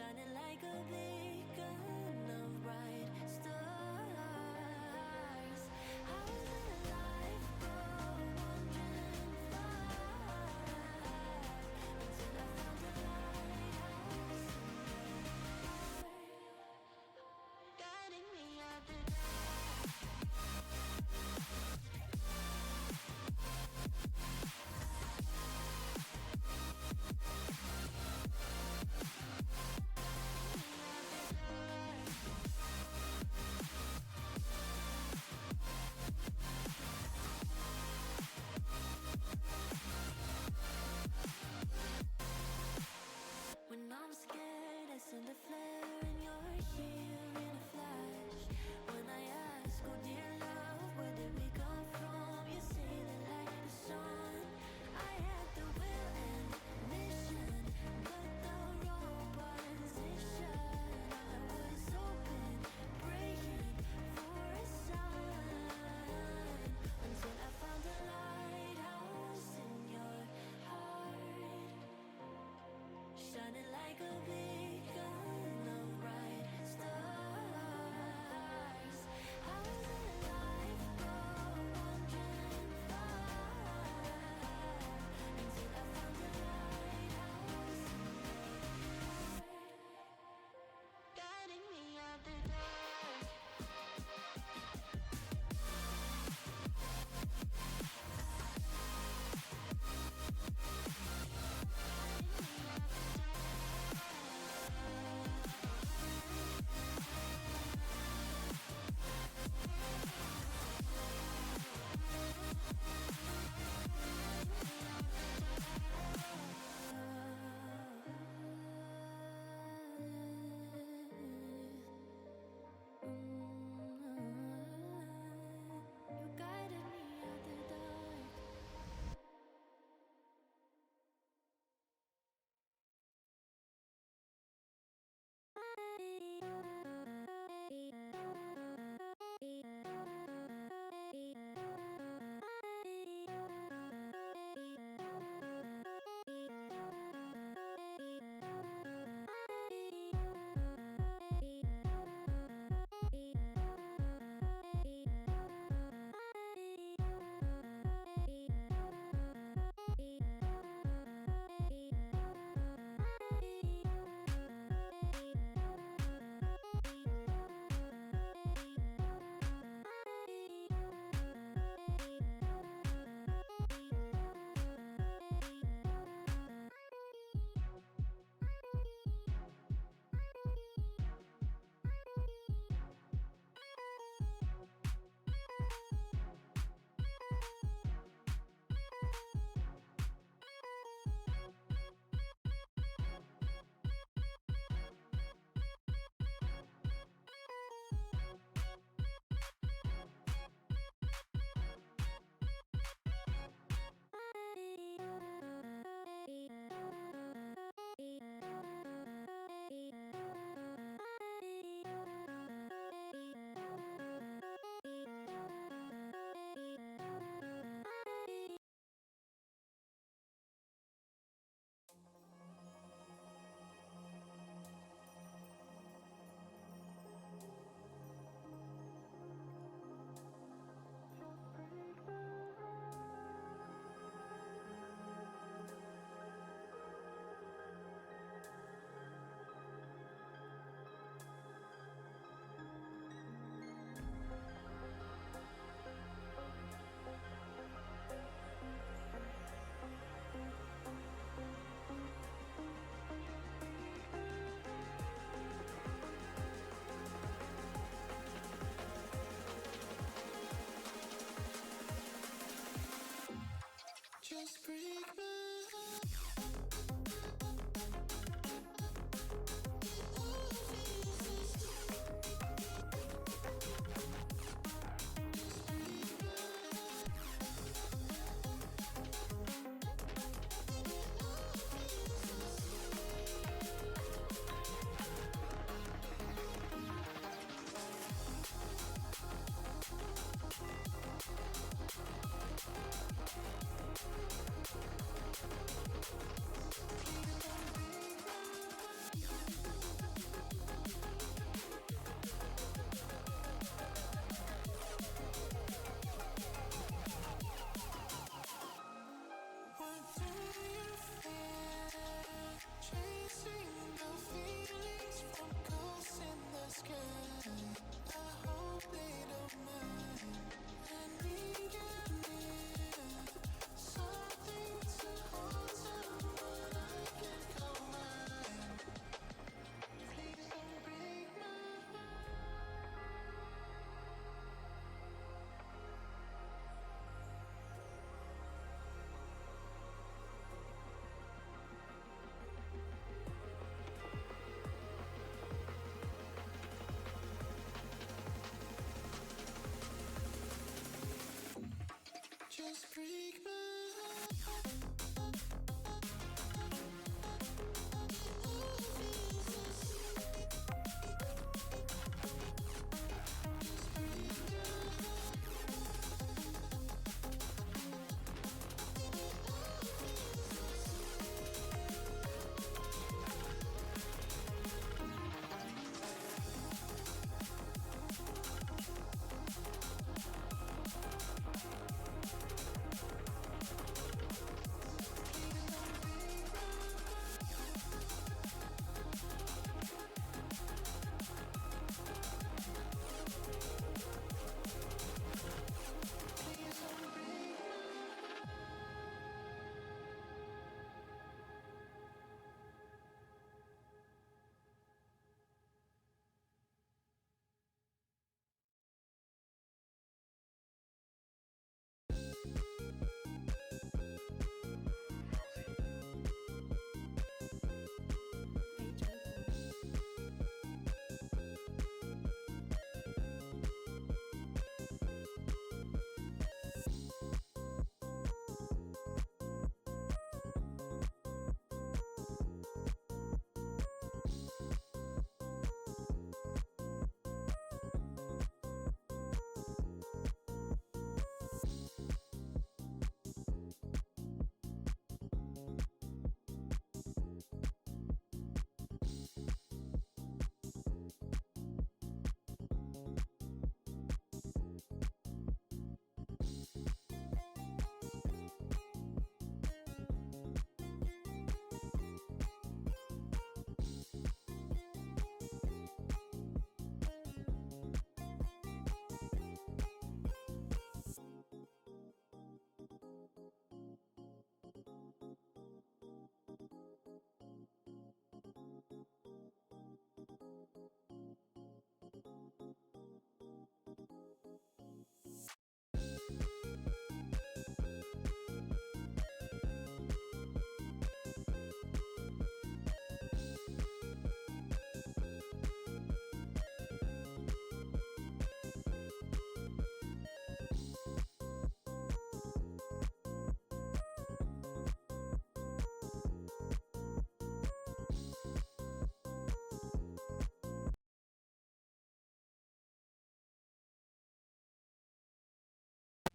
shining like a beacon of bright stars. I was in a life wandering far until I found a lighthouse guiding me out the dark.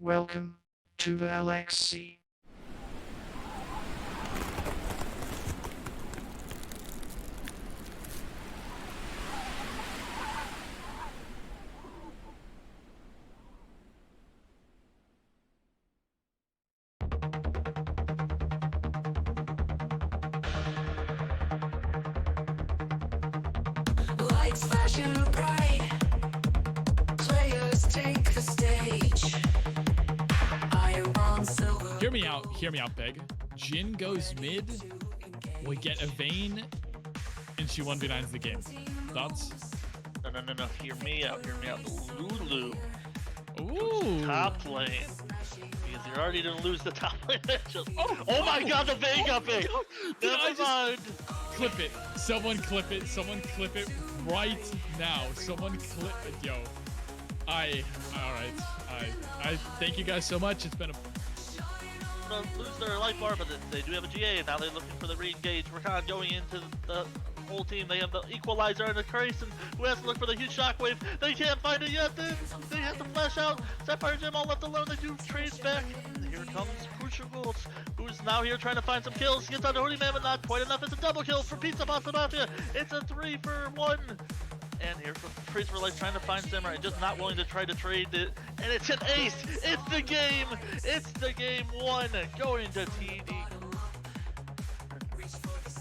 Welcome to LXC. Lights flashing bright. Players take the stage. Iron on silver. Hear me out, Beg. Jin goes mid, we get a Vayne, and she 1v9s the game. Thoughts? No. Hear me out. Lulu. Ooh. Top lane. Because you're already gonna lose the top lane. Oh my god, the Vayne got big! Never mind. Clip it. Someone clip it. Someone clip it right now. Someone clip it, yo. Alright. I thank you guys so much. It's been a Lose their life bar, but they do have a GA, and now they're looking for the re-engage. Rakan going into the whole team. They have the equalizer and the Grayson, who has to look for the huge shockwave. They can't find it yet, then they have to flash out. Sapphire Gem all left alone. They do trades back. And here comes Crucial Goals, who's now here trying to find some kills. Gets on the Hoodie Man, but not quite enough. It's a double kill for Pizza Pasta Mafia. It's a 3-for-1. And here comes Praise for Life trying to find Samurai, just not willing to try to trade it. And it's an ace! It's the game! It's the game one going to TD.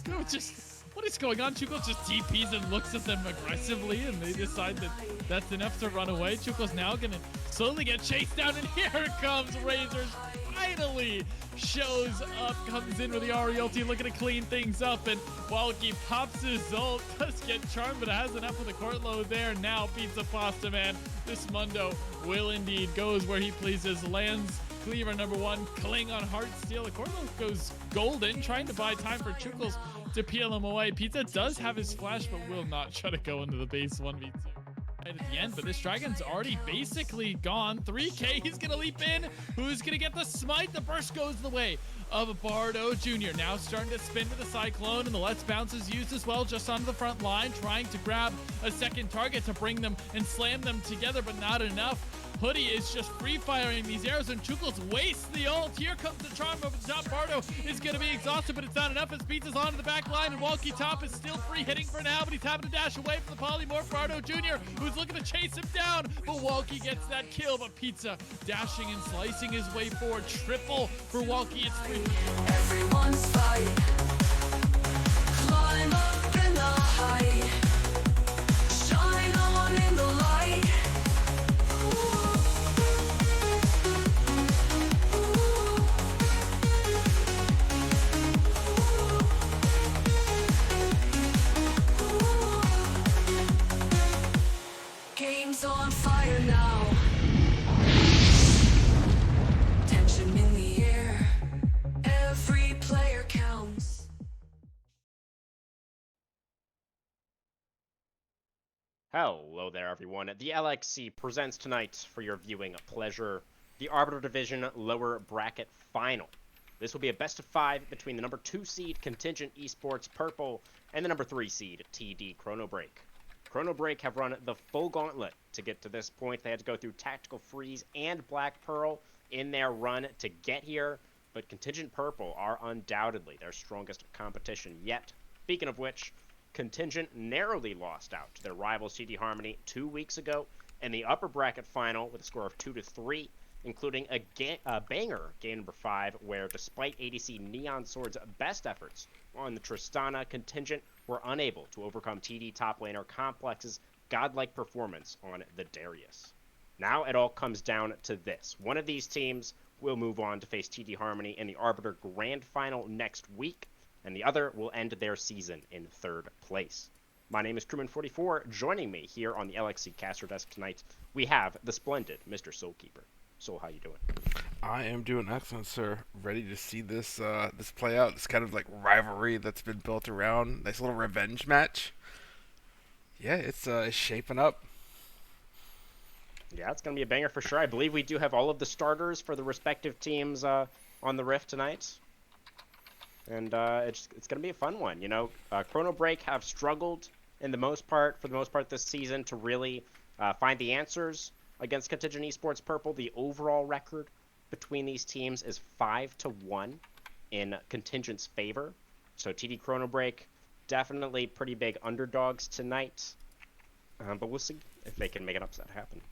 No, just what is going on? Chuko just TPs and looks at them aggressively, and they decide that that's enough to run away. Chuko's now gonna slowly get chased down, and here comes Razors. Finally shows up, comes in with the RELT, looking to clean things up, and Walkie pops his ult, does get charmed, but has enough of the court load there. Now Pizza Pasta Man, this Mundo will indeed goes where he pleases, lands Cleaver number one, Cling on Heartsteel. The court load goes golden, trying to buy time for Chukles to peel him away. Pizza does have his flash, but will not try to go into the base 1v2. At the end, but this dragon's already basically gone. 3K, he's gonna leap in. Who's gonna get the smite? The burst goes the way of Bardo Jr. Now starting to spin with the Cyclone, and the Let's Bounce is used as well just onto the front line, trying to grab a second target to bring them and slam them together, but not enough. Hoodie is just free-firing these arrows, and Chukles wastes the ult. Here comes the charm over the top. Bardo is going to be exhausted, but it's not enough as Pizza's onto the back line, and Walkie Top is still free hitting for now, but he's having to dash away from the polymorph Bardo Jr., who's looking to chase him down, but Walkie gets that kill, but Pizza dashing and slicing his way forward. Triple for Walkie. It's free. Everyone's fight. Climb up in the height. Shine on in the light. Game's on fire now. Tension in the air. Every player counts. Hello there, everyone. The LXC presents tonight, for your viewing pleasure, the Arbiter Division Lower Bracket Final. This will be a best of 5 between the number 2 seed Contingent Esports Purple and the number 3 seed TD ChronoBreak. ChronoBreak have run the full gauntlet to get to this point. They had to go through Tactical Freeze and Black Pearl in their run to get here, but Contingent Purple are undoubtedly their strongest competition yet. Speaking of which, Contingent narrowly lost out to their rivals TD Harmony 2 weeks ago in the upper bracket final with a score of 2-3, including a banger game number 5, where despite ADC Neon Sword's best efforts on the Tristana, Contingent were unable to overcome TD top laner Complex's godlike performance on the Darius. Now it all comes down to this. One of these teams will move on to face TD Harmony in the Arbiter Grand Final next week, and the other will end their season in 3rd place. My name is Crewman44. Joining me here on the LXC caster desk tonight, we have the splendid Mr. Soulkeeper. Soul, how you doing? I am doing excellent, sir. Ready to see this this play out. This kind of like rivalry that's been built around. Nice little revenge match. Yeah, it's shaping up. Yeah, it's going to be a banger for sure. I believe we do have all of the starters for the respective teams on the Rift tonight. And it's going to be a fun one. You know, ChronoBreak have struggled for the most part this season to really find the answers. against Contingent Esports Purple. The overall record between these teams is 5-1 in Contingent's favor. So TD ChronoBreak, definitely pretty big underdogs tonight. But we'll see if they can make an upset happen.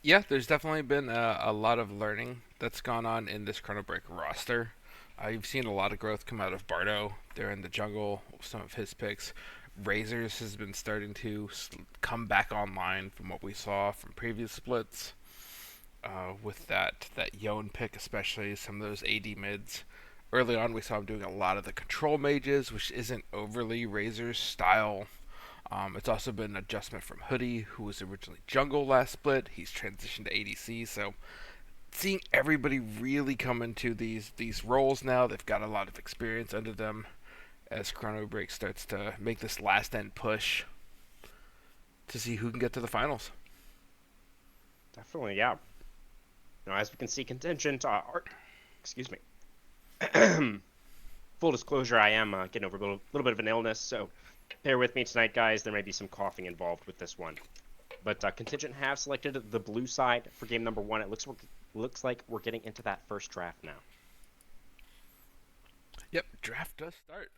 Yeah, there's definitely been a lot of learning that's gone on in this ChronoBreak roster. You've seen a lot of growth come out of Bardo. They're in the jungle, some of his picks. Razors has been starting to come back online from what we saw from previous splits. With that Yone pick, especially some of those AD mids. Early on, we saw him doing a lot of the control mages, which isn't overly Razor's style. It's also been an adjustment from Hoodie, who was originally jungle last split. He's transitioned to ADC, so seeing everybody really come into these roles now, they've got a lot of experience under them as ChronoBreak starts to make this last end push to see who can get to the finals. Definitely, yeah. As we can see, Contingent, excuse me. Full disclosure, I am getting over a little bit of an illness, so bear with me tonight, guys. There may be some coughing involved with this one. But Contingent have selected the blue side for game number 1. It looks like we're getting into that first draft now. Yep, draft does start.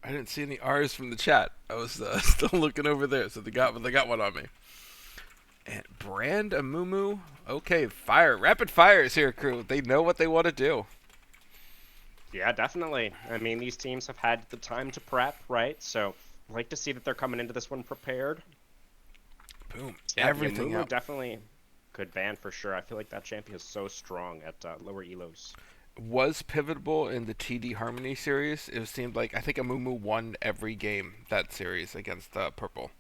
I didn't see any R's from the chat. I was still looking over there, so they got one on me. And Brand Amumu, okay, rapid fires here, crew. They know what they want to do. Yeah, definitely. I mean, these teams have had the time to prep, right? So, I'd like to see that they're coming into this one prepared. Boom, Yeah, everything Amumu up. Definitely good ban for sure. I feel like that champion is so strong at lower elos. Was pivotal in the TD Harmony series. It seemed like I think Amumu won every game that series against Purple.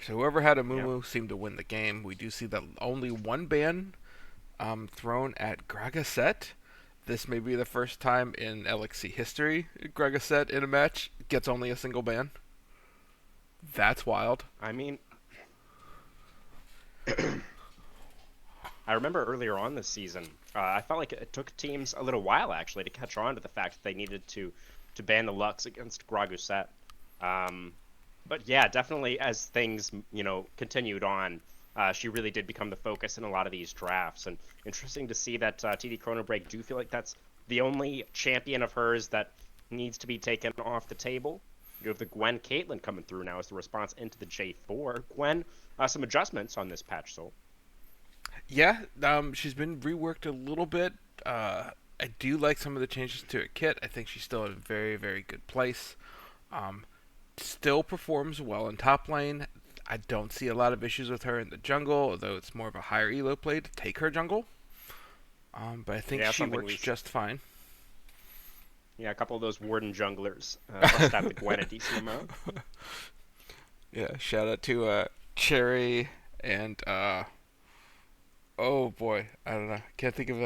So whoever had Amumu seemed to win the game. We do see that only one ban thrown at Gragaset. This may be the first time in LXC history Gragaset in a match gets only a single ban. That's wild. I mean, I remember earlier on this season, I felt like it took teams a little while actually to catch on to the fact that they needed to ban the Lux against Graguset. But yeah, definitely as things continued on, she really did become the focus in a lot of these drafts. And interesting to see that TD ChronoBreak do feel like that's the only champion of hers that needs to be taken off the table. You have the Gwen Caitlyn coming through now as the response into the J4. Gwen, some adjustments on this patch, so. Yeah, she's been reworked a little bit. I do like some of the changes to her kit. I think she's still in a very, very good place. Still performs well in top lane. I don't see a lot of issues with her in the jungle, although it's more of a higher elo play to take her jungle. But I think she works just fine. Yeah, a couple of those Warden junglers must have the Gwen a decent amount. Yeah, shout out to Cherry and oh boy, I don't know. Can't think of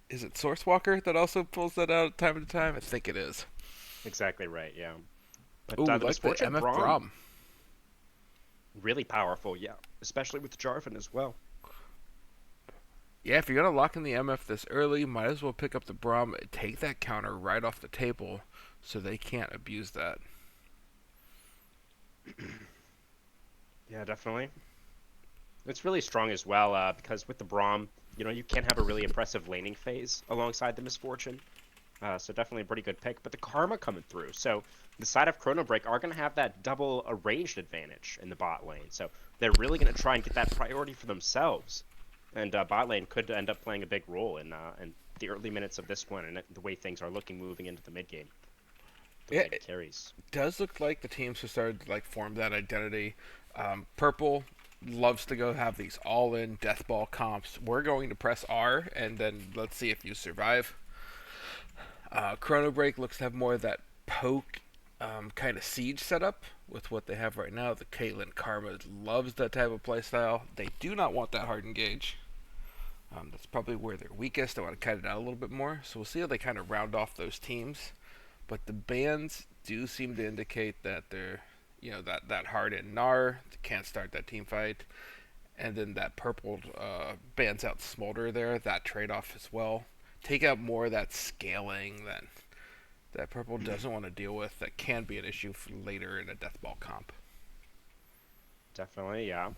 is it Sourcewalker that also pulls that out time to time? I think it is. Exactly right, yeah. But Ooh, the like the Misfortune MF Braum. Really powerful, yeah. Especially with Jarvan as well. Yeah, if you're going to lock in the MF this early, might as well pick up the Braum, take that counter right off the table so they can't abuse that. Yeah, definitely. It's really strong as well because with the Braum, you can have a really impressive laning phase alongside the Misfortune. So definitely a pretty good pick. But the Karma coming through. So the side of ChronoBreak are going to have that double ranged advantage in the bot lane. So they're really going to try and get that priority for themselves. And bot lane could end up playing a big role in the early minutes of this one and the way things are looking moving into the mid game. Yeah, it carries. Does look like the teams have started to form that identity. Purple loves to go have these all-in death ball comps. We're going to press R and then let's see if you survive. ChronoBreak looks to have more of that poke kind of siege setup with what they have right now. The Caitlyn Karma loves that type of playstyle. They do not want that hard engage. That's probably where they're weakest. I want to cut it out a little bit more. So we'll see how they kind of round off those teams. But the bans do seem to indicate that they're, that hard in Gnar. They can't start that team fight. And then that purple bans out Smolder there. That trade-off as well. Take out more of that scaling that purple doesn't want to deal with. That can be an issue for later in a death ball comp. Definitely, yeah.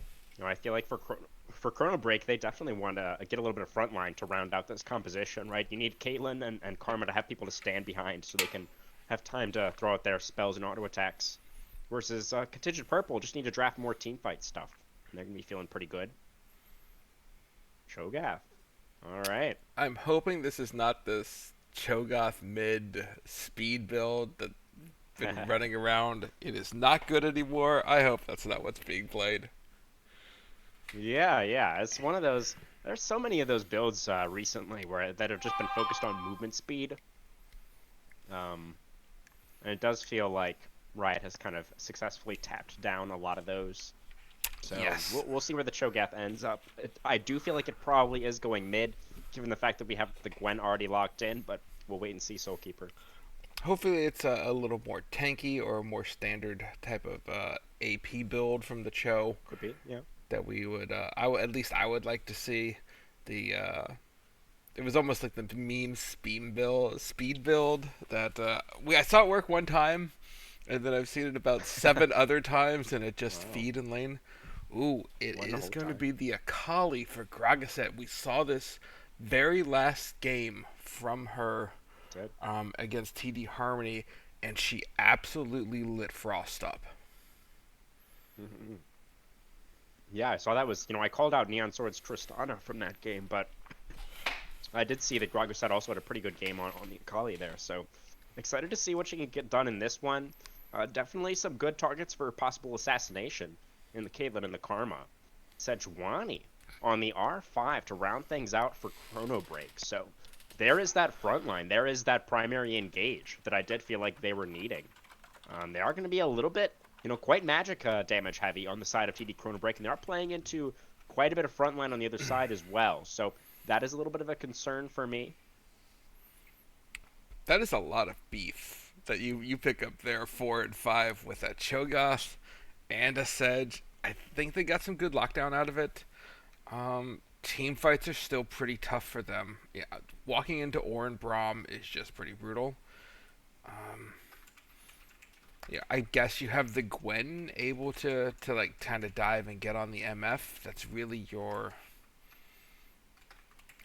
I feel like for ChronoBreak, they definitely want to get a little bit of front line to round out this composition, right? You need Caitlyn and Karma to have people to stand behind so they can have time to throw out their spells and auto attacks. Versus Contingent Purple just need to draft more teamfight stuff. And they're going to be feeling pretty good. Cho'Gath. All right. I'm hoping this is not this Cho'Gath mid speed build that's been running around. It is not good anymore. I hope that's not what's being played. Yeah. It's one of those. There's so many of those builds recently that have just been focused on movement speed. And it does feel like Riot has kind of successfully tapped down a lot of those. So Yes. we'll see where the Cho'Gath ends up. I do feel like it probably is going mid, given the fact that we have the Gwen already locked in, but we'll wait and see Soulkeeper. Hopefully it's a little more tanky or a more standard type of AP build from the Cho Could be, yeah. that we would, I would like to see. The it was almost like the meme speed build that I saw it work one time, and then I've seen it about 7 other times, and it just feed and lane. Ooh, it Won the is whole going to time. be the Akali for Gragaset. We saw this very last game from her Good. against TD Harmony, and she absolutely lit Frost up. Yeah, I saw that was, I called out Neon Sword's Tristana from that game, but I did see that Grogosset also had a pretty good game on the Akali there, so excited to see what she can get done in this one. Definitely some good targets for possible assassination in the Caitlyn and the Karma. Sejuani on the R5 to round things out for ChronoBreak, so there is that front line, there is that primary engage that I did feel like they were needing. They are going to be a little bit, quite magic damage heavy on the side of TD ChronoBreak, and they are playing into quite a bit of front line on the other side as well, so that is a little bit of a concern for me. That is a lot of beef that you pick up there 4 and 5 with a Cho'Gath and a Sedge. I think they got some good lockdown out of it. Team fights are still pretty tough for them. Yeah, walking into Orin Braum is just pretty brutal. Yeah, I guess you have the Gwen able to like kind of dive and get on the MF. That's really your.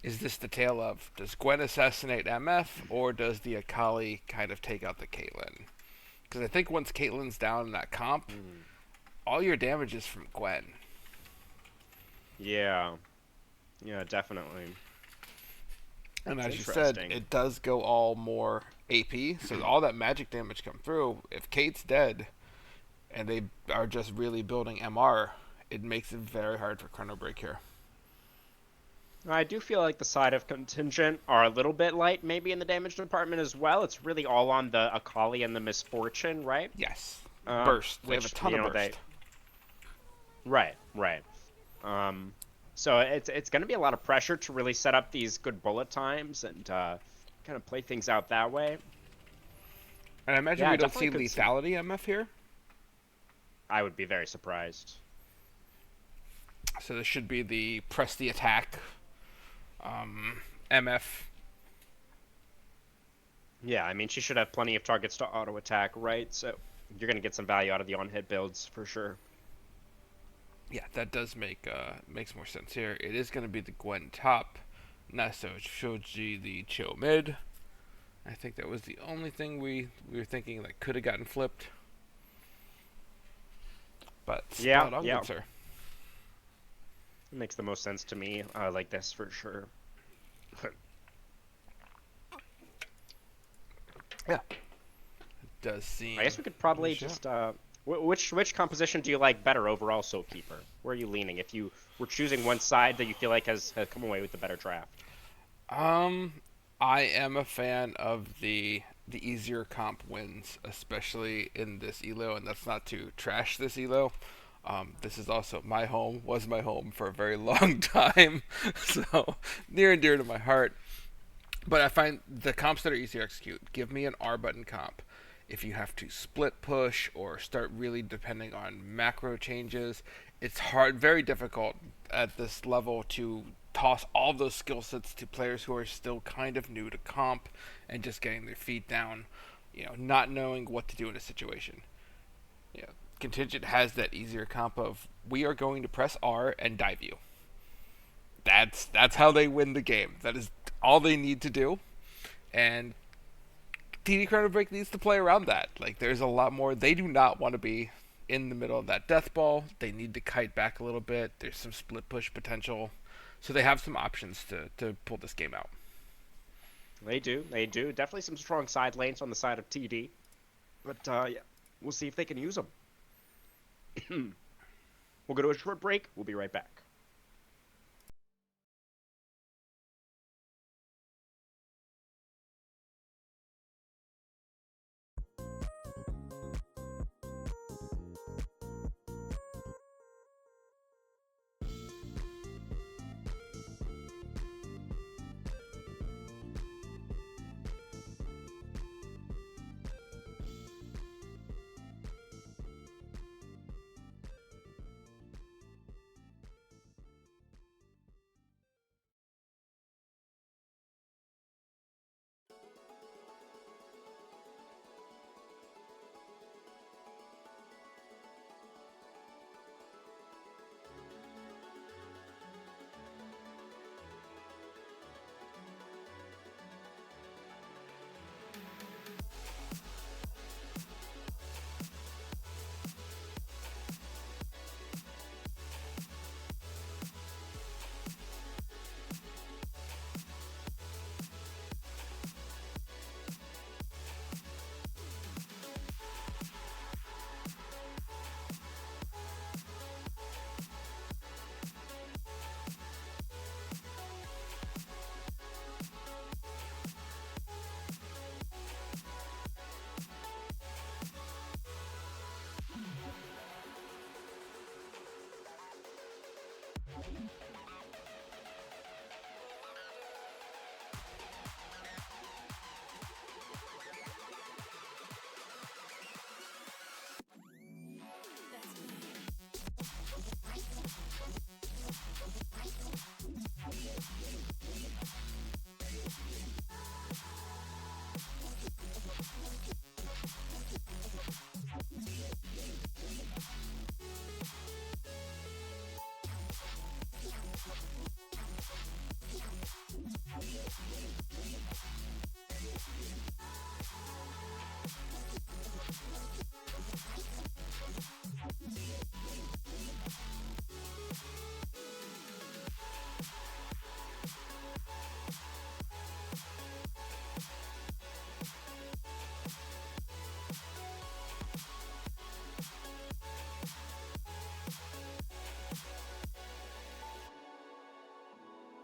Is this the tale of, does Gwen assassinate MF, or does the Akali kind of take out the Caitlyn? Because I think once Caitlyn's down in that comp, all your damage is from Gwen. Yeah, definitely. And That's as you said, interesting. it does go all more AP, so all that magic damage come through. If Kate's dead, and they are just really building MR, it makes it very hard for ChronoBreak here. I do feel like the side of Contingent are a little bit light maybe in the damage department as well. It's really all on the Akali and the Misfortune, right? Yes. Burst. They have a which, ton of burst. Right. So it's going to be a lot of pressure to really set up these good bullet times and kind of play things out that way. And I imagine Yeah, we don't see definitely could see- lethality MF here. I would be very surprised. So this should be the press the attack MF. Yeah, I mean, she should have plenty of targets to auto attack, right? So you're going to get some value out of the on-hit builds for sure. Yeah, that does makes more sense here. It is going to be the Gwen top, Naso Shoji the Cho mid. I think that was the only thing we were thinking that could have gotten flipped. But Yeah, spot on, yeah. good sir. It makes the most sense to me, like this for sure. Yeah, it does seem. I guess we could probably Yeah. just which composition do you like better overall, Soulkeeper? Where are you leaning? If you were choosing one side that you feel like has come away with the better draft. I am a fan of the easier comp wins, especially in this elo, and that's not to trash this elo. This is also was my home for a very long time, so near and dear to my heart. But I find the comps that are easier to execute. Give me an R button comp. If you have to split push or start really depending on macro changes, it's very difficult at this level to toss all of those skill sets to players who are still kind of new to comp and just getting their feet down, not knowing what to do in a situation. Yeah, Contingent has that easier comp of we are going to press R and dive you. That's how they win the game. That is all they need to do, and TD ChronoBreak needs to play around that. Like, there's a lot more. They do not want to be in the middle of that death ball. They need to kite back a little bit. There's some split push potential, so they have some options to pull this game out. They do. Definitely some strong side lanes on the side of TD. But, yeah, we'll see if they can use them. We'll go to a short break. We'll be right back.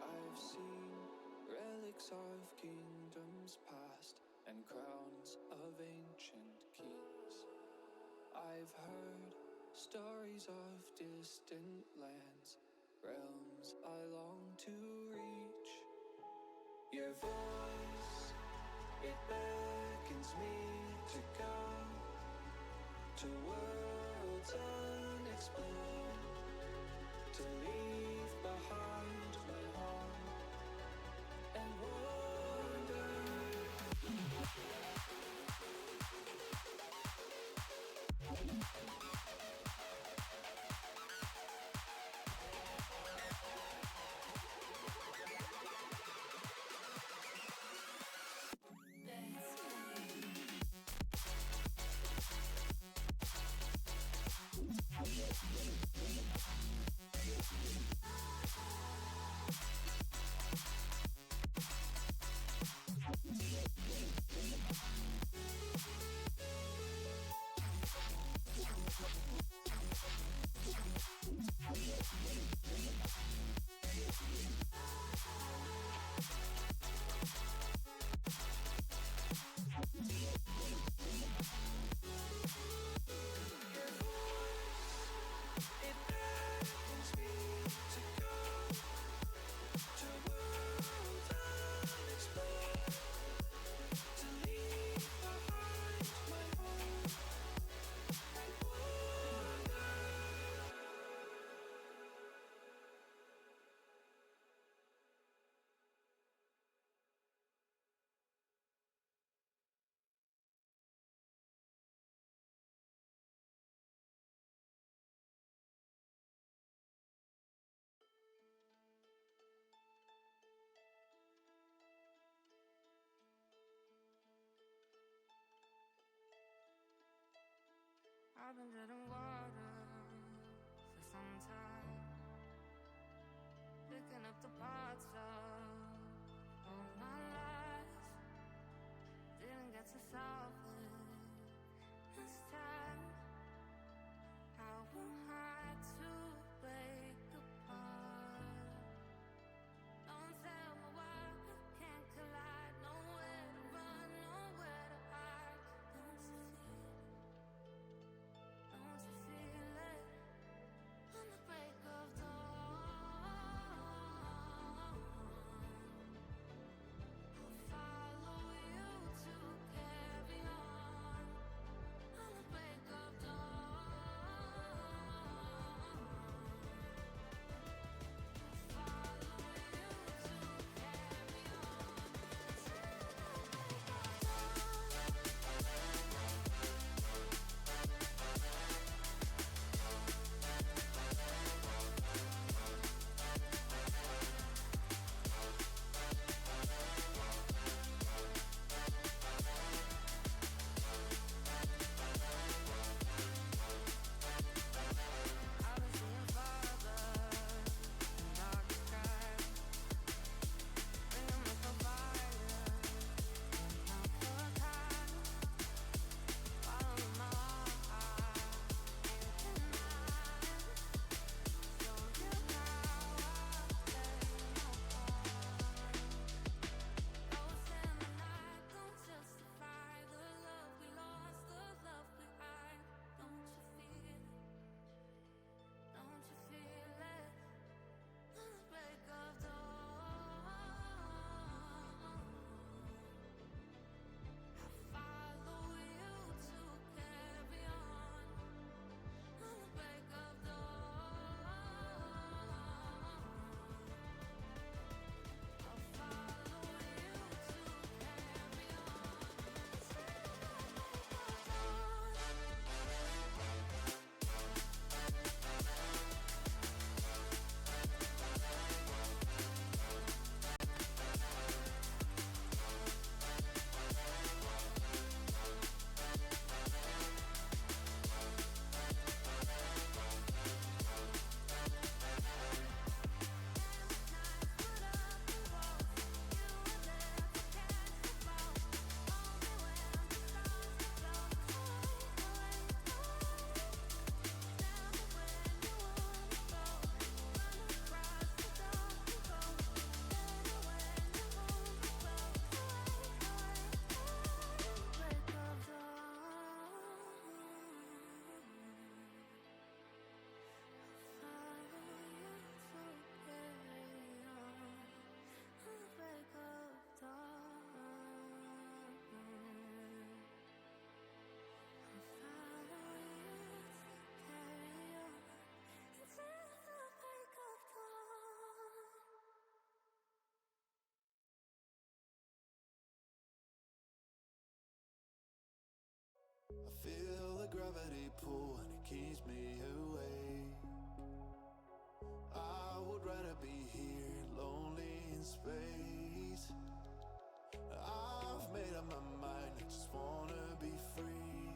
I've seen relics of kingdoms past and crowns of ancient kings. I've heard stories of distant lands, realms I long to reach. Your voice, it beckons me to go to worlds unexplored, to leave behind my home and wander. I've been treading water for some time, picking up the parts of all my lies. Didn't get to solve it this time. How am I to break apart? Don't tell me why we can't collide. Nowhere to run, nowhere to hide. Don't you feel it? Don't you feel it? On the break of dawn, I'll follow you to carry on. On the break of dawn, I'll follow you to carry on. Till the break of I've been seeing farther in dark skies, bringing myself fire, not for time. Following my heart, thinking I'm show you how I play my part. Ghosts in the night don't justify the love we lost, the love we hide. Don't you feel it? Don't you feel it? On the break of dawn, I follow you to carry on. On the break of dawn, I'll follow you to carry on. Till the break of dawn. I feel the gravity pull and it keeps me away. I would rather be here, lonely in space. I've made up my mind, I just wanna be free.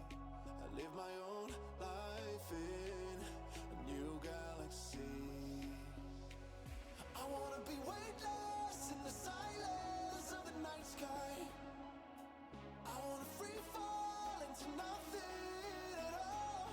I live my own life in a new galaxy. I wanna be weightless in the silence of the night sky. I wanna free fall into nothing at all.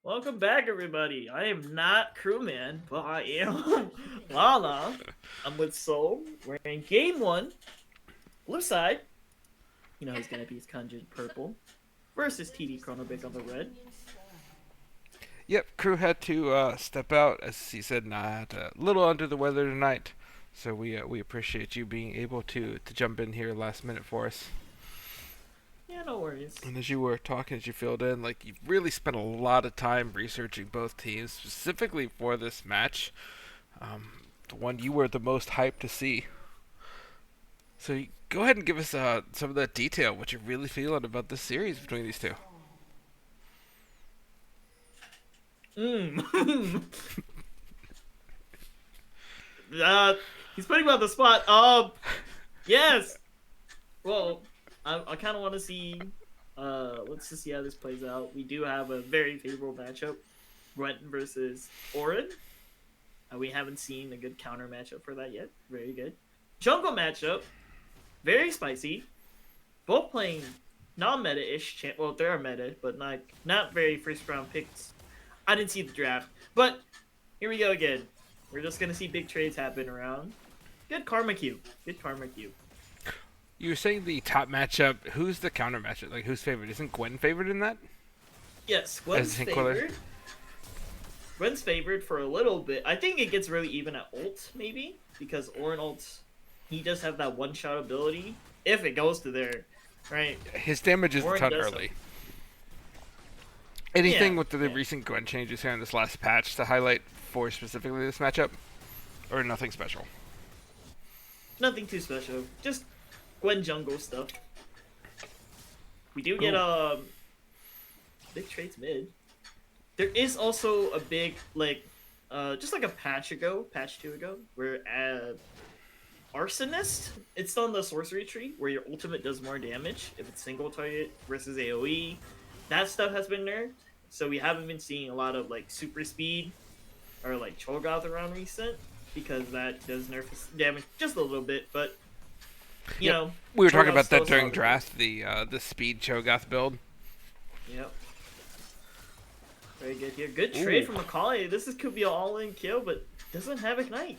Welcome back, everybody. I am not crewman, but I am Lala. I'm with Soul. We're in game one. Blue side. You know he's gonna be his Contingent purple. Versus TD ChronoBreak on the red. Yep, crew had to step out, as he said, not a little under the weather tonight. So we appreciate you being able to jump in here last minute for us. Yeah, no worries. And as you were talking, as you filled in, like you've really spent a lot of time researching both teams, specifically for this match. The one you were the most hyped to see. So go ahead and give us some of that detail, what you're really feeling about this series between these two. He's putting me on the spot. Yes. Well, I kind of want to see. Let's just see how this plays out. We do have a very favorable matchup, Gwent versus Orin. We haven't seen a good counter matchup for that yet. Very good. Jungle matchup, very spicy. Both playing non-meta-ish. Well, they're meta, but not very first-round picks. I didn't see the draft, but here we go again. We're just gonna see big trades happen around. Good karma queue. Good karma queue. You were saying the top matchup. Who's the counter matchup? Like, who's favored? Isn't Gwen favored in that? Yes, Gwen's favored. Gwen's favored for a little bit. I think it gets really even at ult, maybe, because Orin ult, he does have that one-shot ability. If it goes to there, right? His damage is a ton early. Anything with the recent Gwen changes here in this last patch to highlight for specifically this matchup? Or nothing special? Nothing too special. Just Gwen jungle stuff. We do get big trades mid. There is also a big just like a patch 2 ago, where Arsonist, it's on the sorcery tree where your ultimate does more damage if it's single target versus AoE. That stuff has been nerfed, so we haven't been seeing a lot of like super speed or like Cho'Gath around recent, because that does nerf damage just a little bit, but you know, we were talking about that during draft, the speed Cho'Gath build. Yep. Very good here. Good trade from Macaulay. Could be an all-in kill, but doesn't have Ignite.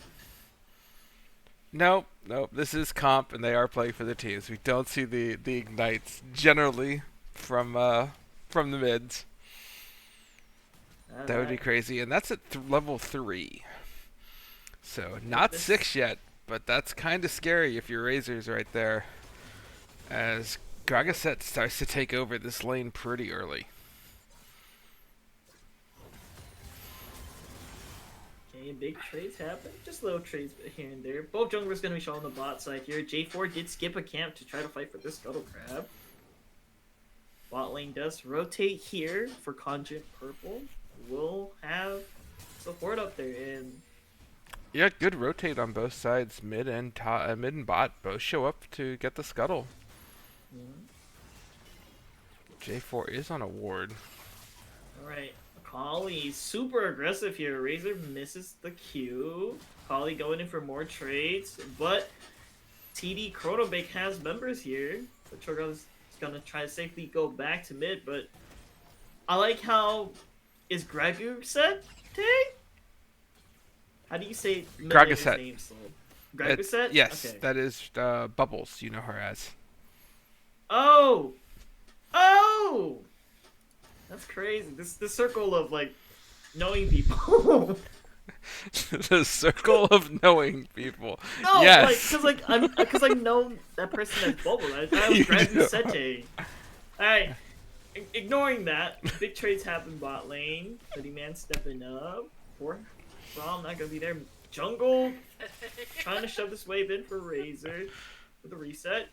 Nope. This is comp, and they are playing for the teams. We don't see the Ignites generally from the mids. That would be crazy, and that's at level 3. So not 6 yet, but that's kind of scary if your Razor's right there, as Gragaset starts to take over this lane pretty early. Okay, big trades happen. Just little trades here and there. Both junglers going to be showing the bot side here. J4 did skip a camp to try to fight for this Scuttle Crab. Bot lane does rotate here for Contingent purple. We'll have support up there, and yeah, good rotate on both sides. Mid and bot both show up to get the Scuttle. J4 is on a ward. Alright, Macaulay super aggressive here. Razor misses the Q. Macaulay going in for more trades, but TD ChronoBreak has members here. So Cho'Gath is gonna try to safely go back to mid, but I like how is Gragaset? How do you say Gragaset? Gragaset? Yes, okay. that is Bubbles. You know her as. Oh, that's crazy. This circle of like knowing people. The circle of knowing people. No, yes. because I know that person as Bubbles. I thought it was Gragaset. All right. Ignoring that, big trades happen bot lane. 30 man stepping up. Poor Rom not gonna be there. Jungle trying to shove this wave in for Razor with a reset.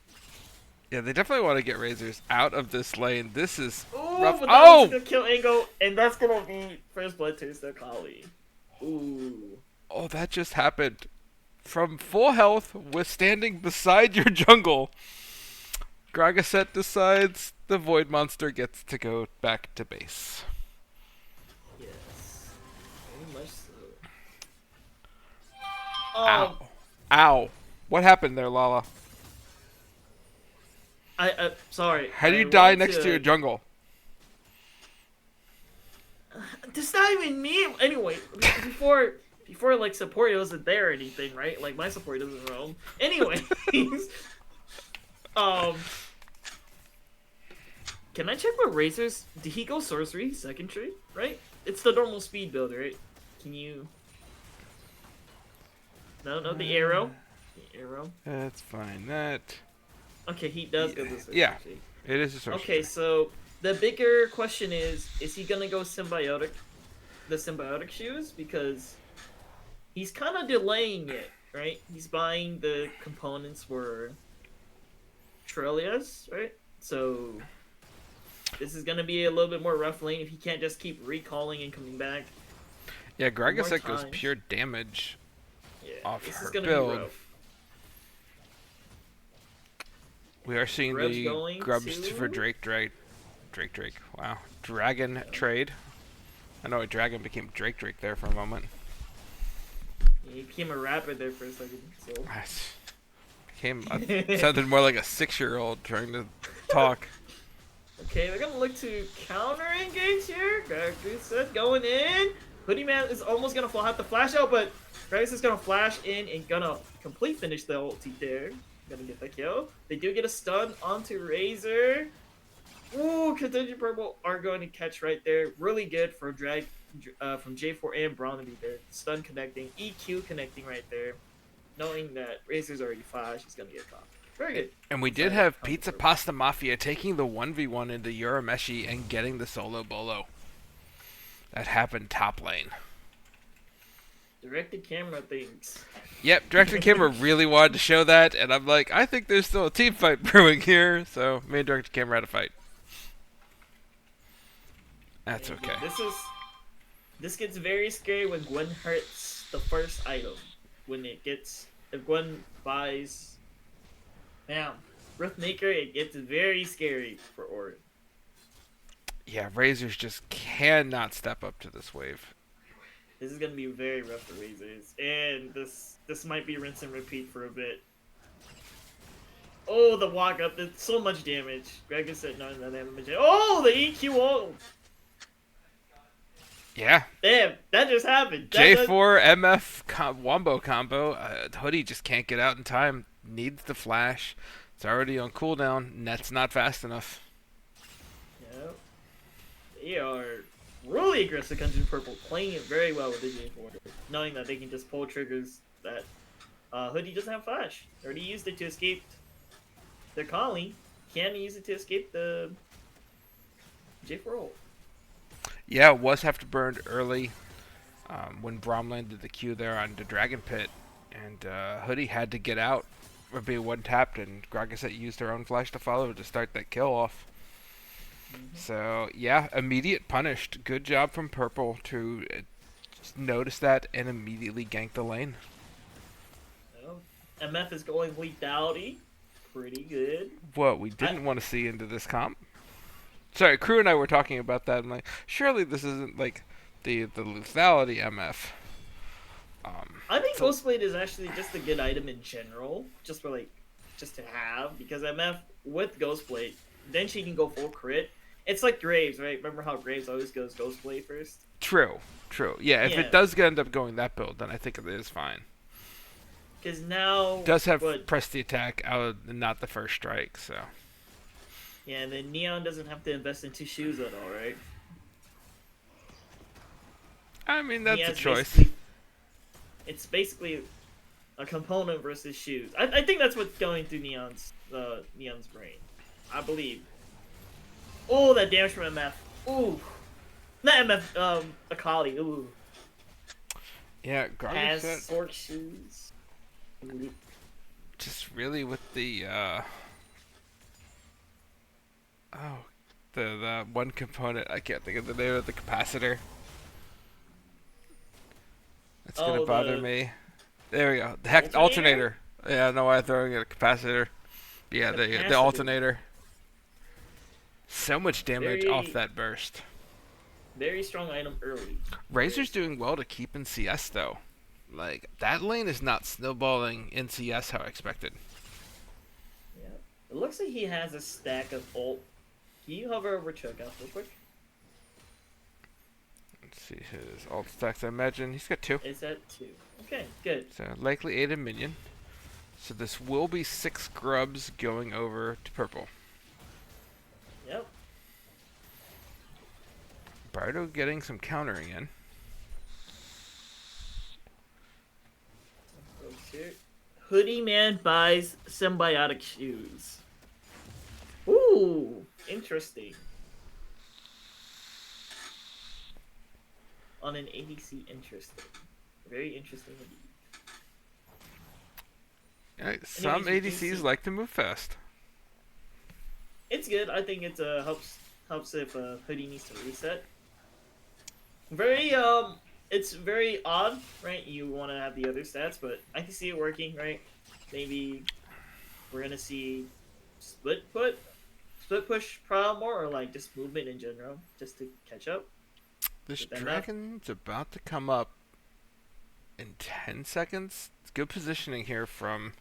Yeah, they definitely want to get Razors out of this lane. This is rough. But that gonna kill Ango, and that's gonna be first blood to Akali. Ooh. Oh, that just happened. From full health, with standing beside your jungle, Gragaset decides the Void Monster gets to go back to base. Yes. Very much so. Ow. Ow. What happened there, Lala? Sorry. How do you die next to your jungle? That's not even me. Anyway, before like support wasn't there or anything, right? Like my support doesn't roam. Anyways, um, can I check what Razor's? Did he go sorcery second tree? Right? It's the normal speed build, right? Can you? No, the arrow. The arrow. That's fine. That. Okay, he does go the sorcery. Yeah, it is a sorcery. Okay, so the bigger question is he gonna go symbiotic? The symbiotic shoes, because he's kind of delaying it, right? He's buying the components for Trellius, right? So this is gonna be a little bit more rough lane if he can't just keep recalling and coming back. Yeah, Gragasek goes times. pure damage Yeah, off this her is gonna build. be rough. We are seeing Grub's the going grubs to- for Drake. Wow, Dragon trade. I know a dragon became Drake there for a moment. He became a rapper there for a second. So. Sounded more like a 6-year-old trying to talk. Okay, they're gonna look to counter engage here. Gragas said going in. Hoodie Man is almost gonna have to flash out, but Gragas is gonna flash in and gonna complete finish the ulti there. Gonna get the kill. They do get a stun onto Razor. Ooh, Contingent Purple are going to catch right there. Really good for drag from J4 and Braun to be there. Stun connecting, EQ connecting right there. Knowing that Razor's already flashed, he's gonna get caught. Very good. And we did have Pizza Pasta Mafia taking the 1v1 into Urameshi and getting the solo bolo. That happened top lane. Directed camera things. Yep, director camera really wanted to show that, and I'm like, I think there's still a team fight brewing here, so me and director camera had a fight. That's okay. This gets very scary when Gwen hurts the first item. If Gwen buys Riftmaker, it gets very scary for Orin. Yeah, Razors just cannot step up to this wave. This is gonna be very rough for Razors, and this might be rinse and repeat for a bit. Oh, the walk up! It's so much damage. Greg said no damage. Oh, the EQ ult! Yeah. Damn, that just happened. J4 MF wombo combo. Hoodie just can't get out in time. Needs the flash. It's already on cooldown. Net's not fast enough. Yep. They are really aggressive. Contingent Purple playing it very well with the J4, knowing that they can just pull triggers that Hoodie doesn't have flash. Already used it to escape their calling. Can use it to escape the J4 ult. Yeah, it was afterburned early when Braum landed the Q there on the Dragon Pit, and Hoodie had to get out or be one-tapped, and Gragasset used her own flash to follow to start that kill off. So, yeah, immediate punished. Good job from Purple to notice that and immediately gank the lane. Well, MF is going lethality. Pretty good. What we didn't want to see into this comp. Sorry, Crew and I were talking about that. I'm like, surely this isn't like the lethality MF. I think Ghostblade is actually just a good item in general, just to have, because MF with Ghostblade, then she can go full crit. It's like Graves, right? Remember how Graves always goes Ghostblade first? True. Yeah, if it does end up going that build, then I think it is fine. Because now... Does have press the attack out of not the first strike, so... Yeah, and then Neon doesn't have to invest in 2 shoes at all, right? I mean, that's a choice. It's basically a component versus shoes. I think that's what's going through Neon's brain. I believe. Oh, that damage from MF. Ooh. Not MF, Akali. Ooh. Yeah, Has sword shoes. Just really with the, the one component, I can't think of the name of the capacitor. That's gonna bother me. There we go. The heck, alternator. Yeah, I don't know why I'm throwing at a capacitor. Yeah, the alternator. So much damage off that burst. Very strong item early. Razor's doing well to keep in CS though. Like, that lane is not snowballing in CS how I expected. Yeah. It looks like he has a stack of ult. Can you hover over Cho'Gath real quick? Let's see his alt stacks. I imagine he's got 2. It's at 2. Okay, good. So likely 8 a minion. So this will be 6 grubs going over to purple. Yep. Bardo getting some countering in. Here. Hoodie Man buys symbiotic shoes. Ooh, interesting. On an ADC, interesting. Very interesting indeed. Some Anyways, we do ADCs see- like to move fast. It's good. I think it helps if Hoodie needs to reset. Very it's very odd, right? You want to have the other stats, but I can see it working, right? Maybe we're gonna see split push probably more, or like just movement in general, just to catch up. This Defend dragon's about to come up in 10 seconds. It's good positioning here from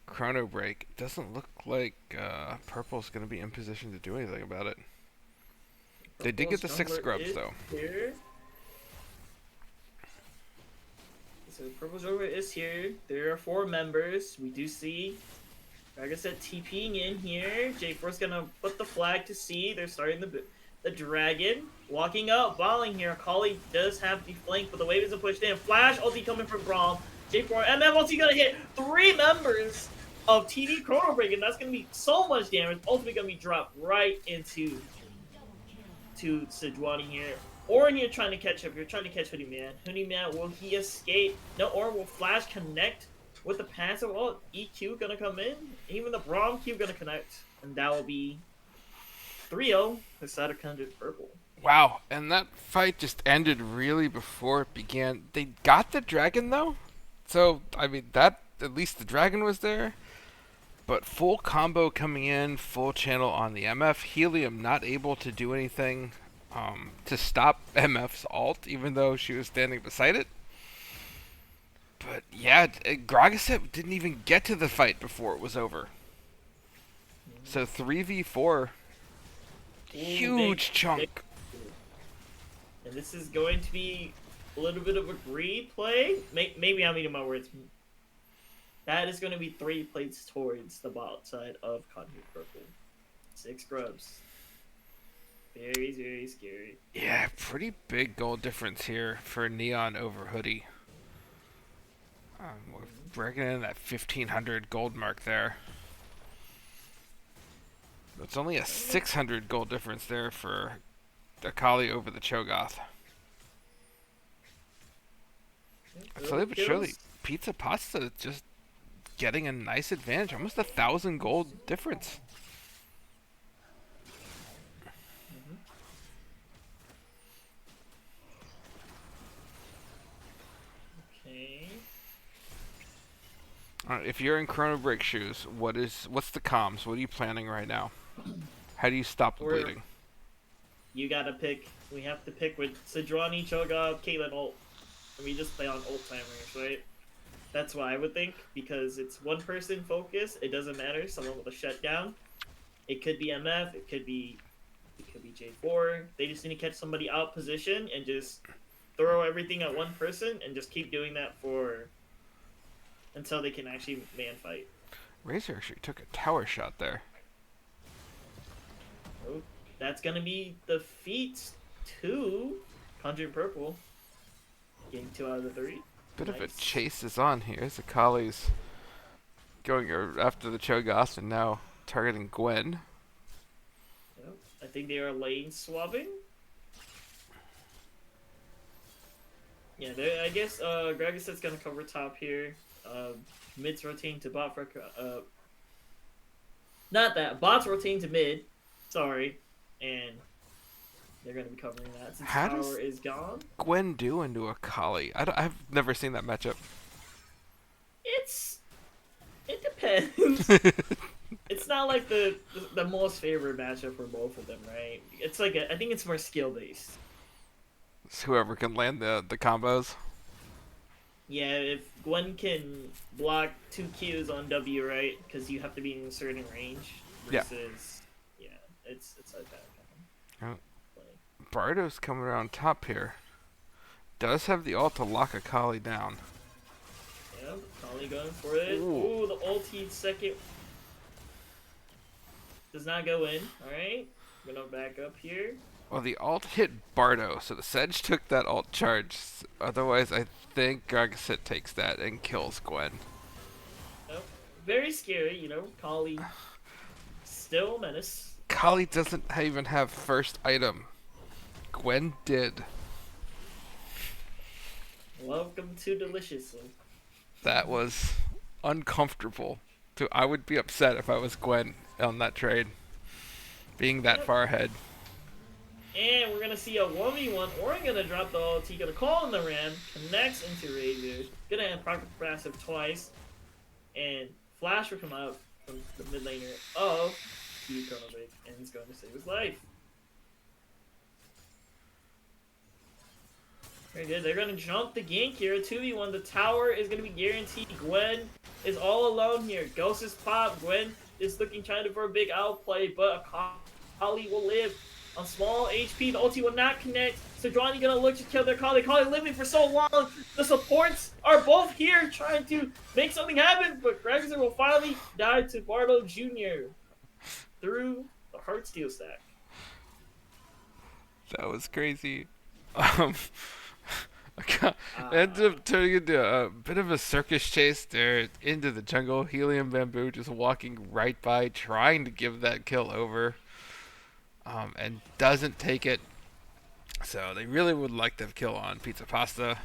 ChronoBreak. It doesn't look like purple's going to be in position to do anything about it. They did get the 6 scrubs, though. Here. So Purple's Rover is here. There are 4 members. We do see, like I said, TPing in here. J4's gonna put the flag to C. They're starting the dragon. Walking up, balling here. Akali does have the flank, but the wave isn't pushed in. Flash ulti coming from Braum. J4, and then ulti gonna hit 3 members of TD ChronoBreak, and that's gonna be so much damage. Ultimately gonna be dropped right into Sejuani here. Orin here trying to catch up. You're trying to catch Hoodie Man. Hoodie Man, will he escape? No, Orin will flash connect with the passive. Oh, EQ gonna come in. Even the Braum Q gonna connect. And that will be 3-0 for side of Contingent Purple. Wow, and that fight just ended really before it began. They got the dragon, though. So, I mean, that at least the dragon was there. But full combo coming in, full channel on the MF. Helium not able to do anything to stop MF's ult, even though she was standing beside it. But yeah, Gragasep didn't even get to the fight before it was over. So 3v4, huge chunk. And this is going to be a little bit of a greed play. Maybe I'm eating my words. That is going to be 3 plates towards the bot side of Contingent Purple. 6 grubs. Very, very scary. Yeah, pretty big goal difference here for Neon over Hoodie. We're breaking in that 1,500 gold mark there. It's only a 600 gold difference there for Akali over the Cho'Gath. Slowly but surely, Pizza Pasta just getting a nice advantage. Almost 1,000 gold difference. Okay. Alright, if you're in ChronoBreak shoes, what's the comms? What are you planning right now? How do you stop the bleeding? You gotta pick. We have to pick with Sejuani, Cho'Gath, Caitlyn ult. And we just play on ult timers, right? That's what I would think, because it's one person focus. It doesn't matter. Someone with a shutdown. It could be MF. It could be J4. They just need to catch somebody out position and just throw everything at one person and just keep doing that until they can actually man fight. Razor actually took a tower shot there. Oh, that's gonna be defeats to Contingent Purple. Getting 2 out of the 3. Bit of a Nice. chase is on here. Akali's going after the Cho'Gath and now targeting Gwen. Yep. I think they are lane swapping. Yeah, I guess Gragasset's gonna cover top here. Mid's rotating to bot for not that bot's rotating to mid. Sorry, and they're gonna be covering that since How tower does is gone. Gwen do into Akali? I've never seen that matchup. It depends. It's not like the most favorite matchup for both of them, right? It's like I think it's more skill based. It's whoever can land the combos. Yeah, if Gwen can block 2 Qs on W, right? Because you have to be in a certain range. Versus, yeah, it's like that kind of play. Bardo's coming around top here. does have the ult to lock Akali down. Yeah, Kali going for it. Ooh. Ooh, the ulti second does not go in. Alright, gonna back up here. Well, the ult hit Bardo, so the Sedge took that ult charge. Otherwise, I think Gargaset takes that and kills Gwen. Nope. Very scary, you know. Kali still a menace. Kali doesn't even have first item. Gwen did. Welcome to Delicious. That was uncomfortable. I would be upset if I was Gwen on that trade. Being that far ahead. And we're gonna see a 1v1. Orin gonna drop the ulti, gonna call in the Ram, connects into Razor, gonna have proc passive twice, and Flash will come out from the mid laner of ChronoBreak, and he's going to save his life. Very good. They're gonna jump the gank here. 2v1. The tower is gonna be guaranteed. Gwen is all alone here. Ghost is pop. Gwen is looking trying for a big outplay, but Akali will live on small HP. The ulti will not connect. Sejuani gonna look to kill their Akali. Akali living for so long. The supports are both here trying to make something happen, but Gregson will finally die to Bardo Jr. through the Heartsteel stack. That was crazy. Ended up turning into a bit of a circus chase there into the jungle. Helium Bamboo just walking right by, trying to give that kill over, and doesn't take it. So they really would like to have kill on Pizza Pasta,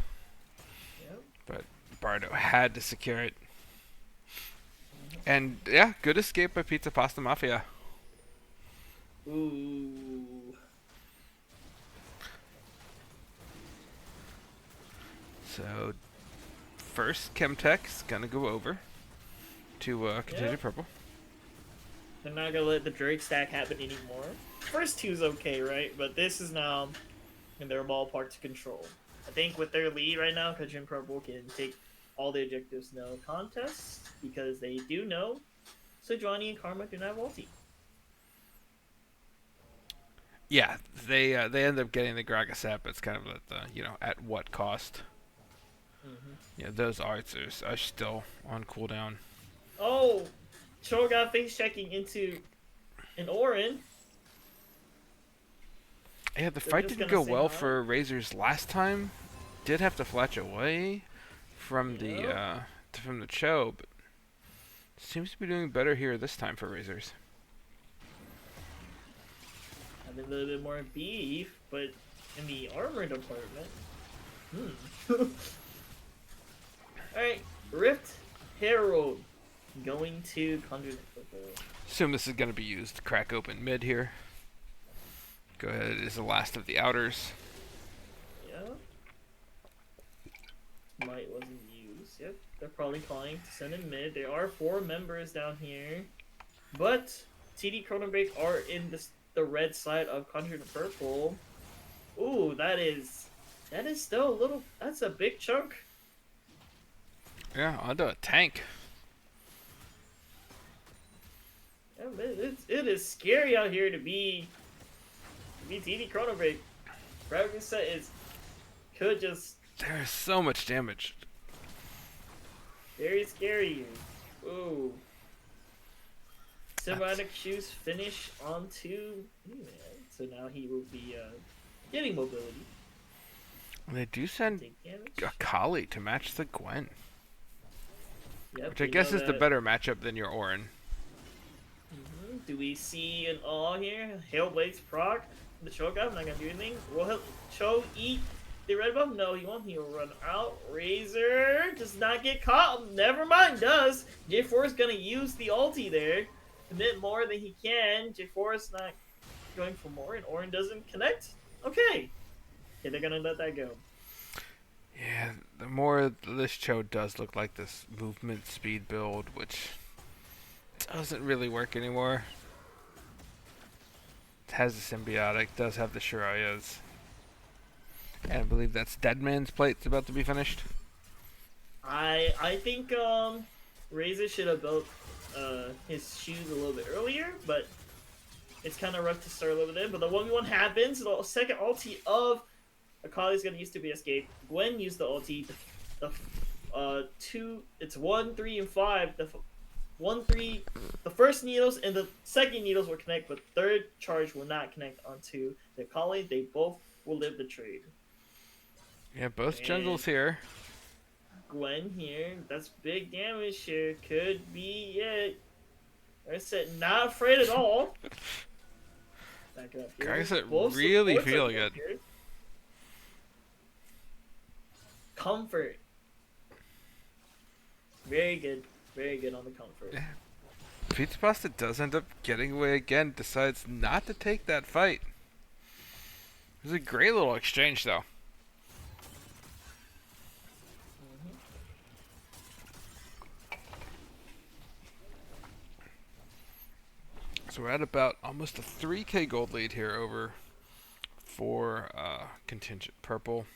but Bardo had to secure it. And yeah, good escape by Pizza Pasta Mafia. Ooh. So, first, Chemtech's gonna go over to Contingent Purple. They're not gonna let the Drake stack happen anymore. First two's okay, right? But this is now in their ballpark to control. I think with their lead right now, Contingent Purple can take all the objectives no contest because they do know Sejuani and Karma do not have ulti. Yeah, they end up getting the Gragasap. It's kind of at the at what cost? Yeah, those arts are still on cooldown. Oh, Cho got face checking into an Orin. Yeah, the fight didn't go well for Razors last time. Did have to fletch away from the Cho, but seems to be doing better here this time for Razors. Having a little bit more beef, but in the armor department. Alright, Rift Herald going to Contingent Purple. Assume this is going to be used to crack open mid here. Go ahead, it is the last of the outers. Yeah. Might wasn't used. Yep, they're probably calling to send in mid. There are 4 members down here. But TD ChronoBreak are in the red side of Contingent Purple. Ooh, that is still a little, that's a big chunk. Yeah, onto a tank. Yeah, it is scary out here to be TD ChronoBreak. Gragasset could just. There's so much damage. Very scary. Ooh. Symbiotic Shoes finish onto E-Man. So now he will be getting mobility. They do send Akali to match the Gwen. Yep, which I guess is the better matchup than your Orin. Do we see an all here? Hailblade's proc. The Cho guy, I'm not gonna do anything. Will Cho eat the red buff? No, he won't. He'll run out. Razor does not get caught. Never mind, does. J4 is gonna use the ulti there. Commit more than he can. J4 is not going for more, and Orin doesn't connect. Okay, they're gonna let that go. Yeah, the more this Cho does look like this movement speed build, which doesn't really work anymore. It has the symbiotic, does have the Shirayas. And I believe that's Deadman's Plate's about to be finished. I think Razor should have built his shoes a little bit earlier, but it's kind of rough to start a little bit in. But the 1v1 happens. The second ulti of Akali's gonna use to be escape. Gwen used the ulti. It's 1, 3, and 5. The 1, 3, the first needles and the second needles will connect, but third charge will not connect onto the Akali. They both will live the trade. Yeah, both And jungles here. Gwen here. That's big damage here. Could be it. I said not afraid at all. Back up here. Guys that Both really supports are feeling up it. here. Comfort. Very good. Very good on the comfort. Pizza Pasta does end up getting away again, decides not to take that fight. It was a great little exchange, though. So we're at about almost a 3k gold lead here over for Contingent Purple.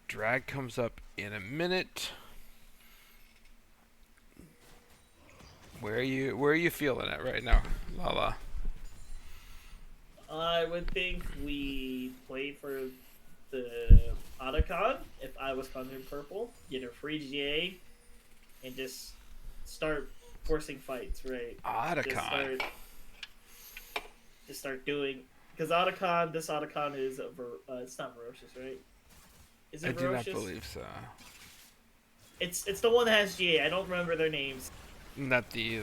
Drag comes up in a minute. Where are you feeling it right now, Lala? I would think we play for the Otacon if I was Contingent Purple. Get a free GA and just start forcing fights, right? Otacon. Just start doing, because this Otacon is it's not Ferocious, right? Is it I do not Ferocious? believe so. It's the one that has GA. I don't remember their names. Not the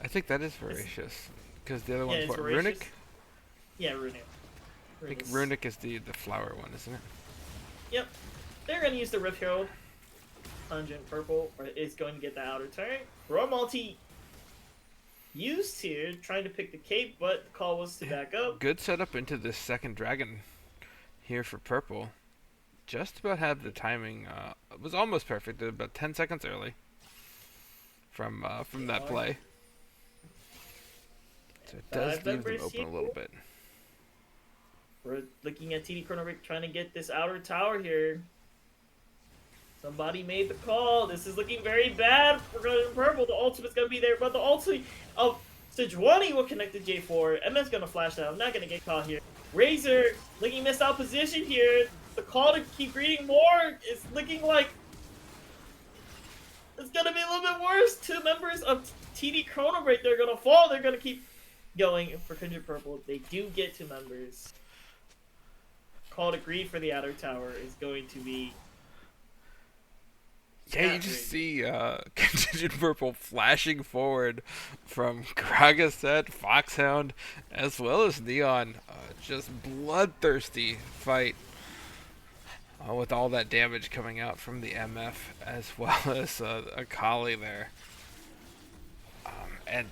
I think that is Voracious, because the other one's it's what, Voracious. Runic? Yeah, Runic. I think Runic is the flower one, isn't it? Yep. They're gonna use the Rift Herald. Contingent Purple is going to get the outer turn. Raw multi used here, trying to pick the cape, but the call was to back up. Good setup into this second dragon here for Purple. Just about had the timing. It was almost perfect. About 10 seconds early from that play. So it does leave them open a little bit. We're looking at TD ChronoBreak trying to get this outer tower here. Somebody made the call. This is looking very bad for Contingent Purple. The ultimate's going to be there, but the ultimate of Sejuani will connect to J4. MF's going to flash out. I'm not going to get caught here. Razor looking missed out position here. The call to keep reading more is looking like it's going to be a little bit worse. 2 members of TD ChronoBreak, they're going to fall. They're going to keep going for Contingent Purple. They do get 2 members. Call to greed for the outer tower is going to be... Yeah, you just see Contingent Purple flashing forward from Gragasset, Foxhound, as well as Neon. Just bloodthirsty fight with all that damage coming out from the MF, as well as Akali there. And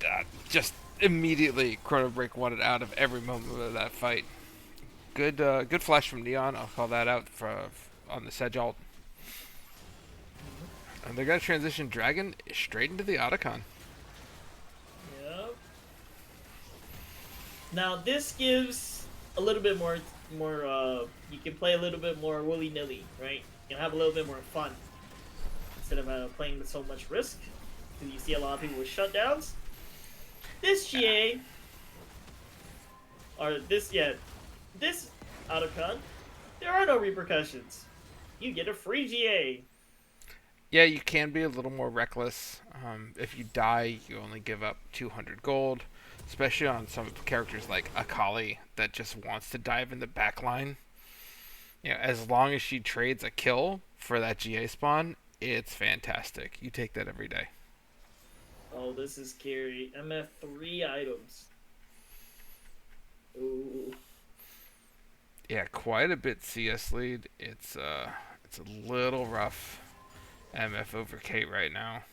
just immediately ChronoBreak wanted out of every moment of that fight. Good flash from Neon. I'll call that out on the Sedge ult. And they're going to transition Dragon straight into the Otacon. Yep. Now this gives a little bit more, you can play a little bit more willy-nilly, right? You can have a little bit more fun. Instead of playing with so much risk. Because you see a lot of people with shutdowns. This GA, or this Otacon, there are no repercussions. You get a free GA. Yeah, you can be a little more reckless. If you die, you only give up 200 gold, especially on some characters like Akali that just wants to dive in the back line. You know, as long as she trades a kill for that GA spawn, it's fantastic. You take that every day. Oh, this is scary. MF 3 items. Ooh. Yeah, quite a bit CS lead. It's a little rough. MF over Kate right now.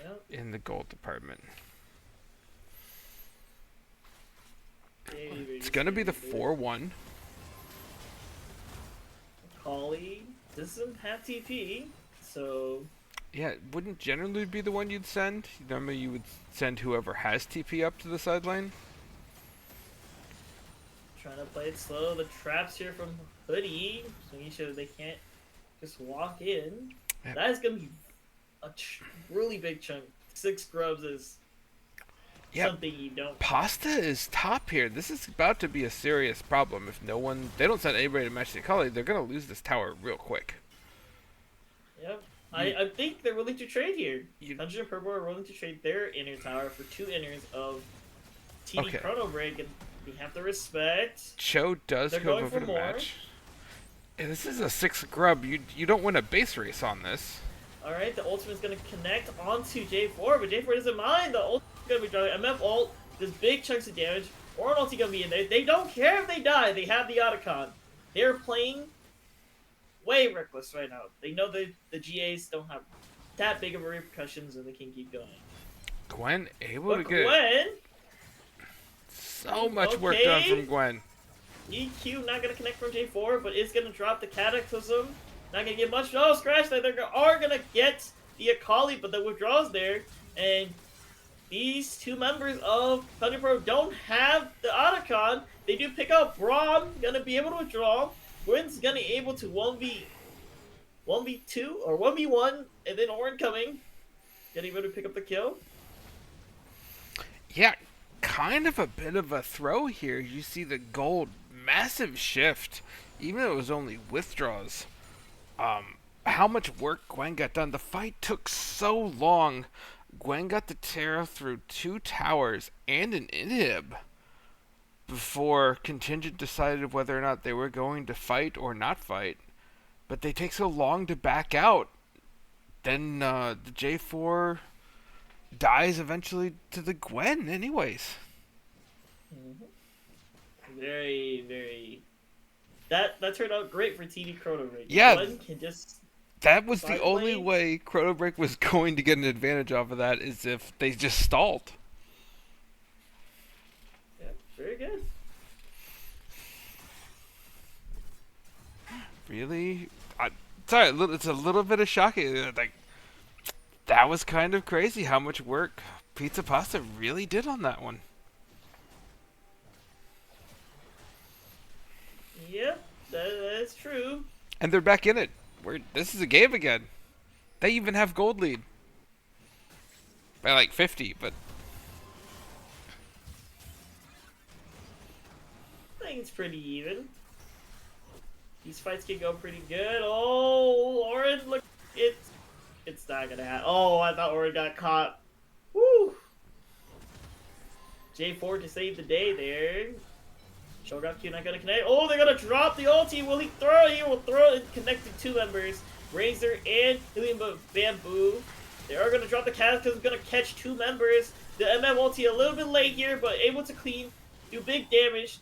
Yep. In the gold department. It's gonna be the 4-1. Akali doesn't have TP, so Yeah, it wouldn't generally be the one you'd send. Normally you would send whoever has TP up to the sideline. trying to play it slow. The traps here from Hoodie, so making sure they can't just walk in. Yep. That is gonna be a really big chunk. 6 scrubs is Yep. something you don't. Pasta is top here. This is about to be a serious problem. If they don't send anybody to match the Akali, they're gonna lose this tower real quick. Yep. I think they're willing to trade here. You- Contingent and Purple are willing to trade their inner tower for 2 inners of TD Okay. ChronoBreak, and we have to respect. Cho does They're go going over for the more. match. Yeah, this is a 6 grub. You don't win a base race on this. Alright, the ultimate's gonna connect onto J4, but J4 doesn't mind. The ultimate's gonna be driving. MF ult does big chunks of damage. Orin ulti gonna be in there. They don't care if they die. They have the Otacon. They're playing way reckless right now. They know that the GAs don't have that big of a repercussions and they can keep going. Gwen able to But get Gwen, so much work done okay. from Gwen. EQ not gonna connect from J4, but is gonna drop the Cataclysm. Not gonna get much. Oh, scratch that. They are gonna get the Akali, but the withdraw's there. And these 2 members of Thunder Pro don't have the Otacon. They do pick up Braum, gonna be able to withdraw. Gwen's gonna be able to 1v2 or 1v1, and then Orin coming. Gonna be able to pick up the kill. Yeah, kind of a bit of a throw here. You see the gold massive shift, even though it was only withdraws. How much work Gwen got done. The fight took so long. Gwen got the Terra through 2 towers and an inhib before Contingent decided whether or not they were going to fight or not fight. But they take so long to back out. Then the J4 dies eventually to the Gwen anyways. Very, very. That turned out great for TD ChronoBreak. Yeah. Gwen can just. That was the Side only lane? way ChronoBreak was going to get an advantage off of that, is if they just stalled. Yeah, very good. Really? Sorry, it's a little bit of shocking. Like, that was kind of crazy how much work Pizza Pasta really did on that one. Yep, that is true. And they're back in it. This is a game again. They even have gold lead. By like 50, but... I think it's pretty even. These fights can go pretty good. Oh, Orin, look, it's not gonna happen. Oh, I thought Orin got caught. Woo! J4 to save the day there. Shogun Q not gonna connect. Oh, they're gonna drop the ulti. Will he throw it? He will throw it. Connected 2 members, Razor and Helium Bamboo. They are gonna drop the Cataclysm. Gonna catch 2 members. The MM ulti a little bit late here, but able to clean, do big damage.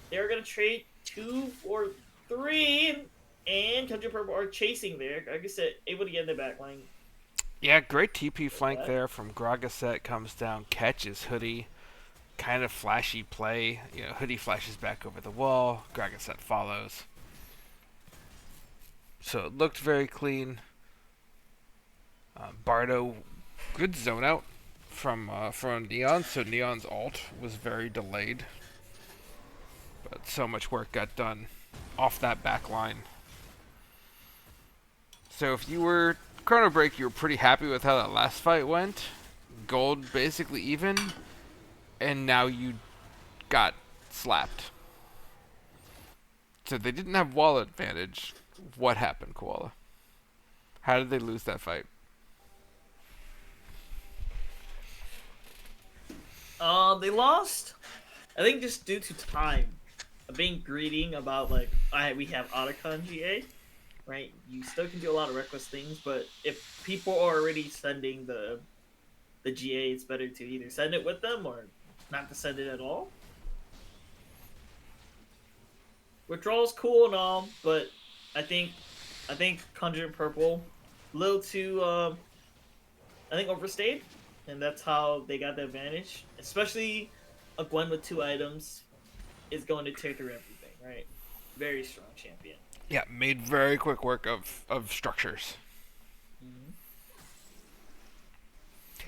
They're gonna trade 2 for 3, and Contingent Purple are chasing there. Like I said, able to get in the back line. Yeah, great TP flank there from Gragasset. Comes down, catches Hoodie. Kind of flashy play. You know, Hoodie flashes back over the wall. Gragasset follows. So it looked very clean. Bardo, good zone out from Neon. So Neon's ult was very delayed. But so much work got done off that back line. So if you were ChronoBreak, you were pretty happy with how that last fight went. Gold basically even. And now you got slapped. So they didn't have wall advantage. What happened, Koala? How did they lose that fight? They lost. I think just due to time, being greedy about like we have Otacon GA, right? You still can do a lot of reckless things, but if people are already sending the GA, it's better to either send it with them or not to send it at all. Withdrawal's cool and all, but I think Conjure Purple a little too I think overstayed, and that's how they got the advantage. Especially a Gwen with 2 items is going to tear through everything, right? Very strong champion. Yeah, made very quick work of structures. Mm-hmm.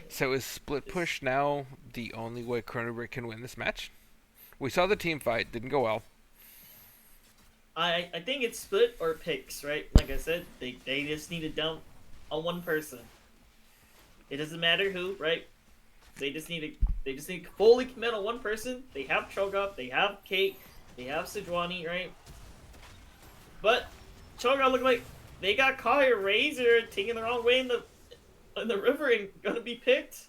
So is split push now the only way ChronoBreak can win this match? We saw the team fight, didn't go well. I think it's split or picks, right? Like I said, they just need to dump on one person. It doesn't matter who, right? They just need to They just need to fully commit on one person. They have Cho'Gath, they have Kate, they have Sejuani, right? But Cho'Gath look like they got caught here. Razor taking the wrong way in the river and gonna be picked.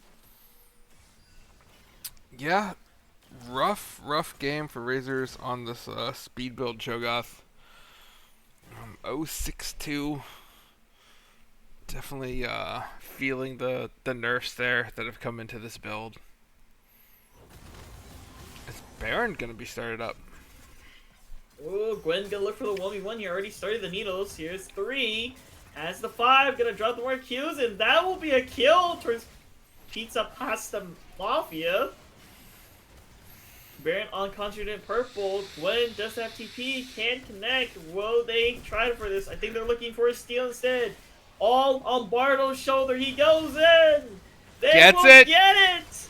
Yeah, rough game for Razors on this speed build Cho'Gath. 062. Definitely feeling the nerfs there that have come into this build. Is Baron gonna be started up? Oh, Gwen gonna look for the 1v1 here. Already started the needles. Here's 3. Has the 5. Gonna drop the more Qs, and that will be a kill towards Pizza Pasta Mafia. Baron on Contingent purple. Gwen does have TP. Can connect. Will they try for this? I think they're looking for a steal instead. All on Bardo's shoulder. He goes in. They Gets will it. get it.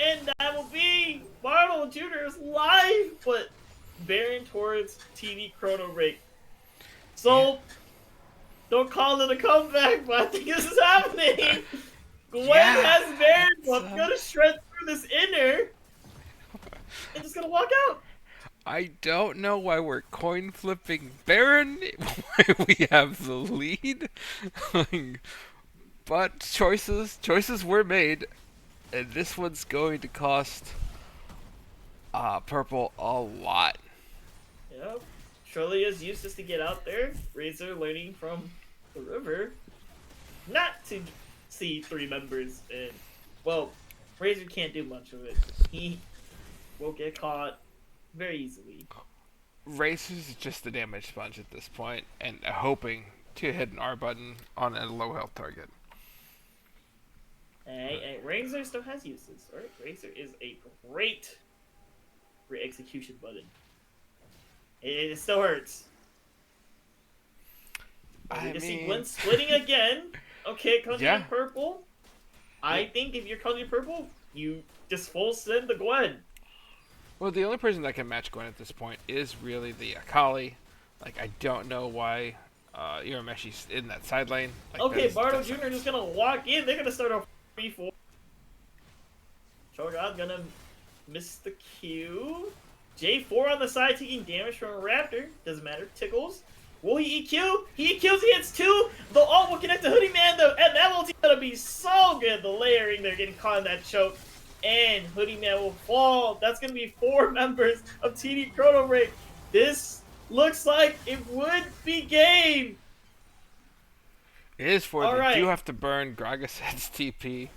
And that will be Bardo Jr.'s life. But Baron towards TV ChronoBreak. So, don't call it a comeback, but I think this is happening. Gwen has Baron. I'm going to shred through this inner. And just gonna walk out. I don't know why we're coin flipping Baron when we have the lead. But choices were made, and this one's going to cost purple a lot. Yep. Surely is used just to get out there. Razor learning from the river. Not to see 3 members and well, Razor can't do much of it. He will get caught very easily. Razor's just the damage sponge at this point, and hoping to hit an R button on a low health target. Hey, Razor still has uses. Alright, Razor is a great execution button. It still hurts. I You see mean, Gwen splitting again. Okay, Contingent Yeah. purple. I think if you're Contingent purple, you just full send the Gwen. well, the only person that can match Gwen at this point is really the Akali. Like, I don't know why Irameshi's in that side lane. Like, Okay, that Bardo is- Jr. just gonna walk in. They're gonna start off 3-4. Cho'Gath gonna miss the Q. J4 on the side taking damage from a Raptor. Doesn't matter. Tickles. Will he EQ? He EQs. He hits 2. The ult will connect to Hoodie Man though, and that ulti's gonna be so good. The layering, they're getting caught in that choke. And Hoodie Man will fall. That's going to be 4 members of TD ChronoBreak. This looks like it would be game. It is for All they right. do have to burn Gragas's TP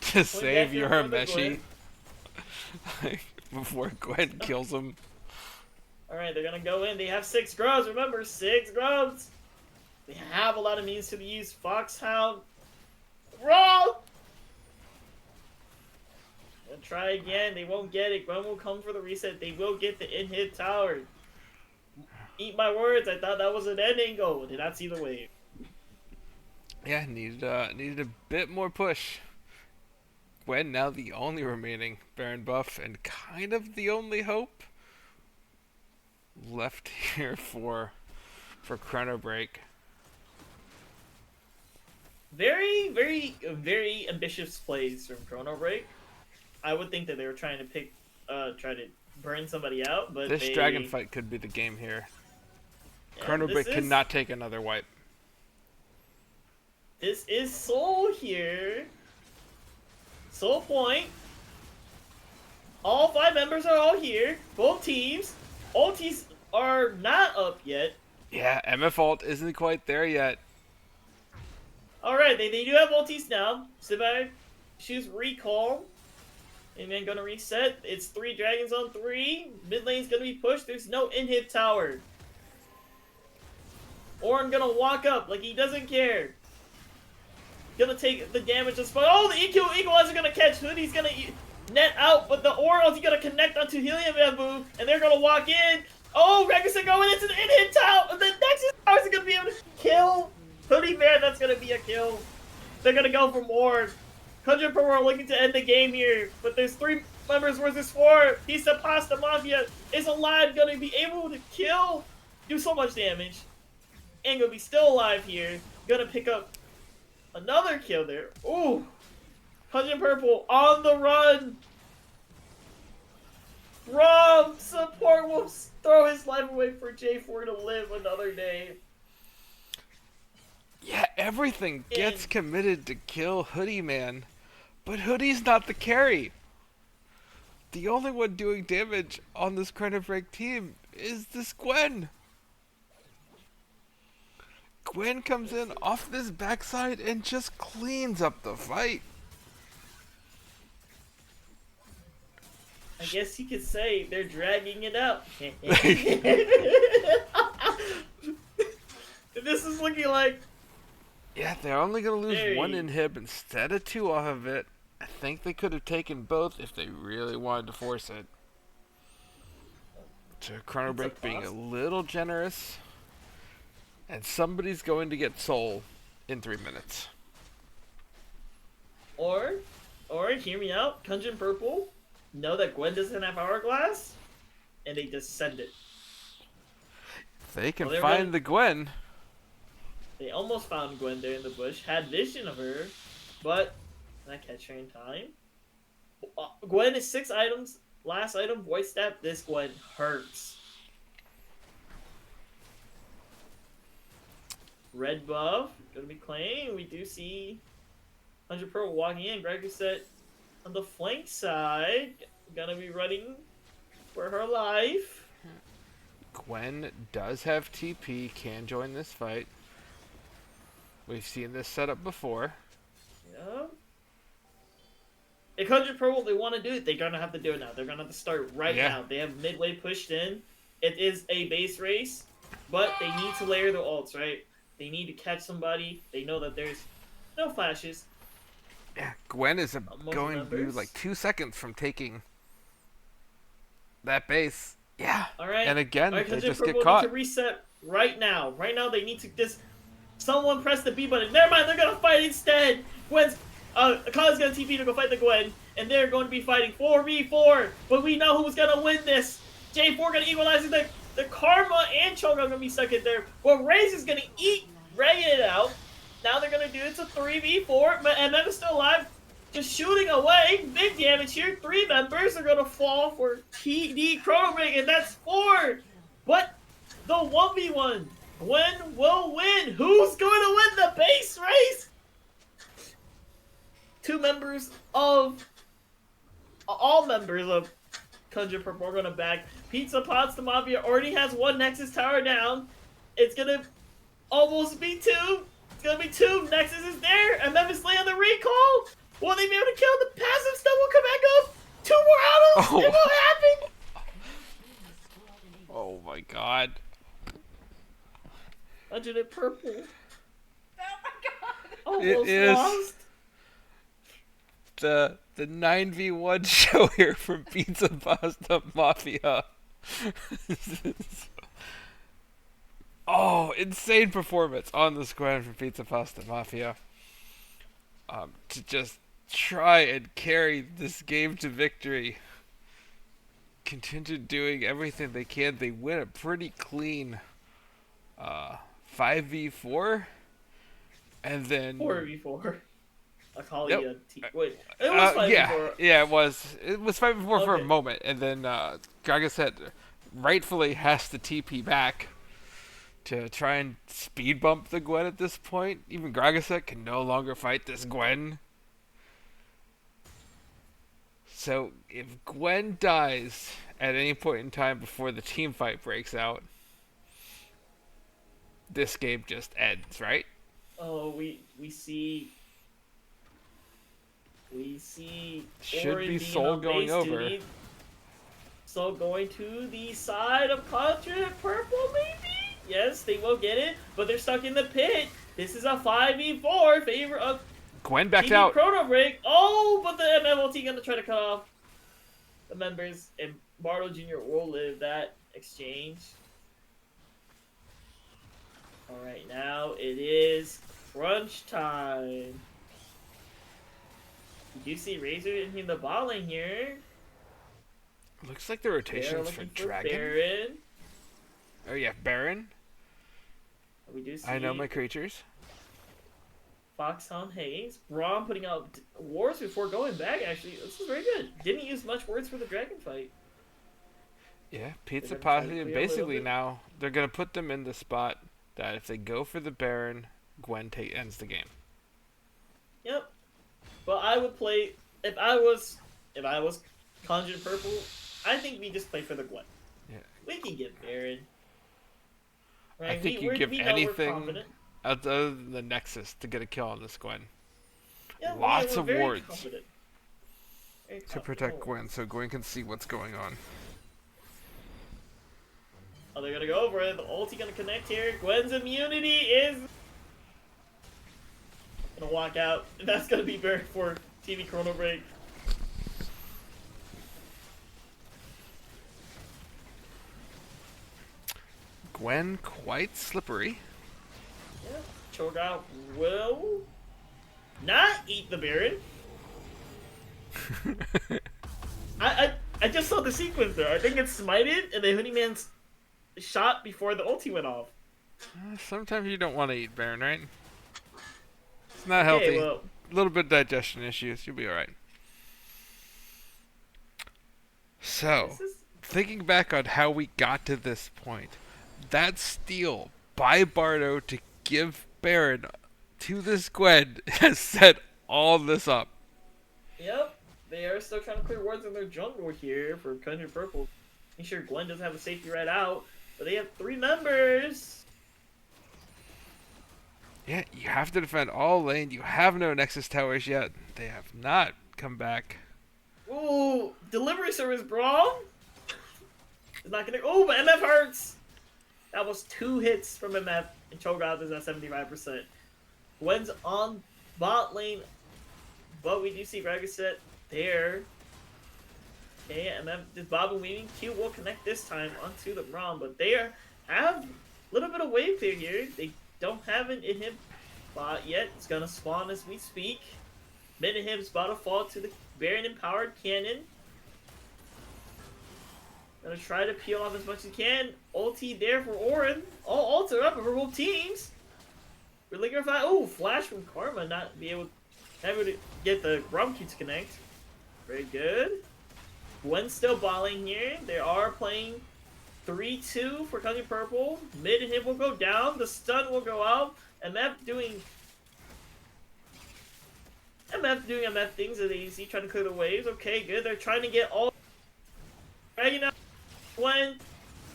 to save here your for the Meshi before Gwen kills him. Alright, they're going to go in. They have 6 grubs. Remember, 6 grubs. They have a lot of means to be used. Foxhound. Roll! They'll try again. They won't get it. Gwen will come for the reset. They will get the in-hit tower. Eat my words. I thought that was an end angle. Did not see the wave. Yeah, needed a bit more push. Gwen now the only remaining Baron buff and kind of the only hope left here for ChronoBreak. Very, very, very ambitious plays from ChronoBreak. I would think that they were trying to try to burn somebody out, but This dragon fight could be the game here. Yeah, ChronoBreak this cannot take another wipe. This is Soul here. Soul Point. All 5 members are all here. Both teams. Ultis are not up yet. Yeah, MF ult isn't quite there yet. Alright, they do have ultis now. Sibai choose recall. And then gonna reset. It's 3 dragons on 3. Mid lane's gonna be pushed. There's no in-hit tower. Ornn gonna walk up like he doesn't care. Gonna take the damage and spot. Oh, the EQ equalizer gonna catch. Hoodie's gonna net out, but the Orn's gonna connect onto Helium Bamboo, and they're gonna walk in. Oh, Regason going into the in-hit tower. The Nexus tower is gonna be able to kill Hoodie Man. That's gonna be a kill. They're gonna go for more. 100 per are looking to end the game here, but there's 3 members versus 4. Pizza Pasta Mafia is alive, gonna be able to kill, do so much damage, and gonna be still alive here. Gonna pick up another kill there. Ooh. Contingent Purple on the run. Rob, support will throw his life away for J4 to live another day. Yeah, everything gets committed to kill Hoodie Man. But Hoodie's not the carry. The only one doing damage on this ChronoBreak team is this Gwen. Gwen comes in off this backside and just cleans up the fight. I guess you could say they're dragging it out. This is looking like... Yeah, they're only going to lose one inhib instead of 2 off of it. I think they could have taken both if they really wanted to force it. So ChronoBreak being a little generous. And somebody's going to get soul in 3 minutes. Or hear me out, Contingent Purple know that Gwen doesn't have Hourglass, and they just send it. They can find the Gwen. They almost found Gwen there in the bush, had vision of her, but not catch her in time. Gwen is 6 items. Last item, voice stab. This Gwen hurts. Red buff, gonna be claimed. We do see 100 Pearl walking in. Gregor said on the flank side, gonna be running for her life. Gwen does have TP, can join this fight. We've seen this setup before. Yeah. If 100 Pearl, they want to do it, they're gonna have to do it now. They're gonna have to start right now. They have midway pushed in. It is a base race, but they need to layer the ults, right? They need to catch somebody. They know that there's no flashes. Yeah, Gwen is going to be like 2 seconds from taking that base. Yeah. All right. And again, right, they just Purple get caught. Need to reset right now. Right now, they need to just someone press the B button. Never mind, they're gonna fight instead. Gwen's Kale's gonna TP to go fight the Gwen, and they're going to be fighting 4v4. But we know who's gonna win this. J4 gonna equalize the Karma and Choga are gonna be stuck in there. Well, Raze is gonna eat Ray it out. Now they're gonna do it to 3v4, but MM is still alive. Just shooting away. Big damage here. 3 members are gonna fall for TD ChronoBreak, and that's 4. But the 1v1, Gwen will win. Who's going to win the base race? 2 members of all members of Conjure Purple are gonna back. Pizza Pots the Mafia already has 1 Nexus tower down. It's gonna almost be 2. It's gonna be 2. Nexus is there. And Memphis Lee on the recall. Will they be able to kill the passive stuff? Will come back up. 2 more autos. It won't happen. Oh my god. 100 Purple. Oh my god. Almost It is lost. The 9v1 show here from Pizza Pasta Mafia. Oh, insane performance on the squad from Pizza Pasta Mafia. To just try and carry this game to victory. Contingent doing everything they can. They win a pretty clean 5v4. And then 4v4. I call Yep. you a T. Wait, it was 5v4. Yeah, it was. It was 5v4 for a Okay. moment, and then Gaga said rightfully has to TP back to try and speed bump the Gwen at this point. Even Gragaset can no longer fight this Gwen. So if Gwen dies at any point in time before the team fight breaks out, this game just ends, right? Oh, we see Should Orin be being Soul on going base over. duty. So going to the side of Contingent Purple, maybe? Yes, they will get it, but they're stuck in the pit. This is a 5v4 favor of Gwen backed TD out. ChronoBreak. Oh, but the MMLT gonna try to cut off the members, and Bardo Jr. will live that exchange. Alright, now it is crunch time. You see Razor in the bot lane here. Looks like the They're rotations for looking for Dragon. Baron. Oh yeah, Baron. We do see I know my creatures. Foxhound Hayes. Braum putting out wards before going back, actually. This is very good. Didn't use much words for the dragon fight. Yeah, Pizza They're gonna try to Posse, clear a little basically bit. now, they're going to put them in the spot that if they go for the Baron, Gwen ends the game. Yep. But I would play if I was Contingent Purple, I think we just play for the Gwen. Yeah. We can get Baron. I think you give we know we're anything confident. other than the Nexus to get a kill on this Gwen. Yeah, Lots we're of very wards confident. Very to confident. protect Gwen, so Gwen can see what's going on. Oh, they're gonna go over it. The ulti gonna connect here. Gwen's immunity is gonna walk out. And that's gonna be very for TV ChronoBreak. Gwen quite slippery. Yeah, Cho'Gath will not eat the Baron. I just saw the sequence there. I think it's smited and the Hoodie Man's shot before the ulti went off. Sometimes you don't want to eat Baron, right? It's not healthy. Okay, well, A little bit of digestion issues. You'll be alright. So, this is thinking back on how we got to this point, that steal by Bardo to give Baron to this Gwen has set all this up. Yep, they are still trying to clear wards in their jungle here for Contingent Purple. Make sure Gwen doesn't have a safety right out, but they have 3 members. Yeah, you have to defend all lane. You have no Nexus towers yet. They have not come back. Ooh, delivery service, bro. It's not gonna. Oh, but MF hurts. That was 2 hits from MF, and Cho'Gath is at 75%. Gwen's on bot lane, but we do see Ragaset there. Okay, MF is bobbing weaving. Q will connect this time onto the ROM, but they have a little bit of wave clear here. They don't have an inhib bot yet. It's gonna spawn as we speak. Mid inhib's about to fall to the Baron empowered cannon. Gonna try to peel off as much as he can. Ulti there for Orin. All ults are up for both teams. We're looking for flash from Karma, not be able to get the Rum Q to connect. Very good. Gwen's still balling here. They are playing 3-2 for Contingent Purple. Mid and hit will go down. The stun will go out. MF doing MF things at AZ, trying to clear the waves. Okay, good. They're trying to get all dragging out Gwen.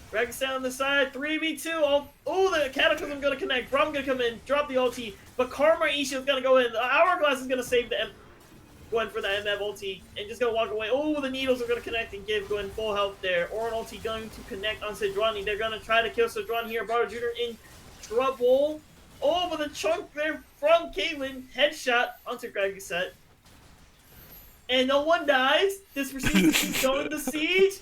Drags down the side. 3v2. Oh, the Cataclysm gonna connect. Brom gonna come in, drop the ulti. But Karma Ishi's gonna go in. The Hourglass is gonna save the Gwen for the MF ulti and just gonna walk away. Oh, the needles are gonna connect and give Gwen full health there. Orin ulti going to connect on Sejuani. They're gonna try to kill Sejuani here. Bardo Jr. in trouble. Oh, but the chunk there from Caitlyn. Headshot onto Ragaset. And no one dies. This proceeds to keep going to siege.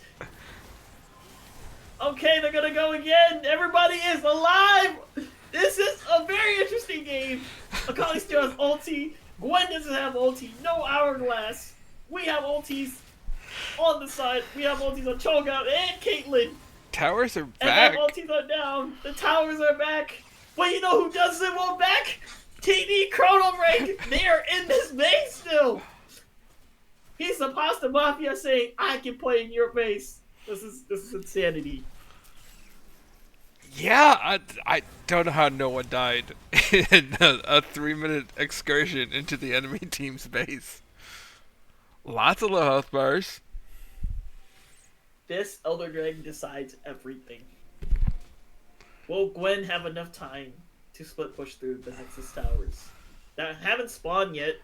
Okay, they're gonna go again. Everybody is alive. This is a very interesting game. Akali still has ulti. Gwen doesn't have ulti. No Hourglass. We have ultis on the side. We have ultis on Cho'Gath and Caitlyn. Towers are And back. their ultis are down. The towers are back. But you know who doesn't want back? TD ChronoBreak. They are in this base still. He's the Pasta Mafia saying, I can play in your base. This is insanity. Yeah, I don't know how no one died in a 3-minute excursion into the enemy team's base. Lots of low health bars. This Elder Dragon decides everything. Will Gwen have enough time to split push through the Nexus towers? That haven't spawned yet.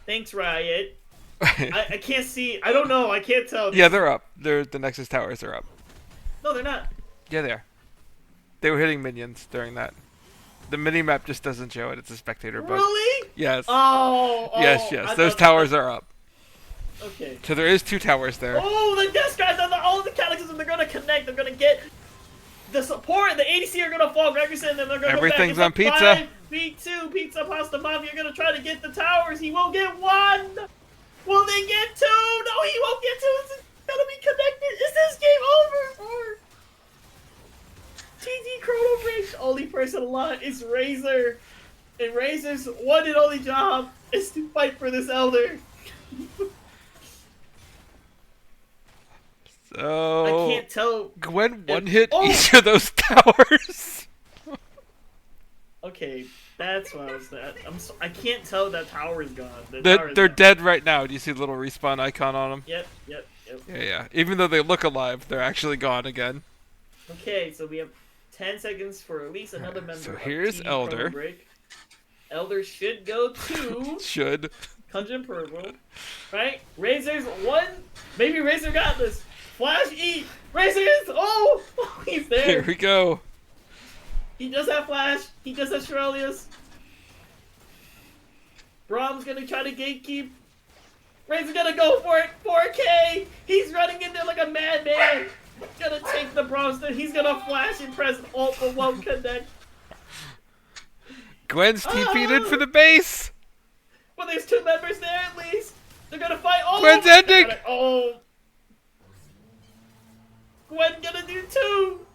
Thanks, Riot. I can't see. I don't know. I can't tell. Yeah, they're up. The Nexus towers are up. No, they're not. Yeah, they are. They were hitting minions during that. The minimap just doesn't show it. It's a spectator bug. Really? Yes. Oh. Yes. I Those thought- towers are up. Okay. So there is 2 towers there. Oh, the Death Guys on all the Cataclysm. They're gonna connect. They're gonna get the support. The ADC are gonna fall. Gregory and them. They're gonna Everything's go on back. It's Pizza. a 5v2. Pizza Pasta Mafia are gonna try to get the towers. He will get 1. Will they get 2? No, he won't get 2. It's gonna be connected. Is this game over? Or TD ChronoBreak? Only person alive is Razor. And Razor's one and only job is to fight for this Elder. So I can't tell. Gwen one hit Oh! each of those towers. Okay, that's what I was. I can't tell that tower is gone. The They're, tower is they're gone. dead right now. Do you see the little respawn icon on them? Yep. Yeah. Even though they look alive, they're actually gone again. Okay, so we have 10 seconds for at least another member. So of here's TD Elder. ChronoBreak. Elder should go to Should. Contingent Purple. Right? Razor's one. Maybe Razor got this. Flash E. Razor is. Oh! He's there. Here we go. He does have Flash. He does have Shirelius. Brahm's gonna try to gatekeep. Razor's gonna go for it. 4K. He's running in there like a madman. Gonna take the Brahms. He's gonna flash and press Alt but won't connect. Gwen's TP'd in for the base. But there's 2 members there at least. They're gonna fight. Oh, Gwen's ending. Oh. Gwen gonna do 2, 3.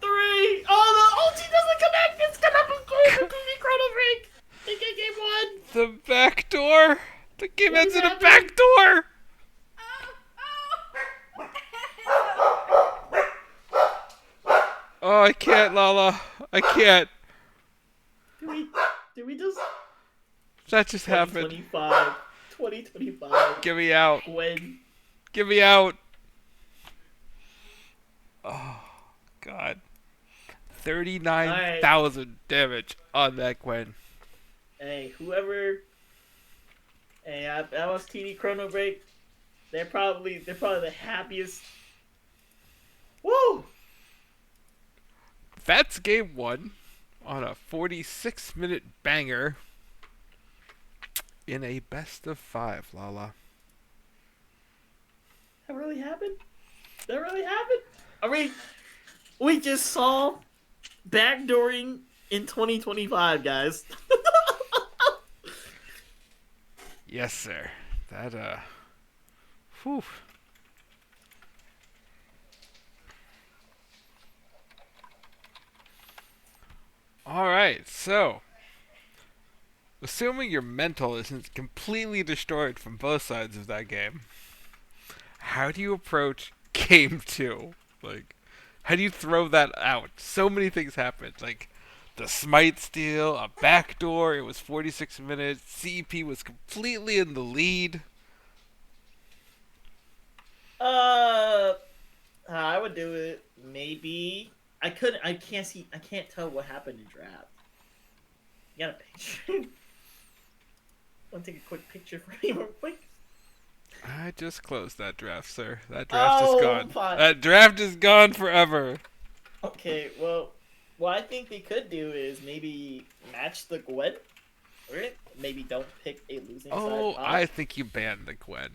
Oh, the ulti doesn't connect. It's gonna be game for TV ChronoBreak. They get game 1. The back door. The game What ends is in a happening? back door. Oh, I can't, Lala. I can't. Did we just That just happened. 2025. Get me out. Gwen. Get me out. Oh, God. 39,000 damage on that Gwen. Hey, whoever. Hey, that was TD ChronoBreak. They're probably the happiest. Woo! That's game 1 on a 46-minute banger in a best of 5, Lala. That really happened? That really happened? I mean, we just saw backdooring in 2025, guys. Yes, sir. That, whew. Alright, so. Assuming your mental isn't completely destroyed from both sides of that game, how do you approach game 2? Like, how do you throw that out? So many things happened. Like, the smite steal, a backdoor, it was 46 minutes, CP was completely in the lead. I would do it. Maybe. I can't tell what happened in draft. You got a picture? Want to take a quick picture for me real quick? I just closed that draft, sir. That draft is gone. Fine. That draft is gone forever. Okay, well, what I think they could do is maybe match the Gwen. Or maybe don't pick a losing side. Oh, I think you banned the Gwen.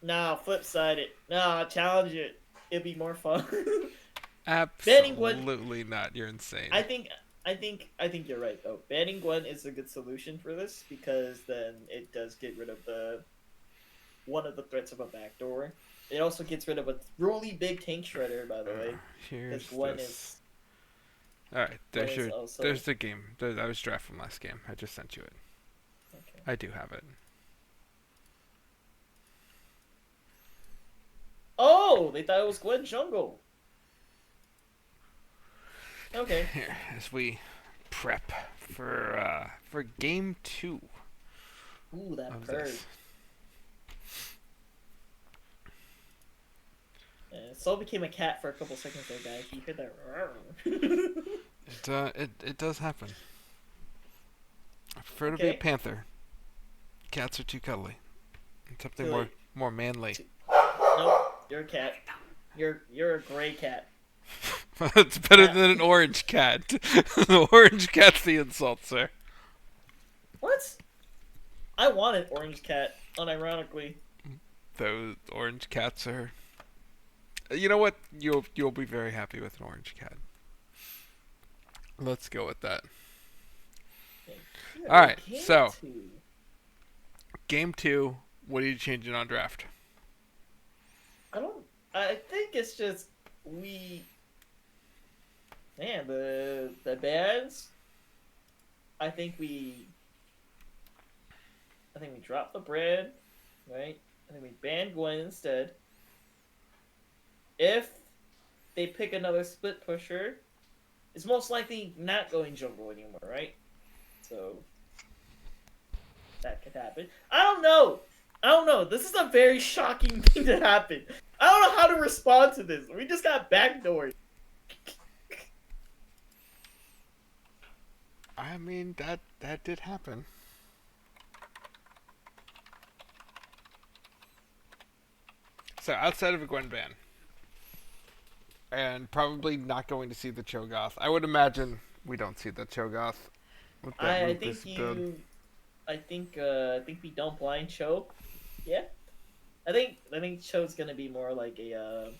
No, flip side it. No, challenge it. It'd be more fun. Banning Gwen. Absolutely not. You're insane. I think you're right though. Banning Gwen is a good solution for this because then it does get rid of one of the threats of a backdoor. It also gets rid of a really big tank shredder, by the way. Here's Gwen this. Alright, there's Gwen is also- there's the game. I was draft from last game. I just sent you it. Okay. I do have it. Oh, they thought it was Gwen Jungle. Okay. Here, as we prep for game 2 Ooh, that of bird. this. Soul became a cat for a couple seconds there, guys. You hear that? It does happen. I prefer to be a Okay. panther. Cats are too cuddly. Something Really? more manly. Nope, you're a cat. You're a gray cat. It's better than an orange cat. The orange cat's the insult, sir. What? I want an orange cat, unironically. Those orange cats are. You know what? You'll be very happy with an orange cat. Let's go with that. All right, so game 2. What are you changing on draft? I think it's just man, the bans I think we drop the bread, right? I think we ban Gwen instead. If they pick another split pusher, it's most likely not going jungle anymore, right? So that could happen. I don't know. This is a very shocking thing to happen. I don't know how to respond to this. We just got backdoored. I mean, that did happen. So outside of a Gwen ban, and probably not going to see the Cho'Gath. I would imagine we don't see the Cho'Gath. With that I think we don't blind Cho. Yeah. I think Cho's gonna be more like a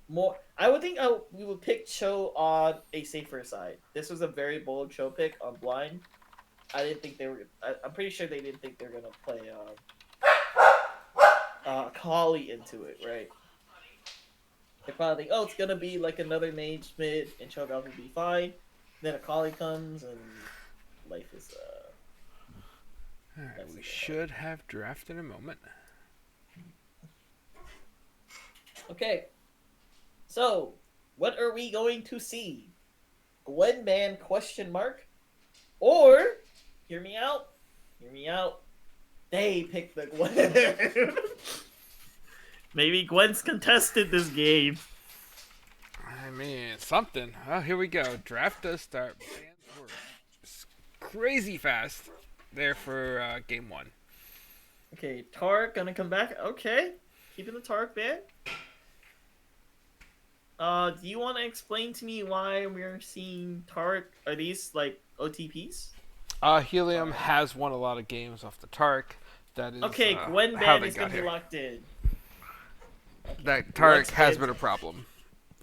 more. I would think we would pick Cho on a safer side. This was a very bold Cho pick on blind. I didn't think they were. I'm pretty sure they didn't think they were gonna play Kali into it, right? They probably think, oh, it's gonna be like another mage mid, and Cho'Gath will be fine. Then a Kali comes, and life is Alright, we should have draft in a moment. Okay. So, what are we going to see? Gwen ban question mark? Or, hear me out. They pick the Gwen. Maybe Gwen's contested this game. I mean, something. Oh, here we go. Draft does start. Bans were crazy fast there for game 1. Okay, Tark gonna come back. Okay, keeping the Tark ban. Do you want to explain to me why we're seeing Tark? Are these like OTPs? Helium has won a lot of games off the Tark. That is okay. Gwen ban is gonna be locked in. Okay. That Tark has been a problem.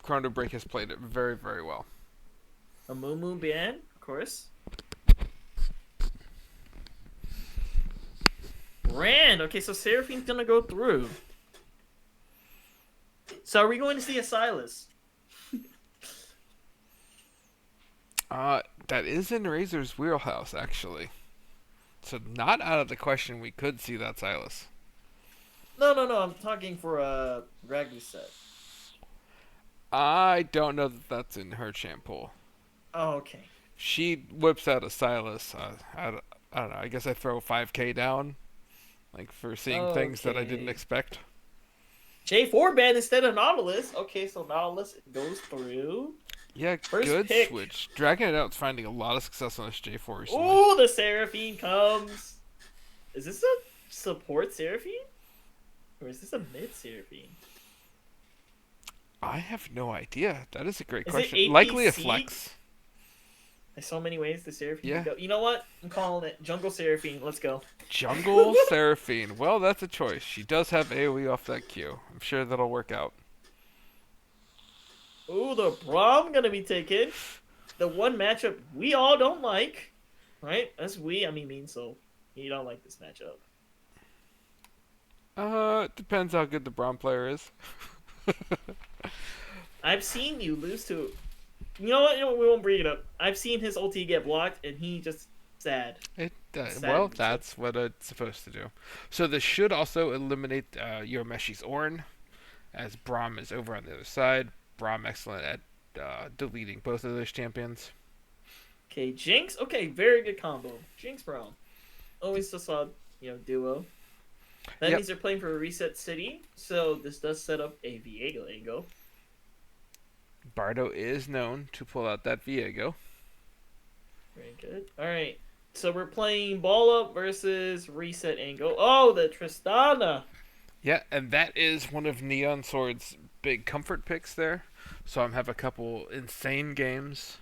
ChronoBreak has played it very, very well. A Mumu ban, of course. Rand. Okay, so Seraphine's gonna go through. So are we going to see a Silas? That is in Razor's wheelhouse, actually. So not out of the question we could see that Silas. No. I'm talking for a Ragu set. I don't know that that's in her champ pool. Oh, okay. She whips out a Silas. I don't know. I guess I throw 5k down, like for seeing things that I didn't expect. J4 ban instead of Nautilus. Okay, so Nautilus goes through. Yeah, First good pick. switch. Dragging it out's finding a lot of success on this J4 recently. Ooh, the Seraphine comes. Is this a support Seraphine? Or is this a mid Seraphine? I have no idea. That is a great Is question. it Likely a APC? flex. There's so many ways the Seraphine Yeah. can go. You know what? I'm calling it Jungle Seraphine. Let's go. Jungle Seraphine. Well, that's a choice. She does have AoE off that Q. I'm sure that'll work out. Ooh, the Braum gonna be taken. The one matchup we all don't like. Right? That's we, I mean mean, so you don't like this matchup. It depends how good the Braum player is. I've seen you lose to... You know what? We won't bring it up. I've seen his ulti get blocked, and he just sad. Well, that's what it's supposed to do. So this should also eliminate Yoromeshi's Ornn, as Braum is over on the other side. Braum excellent at deleting both of those champions. Okay, Jinx. Okay, very good combo. Jinx Braum. Always just saw, duo. That means they're playing for a reset city, so this does set up a Viego angle. Bardo is known to pull out that Viego. Very good. Alright, so we're playing Ball Up versus Reset angle. Oh, the Tristana! Yeah, and that is one of Neon Sword's big comfort picks there. So I'm have a couple insane games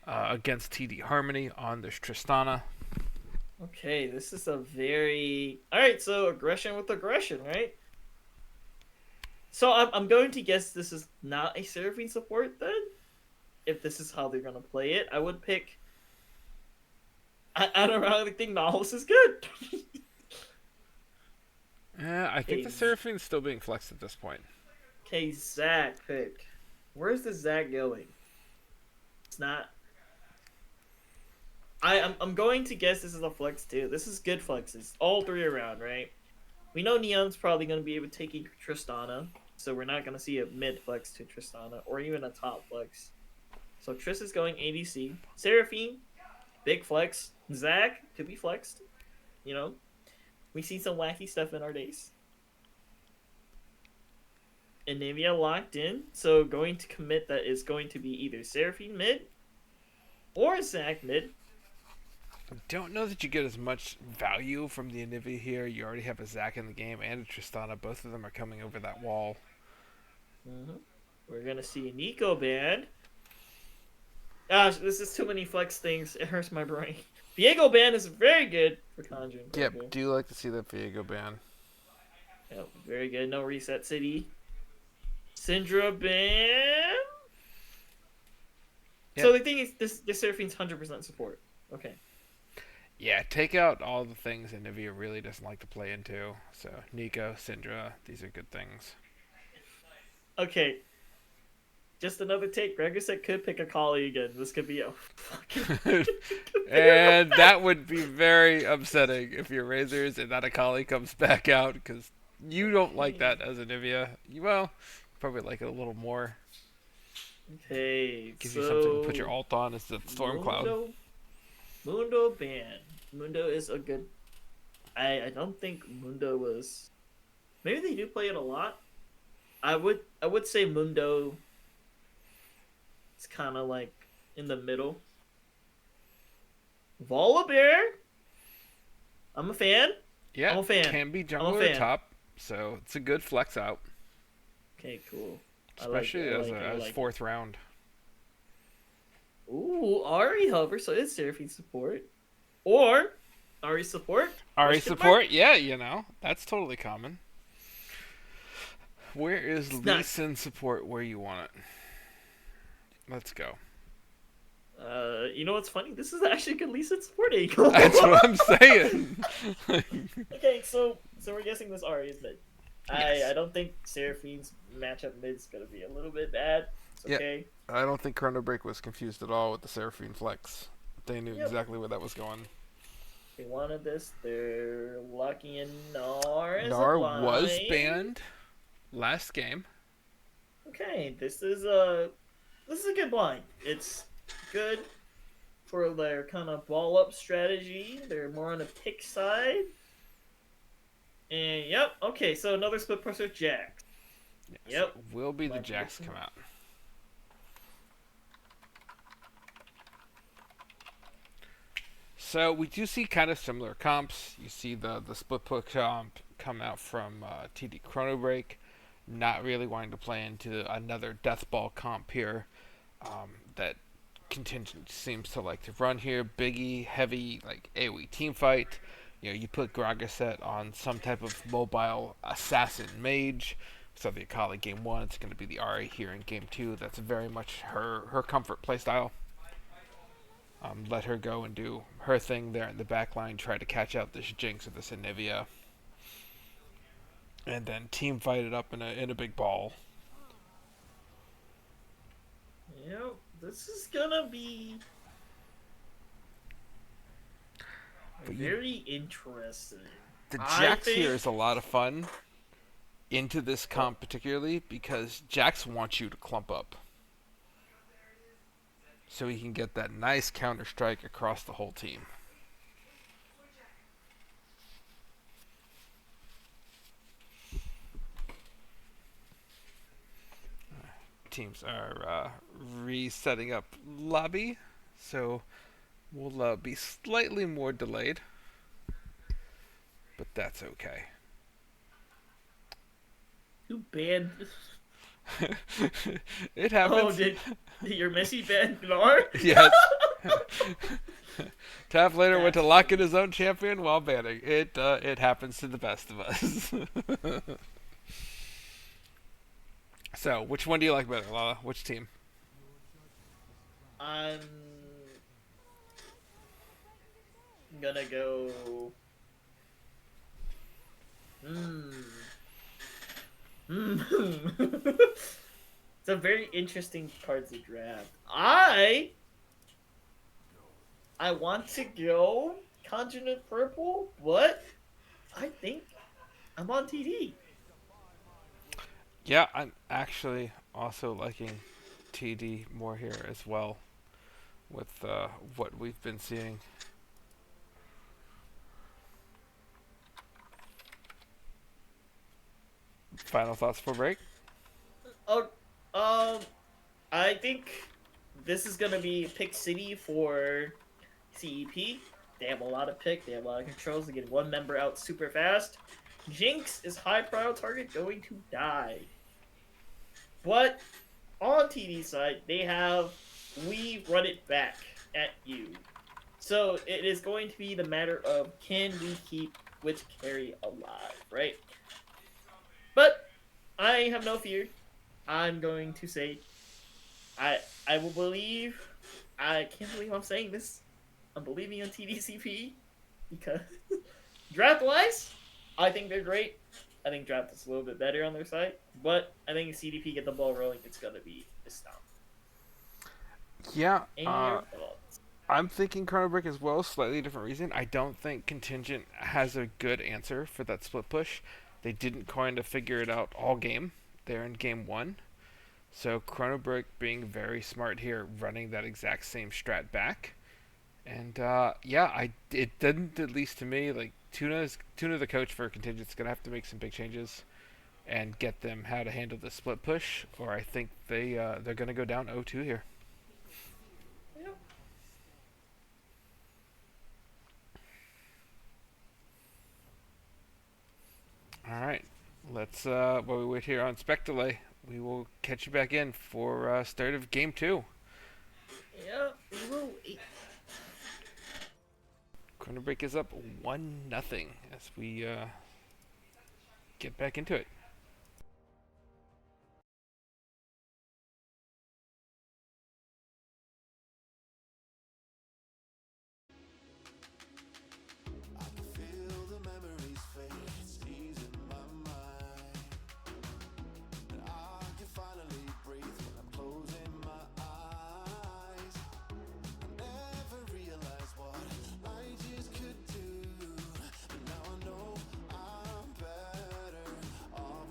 against TD Harmony on this Tristana. Okay, this is a very... Alright, so aggression with aggression, right? So I'm going to guess this is not a Seraphine support then? If this is how they're going to play it. I would pick... I don't really think Nautilus is good. Yeah, I think the Seraphine's still being flexed at this point. Okay, Zac pick. Where's the Zac going? It's not... I'm going to guess this is a flex too. This is good flexes, all three around, right? We know Neon's probably going to be able to take Tristana, so we're not going to see a mid flex to Tristana or even a top flex. So Triss is going ADC. Seraphine, big flex. Zac could be flexed. You know, we see some wacky stuff in our days. And Navia locked in, so going to commit that is going to be either Seraphine mid or Zac mid. I don't know that you get as much value from the Anivia here. You already have a Zac in the game and a Tristana. Both of them are coming over that wall. We're gonna see a Nico ban. Gosh, this is too many flex things. It hurts my brain. Viego ban is very good for Contingent. Yep, do like to see that Viego ban. Yep, very good. No reset city. Syndra ban. Yep. So the thing is, this Seraphine's 100% support. Okay. Yeah, take out all the things Anivia really doesn't like to play into. So, Nico, Syndra, these are good things. Okay. Just another take. Regiset could pick a Kali again. This could be a fucking... And that would be very upsetting if your Razors and that Akali comes back out, because you don't like that as Anivia. Well, probably like it a little more. Okay, Gives you something to put your ult on as the Storm Cloud. Mundo ban. Mundo is a good... I don't think Mundo was... Maybe they do play it a lot. I would say Mundo is kind of like in the middle. Volibear. I'm a fan. Yeah, I'm a fan. Can be jungler top, so it's a good flex out. Okay, cool. Especially as fourth round. Ooh, Ari hover, so it's Seraphine support. Or Ari support. Ari support, yeah, you know, that's totally common. Where is Lee Sin support where you want it? Let's go. You know what's funny? This is actually a good Lee Sin support angle. That's what I'm saying. Okay, so we're guessing this Ari is mid. Yes. I don't think Seraphine's matchup mid is gonna be a little bit bad. It's okay. I don't think ChronoBreak was confused at all with the Seraphine flex. They knew exactly where that was going. They wanted this. They're locking in Gnar. Gnar was banned last game. Okay, this is a good blind. It's good for their kind of ball up strategy. They're more on the pick side. And yep, okay, so another split push with Jax. Yeah, Yep. So will be the Jax come out. So we do see kind of similar comps. You see the split push comp come out from TD ChronoBreak, not really wanting to play into another death ball comp here. That Contingent seems to like to run here. Biggie, heavy, like AoE team fight. You know, you put Gragaset on some type of mobile assassin mage. So the Akali game 1, it's going to be the Ari here in game 2. That's very much her comfort playstyle. Let her go and do her thing there in the back line, try to catch out this Jinx or this Anivia. And then team fight it up in a big ball. Yep, this is gonna be very interesting. The Jax here is a lot of fun into this comp particularly because Jax wants you to clump up. So he can get that nice counter strike across the whole team. Teams are resetting up lobby, so we'll be slightly more delayed, but that's okay. Who banned? It happens. Oh, did your Messi ban Gnar? Yes. Tap later went to lock in his own champion while banning. It happens to the best of us. So, which one do you like better, Lala? Which team? I'm gonna go. It's a very interesting card to draft. I I want to go Contingent Purple, but I think I'm on TD. Yeah, I'm actually also liking TD more here as well with what we've been seeing. Final thoughts for break? Oh, um, I think this is gonna be pick city for CEP. They have a lot of pick. They have a lot of controls. They get one member out super fast. Jinx is high priority target going to die. But on TD side, they have we run it back at you. So it is going to be the matter of can we keep which carry alive, right? But I have no fear. I'm going to say I will believe. I can't believe I'm saying this. I'm believing in TDCP because draft wise, I think they're great. I think draft is a little bit better on their side, but I think CDP get the ball rolling. It's gonna be a stomp. Yeah, Any your thoughts? I'm thinking ChronoBreak as well. Slightly different reason. I don't think Contingent has a good answer for that split push. They didn't kind of figure it out all game. They're in game one. So ChronoBreak being very smart here, running that exact same strat back. And yeah, it didn't, at least to me, like Tuna, the coach for Contingent's gonna have to make some big changes and get them how to handle the split push, or I think they're gonna go down 0-2 here. Yep. All right, let's while we wait here on Spec Delay, we will catch you back in for start of game 2. Yep. We will. ChronoBreak is up 1-0 as we get back into it. I can feel the memories fade, it's easing my mind. And I can finally breathe when I'm closing my eyes. I never realized what I just could do. But now I know I'm better off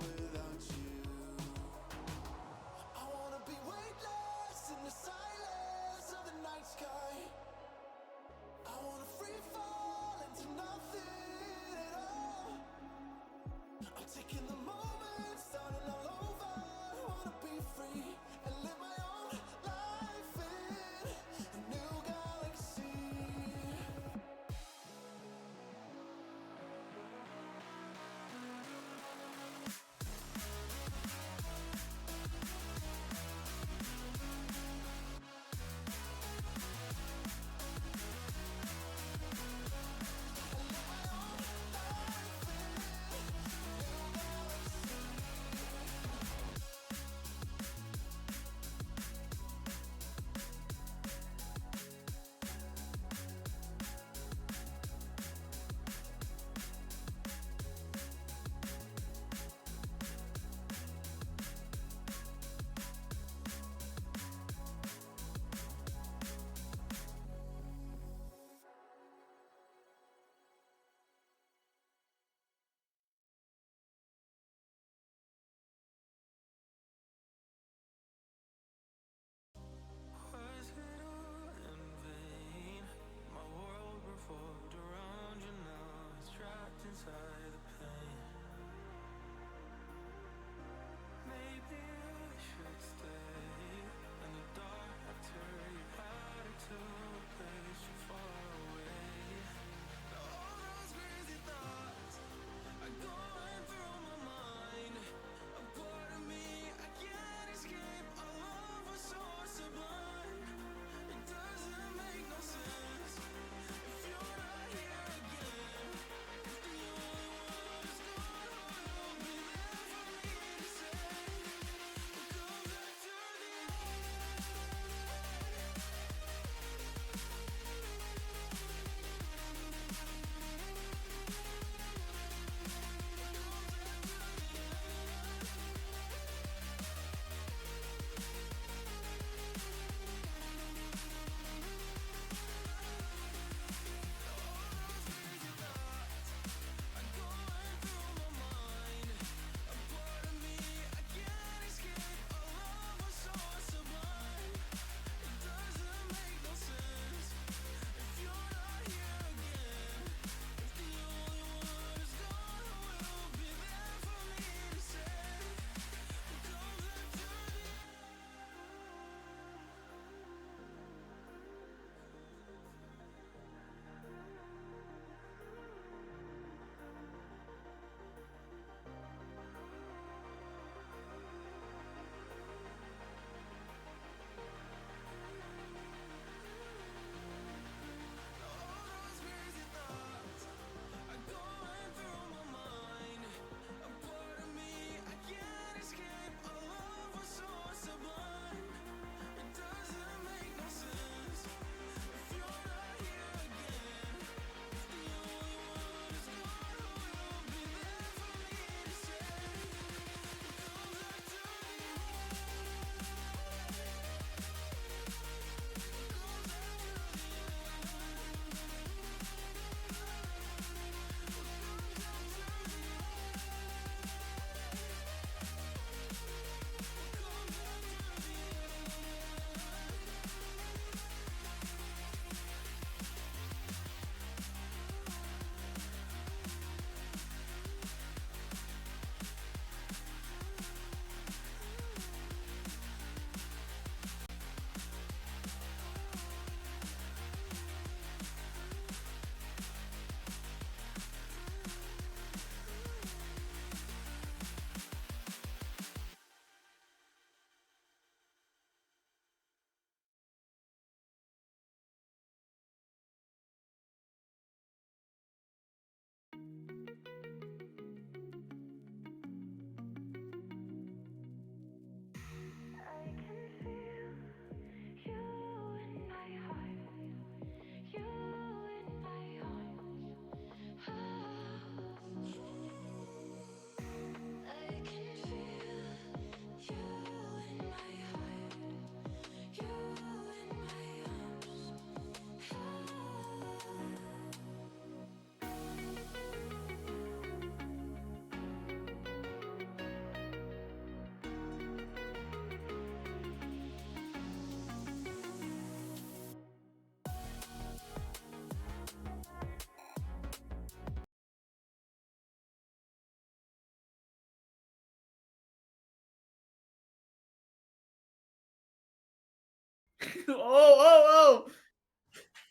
Oh!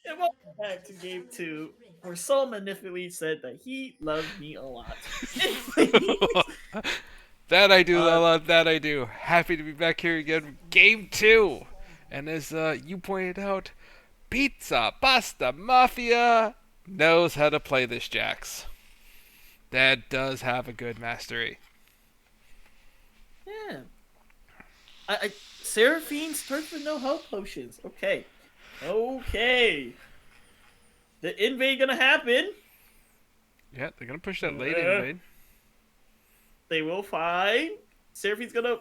And welcome back to game 2, where Soul Manipulate said that he loved me a lot. That I do, Lala. That I do. Happy to be back here again. Game 2. And as you pointed out, Pizza Pasta Mafia knows how to play this Jax. That does have a good mastery. Yeah. Seraphine starts with no health potions. Okay. The invade gonna happen. Yeah, they're gonna push that late invade. They will find. Seraphine's gonna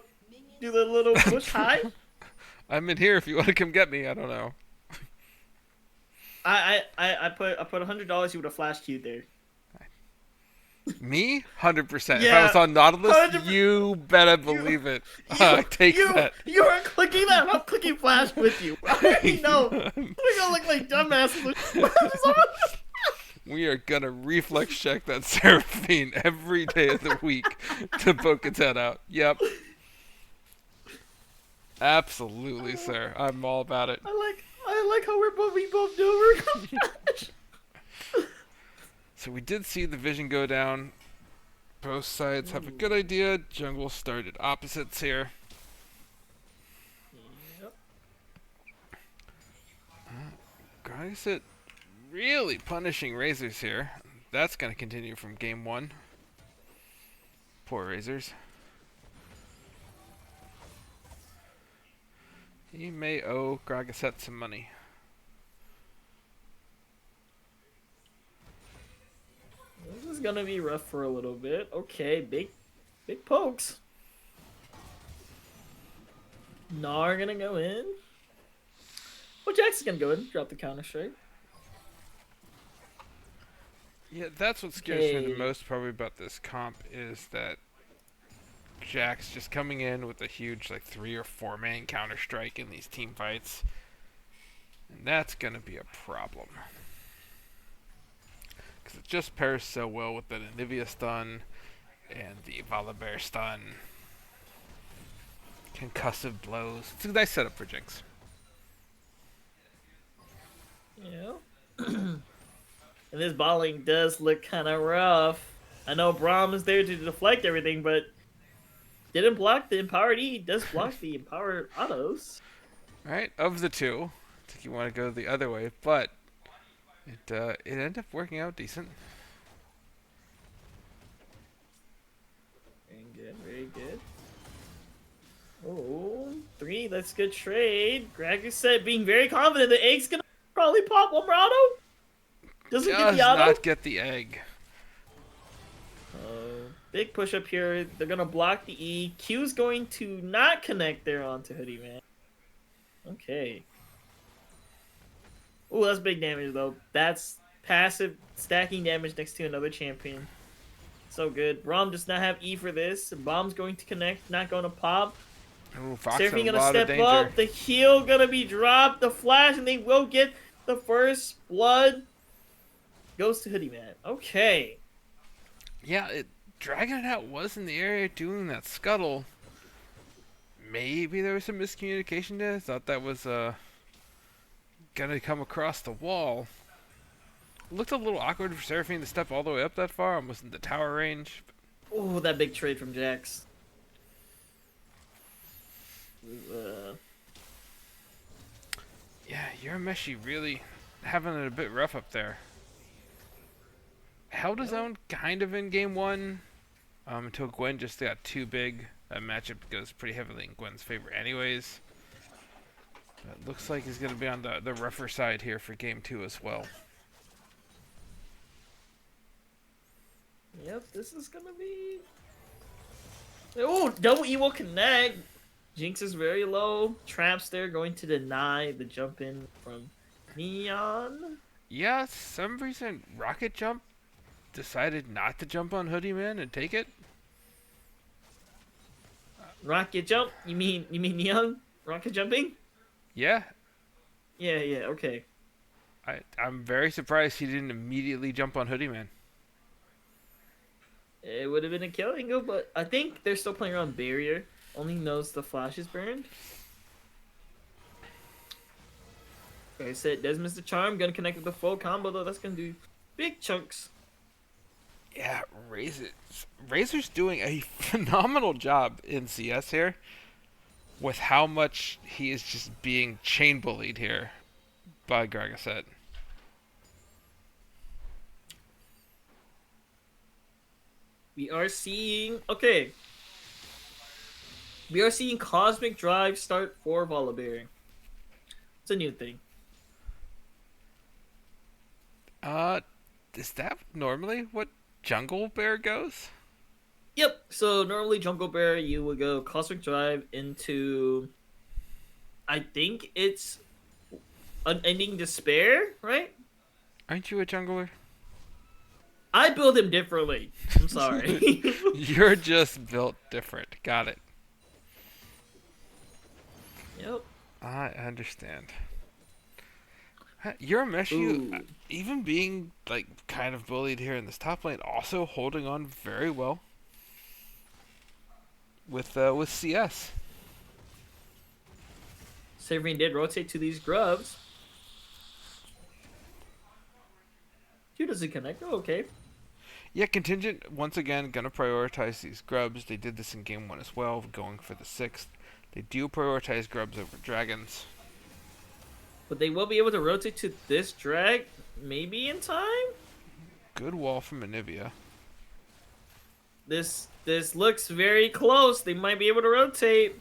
do the little push high. I'm in here if you want to come get me. I don't know. I put $100. You would have flash queued there. Me? 100%. Yeah, if I was on Nautilus, 100%. you better believe it. Take that. You are clicking that. I'm clicking flash with you. I already know. We're gonna look like dumbasses. We are gonna reflex check that Seraphine every day of the week to poke its head out. Yep. Absolutely, sir. I'm all about it. I like how we both do. So we did see the vision go down. Both sides have a good idea. Jungle started opposites here. Yep. Grindset really punishing Razors here. That's going to continue from game 1. Poor Razors. He may owe Gragaset some money. This is gonna be rough for a little bit. Okay, big pokes. Gnar gonna go in. Well, Jax is gonna go in, drop the counter strike. Yeah, that's what scares me the most probably about this comp is that Jax just coming in with a huge 3 or 4 man counter strike in these team fights. And that's gonna be a problem. Because it just pairs so well with the Anivia stun and the Volibear stun. Concussive blows. It's a nice setup for Jinx. Yeah. And this bot lane does look kind of rough. I know Braum is there to deflect everything, but didn't block the Empowered E. Does block the Empowered autos. Alright, of the two, I think you want to go the other way, but it ended up working out decent. Very good. Oh, 3, that's good trade. Gregor said being very confident the egg's gonna probably pop one more auto. Doesn't get the auto. Does not get the egg. Big push up here. They're gonna block the E. Q's going to not connect there onto Hoodie Man. Okay. Oh, that's big damage though. That's passive stacking damage next to another champion. So good. Braum does not have E for this. Bomb's going to connect, not going to pop. Ooh, Fox Seraphine in a gonna lot of step danger. up. The heal gonna be dropped. The flash, and they will get the first blood. Goes to Hoodie Man. Okay. Yeah, Dragon Hat was in the area doing that scuttle. Maybe there was some miscommunication there. Thought that was gonna come across the wall. Looked a little awkward for Seraphine to step all the way up that far, almost in the tower range. Oh, that big trade from Jax. Yeah, Urameshi really having it a bit rough up there. Held his own kind of in game 1 until Gwen just got too big. That matchup goes pretty heavily in Gwen's favor anyways. But looks like he's going to be on the rougher side here for game 2 as well. Yep, this is gonna be... Oh, double E will connect. Jinx is very low. Traps there going to deny the jump in from Neon. Yeah, some reason Rocket Jump decided not to jump on Hoodie Man and take it. Rocket jump? You mean Neon? Rocket jumping? Yeah. Yeah, okay. I'm very surprised he didn't immediately jump on Hoodie Man. It would have been a kill angle, but I think they're still playing around barrier. Only knows the flash is burned. Like I said, Desmond's the charm. Gonna connect with the full combo, though. That's gonna do big chunks. Yeah, Razor's doing a phenomenal job in CS here with how much he is just being chain bullied here by Gregaset. We are seeing... Okay. We are seeing Cosmic Drive start for Volibear. It's a new thing. Is that normally what Jungle Bear goes? Yep. So normally Jungle Bear, you would go Cosmic Drive into... I think it's Unending Despair, right? Aren't you a jungler? I build him differently. I'm sorry. You're just built different. Got it. Yep. I understand. Your Meshu, Ooh. even being like kind of bullied here in this top lane, also holding on very well with CS. Severine did rotate to these grubs. Q doesn't connect. Oh, okay. Yeah, Contingent once again gonna prioritize these grubs. They did this in game 1 as well, going for the 6th. They do prioritize grubs over dragons. But they will be able to rotate to this drag, maybe in time? Good wall from Anivia. This looks very close. They might be able to rotate.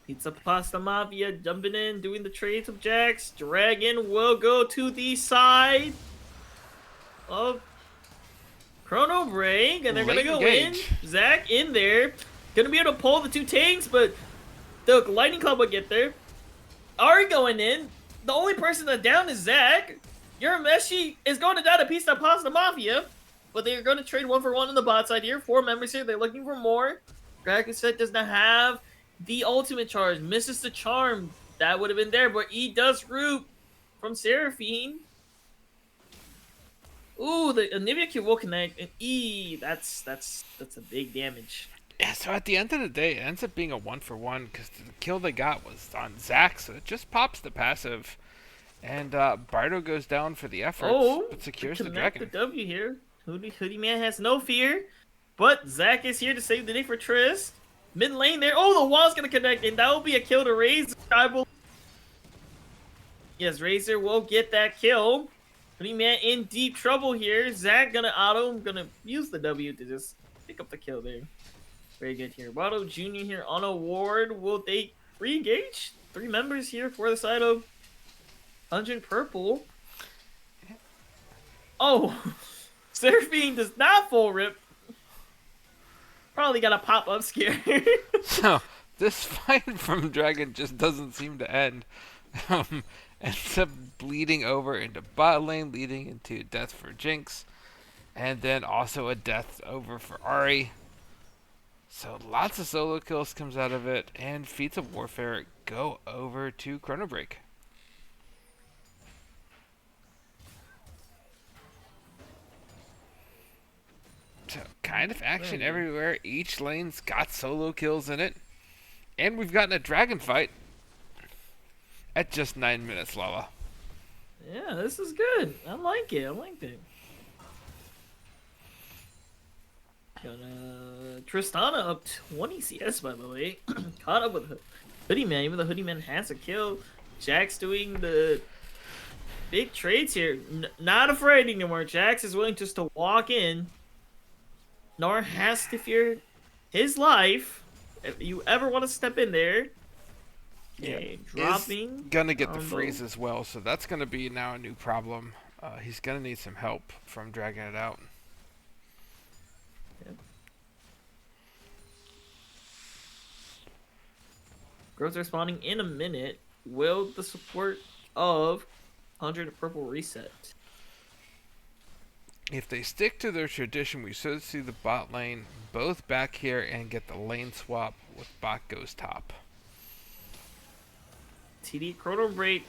Pizza Pasta Mafia jumping in, doing the trades of Jax. Dragon will go to the side of ChronoBreak, and they're Late gonna go engage. in. Zach in there. Gonna be able to pull the 2 tanks, but the Lightning Club will get there. Ari going in. The only person that's down is Zach. Urameshi is going to die to Pizza Pasta Mafia, but they're going to trade 1-for-1 on the bot side here. 4 members here. They're looking for more. Dragonset does not have the ultimate charge. Misses the charm. That would have been there, but E does root from Seraphine. Ooh, the Anivia Q will connect, and E, that's a big damage. Yeah, so at the end of the day, it ends up being a 1-for-1 because the kill they got was on Zac, so it just pops the passive. And Bardo goes down for the efforts, but secures the connect dragon. the W here. Hoodie Man has no fear, but Zac is here to save the day for Trist. Mid lane there. Oh, the wall's going to connect, and that will be a kill to Razor. Yes, Razor will get that kill. Hoodie Man in deep trouble here. Zac gonna auto, gonna use the W to just pick up the kill there. Very good here. Watto Jr. here on a ward. Will they re-engage? 3 members here for the side of 100 Purple. Oh, Seraphine does not full rip. Probably got a pop-up scare. So, this fight from Dragon just doesn't seem to end. Ends up bleeding over into bot lane, leading into death for Jinx. And then also a death over for Ari. So lots of solo kills comes out of it, and feats of warfare go over to ChronoBreak. So kind of action everywhere. Each lane's got solo kills in it. And we've gotten a dragon fight at just 9 minutes, Lala. Yeah, this is good. I like it. I like it. Tristana up 20 CS, by the way. Caught up with Hoodie Man. Even though Hoodie Man has a kill, Jax doing the big trades here. Not afraid anymore. Jax is willing just to walk in. Nor has to fear his life. If you ever want to step in there. Okay, dropping. He's gonna get the freeze as well, so that's gonna be now a new problem. He's gonna need some help from dragging it out. Growth responding in a minute. Will the support of 100 Purple reset? If they stick to their tradition, we should see the bot lane both back here and get the lane swap with bot goes top. TD ChronoBreak.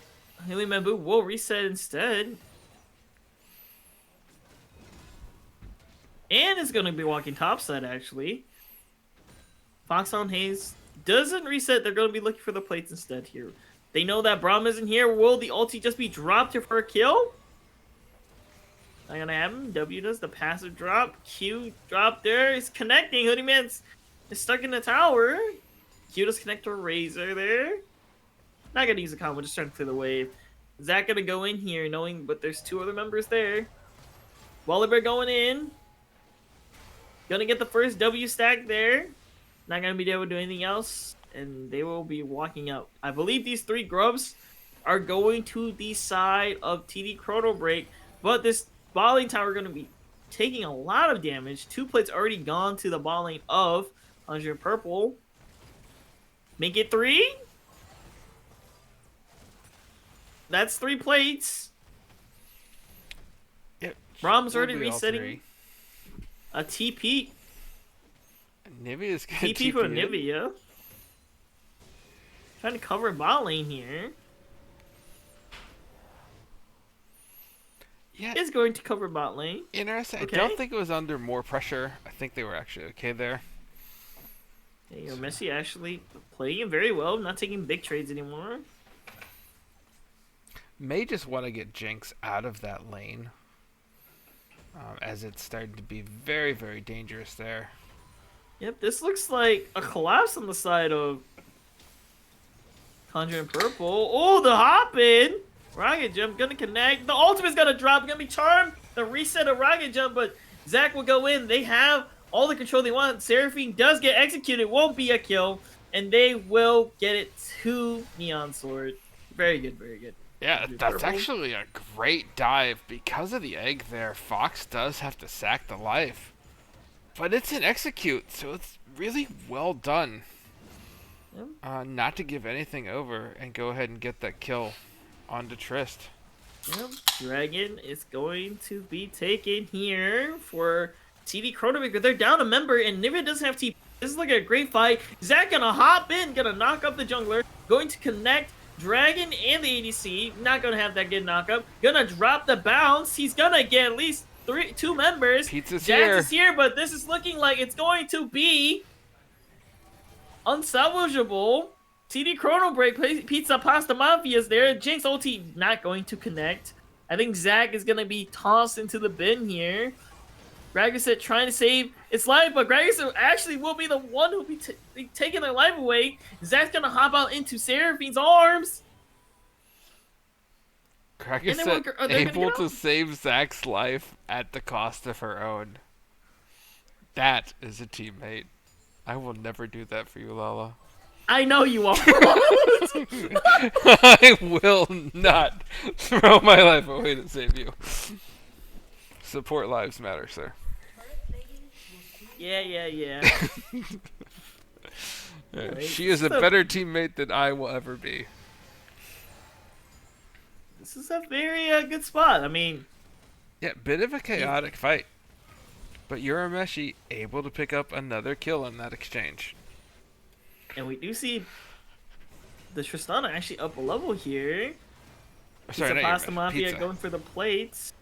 Haley Mambu will reset instead. And is going to be walking topside, actually. Fox on Haze doesn't reset. They're going to be looking for the plates instead here. They know that Braum isn't here. Will the ulti just be dropped for a kill? Not gonna happen. W does the passive drop. Q drop there. He's connecting. Hoodie Man's is stuck in the tower. Q does connect to Razor there. Not gonna use a combo, just trying to clear the wave. Zach gonna go in here knowing, but there's two other members there. Walliber going in. Gonna get the first W stack there. Not gonna be able to do anything else. And they will be walking out. I believe these three grubs are going to the side of TD ChronoBreak. But this bot lane tower gonna be taking a lot of damage. 2 plates already gone to the bot lane of 100 Purple. Make it 3. That's 3 plates. Yep. Braum's We'll already be all resetting. 3. A TP. Nivea's gonna TP for in. Nivea. Trying to cover bot lane here. Yeah. Is going to cover bot lane. Interesting. Okay. I don't think it was under more pressure. I think they were actually okay there. There you go. Messi actually playing it very well. Not taking big trades anymore. May just want to get Jinx out of that lane. As it's starting to be very, very dangerous there. Yep, this looks like a collapse on the side of Contingent Purple. Oh, the hop in! Rocket Jump gonna connect. The ultimate's gonna drop. Gonna be charmed. The reset of Rocket Jump, but Zach will go in. They have all the control they want. Seraphine does get executed. Won't be a kill. And they will get it to Neon Sword. Very good, very good. Yeah, Contingent that's Purple. actually a great dive. Because of the egg there, Fox does have to sack the life. But it's an execute, so it's really well done. Not to give anything over and go ahead and get that kill onto Trist. Yep. Dragon is going to be taken here for TD ChronoBreak. They're down a member, and Nivea doesn't have TP. This is like a great fight. Zach gonna hop in, gonna knock up the jungler, going to connect Dragon and the ADC. Not gonna have that good knockup. Gonna drop the bounce. He's gonna get at least 2 members. Pizza's Jax here. is here, but this is looking like it's going to be unsalvageable. TD ChronoBreak, Pizza Pasta Mafia is there. Jinx ulti not going to connect. I think Zach is going to be tossed into the bin here. Gragaset trying to save its life, but Gragaset actually will be the one who will be taking their life away. Zach's going to hop out into Seraphine's arms. Kraken's they're gonna able get to out. save Zach's life at the cost of her own. That is a teammate. I will never do that for you, Lala. I know you are. I will not throw my life away to save you. Support lives matter, sir. Yeah. Yeah, she is a better teammate than I will ever be. This is a very good spot. I mean, Yeah, bit of a chaotic fight. But Urameshi able to pick up another kill in that exchange. and we do see the Tristana actually up a level here. Sorry, Pizza not Pasta Urameshi, Mafia Pizza. going for the plates.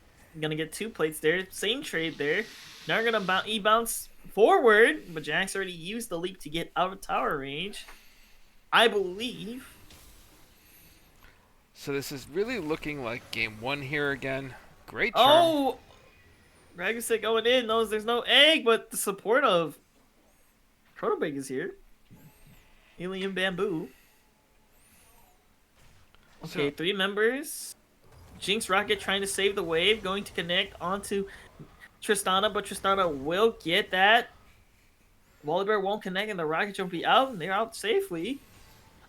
Gonna get 2 plates there. Same trade there. Now we're gonna bounce forward, but Jax already used the leap to get out of tower range. I believe. So this is really looking like game 1 here again. Great turn. Oh! Ragaset going in. Knows there's no egg, but the support of ChronoBreak is here. Alien Bamboo. Okay, 3 members. Jinx Rocket trying to save the wave. Going to connect onto Tristana, but Tristana will get that. Volibear won't connect, and the Rocket Jump be out, and they're out safely.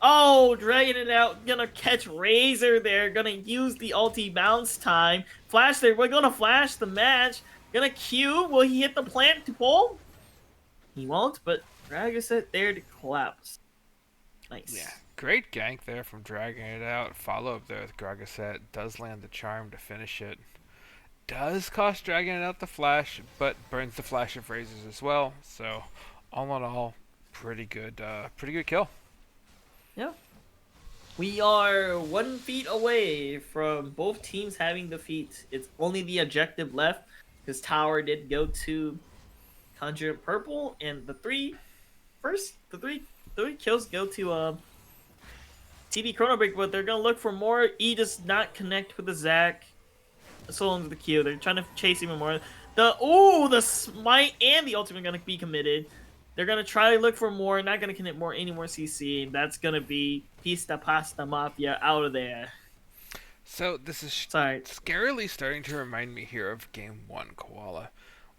Oh, dragging it out. Gonna catch Razor there. Gonna use the ulti bounce time. Flash there. We're gonna flash the match. Gonna Q. Will he hit the plant to pull? He won't, but Ragaset there to collapse. Nice. Yeah, great gank there from dragging it out. Follow up there with Gragaset. Does land the charm to finish it. Does cost dragging it out the flash, but burns the flash of Razors as well. So, all in all, pretty good kill. Yeah. We are 1 feet away from both teams having defeat. It's only the objective left, because Tower did go to Conjure Purple, and the three kills go to TD TD ChronoBreak, but they're gonna look for more. E does not connect with the Zac. So into the Q. They're trying to chase even more. The smite and the ultimate are gonna be committed. They're gonna try to look for more. Not gonna connect any more CC. And that's gonna be Pista Pasta Mafia out of there. So this is Sorry. scarily starting to remind me here of Game 1, Koala.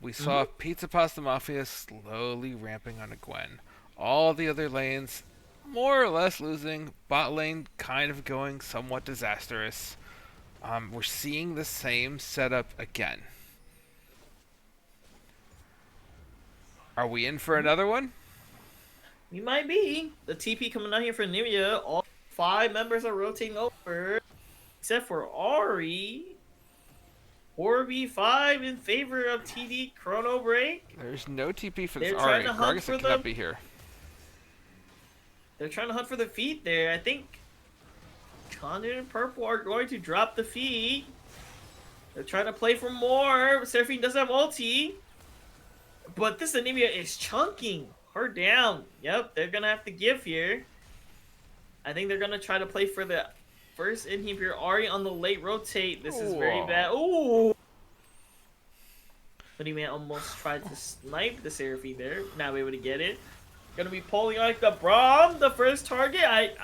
We saw Pizza Pasta Mafia slowly ramping on a Gwen. All the other lanes more or less losing. Bot lane kind of going somewhat disastrous. We're seeing the same setup again. Are we in for another one? We might be. The TP coming out here for Nivea. All 5 members are rotating over. Except for Ari. 4v5 in favor of TD ChronoBreak. There's no TP for They're this trying Ari. to hunt for Gargison cannot the- be here. They're trying to hunt for the feet there. I think Contingent and Purple are going to drop the feet. They're trying to play for more. Seraphine does have ulti. But this Anemia is chunking her down. Yep, they're going to have to give here. I think they're going to try to play for the first inhibitor. Ari on the late rotate. This is very bad. Ooh! Hoodie-Man almost tried to snipe the Seraphine there. Not able to get it. Gonna be pulling like the Braum, the first target.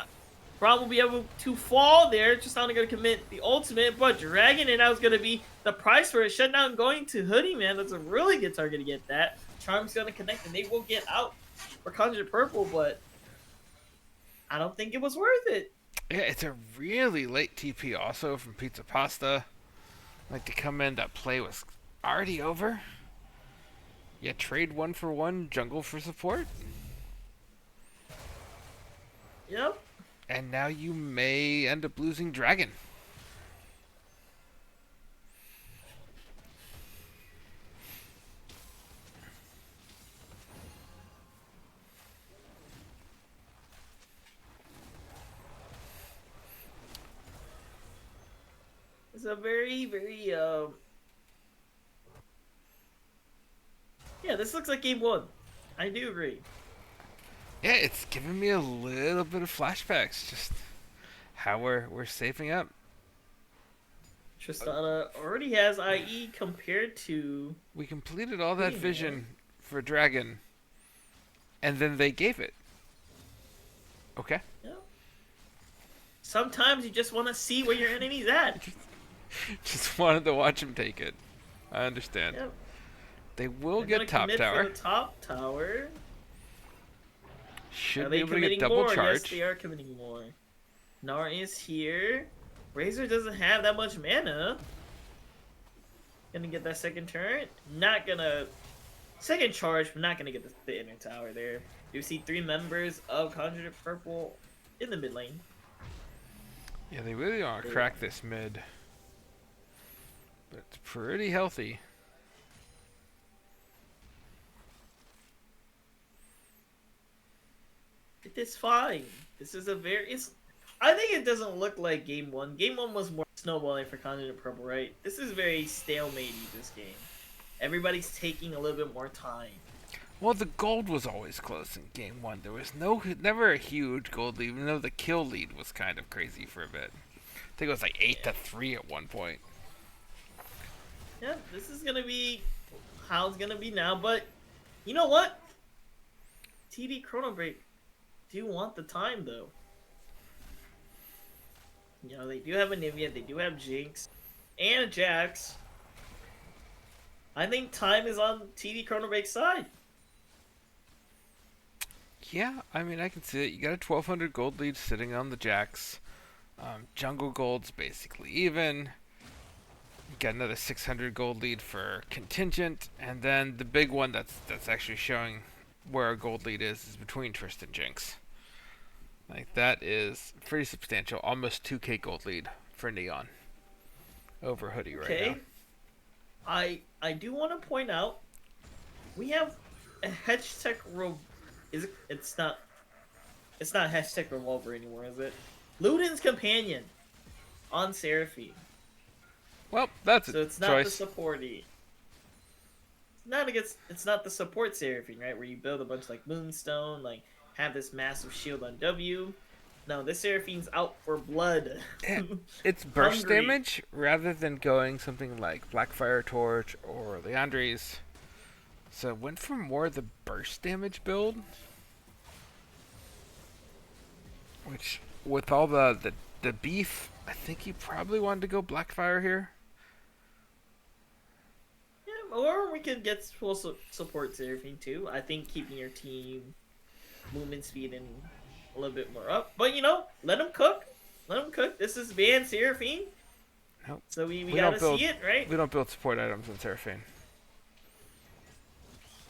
Braum will be able to fall there. Just not gonna commit the ultimate, but dragging it out is gonna be the price for it. Shutdown going to Hoodie Man. That's a really good target to get that. Charm's gonna connect and they will get out for Conjure Purple, but I don't think it was worth it. Yeah, it's a really late TP also from Pizza Pasta. Like to come in, that play was already over. Yeah, trade 1 for 1, jungle for support. Yep. And now you may end up losing Dragon. It's a very, very, yeah, this looks like game 1. I do agree. Yeah, it's giving me a little bit of flashbacks, just how we're saving up. Tristana already has IE compared to... We completed all that Yeah. vision for Dragon, and then they gave it. Okay. Sometimes you just want to see where your enemy's at. Just wanted to watch him take it. I understand. Yep. They will They're get gonna top commit tower. For the top tower. Should Are be they able to get committing double more? charge. Yes, they are committing more. Nar is here. Razor doesn't have that much mana. Gonna get that second turn. Not gonna... Second charge, but not gonna get the inner tower there. You see 3 members of Conjured Purple in the mid lane. Yeah, they really want to crack this mid. But it's pretty healthy. It is fine. This is a very... I think it doesn't look like game 1. Game 1 was more snowballing for Contingent Purple, right? This is very stalematey, this game. Everybody's taking a little bit more time. Well, the gold was always close in game 1. There was never a huge gold lead, even though the kill lead was kind of crazy for a bit. I think it was like 8-3 at one point. Yeah, this is gonna be how it's gonna be now, but you know what? TD ChronoBreak do want the time though. You know, they do have a Nivea, they do have Jinx, and a Jax. I think time is on TD ChronoBreak's side. Yeah, I mean, I can see it. You got a 1200 gold lead sitting on the Jax. Jungle gold's basically even. You got another 600 gold lead for Contingent, and then the big one that's actually showing where our gold lead is between Tristan and Jinx. Like, that is pretty substantial. Almost 2k gold lead for Neon over Hoodie right now. I do want to point out we have a hashtag it's not hashtag revolver anymore, is it? Luden's companion on Seraphine. Well, that's So a it's not choice. the supporty. It's not the support Seraphine, right? Where you build a bunch like Moonstone, like have this massive shield on W. No, this Seraphine's out for blood. It's burst Hungry. damage rather than going something like Blackfire Torch or Leandre's. So it went for more the burst damage build. Which, with all the beef, I think he probably wanted to go Blackfire here. Yeah, or we could get full support Seraphine too. I think keeping your team movement speed and a little bit more up. But let him cook. Let him cook. This is banned Seraphine. Nope. So we don't gotta build- see it, right? We don't build support items in Seraphine.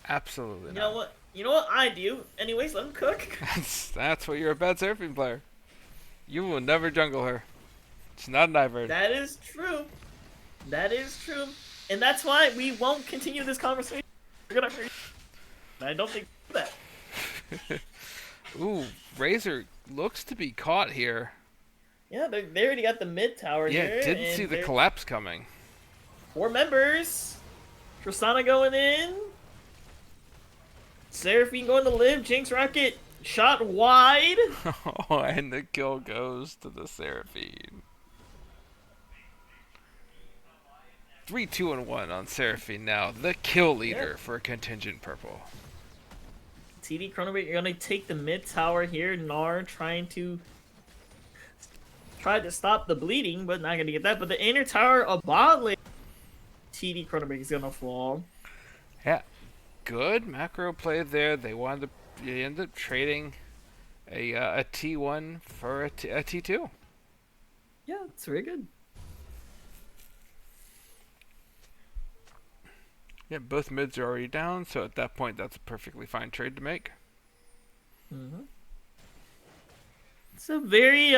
Absolutely You not. know what? You know what I do? Anyways, let him cook. That's what you're a bad Seraphine player. You will never jungle her. It's not an Ivern. That is true. That is true. And that's why we won't continue this conversation. We're gonna hurt you. I don't think that. Ooh, Razor looks to be caught here. Yeah, they already got the mid tower Yeah, here. didn't and see the they're- collapse coming. 4 members. Tristana going in. Seraphine going to live. Jinx Rocket shot wide. Oh, and the kill goes to the Seraphine. 3, 2, and 1 on Seraphine now. The kill leader for Contingent Purple. TD ChronoBreak, you're gonna take the mid tower here. Gnar trying to stop the bleeding, but not gonna get that. But the inner tower of bot lane, TD ChronoBreak is gonna fall. Yeah, good macro play there. They end up trading a T1 for a T2. Yeah, it's very good. Yeah, both mids are already down, so at that point, that's a perfectly fine trade to make. Mm-hmm. It's a very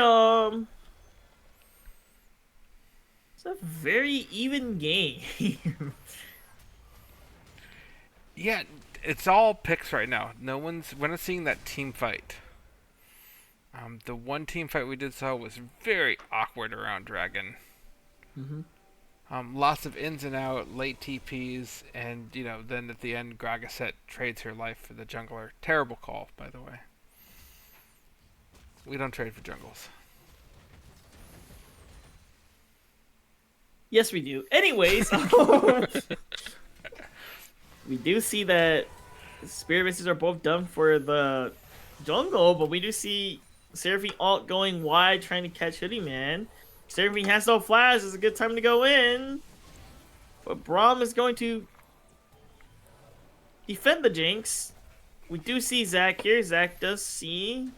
even game. Yeah, it's all picks right now. We're not seeing that team fight. The one team fight we did saw was very awkward around Dragon. Mm-hmm. Lots of ins and out, late TPs, and then at the end, Gragaset trades her life for the jungler. Terrible call, by the way. We don't trade for jungles. Yes, we do. Anyways, we do see that Spirit Bases are both done for the jungle, but we do see Seraphine ult going wide, trying to catch Hoodie Man. Seraphine has no flash. It's a good time to go in. But Braum is going to defend the Jinx. We do see Zac here. Zac does see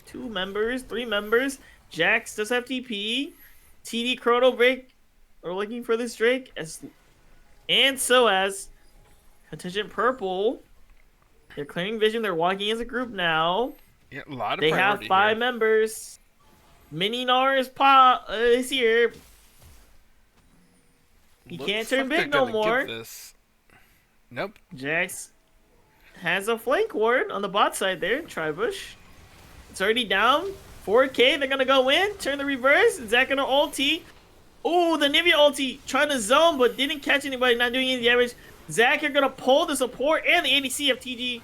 2 members, 3 members. Jax does have TP. TD ChronoBreak are looking for this Drake. And so as Contingent Purple. They're clearing vision. They're walking as a group now. Yeah, a lot of They have priority 5 here. members. Mininar is here. He Looks can't turn like big they're no gonna more. give this- Nope. Jax has a flank ward on the bot side there. Tribush. It's already down. 4K. They're gonna go in. Turn the reverse. Zac gonna ulti. Ooh, the Nivea ulti trying to zone but didn't catch anybody. Not doing any damage. Zac are gonna pull the support and the ADC of TG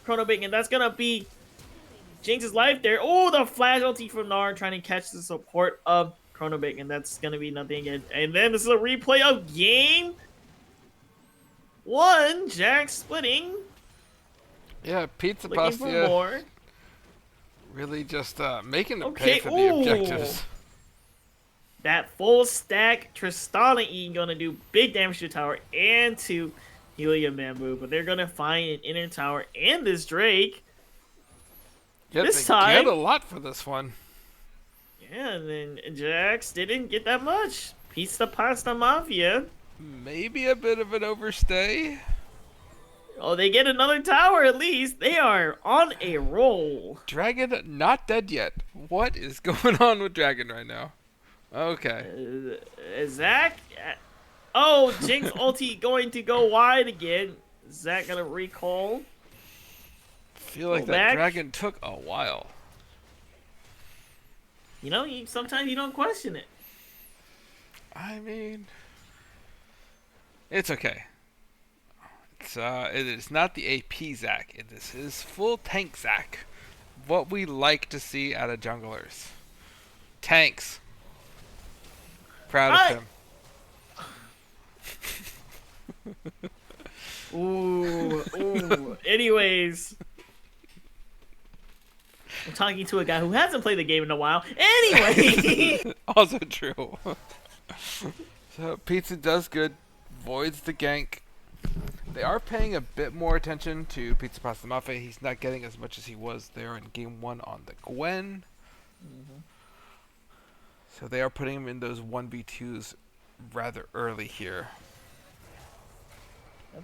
ChronoBreak, and that's gonna be Jinx's life there. Oh, the flash ulti from Gnar trying to catch the support of ChronoBreak, and that's gonna be nothing again. And then this is a replay of game 1. Jax splitting. Yeah, Pizza Looking for Pastia more. really just making them Okay, pay for the ooh. objectives. That full stack Tristana E gonna do big damage to the tower and to Helium Bamboo, but they're gonna find an inner tower and this Drake. Yeah, This they time- get a lot for this one. Yeah, and then Jax didn't get that much. Pizza Pasta Mafia. Maybe a bit of an overstay. Oh, they get another tower at least. They are on a roll. Dragon not dead yet. What is going on with Dragon right now? Okay. Zac. Oh, Jinx ulti going to go wide again. Zac gonna recall. Feel like Go that back. Dragon took a while. Sometimes you don't question it. I mean, it's okay. It is not the AP Zac. This is full tank Zac. what we like to see out of junglers. Tanks. Proud of him. Ooh. Anyways. I'm talking to a guy who hasn't played the game in a while. Anyway! Also true. So, Pizza does good. Voids the gank. They are paying a bit more attention to Pizza Pasta Mafia. He's not getting as much as he was there in Game 1 on the Gwen. So they are putting him in those 1v2s rather early here.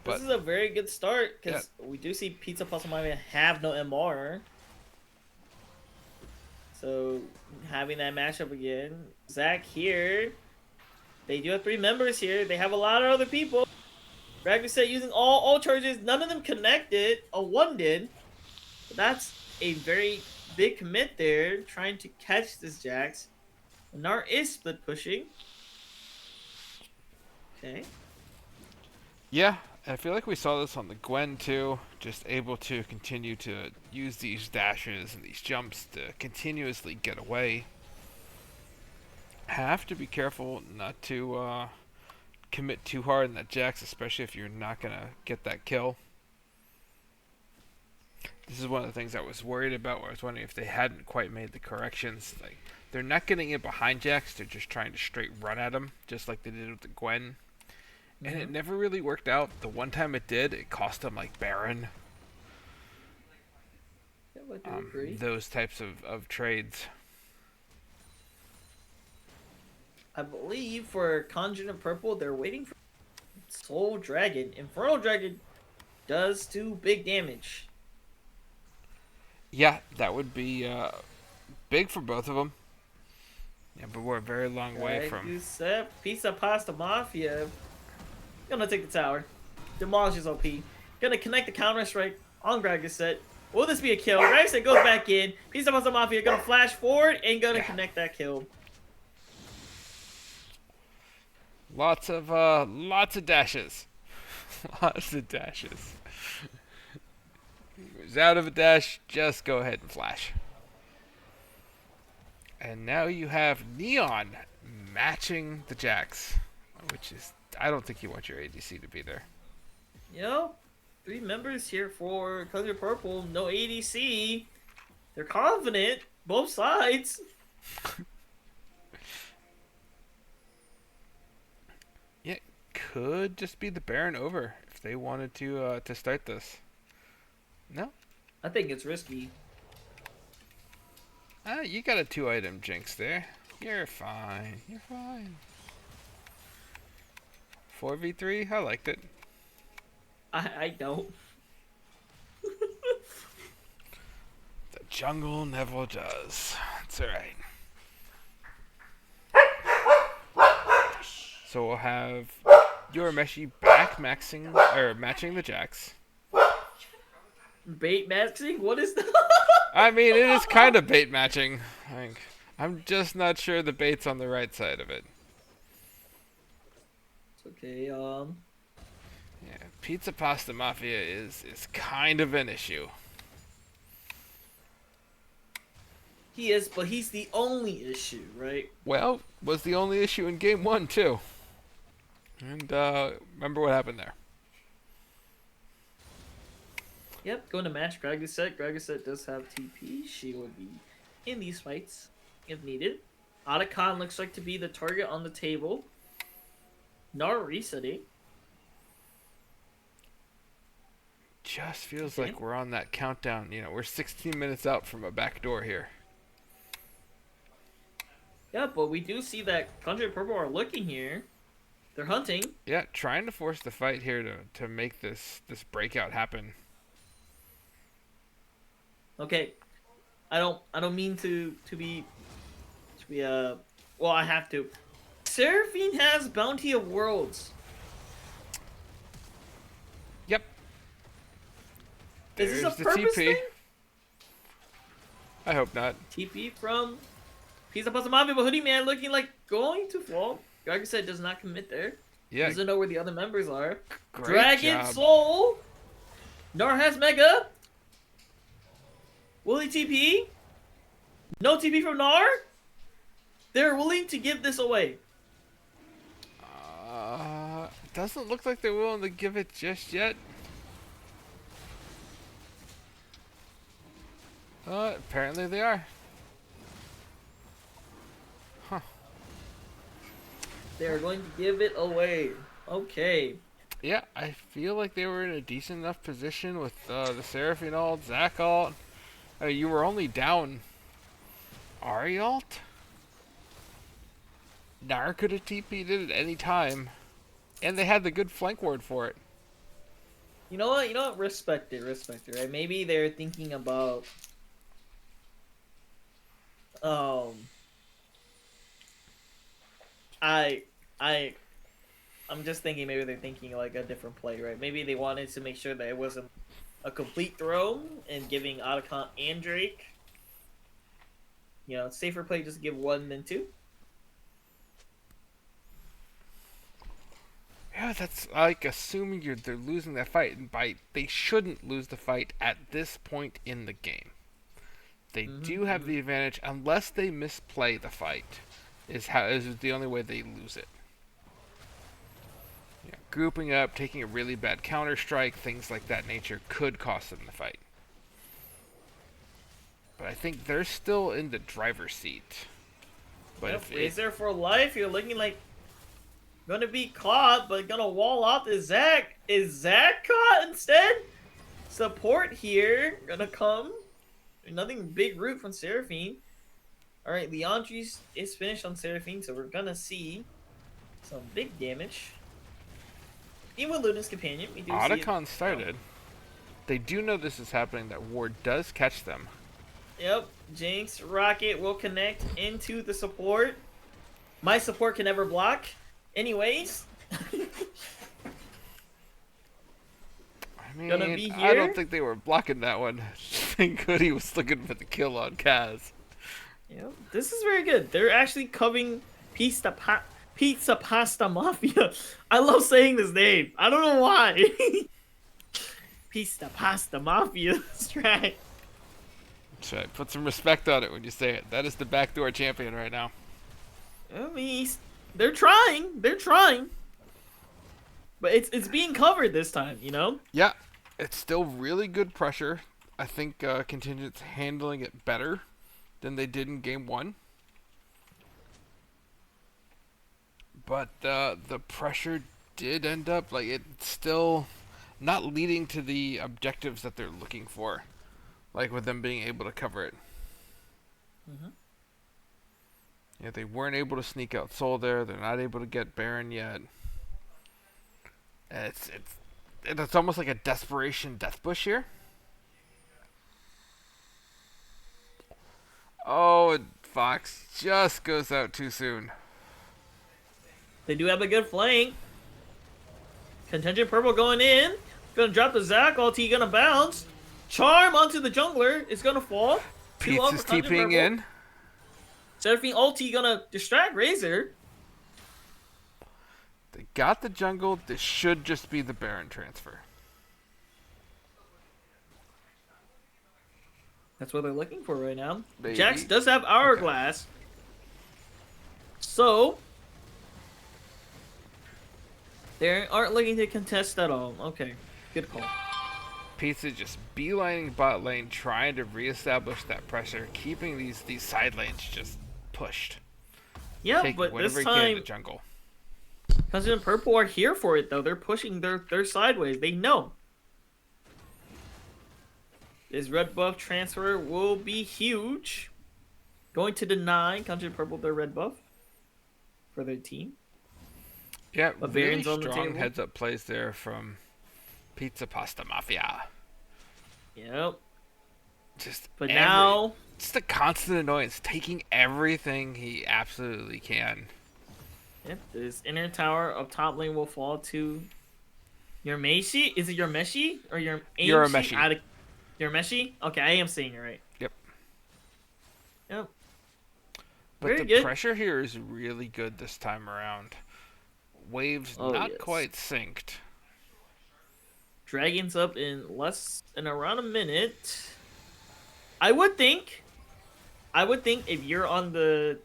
This is a very good start, because we do see Pizza Pasta Mafia have no MR. So, having that matchup again. Zach here. They do have 3 members here. They have a lot of other people. Ragnar said using all charges. None of them connected. One did. But that's a very big commit there. Trying to catch this Jax. Nar is split pushing. Okay. Yeah, I feel like we saw this on the Gwen too. Just able to continue to use these dashes and these jumps to continuously get away. Have to be careful not to commit too hard in that Jax, especially if you're not going to get that kill. This is one of the things I was worried about, where I was wondering if they hadn't quite made the corrections. Like, they're not getting in behind Jax, they're just trying to straight run at him, just like they did with the Gwen. And it never really worked out. The one time it did, it cost them like Baron. Yeah, I do agree. Those types of trades. I believe for Contingent Purple, they're waiting for Soul Dragon. Infernal Dragon does do big damage. Yeah, that would be big for both of them. Yeah, but we're a very long way from... You said Pizza Pasta Mafia. Gonna take the tower. Demolishes OP. Gonna connect the counter strike on Gragaset. Will this be a kill? Gragaset goes back in. Pizza Pasta Mafia gonna flash forward and gonna connect that kill. Lots of dashes. Lots of dashes. He was out of a dash, just go ahead and flash. And now you have Neon matching the Jax, which is, I don't think you want your ADC to be there. You know, 3 members here for Contingent Purple, no ADC. They're confident, both sides. Yeah, could just be the Baron over if they wanted to start this. No? I think it's risky. You got a 2-item jinx there. You're fine. You're fine. 4v3? I liked it. I don't. The jungle never does. It's alright. So we'll have Yorameshi back matching the Jax. Bait maxing? What is that? I mean, it is kind of bait matching. I'm just not sure the bait's on the right side of it. It's okay, Yeah, Pizza Pasta Mafia is kind of an issue. He is, but he's the only issue, right? Well, was the only issue in Game 1, too. And, remember what happened there. Yep, going to match Gragaset. Gragaset does have TP. She will be in these fights if needed. Otacon looks like to be the target on the table. Nar resetting. Just feels like we're on that countdown. You know, we're 16 minutes out from a backdoor here. Yeah, but we do see that Contingent Purple are looking here. They're hunting. Yeah, trying to force the fight here to make this breakout happen. Okay, I don't mean to be well, I have to. Seraphine has Bounty of Worlds. Yep. Is this a the purpose TP. thing? I hope not. TP from Pizza Pasta Mafia, but Hoodie Man looking like going to fall. Gragaset does not commit there. Yeah. Doesn't know where the other members are. Great Dragon job. Soul. Nar has Mega. Will he TP? No TP from Nar? They're willing to give this away. Doesn't look like they're willing to give it just yet. Apparently they are. Huh. They're going to give it away. Okay. Yeah, I feel like they were in a decent enough position with the Seraphine ult, Zac ult. You were only down Ahri ult? Nar could have TP'd it at any time. And they had the good flank ward for it. You know what? Respect it, right? Maybe they're thinking about I'm just thinking maybe they're thinking like a different play, right? Maybe they wanted to make sure that it wasn't a complete throw and giving Otacon and Drake. Safer play just give one than two. Yeah, that's like assuming they're losing that fight, and they shouldn't lose the fight at this point in the game. They do have the advantage unless they misplay the fight. Is the only way they lose it. Yeah, grouping up, taking a really bad counter strike, things like that nature could cost them the fight. But I think they're still in the driver's seat. But if Razor for life, you're looking like gonna be caught, but gonna wall out the Zac. Is Zac caught instead? Support here gonna come. Nothing big root from Seraphine. Alright, Leandri's is finished on Seraphine, so we're gonna see some big damage. Even with Luna's companion, we do see Otacon started. They do know this is happening, that ward does catch them. Yep, Jinx, Rocket will connect into the support. My support can never block. Anyways. I mean, I don't think they were blocking that one. Thank God he was looking for the kill on Kaz. Yep, this is very good. They're actually covering Pizza Pasta Mafia. I love saying this name. I don't know why. Pizza Pasta Mafia strat. That's right. Put some respect on it when you say it. That is the backdoor champion right now. I mean, they're trying. They're trying. But it's being covered this time, Yeah, it's still really good pressure. I think Contingent's handling it better than they did in Game 1. But the pressure did end up, it's still not leading to the objectives that they're looking for. Like with them being able to cover it. Yeah, they weren't able to sneak out Soul there. They're not able to get Baron yet. It's almost like a desperation death bush here. Oh, and Fox just goes out too soon. They do have a good flank. Contingent purple going in. Gonna drop the Zac ulti, gonna bounce. Charm onto the jungler. It's gonna fall. Pizza's TPing in. Seraphine ulti gonna distract Razor. They got the jungle. This should just be the Baron transfer. That's what they're looking for right now. Maybe. Jax does have Hourglass. Okay. So, they aren't looking to contest at all. Okay, good call. Pizza just beelining bot lane, trying to reestablish that pressure, keeping these side lanes just pushed. Yeah, taking but whatever this he can time, to jungle. Contingent purple are here for it though. They're pushing their sideways. They know. This red buff transfer will be huge. Going to deny Contingent purple their red buff for their team. Yeah, But really Baron's on the strong table. heads up plays there from Pizza Pasta Mafia. Yep. But now it's the constant annoyance, taking everything he absolutely can. Yep, this inner tower up top lane will fall to your Meshi. Is it your Meshi or your Meshi? Your Meshi? Okay, I am saying it right. Yep. But Very the good. Pressure here is really good this time around. Waves not quite synced. Dragons up in around a minute. I would think if you're on the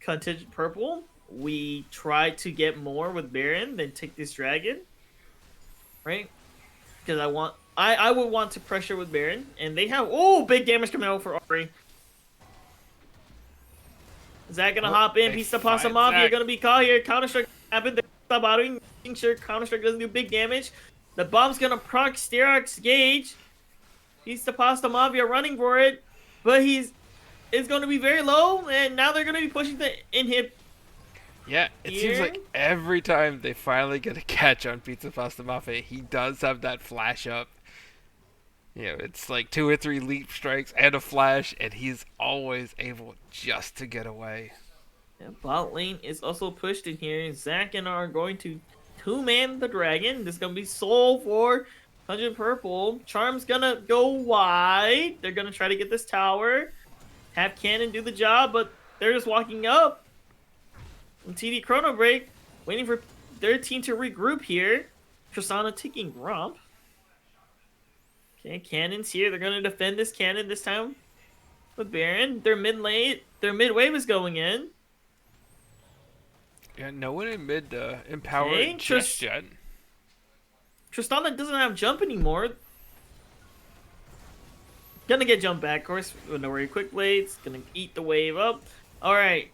contingent purple, we try to get more with Baron than take this dragon, right? Because I would want to pressure with Baron, and they have big damage coming out for Ari. Zach gonna hop in, piece of pasta mafia gonna be caught here. Counter strike happened. Stop autoing, making sure counter strike doesn't do big damage. The bomb's gonna proc Sterox Gauge. Piece of pasta mafia running for it, but it's gonna be very low, and now they're gonna be pushing the inhib. Yeah, it seems like every time they finally get a catch on Pizza Pasta Mafia, he does have that flash up. You know, it's like 2 or 3 leap strikes and a flash, and he's always able just to get away. Yeah, bot lane is also pushed in here. Zack and are going to 2-man the dragon. This is going to be soul for 100 purple. Charm's going to go wide. They're going to try to get this tower. Have Cannon do the job, but they're just walking up. And TD ChronoBreak, waiting for their team to regroup here. Tristana taking Grump. Okay, Cannon's here. They're going to defend this Cannon this time with Baron. Their mid wave is going in. Yeah, no one in mid empowered just yet. Tristana doesn't have jump anymore. Gonna get jump back, of course. No worry, quick blades. Gonna eat the wave up. Alright.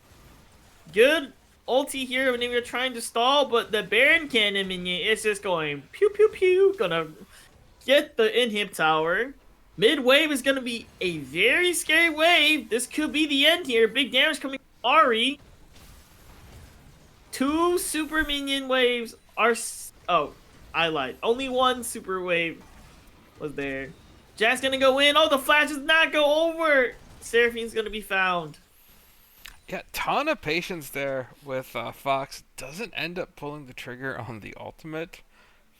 Good ulti here when you're trying to stall, but the Baron Cannon minion is just going pew pew pew. Gonna get the inhib tower. Mid wave is gonna be a very scary wave. This could be the end here. Big damage coming from Ari. 2 super minion waves are... Oh, I lied. Only 1 super wave was there. Jack's gonna go in. Oh, the flash does not go over. Seraphine's gonna be found. Yeah, ton of patience there with Fox. Doesn't end up pulling the trigger on the ultimate.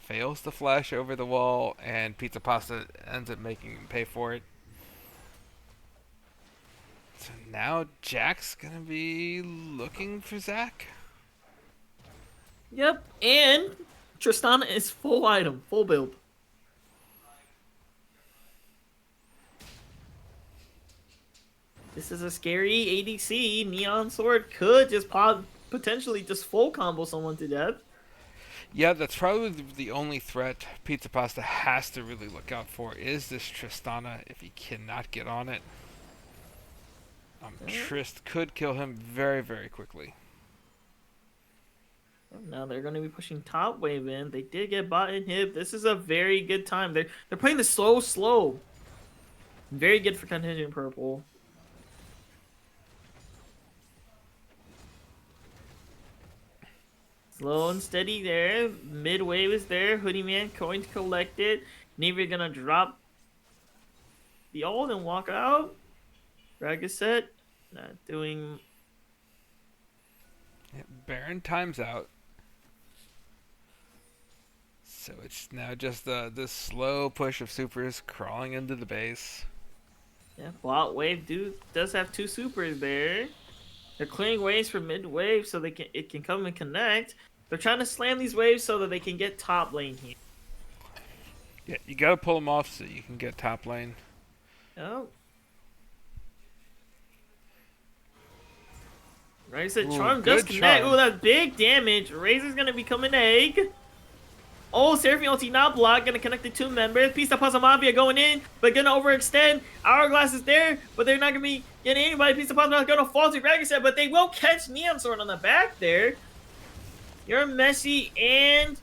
Fails to flash over the wall, and Pizza Pasta ends up making him pay for it. So now Jack's gonna be looking for Zack. Yep, and Tristana is full item, full build. This is a scary ADC. Neon Sword could just potentially just full combo someone to death. Yeah, that's probably the only threat Pizza Pasta has to really look out for is this Tristana if he cannot get on it. Trist could kill him very, very quickly. Now they're going to be pushing top wave in. They did get bot inhib. This is a very good time. They're playing the slow. Very good for Contingent purple. Slow and steady there. Mid wave is there. Hoodie Man going to collect it. Navy gonna drop the ult and walk out. Drag is set. Not doing. Yeah, Baron times out. So it's now just this slow push of supers crawling into the base. Yeah, bot wave does have 2 supers there. They're clearing waves for mid wave so it can come and connect. They're trying to slam these waves so that they can get top lane here. Yeah, you gotta pull them off so you can get top lane. Oh. Right, so Charm does connect. Ooh, that's big damage. Razor's gonna become an egg. Oh, Seraphine ulti not blocked. Gonna connect the 2 members. Piece of Puzzle Mafia going in, but gonna overextend. Hourglass is there, but they're not gonna be getting anybody. Piece of Puzzle Mafia gonna fall to Dragon Set, but they will catch Neon Sword on the back there. You're messy and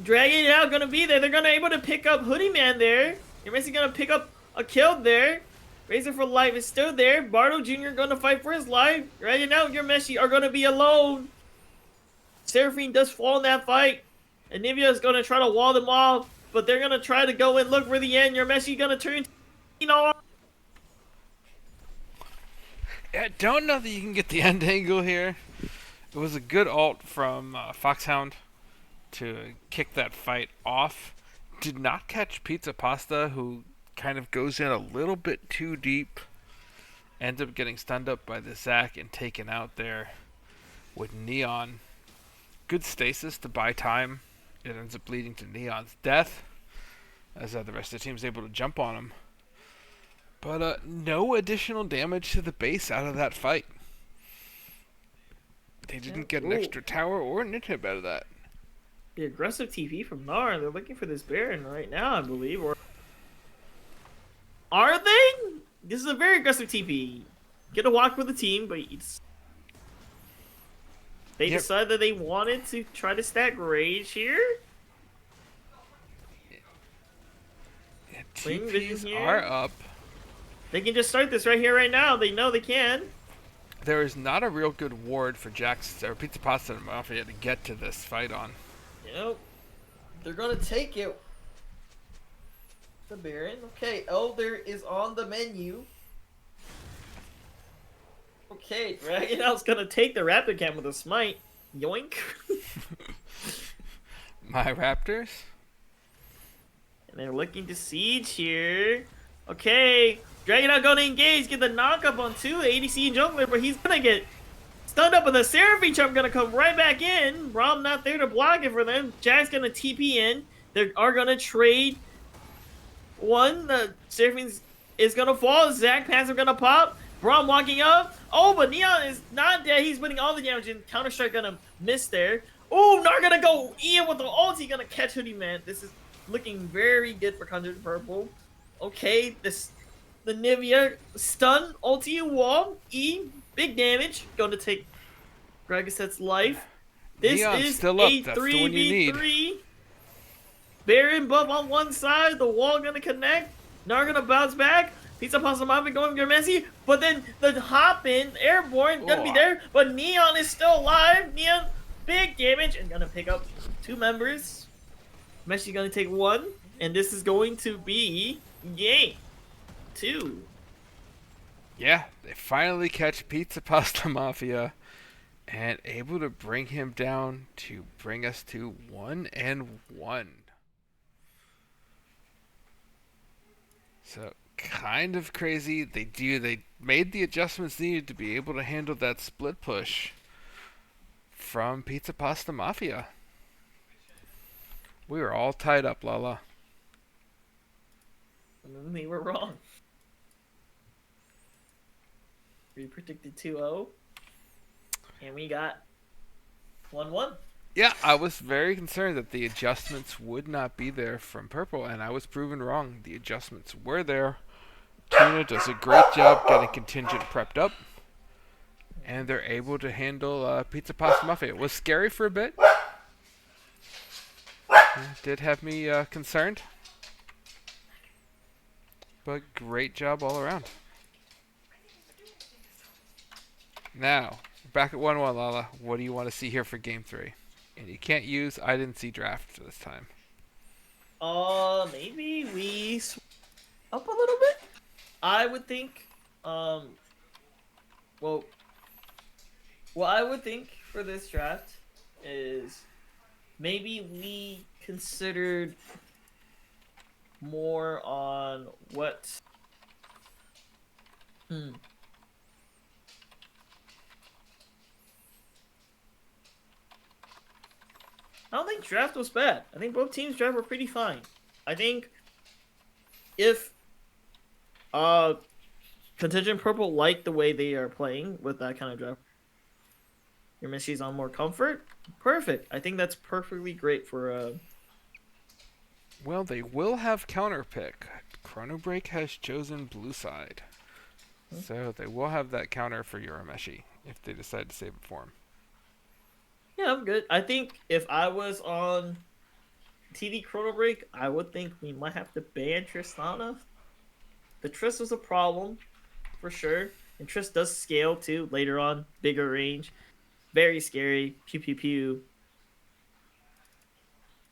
Dragging It Out gonna be there. They're gonna able to pick up Hoodie Man there. You're messy gonna pick up a kill there. Razor for Life is still there. Bardo Jr. gonna fight for his life. Right now, your Messi are gonna be alone. Seraphine does fall in that fight. And Nivea is gonna try to wall them off. But they're gonna try to go and look for the end. Your Messi gonna turn to I don't know that you can get the end angle here. It was a good ult from Foxhound to kick that fight off. Did not catch Pizza Pasta, who kind of goes in a little bit too deep. Ends up getting stunned up by the Zac and taken out there with Neon. Good stasis to buy time. It ends up leading to Neon's death, as the rest of the team is able to jump on him. But no additional damage to the base out of that fight. They didn't get an Ooh. extra tower or an inhib out of that. The aggressive TP from Gnar. They're looking for this Baron right now, I believe. Or are they? This is a very aggressive TP. Get a walk with the team, but they decided that they wanted to try to stack Rage here. Yeah, Flame Vision TPs here. are up. They can just start this right here, right now. They know they can. There is not a real good ward for Jax or Pizza Pasta and Mafia to get to this fight on. Yep. They're gonna take it. The Baron. Okay, Elder is on the menu. Okay, Dragonout's gonna take the Raptor Camp with a smite. Yoink. My Raptors? And they're looking to siege here. Okay, Dragonout gonna engage, get the knockup on 2 ADC and jungler, but he's gonna get stunned up, and the Seraphine Charm gonna come right back in. Rom not there to block it for them. Jack's gonna TP in. They are gonna trade one. The Seraphine is gonna fall. Zac passive gonna pop. Braum walking up. Oh, but Neon is not dead. He's winning all the damage, and Counter-Strike gonna miss there. Oh, Gnar gonna go in with the ulti, gonna catch Hoodie Man. This is looking very good for Contingent Purple. Okay, the Nivea stun, ulti, wall, E, big damage. Going to take Gragasset's life. This Neon's is still up. a That's the one you need. 3v3. Baron buff on one side, the wall gonna connect. Gnar gonna bounce back. Pizza Pasta Mafia going for Messi, but then the hop in, airborne, gonna be there, but Neon is still alive. Neon, big damage, and gonna pick up 2 members. Messi gonna take 1, and this is going to be game 2. Yeah, they finally catch Pizza Pasta Mafia and able to bring him down to bring us to 1-1. So kind of crazy. They made the adjustments needed to be able to handle that split push from Pizza Pasta Mafia. We were all tied up, Lala. We were wrong. We predicted 2-0, and we got 1-1. Yeah, I was very concerned that the adjustments would not be there from Purple, and I was proven wrong. The adjustments were there. Tuna does a great job getting Contingent prepped up, and they're able to handle Pizza Pasta Mafia. It was scary for a bit. It did have me concerned, but great job all around. Now, back at 1-1, Lala. What do you want to see here for Game 3? And you can't use I didn't see draft for this time. Maybe we up a little bit. I would think, well, what I would think for this draft is maybe we considered more on what. I don't think draft was bad. I think both teams' draft were pretty fine. I think if Contingent Purple liked the way they are playing with that kind of draft, your Messi's on more comfort, perfect. I think that's perfectly great for Well, they will have counter pick. ChronoBreak has chosen blue side. So they will have that counter for Urameshi if they decide to save it for him. Yeah, I'm good. I think if I was on TD ChronoBreak, I would think we might have to ban Tristana. The Trist was a problem, for sure. And Trist does scale, too, later on. Bigger range. Very scary. Pew, pew, pew.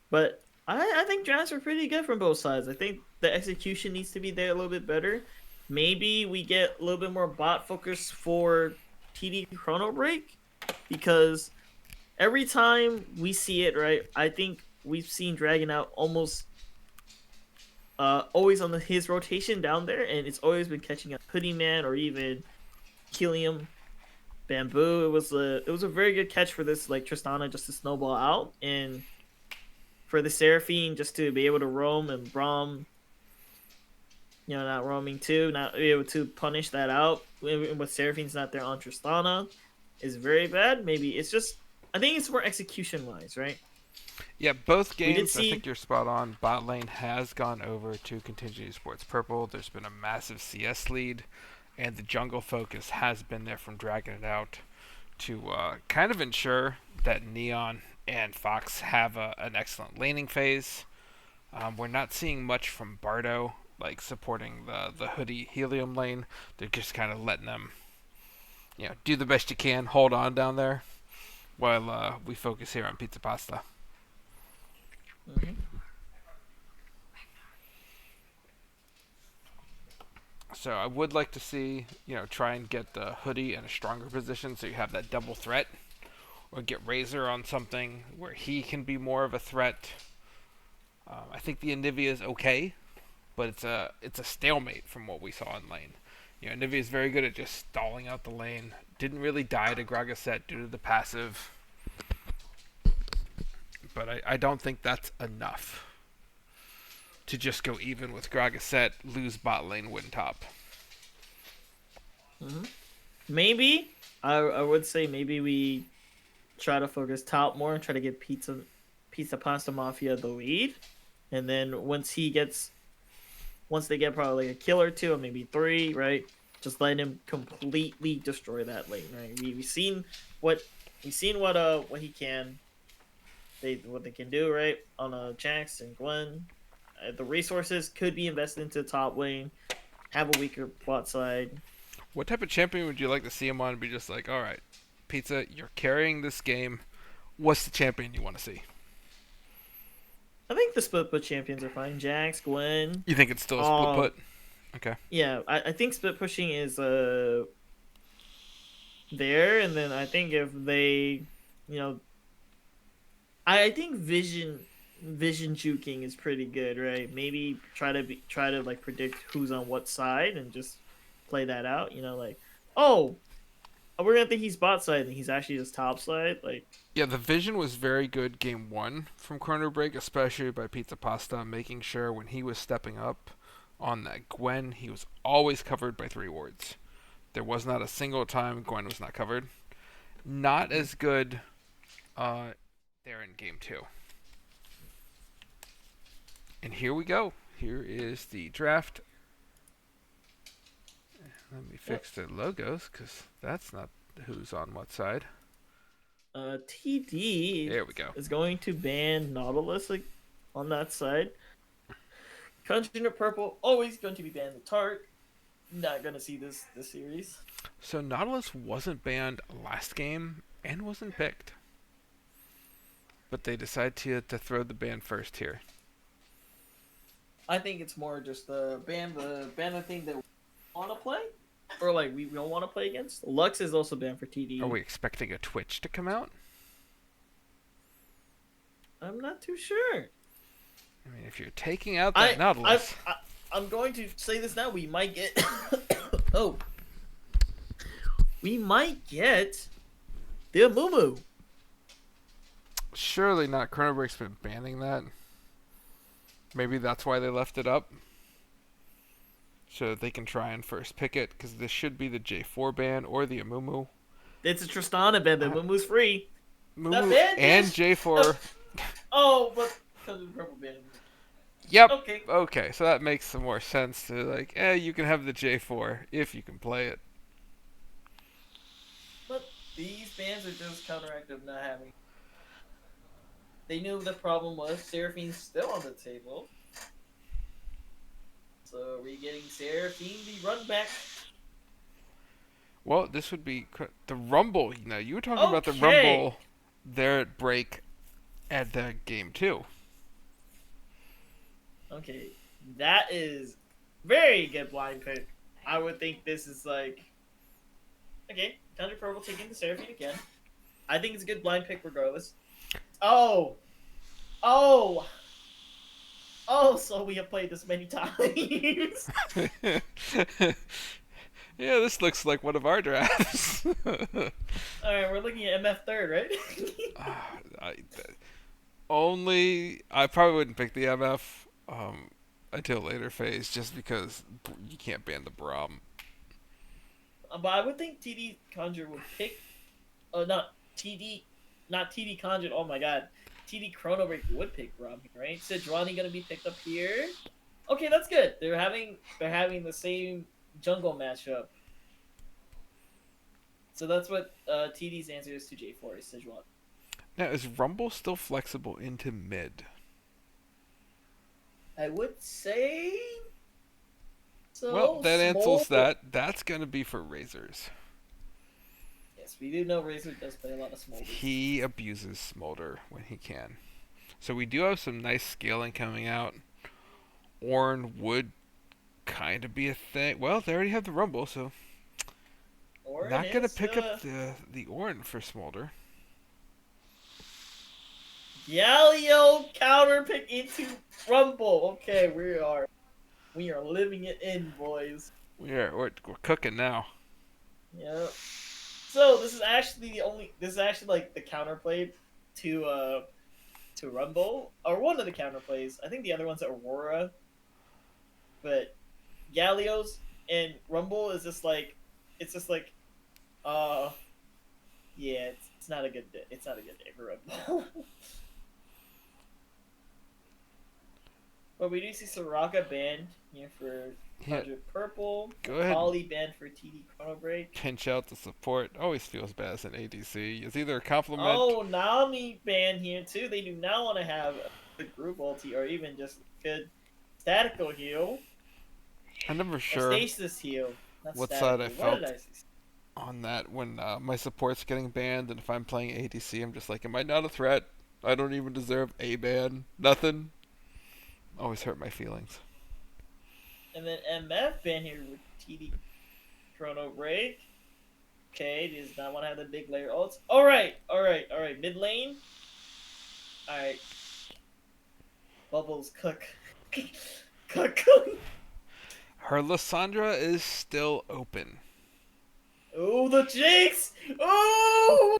But I think drafts are pretty good from both sides. I think the execution needs to be there a little bit better. Maybe we get a little bit more bot focus for TD ChronoBreak. Because every time we see it, right, I think we've seen Dragonout almost always on his rotation down there, and it's always been catching up Hoodie Man or even Helium Bamboo. It was a very good catch for this like Tristana just to snowball out, and for the Seraphine just to be able to roam and Braum not roaming too, not able to punish that out with Seraphine's not there on Tristana is very bad. Maybe it's just I think it's more execution wise, right? Yeah, both We did games, I see think you're spot on. Bot lane has gone over to Contingent Esports Purple. There's been a massive CS lead, and the jungle focus has been there from dragging it out to kind of ensure that Neon and Fox have an excellent laning phase. We're not seeing much from Bardo, like supporting the hoodie helium lane. They're just kind of letting them, do the best you can, hold on down there, while we focus here on Pizza Pasta. Mhm. So I would like to see, try and get the hoodie in a stronger position so you have that double threat, or get Razor on something where he can be more of a threat. I think the Anivia is okay, but it's a stalemate from what we saw in lane. Anivia is very good at just stalling out the lane. Didn't really die to Gragasset due to the passive, but I don't think that's enough to just go even with Gragasset, lose bot lane, win top. Maybe I would say maybe we try to focus top more and try to get Pizza Pasta Mafia the lead, and then once they get probably like a kill or two or maybe three, right? Just let him completely destroy that lane, right? We've seen what he can, what they can do, right? On Jax and Gwen, the resources could be invested into the top lane, have a weaker bot side. What type of champion would you like to see him on and be just like, all right, Pizza, you're carrying this game. What's the champion you want to see? I think the split put champions are fine. Jax, Gwen. You think it's still a split put? Okay. Yeah, I think split pushing is there, and then I think if they, I think vision juking is pretty good, right? Maybe try to like predict who's on what side and just play that out. Oh, we're gonna think he's bot side and he's actually just top side. Yeah, the vision was very good game one from ChronoBreak, especially by Pizza Pasta, making sure when he was stepping up on that Gwen, he was always covered by 3 wards. There was not a single time Gwen was not covered. Not as good there in game 2. And here we go. Here is the draft. Let me fix the logos, because that's not who's on what side. TD There we go. is going to ban Nautilus on that side. Contingent Purple always going to be banned the Tart. Not gonna see this series. So Nautilus wasn't banned last game and wasn't picked, but they decide to throw the ban first here. I think it's more just the ban the thing that we want to play, or we don't want to play against. Lux is also banned for TD. Are we expecting a Twitch to come out? I'm not too sure. I mean, if you're taking out that Nautilus... I'm going to say this now. We might get... We might get the Amumu. Surely not. ChronoBreak's been banning that. Maybe that's why they left it up. So that they can try and first pick it, because this should be the J4 ban or the Amumu. It's a Tristana ban. The Amumu's free. Amumu and J4... Oh, but because of the purple ban. Yep. Okay. Okay, so that makes some more sense to you can have the J4 if you can play it. But these bans are just counteractive not having. They knew the problem was Seraphine's still on the table. So are we getting Seraphine the run back? Well, this would be the Rumble. You were talking about the Rumble there at break at the game 2. Okay, that is very good blind pick. I would think this is okay, Thunder Purple taking the Seraphine again. I think it's a good blind pick regardless. Oh, so we have played this many times. Yeah, this looks like one of our drafts. Alright, we're looking at MF third, right? I probably wouldn't pick the MF. until later phase, just because you can't ban the Braum. But I would think TD Conjure would pick, not TD Conjure. Oh my God, TD ChronoBreak would pick Braum, right? Sejuani gonna be picked up here. Okay, that's good. They're having the same jungle matchup. So that's what TD's answer is to J4 is Sejuani. Now, is Rumble still flexible into mid? I would say so. Well, that Small, answers that. That's gonna be for Razors. Yes, we do know Razor does play a lot of small. He abuses Smolder when he can. So we do have some nice scaling coming out. Ornn would kind of be a thing. Well, they already have the Rumble, so Ornn not gonna is, pick up the Ornn for Smolder. Galio counter pick into Rumble. Okay, we are living it in, boys. We're cooking now. Yep. So this is actually like the counterplay to Rumble, or one of the counterplays. I think the other one's Aurora, but Galio's and Rumble is just like, yeah, it's not a good day. It's not a good day for Rumble. But we do see Soraka banned here for Yeah. 100 purple. Go ahead. Holly banned for TD ChronoBreak. Pinch out the support. Always feels bad as an ADC. It's either a compliment. Oh, Nami banned here too. They do not want to have a group ulti or even just good statical heal. I'm never Or sure stasis heal. Not what statical. side I What felt did I say? on that when my support's getting banned, and if I'm playing ADC, I'm just like, am I not a threat? I don't even deserve a ban. Nothing. Always hurt my feelings. And then MF banned here with TD ChronoBreak. Okay, does not want to have the big layer ults. Alright. Mid lane. Alright. Bubbles, cook. cook. Her Lissandra is still open. Oh, the Jinx! Oh!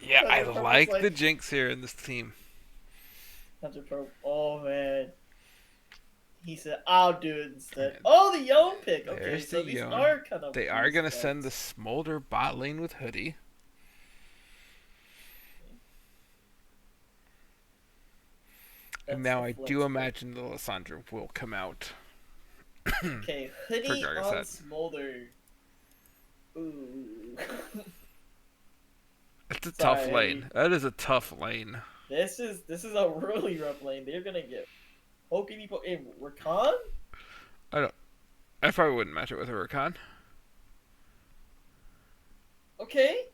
Yeah, I Purple's like like- the Jinx here in this team. 100 Pro. Oh, man. He said, I'll do it instead. Oh, the Yone pick. Okay, There's so the these Yone. are kind of... They are going to send the Smolder bot lane with Hoodie. And now I do imagine the Lissandra will come out. Okay, Hoodie For on Gargaset. Smolder. Ooh. It's a tough Sorry. lane. That is a tough lane. This is a really rough lane. They're gonna get pokey in Rakan? I probably wouldn't match it with a Rakan. Okay.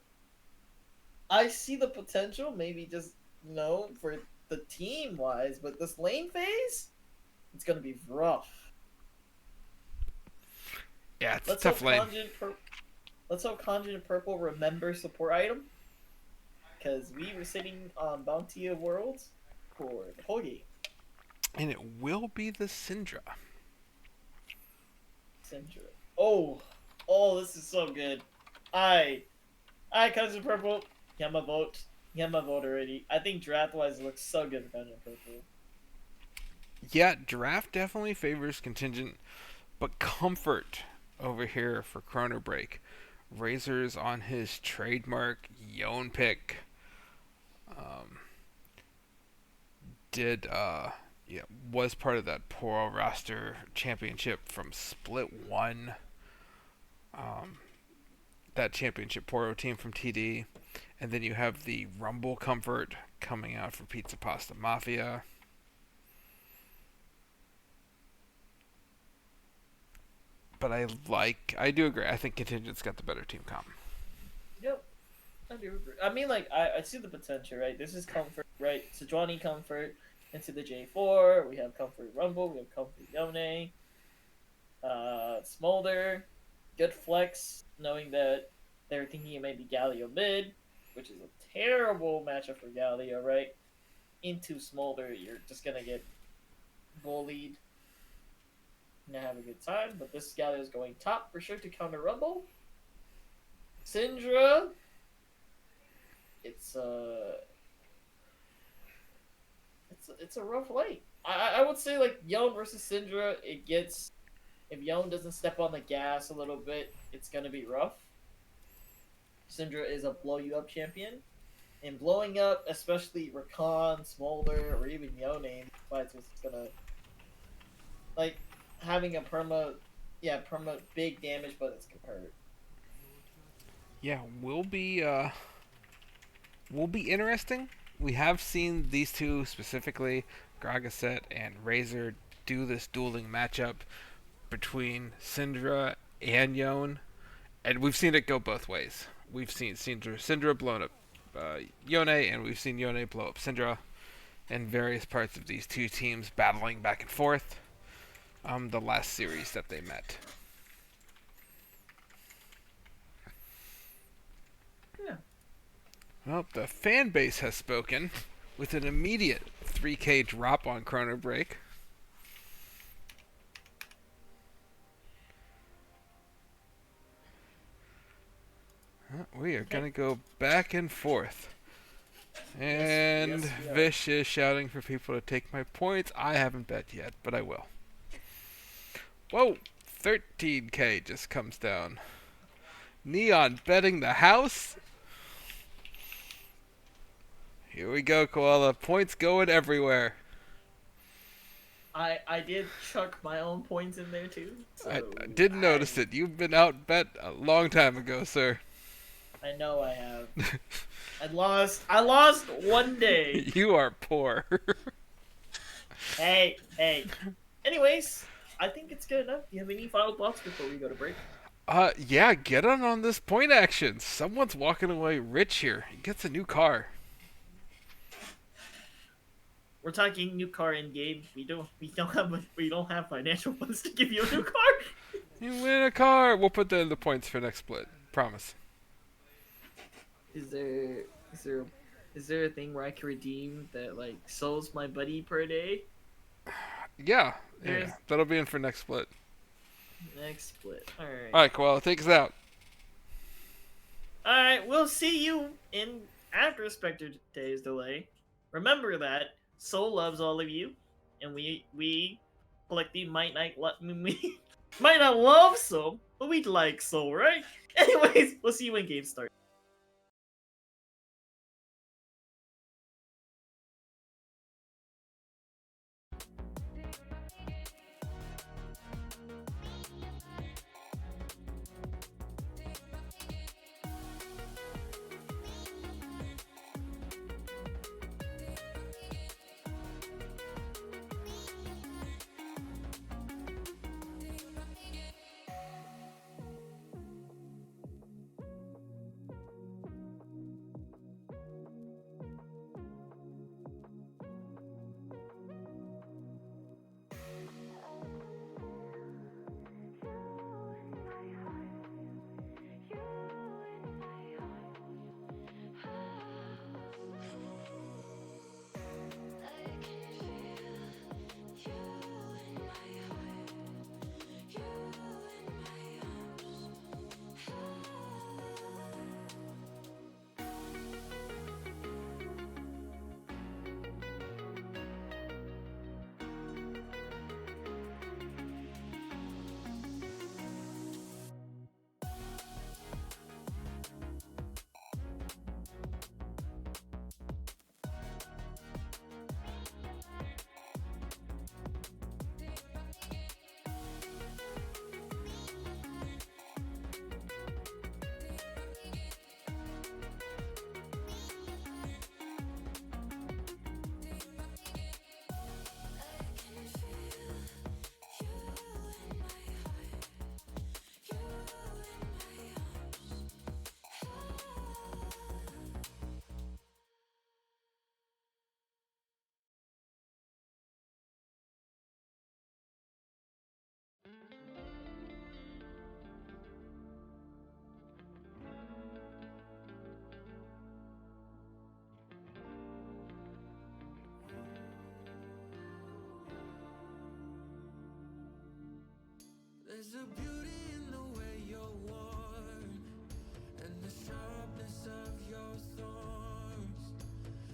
I see the potential, maybe just for the team wise, but this lane phase, it's gonna be rough. Yeah, it's Let's a tough hope lane. Let's hope Contingent Purple remember support item. Because we were sitting on Bounty of Worlds for the whole game. And it will be the Syndra. Syndra. Oh, this is so good. I Contingent Purple. Get my vote. Get my vote already. I think draft-wise it looks so good for Contingent Purple. Yeah, draft definitely favors Contingent, but comfort over here for ChronoBreak. Razor's on his trademark Yone pick. Was part of that Poro roster championship from Split 1. That championship Poro team from TD. And then you have the Rumble comfort coming out for Pizza Pasta Mafia. But I do agree. I think Contingent's got the better team comp. Yep. I do agree. I mean, I see the potential, right? This is comfort, right? Sejuani comfort into the J4. We have comfort Rumble. We have comfort Yone. Smolder. Good flex, knowing that they're thinking it may be Galio mid, which is a terrible matchup for Galio, right? Into Smolder, you're just gonna get bullied. Gonna have a good time, but this Galio is going top for sure to counter Rumble. Syndra. It's a rough lane. I would say like Yon versus Syndra, it gets if Yon doesn't step on the gas a little bit, it's gonna be rough. Syndra is a blow you up champion, and blowing up, especially Rakan, Smolder, or even Yone in fights, is gonna like having a perma big damage, but it's gonna hurt. Yeah, will be interesting. We have seen these two specifically, Gragaset and Razor, do this dueling matchup between Syndra and Yone, and we've seen it go both ways. We've seen Syndra blown up Yone, and we've seen Yone blow up Syndra, and various parts of these two teams battling back and forth. The last series that they met. Yeah. Well, the fan base has spoken with an immediate 3K drop on ChronoBreak. We are going to go back and forth. And yes, we are. Vish is shouting for people to take my points. I haven't bet yet, but I will. Whoa! 13K just comes down. Neon betting the house. Here we go, Koala. Points going everywhere. I did chuck my own points in there too. So I did notice it. You've been out bet a long time ago, sir. I know I have. I lost one day. You are poor. Hey. Anyways, I think it's good enough. Do you have any final thoughts before we go to break? Yeah, get on this point action. Someone's walking away rich here. He gets a new car. We're talking new car in game. We don't have financial funds to give you a new car. You win a car. We'll put that in the points for next split. Promise. Is there a thing where I can redeem that like souls my buddy per day? Yeah. That'll be in for next split. Next split. Alright. Alright, Koala, take us out. Alright, we'll see you in after Spectre Day's delay. Remember that Soul loves all of you, and we collectively might not love Soul, but we like Soul, right? Anyways, we'll see you when games start. There's a beauty in the way you're worn, and the sharpness of your thorns.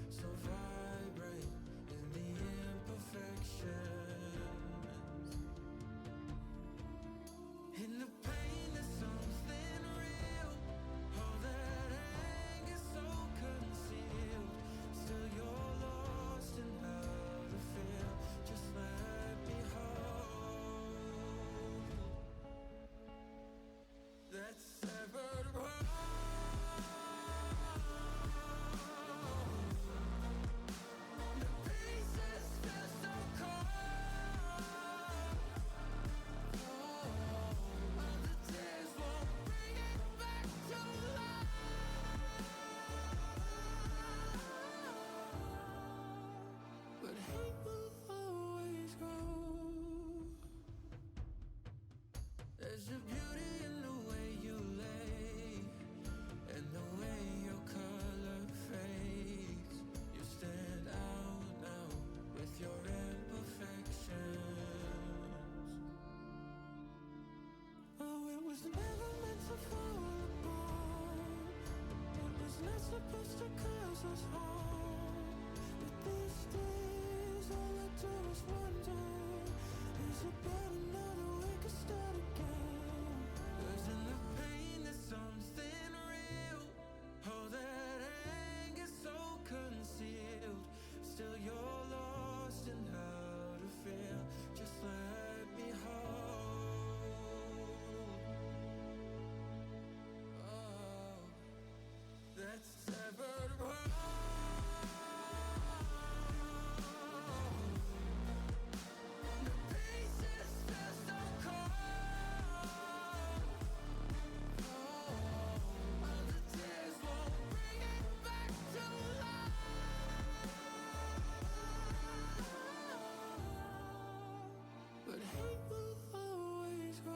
So vibrate in the imperfection. used to curse us home, but these days all I do is wonder, is it better now that we can start again? 'Cause in the pain there's something real. Oh, that anger so concealed. Still you're lost in how to feel. Just let me hold. Oh, that's severed heart. The pieces still so cold. All the tears won't bring it back to life. But hate will always grow.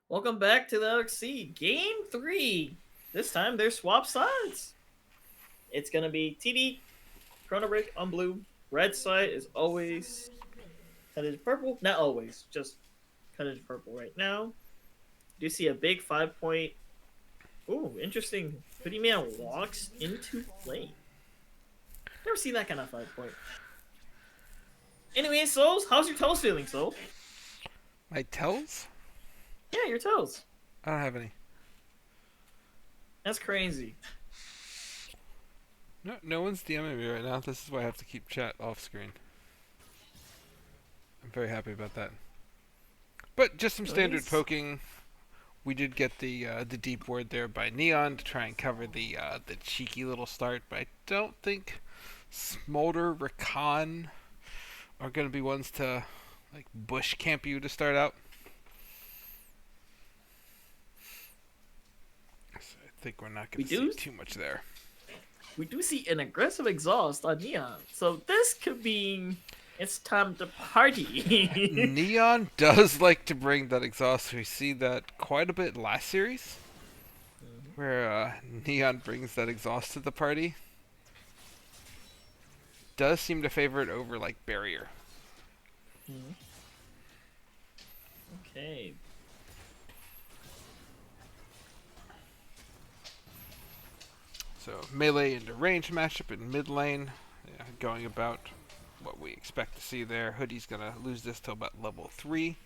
Welcome back to the LXC Game 3. This time they're swap sides. It's gonna be TD, ChronoBreak on blue. Red side is always headed to purple. Not always, just headed to purple right now. Do you see a big 5-point? Ooh, interesting. Hoodie Man walks into flame. Never seen that kind of 5-point. Anyway, Souls, how's your toes feeling, Soul? My tells? Yeah, your toes. I don't have any. That's crazy. No one's DMing me right now. This is why I have to keep chat off screen. I'm very happy about that. But just some standard Nice. poking. We did get the deep ward there by Neon to try and cover the cheeky little start, but I don't think Smolder, Rakan are going to be ones to like bush camp you to start out. So I think we're not going to see too much there. We do see an aggressive exhaust on Neon, so this could mean it's time to party. Neon does like to bring that exhaust. We see that quite a bit last series, where Neon brings that exhaust to the party. Does seem to favor it over like Barrier. Okay. So melee into range matchup in mid lane, going about what we expect to see there. Hoodie's gonna lose this till about level 3,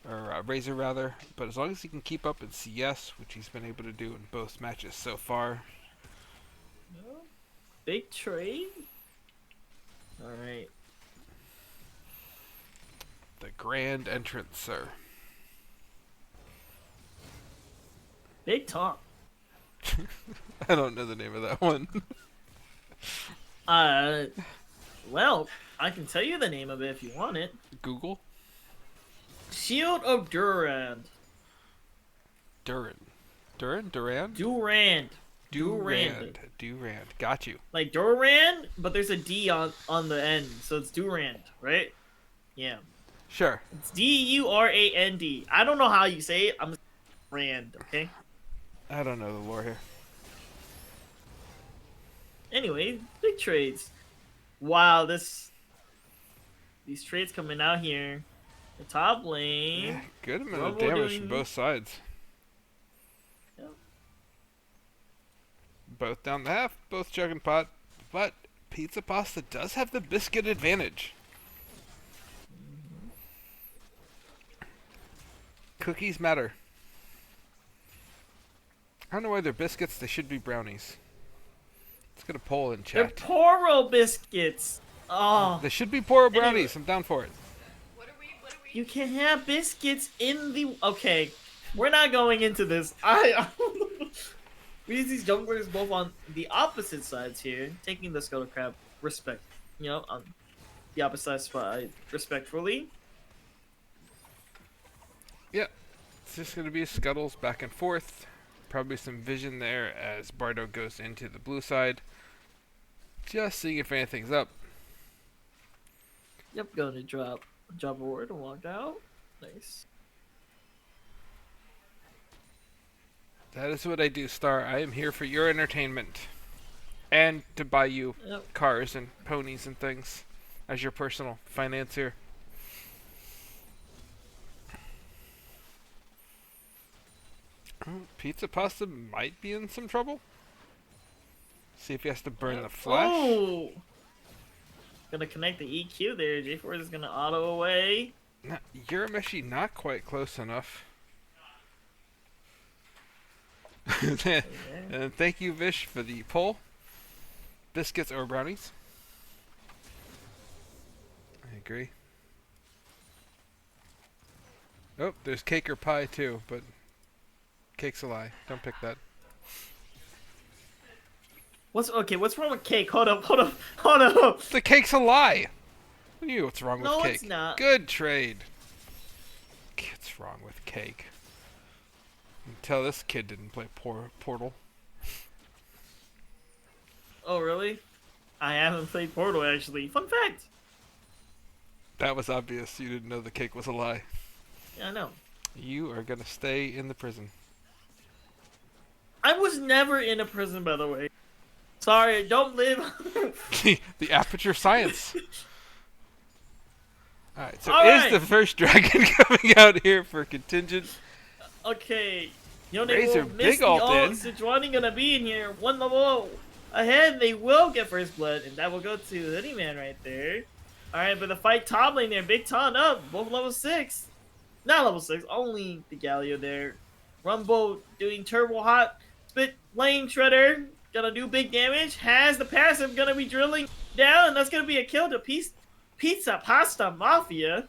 or Razor rather. But as long as he can keep up in CS, which he's been able to do in both matches so far. Big trade. All right. The grand entrance, sir. Big talk. I don't know the name of that one. Well, I can tell you the name of it if you want it. Google? Shield of Durand. Durand? Durand? Durand. Durand. Durand. Got you. Like Durand, but there's a D on the end, so it's Durand, right? Yeah. Sure. It's Durand. I don't know how you say it. I'm just Rand, okay? I don't know the lore here. Anyway, big trades. Wow, these trades coming out here. The top lane. Yeah, good amount of Rumble damage doing- from both sides. Yep. Both down the half, both chugging pot, but Pizza Pasta does have the biscuit advantage. Cookies matter. I don't know why they're biscuits, they should be brownies. Let's get a poll in They're chat. Poro biscuits. Oh, They should be Poro brownies, I'm down for it. What are we? you can have biscuits in the. Okay, we're not going into this. We use these junglers both on the opposite sides here, taking the Scuttle Crab respect. You know, on the opposite side respectfully. Yeah, it's just going to be scuttles back and forth. Probably some vision there as Bardo goes into the blue side. Just seeing if anything's up. Yep, going to drop a ward and walk out. Nice. That is what I do, Star. I am here for your entertainment. And to buy you Yep. cars and ponies and things as your personal financier. Pizza Pasta might be in some trouble. See if he has to burn the flesh. Oh! Gonna connect the EQ there. J4 is gonna auto away. No, Urameshi not quite close enough. And thank you, Vish, for the poll. Biscuits or brownies? I agree. Oh, there's cake or pie too, but cake's a lie. Don't pick that. What's wrong with cake? Hold up. The cake's a lie! What do you? What's wrong with No, cake? it's not. Good trade. What's wrong with cake? You can tell this kid didn't play Portal. Oh, really? I haven't played Portal, actually. Fun fact! That was obvious. You didn't know the cake was a lie. Yeah, I know. You are gonna stay in the prison. I was never in a prison, by the way. Sorry, I don't live... the Aperture Science. Alright, so Alright. is the first dragon coming out here for Contingent? Okay. You know, they Razor will miss big the ult ult. in. Sejuani gonna be in here. One level ahead. They will get first blood, and that will go to Hoodie Man right there. Alright, but the fight top lane there. Big ton up. Both level 6. Not level 6. Only the Galio there. Rumble doing turbo hot. Spit lane shredder. Gonna do big damage. Has the passive. Gonna be drilling down. And that's gonna be a kill to Pizza Pasta Mafia.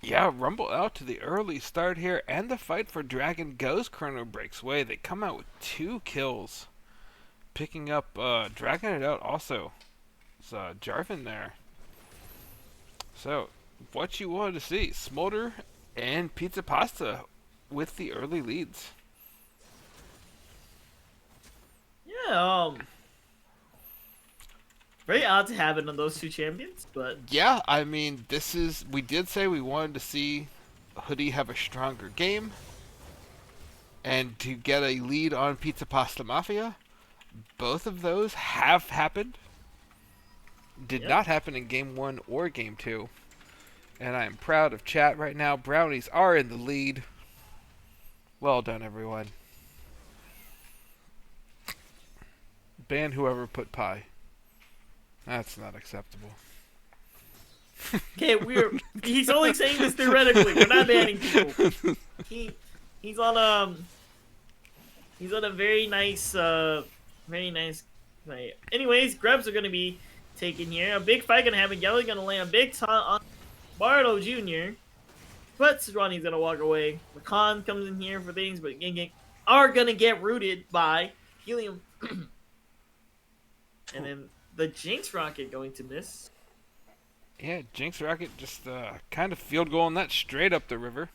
Yeah, Rumble out to the early start here, and the fight for Dragon goes ChronoBreak's way. They come out with 2 kills. Picking up, dragging it out also. It's Jarvan there. So, what you wanted to see, Smolder and Pizza Pasta with the early leads. Yeah, very odd to have it on those 2 champions, but Yeah, I mean, we did say we wanted to see Hoodie have a stronger game. And to get a lead on Pizza Pasta Mafia. Both of those have happened. Did Yep. not happen in Game 1 or Game 2. And I am proud of chat right now. Brownies are in the lead. Well done, everyone. Ban whoever put pie. That's not acceptable. okay, he's only saying this theoretically. We're not banning people. He's on a very nice night. Anyways, grubs are gonna be taken here. A big fight gonna happen. Yellow gonna land a big ton on Bardo Jr. But Sejuani's gonna walk away. Lacan comes in here for things, but are gonna get rooted by Helium. And then the Jinx Rocket going to miss. Yeah, Jinx Rocket just kind of field goaling that straight up the river.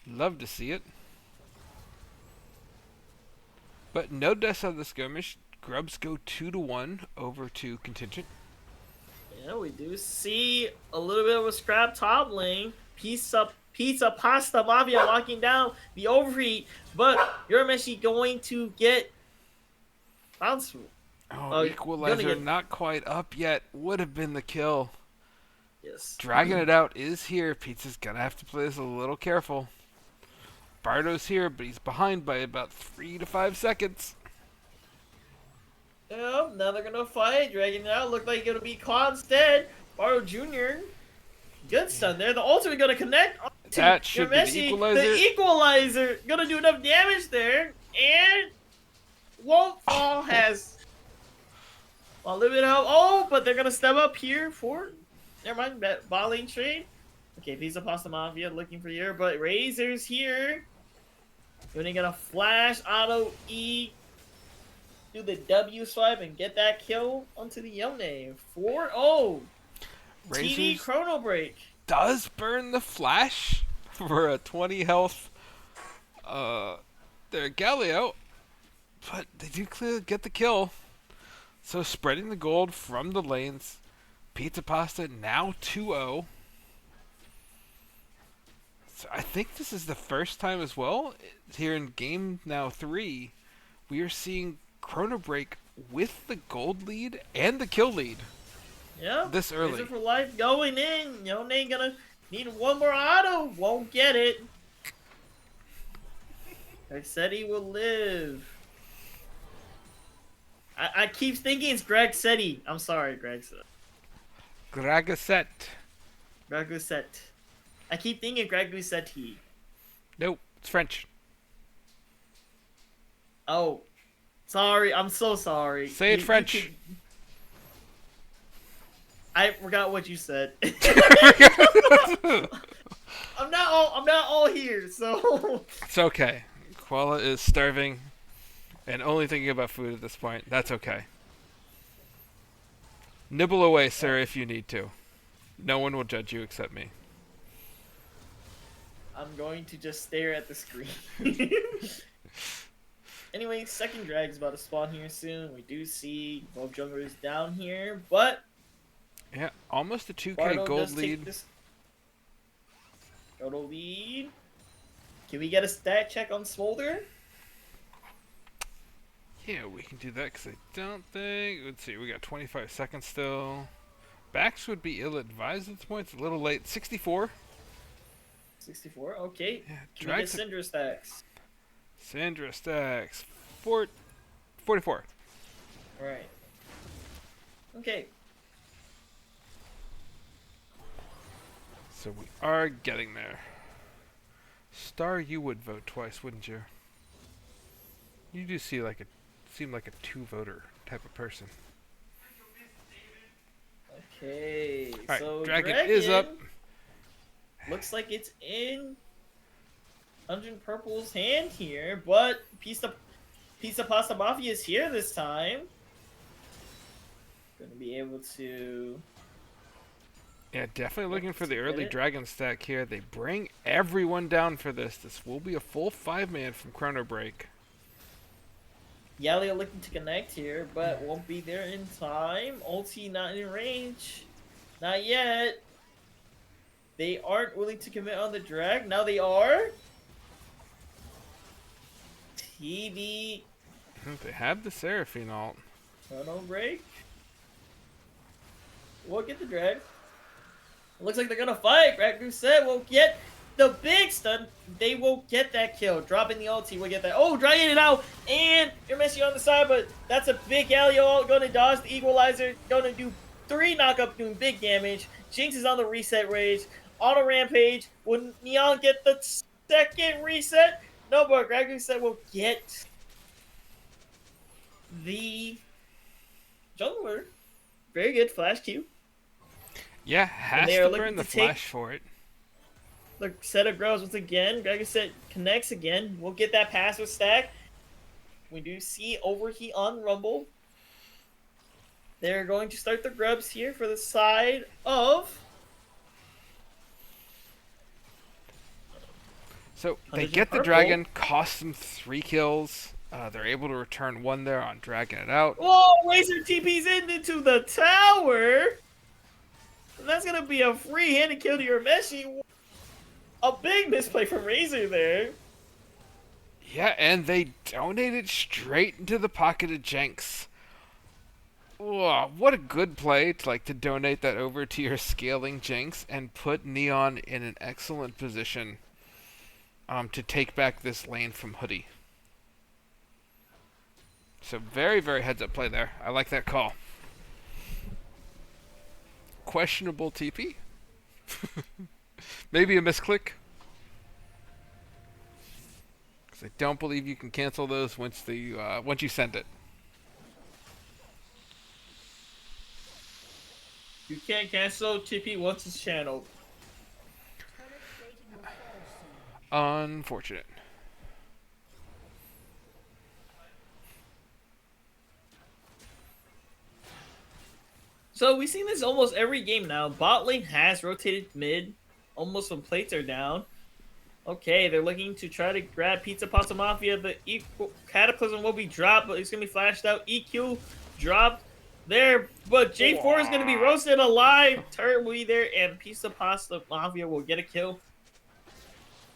Love to see it. But no deaths out of the skirmish. Grubs go 2-1 over to Contingent. Yeah, we do see a little bit of a scrap top lane. Pizza Pasta Mafia locking down the overheat, but Urameshi going to get bounce. Oh, equalizer not quite up yet. Would have been the kill. Yes. Dragging it out is here. Pizza's gonna have to play this a little careful. Bardo's here, but he's behind by about 3 to 5 seconds. Yeah, now they're gonna fight, dragging it out. Look like it's gonna be caught instead. Bardo Jr. Good stun there. The ultimate gonna connect. That should be the equalizer. The equalizer gonna do enough damage there, and won't fall has a little bit of help. Oh, but they're gonna step up here for. Never mind, bot lane trade. Okay, Pizza Pasta Mafia looking for here, but Razor's here. Gonna get a flash auto E. Do the W swipe and get that kill onto the Yone. 4-0. TD ChronoBreak. Does burn the flash for a 20 health their Galio, but they do clearly get the kill. So spreading the gold from the lanes. Pizza Pasta now 2-0. So I think this is the first time as well here in game now 3 we are seeing ChronoBreak with the gold lead and the kill lead. Yeah. This early. Razor for life going in. Yone gonna need one more auto. Won't get it. I said he will live. I keep thinking it's Greg Setti. I'm sorry, Greg. Gragaset. Greg I keep thinking Greg Setti. Nope, it's French. Oh, sorry. I'm so sorry. Say it French. I forgot what you said. I'm not all here, so. It's okay. Koala is starving and only thinking about food at this point. That's okay. Nibble away, sir, if you need to. No one will judge you except me. I'm going to just stare at the screen. Anyway, second drag's about to spawn here soon. We do see both junglers down here, but yeah, almost a 2k Bardo gold lead. Total lead. Can we get a stat check on Smolder? Yeah, we can do that because I don't think. Let's see, we got 25 seconds still. Backs would be ill-advised at this point. It's a little late. 64. 64. Okay. Yeah, can we get Syndra stacks? Syndra stacks. 44. All right. Okay. So we are getting there. Star, you would vote twice, wouldn't you? You do seem like a 2-voter type of person. Okay. Right, so Dragon is up. Looks like it's in 100 Purple's hand here, but Pizza Pasta Mafia is here this time. Gonna be able to. Yeah, definitely looking for the early dragon stack here. They bring everyone down for this. This will be a full 5-man from ChronoBreak. Yalia looking to connect here, but won't be there in time. Ulti not in range. Not yet. They aren't willing to commit on the drag. Now they are. TV. They have the Seraphine ult. ChronoBreak. We'll get the drag. Looks like they're gonna fight. Greg Doucette will get the big stun. They will get that kill. Dropping the ulti will get that. Oh, dragging it out. And you're missing on the side, but that's a big alley ult. Gonna dodge the equalizer. Gonna do 3 knockup, doing big damage. Jinx is on the reset rage. Auto rampage. Will Neon get the second reset? No, but Greg Doucette will get the jungler. Very good flash Q. Yeah, has to burn the flash for it. Look, setup grows once again. Greg said connects again. We'll get that passive stack. We do see overheat on Rumble. They're going to start the grubs here for the side of. So they get the dragon, cost them 3 kills. They're able to return one there on dragging it out. Whoa, Razor TP's into the tower. That's gonna be a free-handed kill to your Meshi. A big misplay from Razor there. Yeah, and they donated straight into the pocket of Jenks. Whoa, what a good play to donate that over to your scaling Jenks and put Neon in an excellent position to take back this lane from Hoodie. So very, very heads-up play there. I like that call. Questionable TP. Maybe a misclick. Because I don't believe you can cancel those once you send it. You can't cancel TP once it's channeled. Unfortunate. So we've seen this almost every game now. Bot lane has rotated mid, almost when plates are down. Okay, they're looking to try to grab Pizza Pasta Mafia. The Cataclysm will be dropped, but it's going to be flashed out. EQ dropped there, but J4 is going to be roasted alive. Turret will be there, and Pizza Pasta Mafia will get a kill.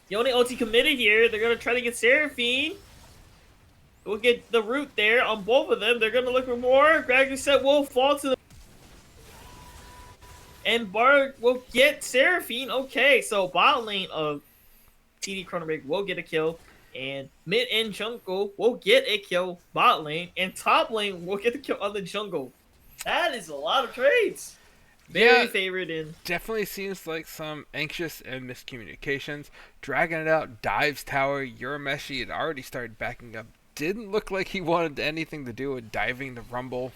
The only OT committed here, they're going to try to get Seraphine. We'll get the root there on both of them. They're going to look for more. Gradually set will fall to the... And Bard will get Seraphine. Okay, so bot lane of TD ChronoBreak will get a kill. And mid and jungle will get a kill bot lane. And top lane will get the kill on the jungle. That is a lot of trades. Very favored in. Definitely seems like some anxious and miscommunications. Dragging it out, dives tower. Urameshi had already started backing up. Didn't look like he wanted anything to do with diving the Rumble.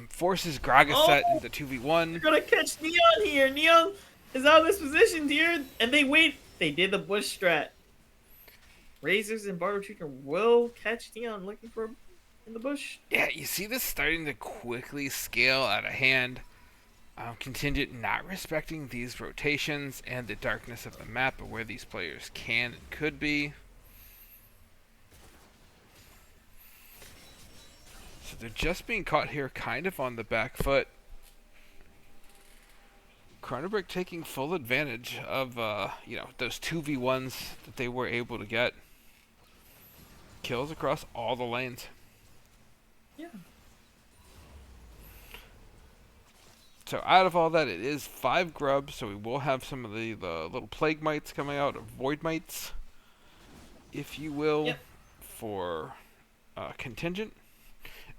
Forces Gragaset into 2v1. They're gonna catch Neon here. Neon is out of this position here, and they wait. They did the bush strat. Razors and Bardo Trigger will catch Neon looking for him in the bush. Yeah, you see this starting to quickly scale out of hand. Contingent not respecting these rotations and the darkness of the map of where these players can and could be. So they're just being caught here kind of on the back foot. ChronoBreak taking full advantage of those 2v1s that they were able to get. Kills across all the lanes. Yeah. So out of all that, it is 5 grubs, so we will have some of the little plague mites coming out, or void mites, if you will, for Contingent.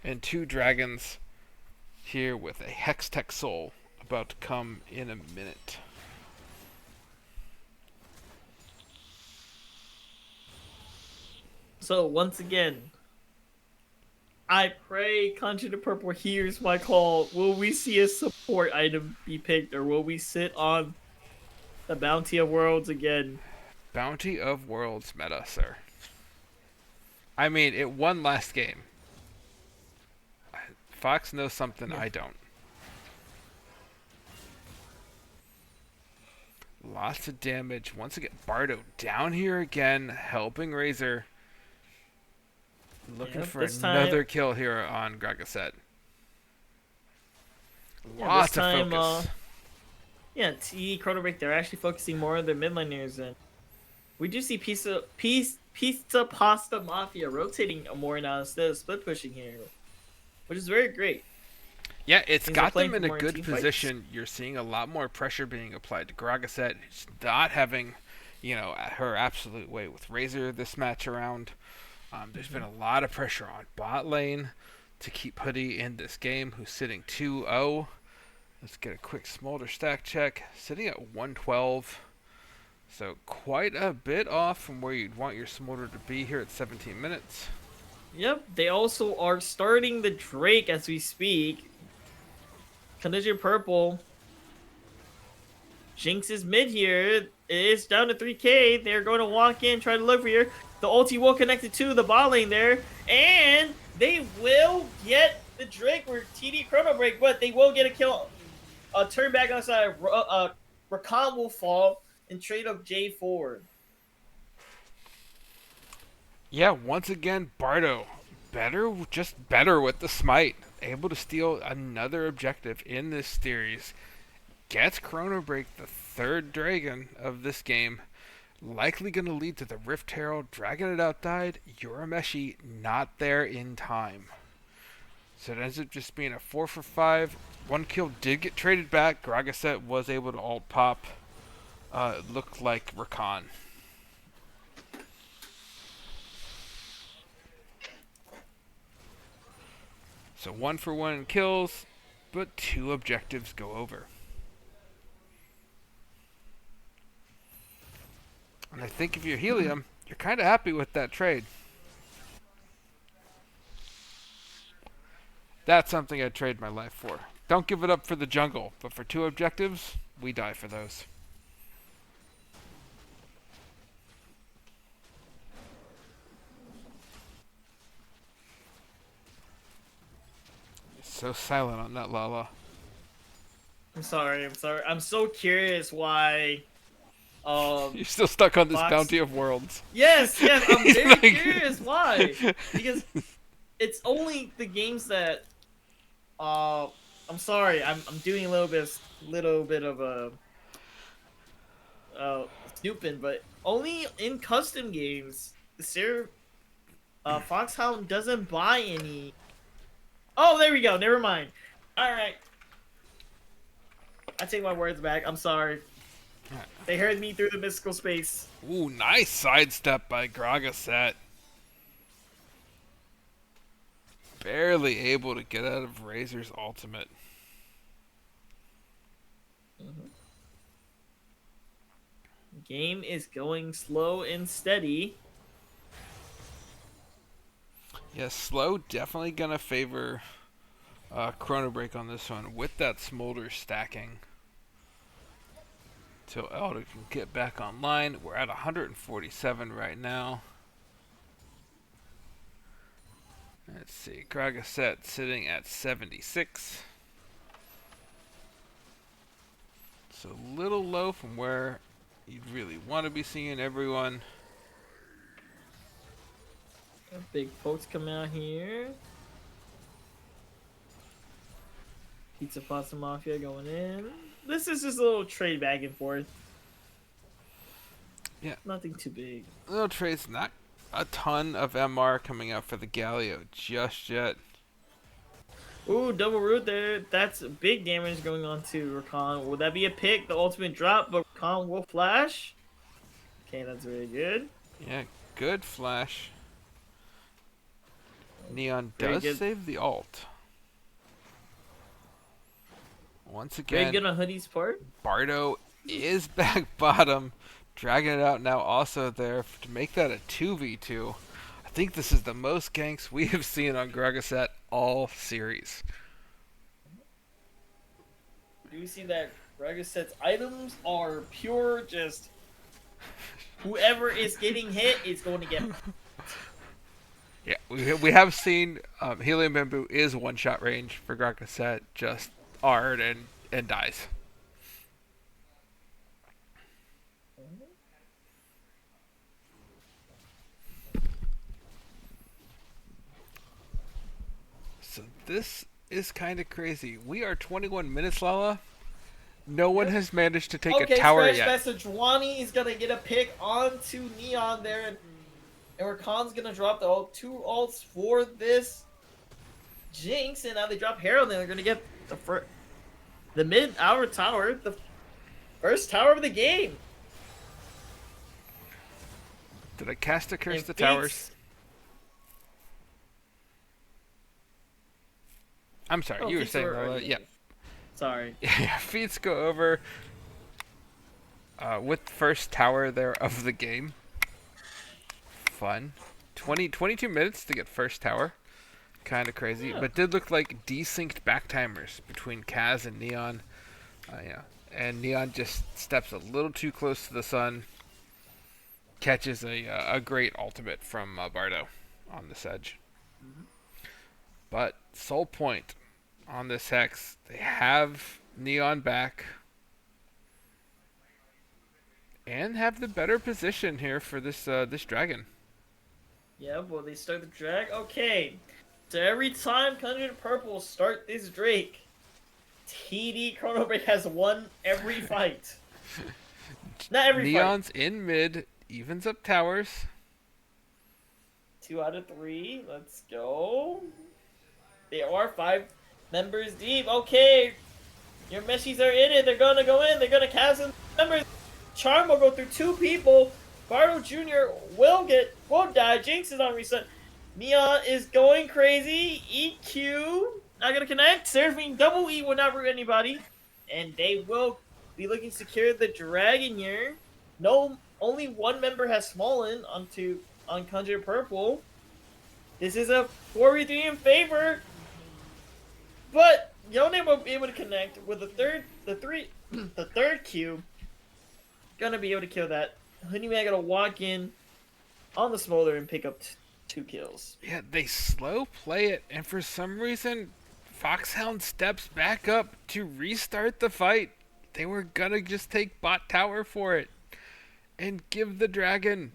And 2 dragons here with a Hextech Soul about to come in a minute. So once again, I pray Contingent Purple hears my call. Will we see a support item be picked, or will we sit on the Bounty of Worlds again? Bounty of Worlds meta, sir. I mean, it won last game. Fox knows something I don't. Lots of damage. Once again, Bardo down here again, helping Razor. Looking for another kill here on Gragaset. Lots of focus. TD ChronoBreak, they're actually focusing more on their mid laners, and we do see Pizza Pasta Mafia rotating more now instead of split pushing here, which is very great. Yeah, it's got them in a good position. You're seeing a lot more pressure being applied to Gragaset, who's not having, her absolute way with Razor this match around. There's been a lot of pressure on bot lane to keep Hoodie in this game, who's sitting 2-0. Let's get a quick Smolder stack check. Sitting at 112. So quite a bit off from where you'd want your Smolder to be here at 17 minutes. Yep, they also are starting the Drake as we speak. Contingent Purple. Jinx is mid here. It's down to 3k. They're going to walk in, try to look for here. The ulti will connect it to the bot lane there. And they will get the Drake for TD ChronoBreak, but they will get a kill. Turn back on the side. Rakan will fall and trade up J4. Yeah, once again, Bardo, just better with the smite. Able to steal another objective in this series. Gets ChronoBreak the third dragon of this game. Likely going to lead to the Rift Herald, dragging it outside. Urameshi not there in time. So it ends up just being a 4 for 5. One kill did get traded back. Gragaset was able to alt pop. It looked like Rakan. So 1 for 1 in kills, but 2 objectives go over. And I think if you're Helium, you're kind of happy with that trade. That's something I'd trade my life for. Don't give it up for the jungle, but for 2 objectives, we die for those. So silent on that, Lala. I'm sorry. I'm so curious why. You're still stuck on this Fox... bounty of worlds. Yes. I'm very curious why. Because it's only the games that. I'm sorry. I'm doing a little bit of a. Snooping, but only in custom games, Foxhound doesn't buy any. Oh, there we go. Never mind. All right. I take my words back. I'm sorry. They heard me through the mystical space. Ooh, nice sidestep by Gragaset. Barely able to get out of Razor's ultimate. Game is going slow and steady. Yeah, slow definitely gonna favor ChronoBreak on this one with that Smolder stacking. Till Elder can get back online. We're at 147 right now. Let's see, Gragaset sitting at 76. So a little low from where you'd really want to be seeing everyone. Big folks coming out here. Pizza Pasta Mafia going in. This is just a little trade back and forth. Yeah. Nothing too big. Little trades, not a ton of MR coming out for the Galio just yet. Ooh, double root there. That's big damage going on to Rakan. Will that be a pick? The ultimate drop, but Rakan will flash. Okay, that's very good. Yeah, good flash. Neon does save the ult. Once again, very good on Hoodie's part. Bardo is back bottom, dragging it out now also there to make that a 2v2. I think this is the most ganks we have seen on Gragaset all series. Do you see that Gragaset's items are pure just whoever is getting hit is going to get. Yeah, we have seen Helium Bamboo is one-shot range for Gragaset, just hard and dies. So this is kind of crazy. We are 21 minutes, Lala. No one has managed to take a tower yet. Message. Wani is going to get a pick onto Neon there. And Rakan's going to drop the 2 ults for this Jinx. And now they drop Herald. And they're going to get the mid-hour tower. The first tower of the game. Did I cast a curse to towers? I'm sorry, you were saying, Lola. Yeah. Sorry. Yeah, feats go over with first tower there of the game. Fun. 22 minutes to get first tower. Kind of crazy, but did look like desynced back timers between Kaz and Neon. Yeah, and Neon just steps a little too close to the sun. Catches a great ultimate from Bardo on this edge. But Soul Point on this Hex, they have Neon back and have the better position here for this this dragon. Yeah, well, they start the drag. Okay. So every time Contingent Purple start this Drake, TD ChronoBreak has won every fight. Not every Neon's fight. in mid, evens up towers. 2 out of 3. Let's go. They are 5 members deep. Okay. Your Meshies are in it. They're going to go in. They're going to cast in members. Charm will go through 2 people. Bardo Jr. will die. Jinx is on reset. Neon is going crazy. EQ not gonna connect. Seraphine double E will not root anybody. And they will be looking to secure the dragon here. No, only one member has fallen on Conjure Purple. This is a 4v3 in favor. But Yone will be able to connect with the third Q. Gonna be able to kill that. Honeyman gonna walk in on the Smolder and pick up 2 kills. Yeah, they slow play it, and for some reason, Foxhound steps back up to restart the fight. They were gonna just take bot tower for it and give the dragon.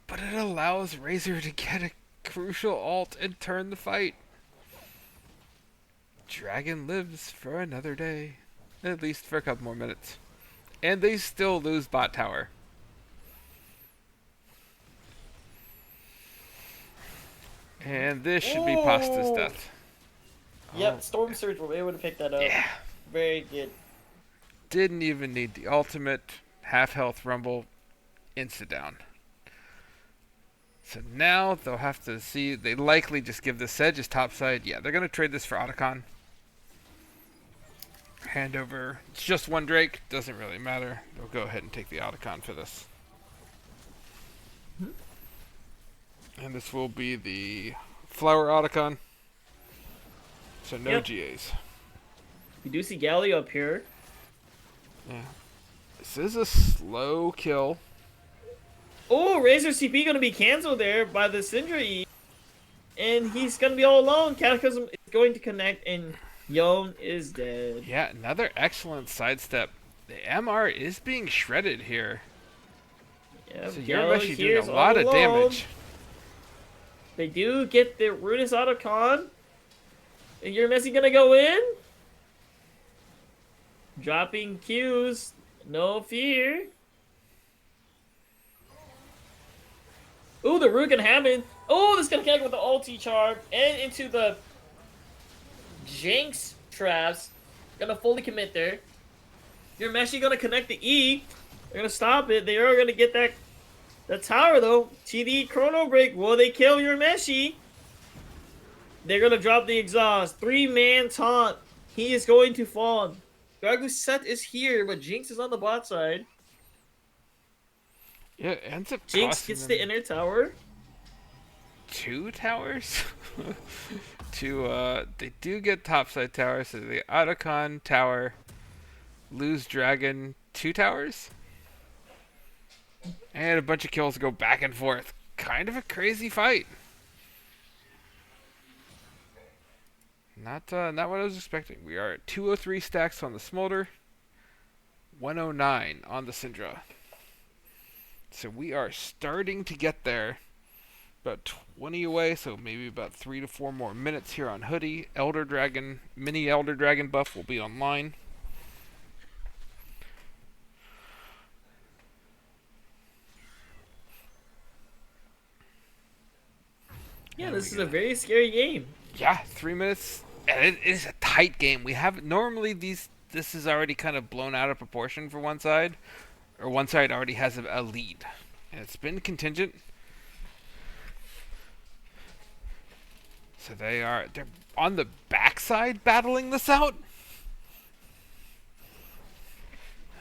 But it allows Razor to get a crucial ult and turn the fight. Dragon lives for another day. At least for a couple more minutes. And they still lose bot tower. And this should be Pasta's death. Yep, Storm Surge will be able to pick that up. Yeah. Very good. Didn't even need the ultimate. Half health rumble. Insta down. So now they'll have to see. They likely just give the Sedge as topside. Yeah, they're going to trade this for Otacon. Hand over. It's just one Drake. Doesn't really matter. They'll go ahead and take the Otacon for this. And this will be the Flower Otacon. So no GAs. We do see Galley up here. Yeah. This is a slow kill. Oh, Razor CP gonna be canceled there by the Syndra E. And he's gonna be all alone. Cataclysm is going to connect and Yone is dead. Yeah, another excellent sidestep. The MR is being shredded here. Yeah, so you're actually doing a lot of damage. They do get the Ruinous Otacon. And you're Messi gonna go in? Dropping Qs. No fear. Ooh, the root can happen. Oh, this is gonna connect with the ulti charm and into the Jinx traps. Gonna fully commit there. Your Meshi gonna connect the E. They're gonna stop it. They are gonna get that tower though. TD ChronoBreak. Will they kill your Meshi? They're gonna drop the exhaust. 3-man taunt. He is going to fall. Gargu's set is here, but Jinx is on the bot side. Yeah, it ends up Jinx gets the inner tower. 2 towers? They do get topside tower, so the Otacon tower, lose dragon, 2 towers? And a bunch of kills go back and forth. Kind of a crazy fight. Not what I was expecting. We are at 203 stacks on the Smolder, 109 on the Syndra. So we are starting to get there. About 20 away, so maybe about 3 to 4 more minutes here on Hoodie. Elder Dragon, mini Elder Dragon buff will be online. Yeah, this is a very scary game. Yeah, 3 minutes. And it is a tight game. We have normally this is already kind of blown out of proportion for one side, or one side already has a lead, and it's been Contingent. So they're on the backside battling this out.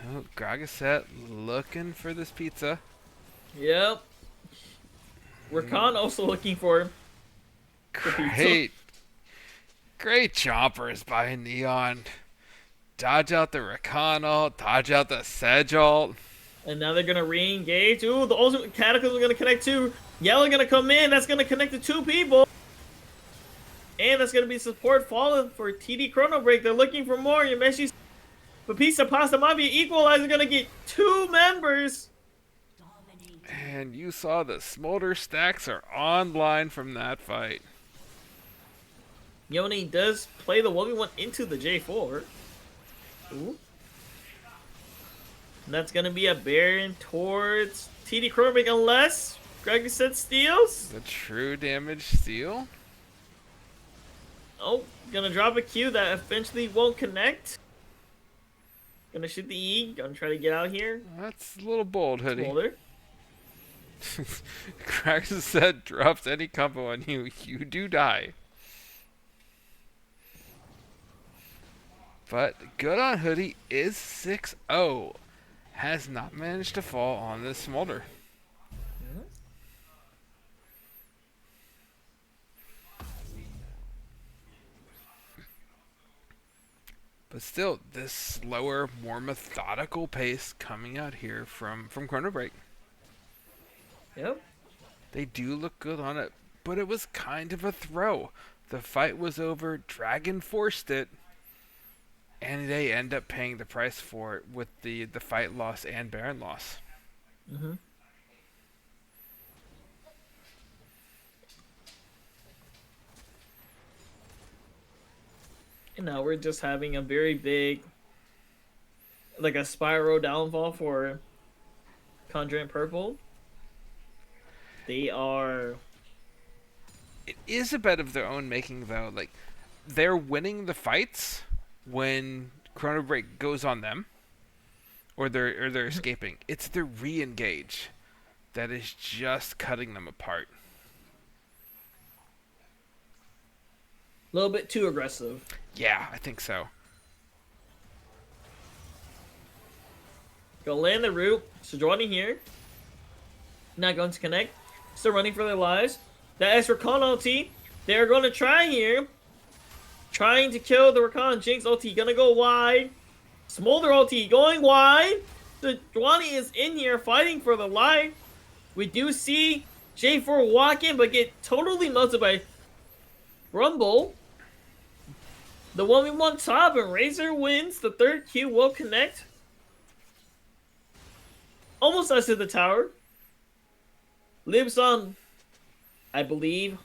Oh, Gragasette looking for this pizza. Yep. Rakan also looking for him. Great chompers by Neon. Dodge out the Rakan ult, dodge out the Sedge ult. And now they're going to re-engage. Ooh, the ultimate Cataclysm are going to connect too. Yellow going to come in. That's going to connect to 2 people. And that's going to be support falling for TD ChronoBreak. They're looking for more. Yameshi's Papista Pasta might be equalizer. Going to get 2 members. And you saw the smolder stacks are online from that fight. Yone does play the 1v1 into the J4. Ooh. And that's gonna be a Baron towards TD ChronoBreak unless Greg said steals. The true damage steal. Oh, gonna drop a Q that eventually won't connect. Gonna shoot the E. Gonna try to get out here. That's a little bold, Hoodie. Smolder. Crax said drops any combo on you, you do die. But good on Hoodie is 6-0. Has not managed to fall on this smolder. But still, this slower, more methodical pace coming out here from ChronoBreak. Yep. They do look good on it, but it was kind of a throw. The fight was over, Dragon forced it, and they end up paying the price for it with the fight loss and Baron loss. Mm-hmm. And now we're just having a very big, like a spiral downfall for Contingent Purple. They are... It is a bet of their own making, though. Like, they're winning the fights when ChronoBreak goes on them, or they're escaping. It's the re-engage that is just cutting them apart. A little bit too aggressive. Yeah, I think so. Gonna land the root. Sejuani here. Not going to connect. Still running for their lives. That is Rakan ulti. They're going to try here. Trying to kill the Rakan Jinx ulti. Gonna go wide. Smolder ulti going wide. Sejuani is in here fighting for the life. We do see J4 walk in but get totally melted by Rumble. The 1v1 top and Razor wins. The third Q will connect. Almost us to the tower. Lives on, I believe,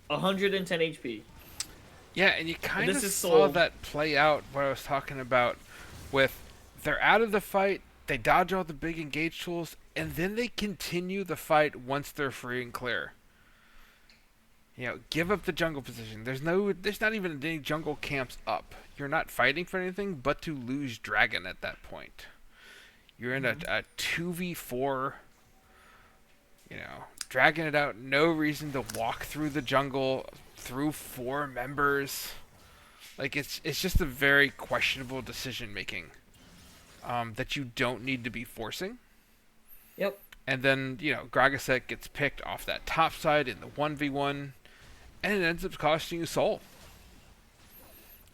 110 HP. Yeah, and you kind of is saw Soul. that play out what I was talking about with they're out of the fight, they dodge all the big engage tools, and then they continue the fight once they're free and clear. You know, give up the jungle position. There's not even any jungle camps up. You're not fighting for anything but to lose Dragon at that point. You're in a 2v4, you know, dragging it out. No reason to walk through the jungle through 4 members. Like, it's just a very questionable decision making that you don't need to be forcing. Yep. And then, you know, Gragasek gets picked off that top side in the 1v1, and it ends up costing you soul.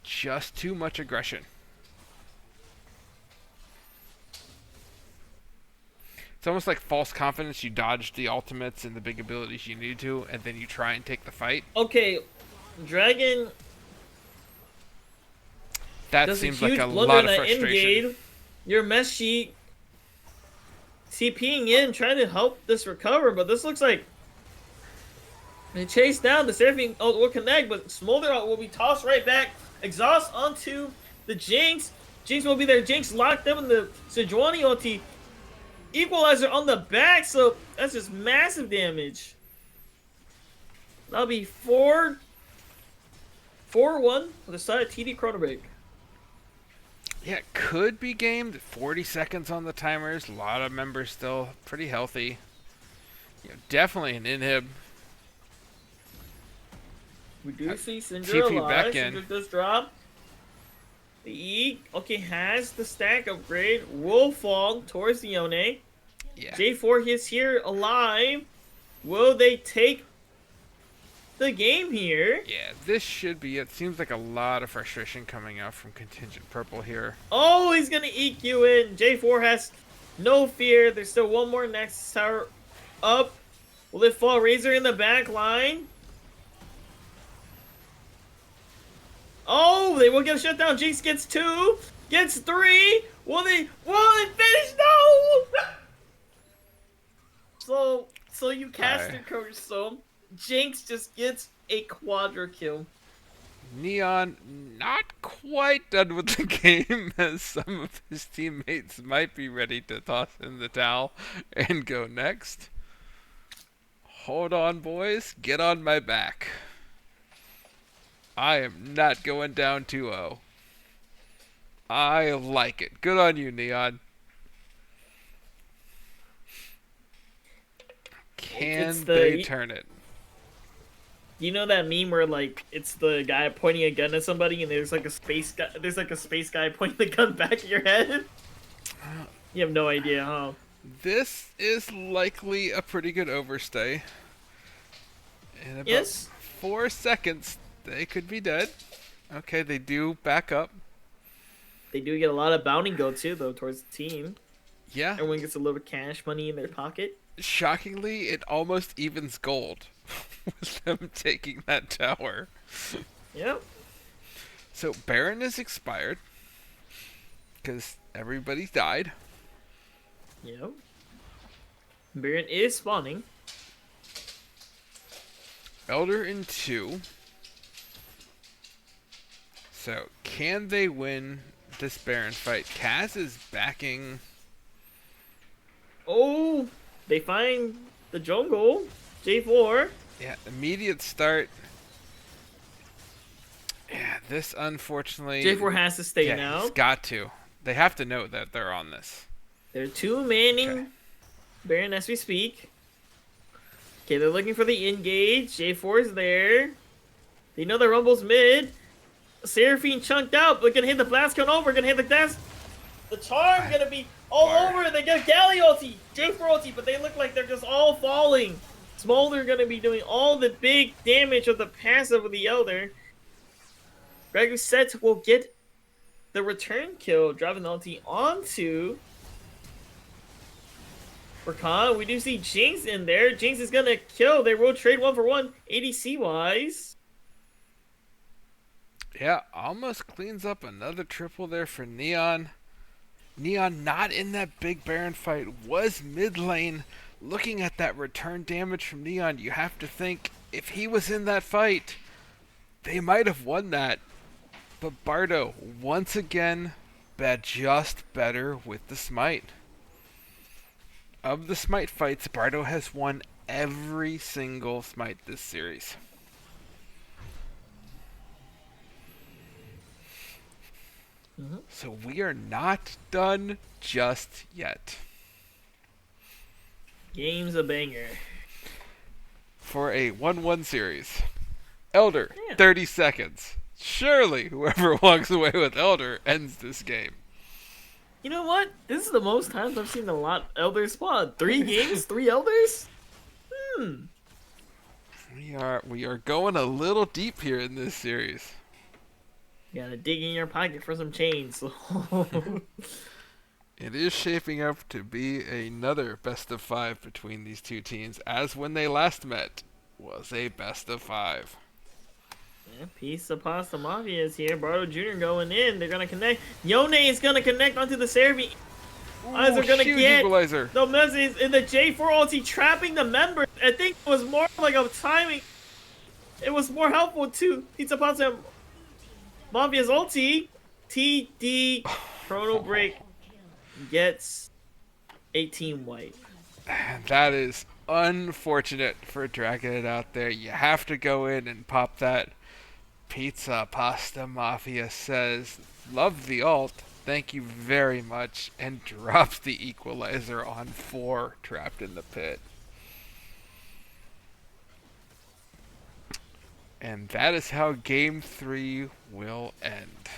Just too much aggression. It's almost like false confidence. You dodged the ultimates and the big abilities you need to, and then you try and take the fight. Okay, Dragon That does seems a huge like a blunder lot in of that frustration. endgame. Your mess sheet TPing in, trying to help this recover, but this looks like they chase down. The Seraphine will connect, but Smolder will be tossed right back. Exhaust onto the Jinx. Jinx will be there. Jinx locked up in the Sejuani ulti. Equalizer on the back, so that's just massive damage. That'll be 4-1 for the side of TD ChronoBreak. Yeah, it could be gamed. 40 seconds on the timers. A lot of members still pretty healthy. You know, definitely an inhib. We do see Syndra TP alive. back in. Syndra does drop. The E, okay, has the stack upgrade. Will fall towards the Yone. Yeah. J4 is here alive. Will they take the game here? Yeah, this should be it. Seems like a lot of frustration coming out from Contingent Purple here. Oh, he's gonna EQ in. J4 has no fear. There's still one more next tower up. Will it fall? Razor in the back line. Oh, they will get a shutdown. Jinx gets 2, gets 3. Will they finish? No! so. Jinx just gets a quadra kill. Neon not quite done with the game, as some of his teammates might be ready to toss in the towel and go next. Hold on, boys. Get on my back. I am not going down 2-0. I like it. Good on you, Neon. Can they turn it? You know that meme where like it's the guy pointing a gun at somebody and there's like a space guy pointing the gun back at your head? You have no idea, huh? This is likely a pretty good overstay. In about 4 seconds, they could be dead. Okay, they do back up. They do get a lot of bounty go too, though, towards the team. Yeah. Everyone gets a little cash money in their pocket. Shockingly, it almost evens gold with them taking that tower. Yep. So Baron is expired because everybody's died. Yep. Baron is spawning. Elder in 2. So can they win this Baron fight? Kaz is backing. Oh, they find the jungle. J4. Yeah, immediate start. Yeah, this unfortunately. J4 has to stay now. He's got to. They have to know that they're on this. They're 2-manning Baron as we speak. Okay, they're looking for the engage. J4 is there. They know the Rumble's mid. Seraphine chunked out, but gonna hit the blast cone over. Gonna hit the dash. The charm gonna be all over. They get Galley ulti, J4 ulti, but they look like they're just all falling. Smolder gonna be doing all the big damage of the passive of the Elder. Gregory Set will get the return kill, driving the ulti onto Rakan. We do see Jinx in there. Jinx is gonna kill. They will trade 1-for-1 ADC wise. Yeah, almost cleans up another triple there for Neon. Neon not in that big Baron fight, was mid lane. Looking at that return damage from Neon, you have to think if he was in that fight, they might have won that. But Bardo, once again, just better with the smite. Of the smite fights, Bardo has won every single smite this series. So we are not done just yet. Game's a banger. For a 1-1 series. Elder, 30 seconds. Surely whoever walks away with Elder ends this game. You know what? This is the most times I've seen a lot Elder spawn. 3 games, 3 Elders? We are going a little deep here in this series. You gotta dig in your pocket for some chains. It is shaping up to be another best of 5 between these two teams, as when they last met was a best of 5. Yeah, piece of pasta mafia is here. Bardo Jr. going in. They're gonna connect. Yone is gonna connect onto the Seraphine. Eyes are gonna get equalizer. the message in the J4 ulti trapping the members. I think it was more like a timing. It was more helpful to Pizza Pasta Mafia's ulti. TD ChronoBreak gets a team wipe. That is unfortunate for dragging it out there. You have to go in and pop that. Pizza Pasta Mafia says, love the ult, thank you very much, and drops the equalizer on 4 trapped in the pit. And that is how Game 3 will end.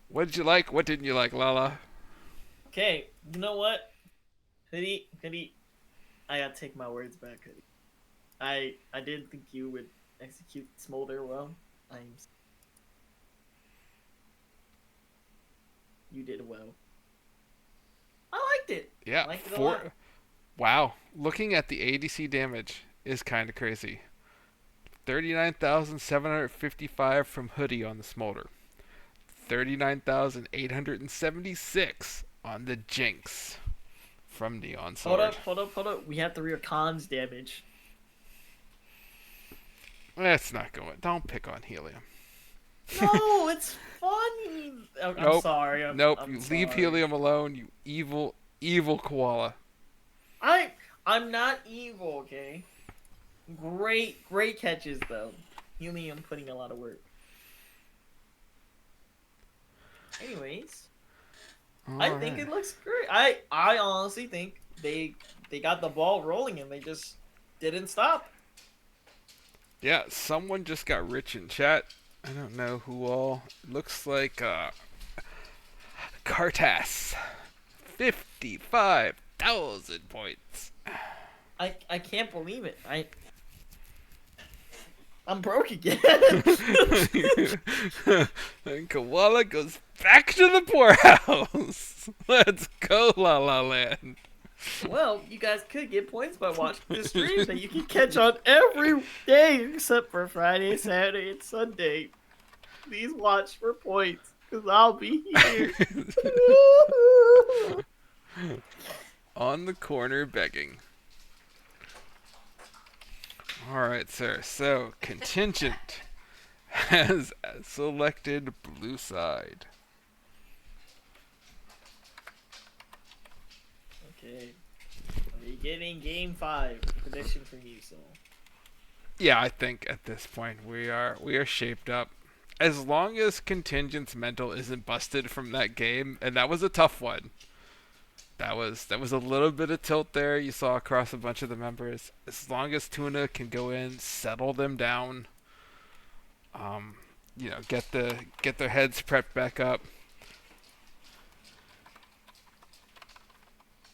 What did you like? What didn't you like, Lala? Okay, you know what? Hoodie, I gotta take my words back, Hoodie. I didn't think you would execute Smolder well. You did well. I liked it. Yeah, I liked it a lot. Wow, looking at the ADC damage is kind of crazy. 39,755 from Hoodie on the Smolder. 39,876 on the Jinx from Neon Hold Sword. up. We have to read cons damage. Let's not go. Don't pick on Helium. No, it's funny. I'm Nope. sorry. I'm You sorry. leave Helium alone, you evil koala. I'm not evil, okay? Great catches though. Helium putting a lot of work. Anyways, I think it looks great. I honestly think they got the ball rolling and they just didn't stop. Yeah, someone just got rich in chat. I don't know who all. Looks like Cartas. 55,000 points. I can't believe it. I'm broke again. And Koala goes back to the poorhouse. Let's go, La La Land. Well, you guys could get points by watching the stream that you can catch on every day except for Friday, Saturday, and Sunday. Please watch for points, because I'll be here. On the corner begging. Alright, sir. So, Contingent has selected blue side. Okay. Are we getting game 5? Prediction from you, Sol. Yeah, I think at this point we are shaped up. As long as Contingent's mental isn't busted from that game, and that was a tough one. That was a little bit of tilt there you saw across a bunch of the members. As long as Tuna can go in, settle them down, get their heads prepped back up.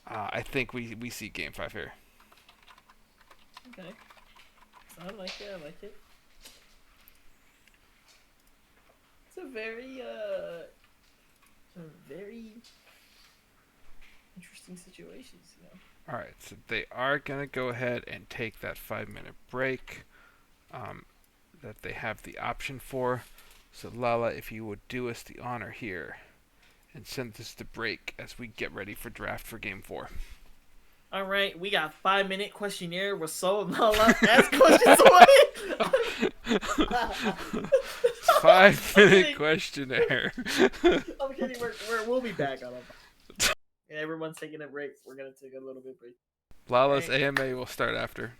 I think we see game 5 here. Okay. I like it. It's a very interesting situations, you know. Alright, so they are going to go ahead and take that 5-minute break that they have the option for. So Lala, if you would do us the honor here and send us the break as we get ready for draft for game 4. Alright, we got 5-minute questionnaire with Sol and Lala. Ask questions away! 5-minute questionnaire. I'm kidding, we'll be back on it. And everyone's taking a break. We're gonna take a little bit break. Lala's Right. AMA will start after.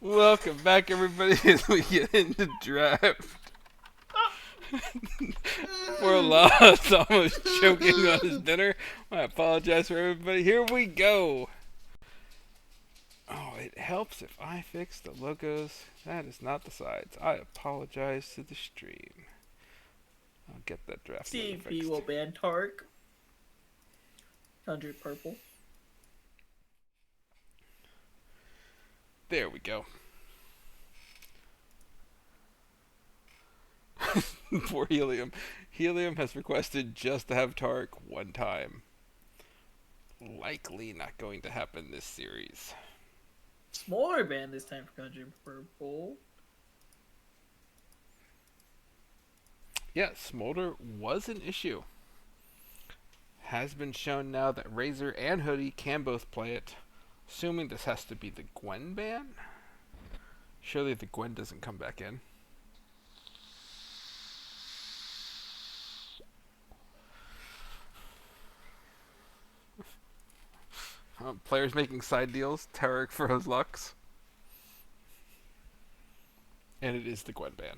Welcome back, everybody, as we get into draft. Poor Law's almost choking on his dinner. I apologize for everybody. Here we go. Oh, it helps if I fix the logos. That is not the sides. I apologize to the stream. I'll get that draft logo CP fixed. will ban Tark. 100 purple. There we go. Poor Helium. Helium has requested just to have Tark one time. Likely not going to happen this series. Smaller ban this time for 100 purple. Yeah, Smolder was an issue. Has been shown now that Razor and Hoodie can both play it. Assuming this has to be the Gwen ban? Surely the Gwen doesn't come back in. Players making side deals. Tarek for his Lux. And it is the Gwen ban.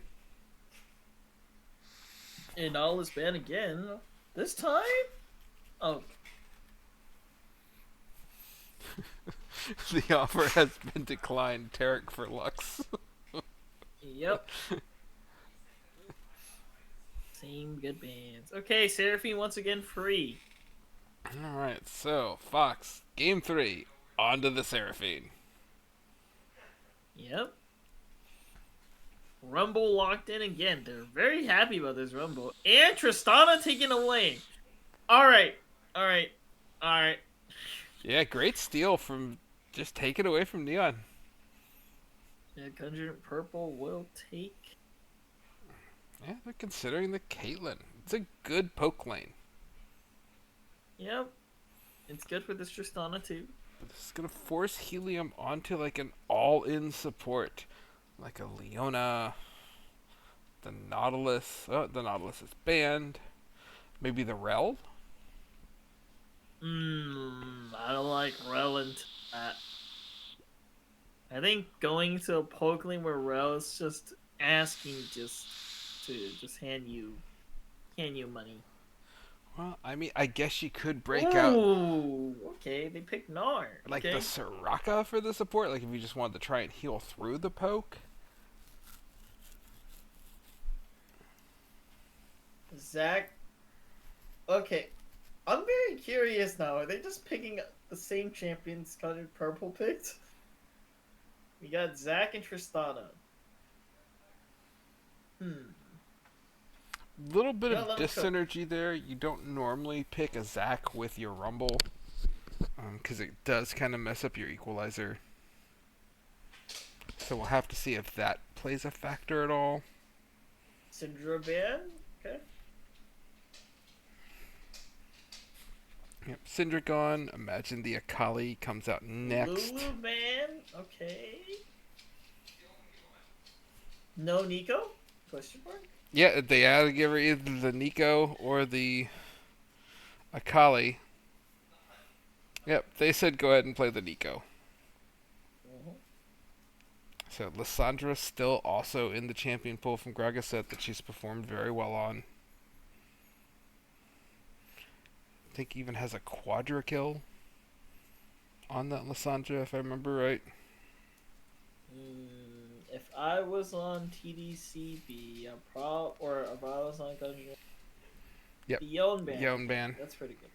And all is banned again. This time? Oh. The offer has been declined. Tarek for Lux. Yep. Same good bans. Okay, Seraphine once again free. Alright, so Fox, game 3. On to the Seraphine. Yep. Rumble locked in again. They're very happy about this Rumble. And Tristana taken away. Alright. Yeah, great steal from just take it away from Neon. Yeah, Contingent Purple will take. Yeah, they're considering the Caitlyn. It's a good poke lane. Yep. It's good for this Tristana too. But this is going to force Helium onto like an all-in support. Like a Leona. The Nautilus. Oh, the Nautilus is banned. Maybe the Rel? I don't like Rel into that. I think going to a poke lane where Rel is just asking to hand you money. Well, I mean, I guess you could break out Ooh, okay, they picked Gnar. like Okay. the Soraka for the support. Like if you just wanted to try and heal through the poke. Zach. Okay, I'm very curious now. Are they just picking the same champions Colored Purple picked? We got Zach and Tristana. Little bit Yeah, of let 'em cook. dyssynergy there. You don't normally pick a Zac with your Rumble. Because it does kind of mess up your equalizer. So we'll have to see if that plays a factor at all. Syndra ban? Okay. Yep, Syndra gone. Imagine the Akali comes out next. Lulu ban? Okay. No Nico? Question mark? Yeah, they had to give her either the Nico or the Akali. Yep, they said go ahead and play the Nico. So Lysandra still also in the champion pool from Graga set that she's performed very well on. I think even has a quadra kill on that Lysandra, if I remember right. If I was on TDCB, if I was on Contingent, Yep. the Yon ban. Yon ban. That's pretty good.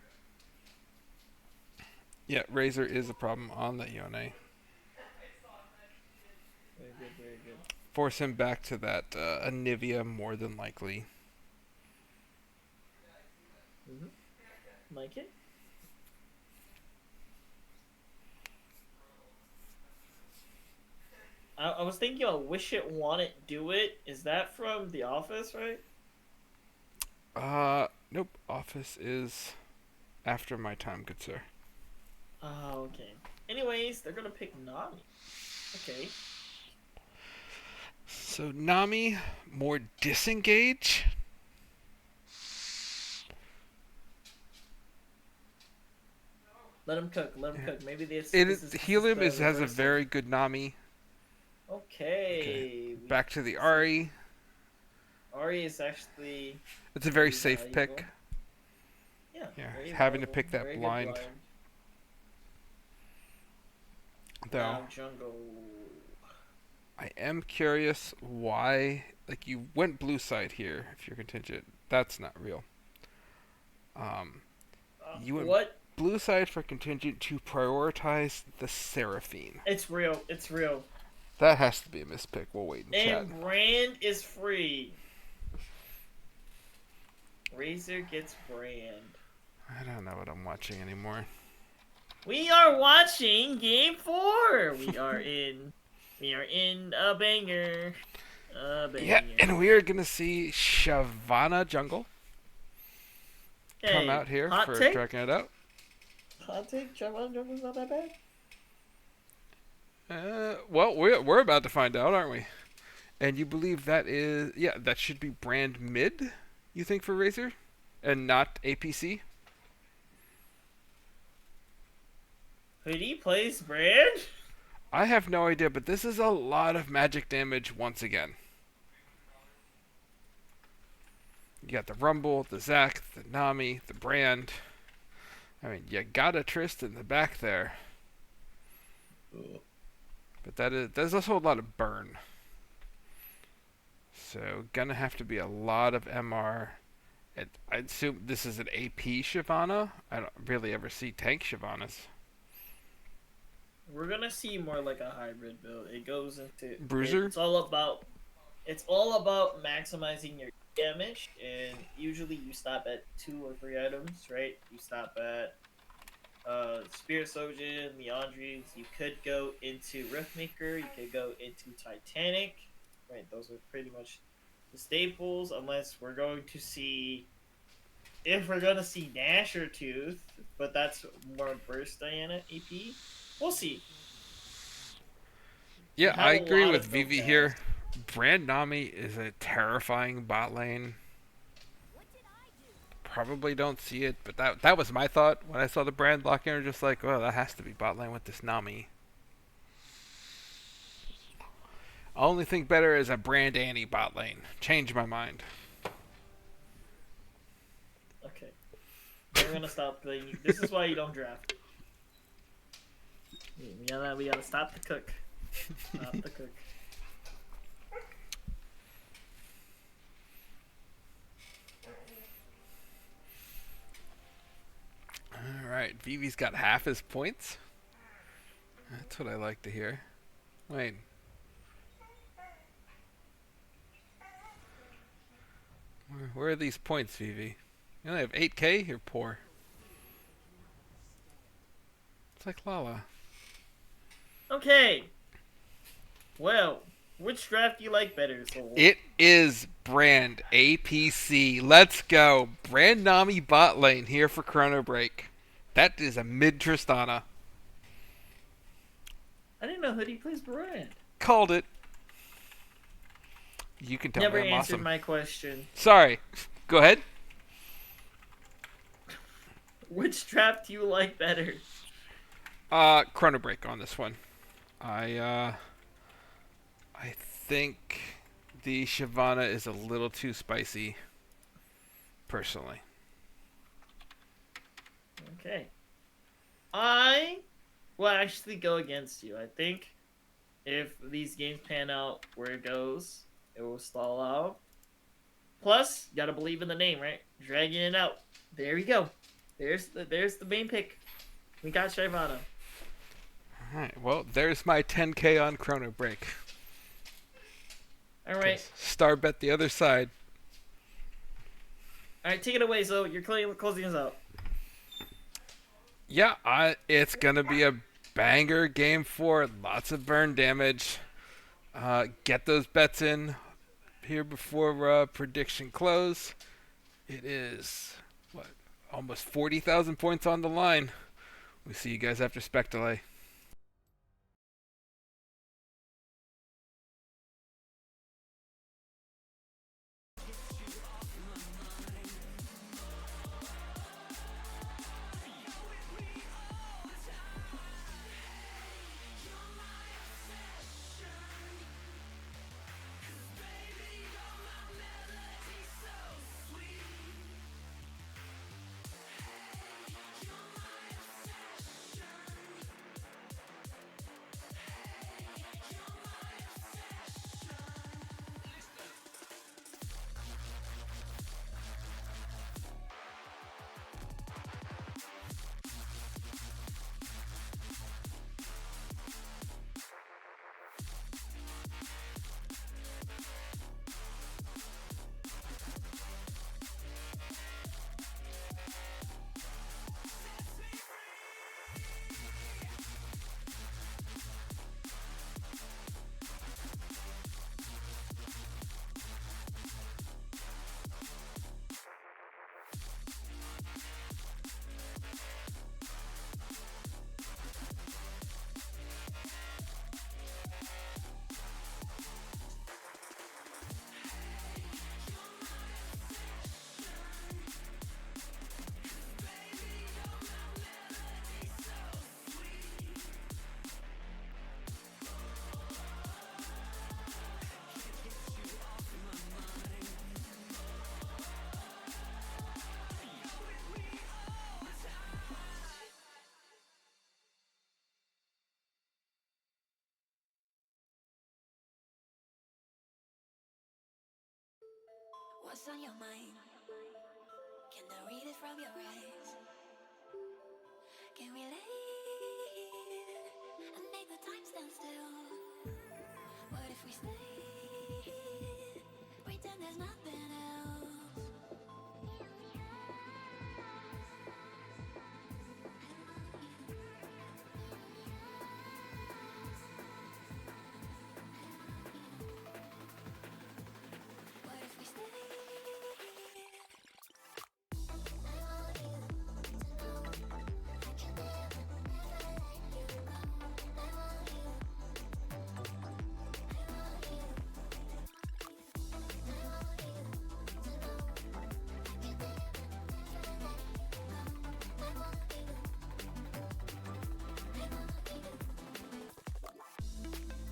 Yeah, Razor is a problem on that Yone. Very good, very good. Force him back to that Anivia more than likely. Like it? I was thinking about Wish It, Want It, Do It. Is that from The Office, right? Nope. Office is after my time, good sir. Oh, okay. Anyways, they're gonna pick Nami. Okay. So Nami, more disengage. Let him cook. Let him cook. Maybe this. Helium this has a reversal. very good Nami. Okay. Back to the Ari. Ari is actually. It's a very pretty safe valuable. pick. Yeah. Yeah, very having to valuable, pick that very good blind. Though Now jungle. I am curious why, like, you went blue side here if you're contingent. That's not real. You went What? blue side for contingent to prioritize the Seraphine. It's real. It's real. That has to be a mispick. We'll wait and chat. And Brand is free. Razor gets Brand. I don't know what I'm watching anymore. We are watching Game 4. We are in a banger. A banger. Yeah, and we are gonna see Shyvana Jungle come Hey, out here hot for take? checking it out. Hot take, Shyvana Jungle's not that bad. Well, we're about to find out, aren't we? And you believe that is, yeah, that should be brand mid, you think, for Razor? And not APC? Hoodie plays Brand? I have no idea, but this is a lot of magic damage once again. You got the Rumble, the Zac, the Nami, the Brand. I mean, you got a Trist in the back there. But there's also a lot of burn. So, gonna have to be a lot of MR. I assume this is an AP Shyvana. I don't really ever see tank Shyvanas. We're gonna see more like a hybrid build. It goes into Bruiser? It's all about maximizing your damage, and usually you stop at 2 or 3 items, right? You stop at Spirit Sojourn, Meandries. You could go into Riftmaker. You could go into Titanic. Right, those are pretty much the staples, unless we're going to see. If we're gonna see Nash or Tooth, but that's more burst Diana AP. We'll see. Yeah, Have I a agree lot with of Vivi build here. Brand Nami is a terrifying bot lane. Probably don't see it, but that was my thought when I saw the Brand lock in. Just like, well, that has to be bot lane with this Nami. I only think better is a Brand Annie bot lane. Change my mind. Okay. We're gonna stop playing. This is why you don't draft. We gotta stop the cook. Stop the cook. Alright, Vivi's got half his points. That's what I like to hear. Wait. Where are these points, Vivi? You only have 8k? You're poor. It's like Lala. Okay. Well, which draft do you like better, Soul? It is Brand APC. Let's go. Brand Nami bot lane here for ChronoBreak. That is a mid Tristana. I didn't know Hoodie plays Brand. Called it. You can tell Never me I'm answered awesome. my question. Sorry. Go ahead. Which draft do you like better? ChronoBreak on this one. I think the Shyvana is a little too spicy, personally. Okay. I will actually go against you. I think if these games pan out where it goes, it will stall out. Plus, you gotta believe in the name, right? Dragging it out. There we go. There's the main pick. We got Shyvana. Alright, well, there's my 10k on ChronoBreak. Alright. Star bet the other side. Alright, take it away, so you're closing us out. Yeah, it's gonna be a banger game 4. Lots of burn damage. Get those bets in here before prediction close. It is, what, almost 40,000 points on the line. We see you guys after Spec Delay. What's on your mind? Can I read it from your eyes? Can we lay and make the time stand still? What if we stay? Pretend there's nothing else. What if we stay?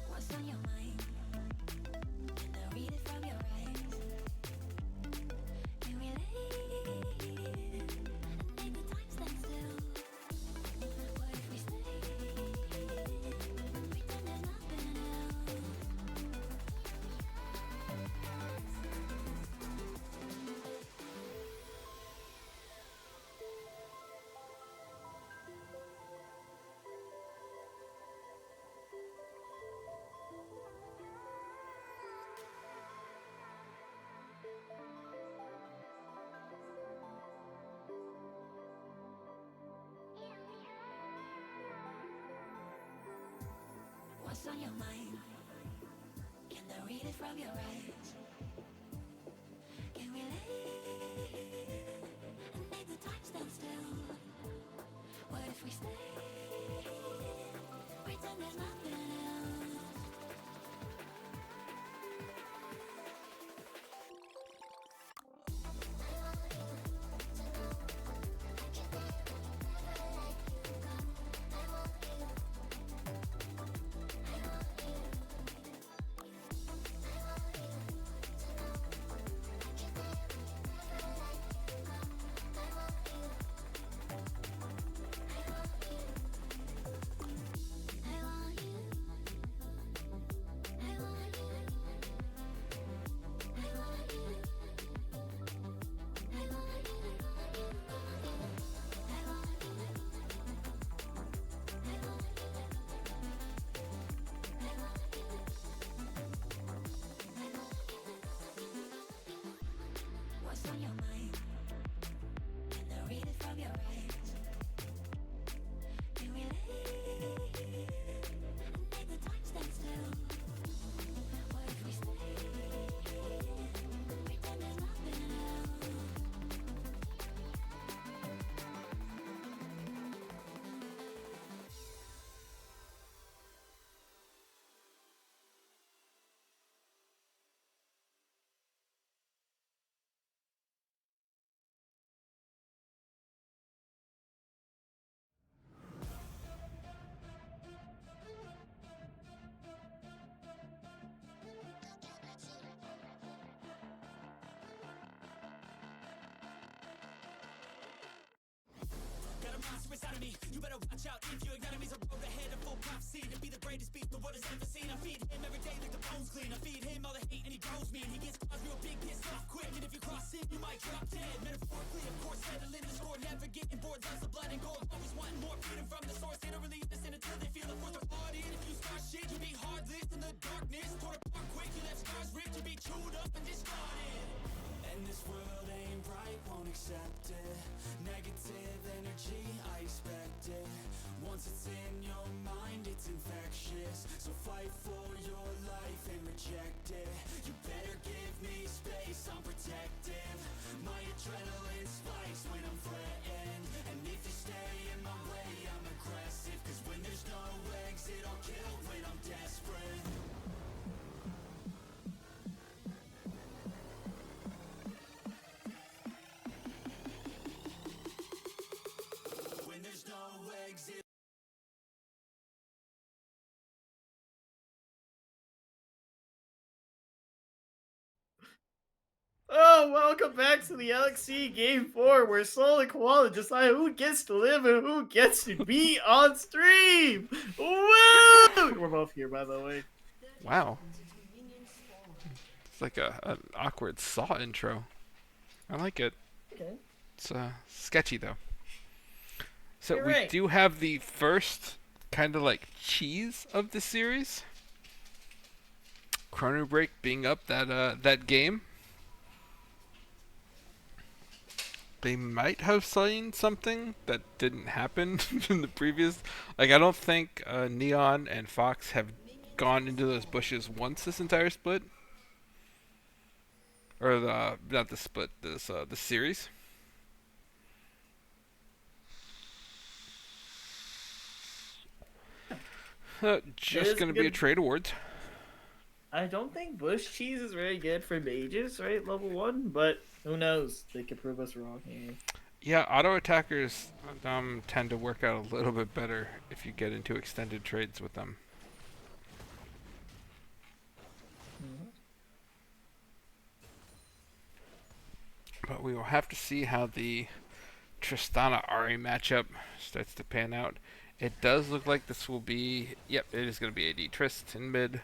What's on your mind? Can I read it from your eyes? Can we lay and make the time stand still? What if we stay? Pretend there's nothing else. What's on your mind? Can I read it from your eyes? Can we lay and make the time stand still? What if we stay? Pretend there's nothing else. What's on your mind? Can I read it from your eyes? Can we lay and make the time stand still? What if we stay? Pretend there's nothing else. Got a monster inside of me, you better watch out. If your enemy's a road ahead of full prophecy to be the greatest beast the world has ever seen. I feed him every day like the bones clean. I feed him all the hate and he grows me. And he gets caught real big, pissed off quick. And if you cross him, you might drop dead. Metaphorically, of course, settling the score. Never getting bored, loves the blood and gore. Always wanting more freedom from the source. They don't really listen until they feel the force of hard in. If you start shit, you be heartless in the darkness. Torn apart quick, you left scars ripped. You be chewed up and discarded. And this world ain't right, won't accept it. Negative energy, I expect it. Once it's in your mind, it's infectious. So fight for your life and reject it. You better give me space, I'm protective. My adrenaline spikes when I'm threatened. And if you stay in my way, I'm aggressive. Cause when there's no exit, I'll kill when I'm desperate. When there's no exit. Oh, welcome back to the LXC Game 4, where Soul and Koala decide who gets to live and who gets to be on stream! Woo! We're both here, by the way. Wow. It's like an awkward Saw intro. I like it. Okay. It's sketchy though. So You're we right. do have the first kind of like cheese of the series. ChronoBreak being up that game. They might have signed something that didn't happen in the previous. Like I don't think Neon and Fox have gone into those bushes once this entire split. Or the not the split, this the series. Just is gonna be a good. trade awards. I don't think bush cheese is very good for mages, right? Level 1, but who knows? They could prove us wrong here. Yeah, auto attackers tend to work out a little bit better if you get into extended trades with them. But we will have to see how the Tristana Ari matchup starts to pan out. It does look like this will be, yep, it is going to be AD Trist in mid.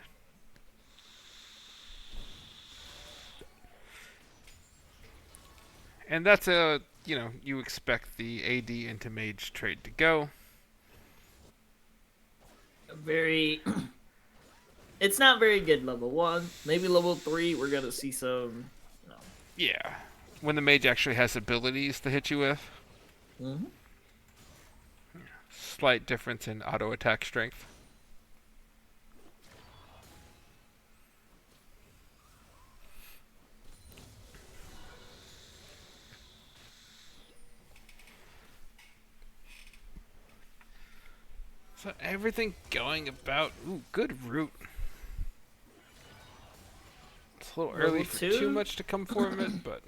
And that's you expect the AD into mage trade to go. Very. It's not very good level 1. Maybe level 3, we're gonna see some. Yeah. When the mage actually has abilities to hit you with. Mm-hmm. Slight difference in auto attack strength. So everything going about. Ooh, good route. It's a little early for too much to come from it, but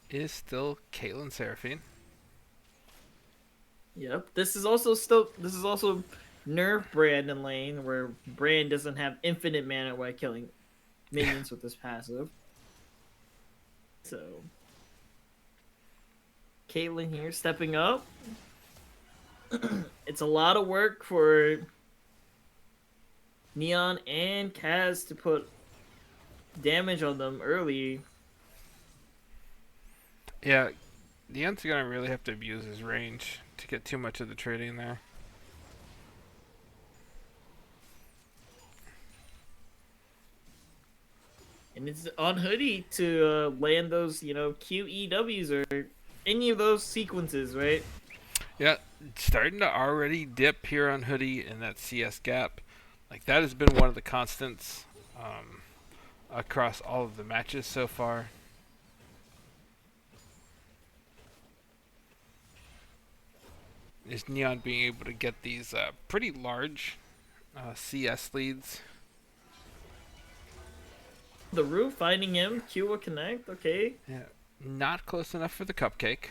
it is still Caitlyn Seraphine. Yep. This is also nerf Brand in lane, where Brand doesn't have infinite mana while killing minions with his passive. So Caitlyn here stepping up. It's a lot of work for Neon and Kaz to put damage on them early. Yeah, Neon's gonna really have to abuse his range to get too much of the trading there. And it's on Hoodie to land those, QEWs or any of those sequences, right? Yeah, starting to already dip here on Hoodie in that CS gap. Like, that has been one of the constants across all of the matches so far. Is Neon being able to get these pretty large CS leads. The roof finding him, Q will connect, okay. Yeah, not close enough for the cupcake,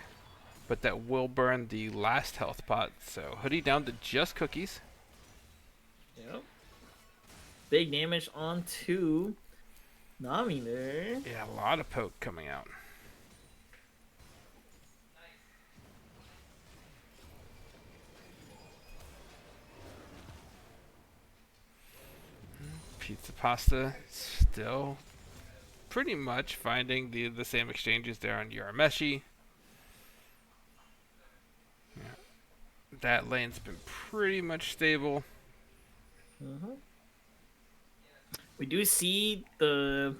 but that will burn the last health pot. So Hoodie down to just cookies. Yep. Big damage onto Nami there. Yeah, a lot of poke coming out. Pizza Pasta still pretty much finding the same exchanges there on Yarameshi. Yeah. That lane's been pretty much stable. Mm-hmm. We do see the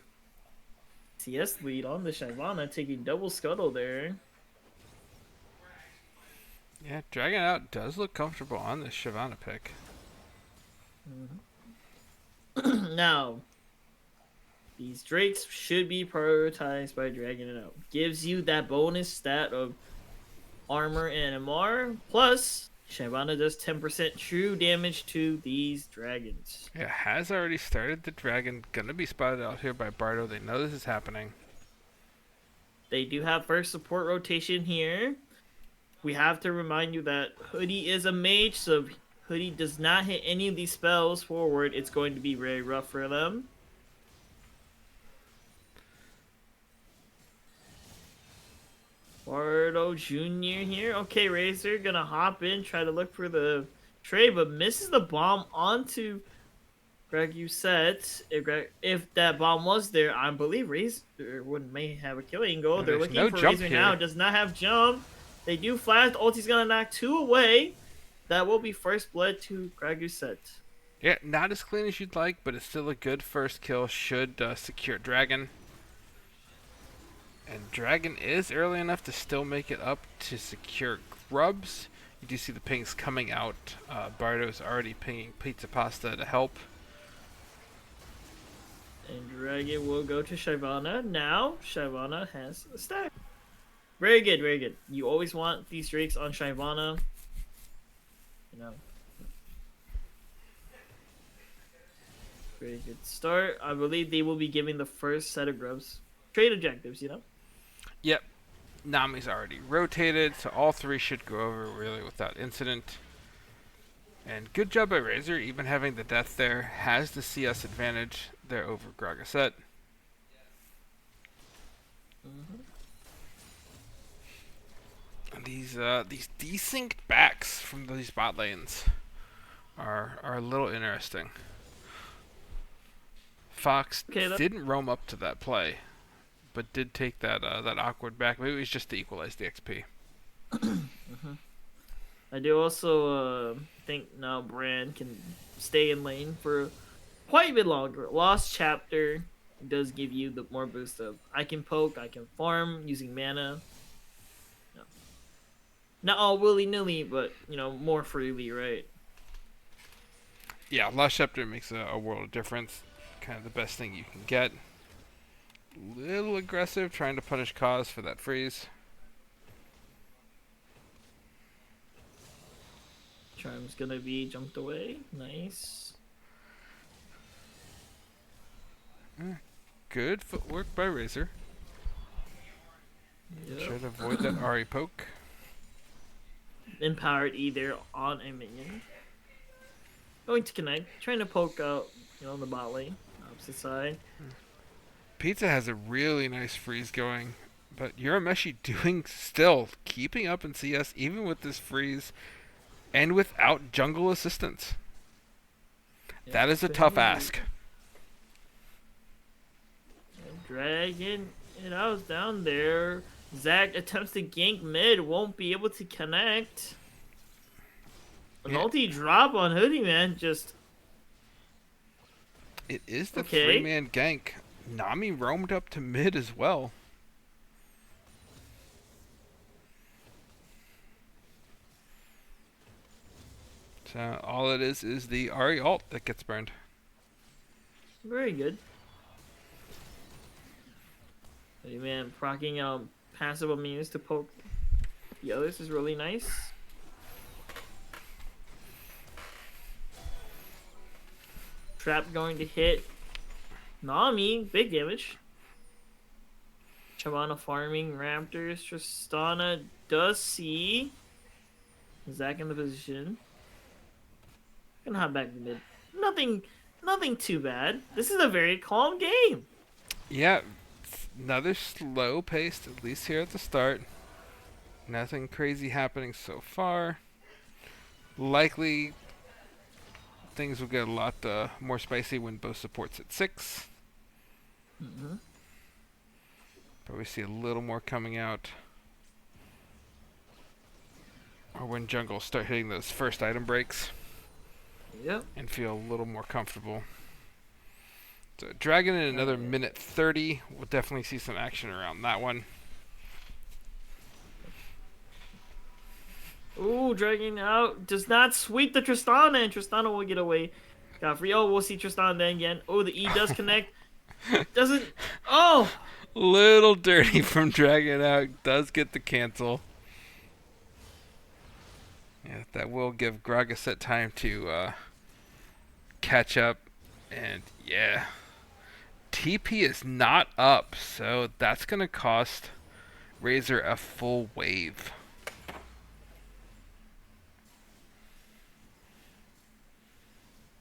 CS lead on the Shyvana taking double scuttle there. Yeah, Dragging Out does look comfortable on this Shyvana pick. Mm-hmm. Now, these Drakes should be prioritized by Dragging It Out. Gives you that bonus stat of armor and MR, plus Shyvana does 10% true damage to these dragons. Yeah, has already started the dragon. Gonna be spotted out here by Bardo. They know this is happening. They do have first support rotation here. We have to remind you that Hoodie is a mage, so if Hoodie does not hit any of these spells forward, it's going to be very rough for them. Bardo Jr. here. Okay, Razor gonna hop in, try to look for the trade, but misses the bomb onto Greg, you said if that bomb was there, I believe Razor may have a killing goal. And They're there's looking no for jump Razor here. now. Does not have jump. They do flash. Ulti's gonna knock 2 away. That will be first blood to Greg Doucette. Yeah, not as clean as you'd like, but it's still a good first kill. Should secure Dragon. And Dragon is early enough to still make it up to secure Grubs. You do see the pings coming out. Bardo's already pinging Pizza Pasta to help. And Dragon will go to Shyvana. Now, Shyvana has a stack. Very good, very good. You always want these drakes on Shyvana. You know. Very good start. I believe they will be giving the first set of grubs. Trade objectives, you know? Yep. Nami's already rotated, so all 3 should go over really without incident. And good job by Razor, even having the death there, has the CS advantage there over Gragasette. And these desynced backs from these bot lanes are a little interesting. Fox didn't roam up to that play, but did take that awkward back. Maybe it was just to equalize the XP. I do also think now Brand can stay in lane for quite a bit longer. Lost Chapter does give you the more boost of I can poke, I can farm using mana. No. Not all willy-nilly, but you know, more freely, right? Yeah, Lost Chapter makes a world of difference. Kind of the best thing you can get. Little aggressive, trying to punish Cause for that freeze. Charm's gonna be jumped away. Nice. Good footwork by Razor. Yep. Should avoid that Ari poke. Empowered either on a minion. Going to connect. Trying to poke out, you know, the bot lane. Opposite side. Pizza has a really nice freeze going, but Urameshi doing still keeping up in CS even with this freeze and without jungle assistance. Yeah, that is a tough ask. Dragon it out down there. Zach attempts to gank mid, won't be able to connect. An ulti drop on Hoodie Man, just it is the okay. 3-man gank. Nami roamed up to mid as well. So all it is the Ari ult that gets burned. Very good. Hoodie Man proccing out passive immunes to poke the others is really nice. Trap going to hit Nami, big damage. Shyvana farming Raptors. Tristana does see Zach in the position. Gonna hop back to mid. Nothing too bad. This is a very calm game. Yeah, another slow paced, at least here at the start. Nothing crazy happening so far. Likely things will get a lot more spicy when both supports at 6. Probably see a little more coming out. Or when jungle start hitting those first item breaks. Yep. And feel a little more comfortable. So Dragon in another minute 30. We'll definitely see some action around that one. Ooh, Dragon out. Does not sweep the Tristana, and Tristana will get away. Got free. Oh, we'll see Tristana then again. Oh, the E does connect. Doesn't. Oh! Little dirty from Dragon out. Does get the cancel. Yeah, that will give Gragasette time to catch up. And yeah. TP is not up, so that's going to cost Razor a full wave.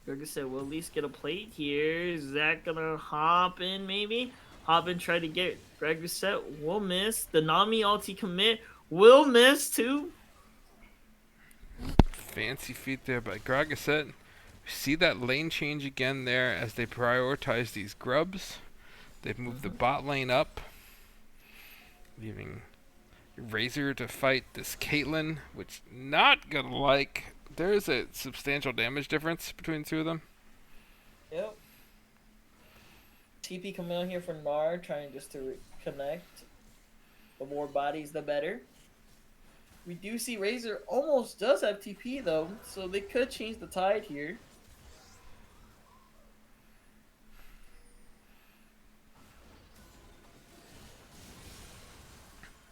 Gragasette will at least get a plate here. Zach gonna hop in maybe? Hop in, try to get Gragasette. Will miss. The Nami ulti commit. Will miss too. Fancy feet there by Gragasette. See that lane change again there as they prioritize these grubs. They've moved the bot lane up, leaving Razor to fight this Caitlyn, which not gonna like. There's a substantial damage difference between the two of them. Yep. TP coming out here for Gnar, trying just to connect. The more bodies, the better. We do see Razor almost does have TP though, so they could change the tide here.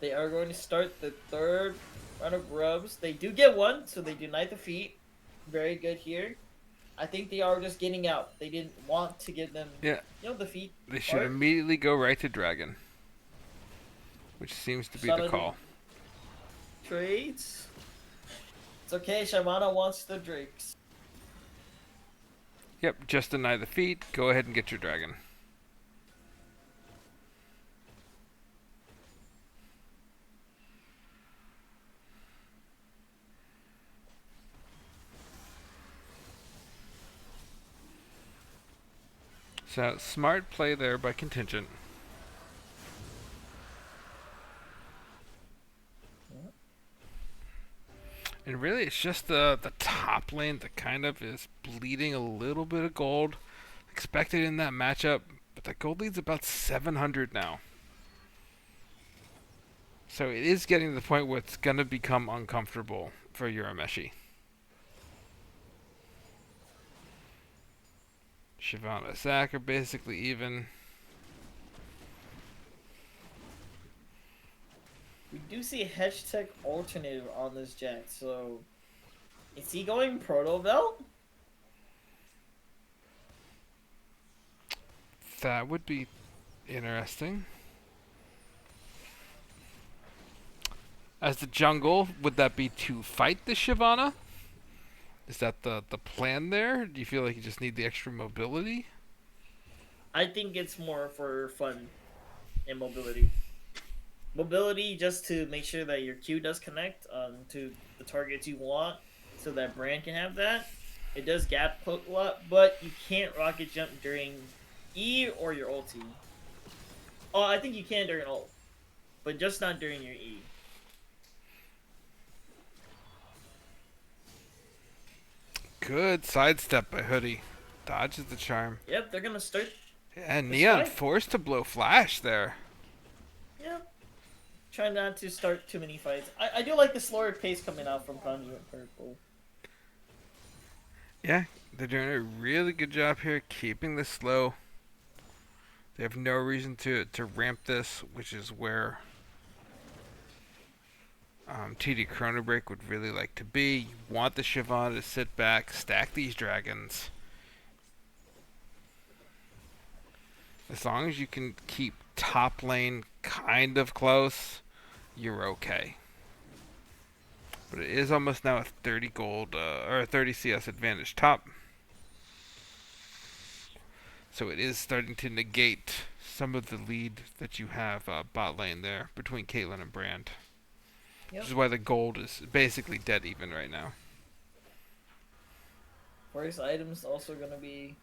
They are going to start the third round of grubs. They do get one, so they deny defeat. Very good here. I think they are just getting out. They didn't want to give them, defeat. They should immediately go right to Dragon, which seems to be the call. Trades. It's okay. Shyvana wants the Drakes. Yep, just deny the feat. Go ahead and get your Dragon. So, smart play there by Contingent. And really, it's just the top lane that kind of is bleeding a little bit of gold. Expected in that matchup, but the gold lead's about 700 now. So it is getting to the point where it's going to become uncomfortable for Urameshi. Shyvana, Zac are basically even. We do see a Hedge Tech alternative on this Jack, so is he going Proto Belt? That would be interesting. As the jungle, would that be to fight the Shyvana? Is that the plan there? Do you feel like you just need the extra mobility? I think it's more for fun and mobility. Mobility just to make sure that your Q does connect to the targets you want so that Brand can have that. It does gap cloak a lot, but you can't rocket jump during E or your ulti. Oh, I think you can during ult, but just not during your E. Good sidestep by Hoodie. Dodges the charm. Yep, they're gonna start. And Neon forced to blow flash there. Yep. Try not to start too many fights. I do like the slower pace coming out from Contingent Purple. Yeah, they're doing a really good job here keeping this slow. They have no reason to ramp this, which is where TD ChronoBreak would really like to be. You want the Shyvana to sit back, stack these dragons. As long as you can keep top lane kind of close, you're okay. But it is almost now a 30 gold, or a 30 CS advantage top. So it is starting to negate some of the lead that you have bot lane there between Caitlyn and Brand. Yep. Which is why the gold is basically dead even right now. First item's also going to be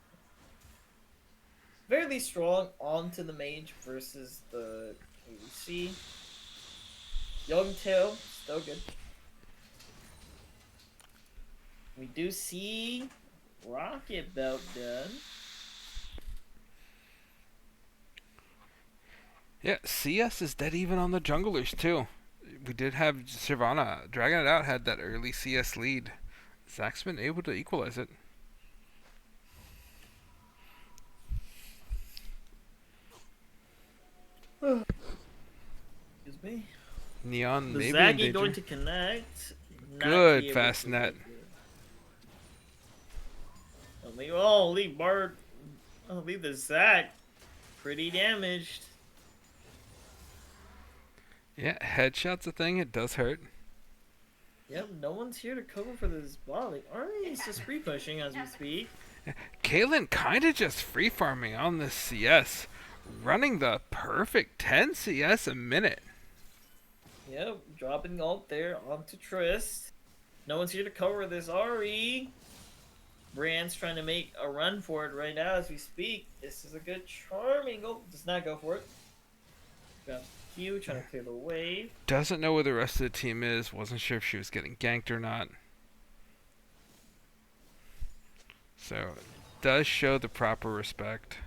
fairly strong onto the mage versus the ADC. Young Tail, still good. We do see Rocket Belt done. Yeah, CS is dead even on the junglers too. We did have Shyvana dragging it out, had that early CS lead. Zac's been able to equalize it. Excuse me. Neon The maybe Zac in danger. going to connect. Not Good be able fast to net. Leave Bard. Leave the Zac pretty damaged. Yeah, headshot's a thing. It does hurt. Yep, no one's here to cover for this volley. Arnie's just free pushing as we speak. Caitlyn kind of just free farming on this CS, running the perfect 10 CS a minute. Yep, dropping ult there onto Trist. No one's here to cover this RE. Brand's trying to make a run for it right now as we speak. This is a good charming. Oh, does not go for it. Grabs the Q, trying to clear the wave. Doesn't know where the rest of the team is. Wasn't sure if she was getting ganked or not. So, does show the proper respect.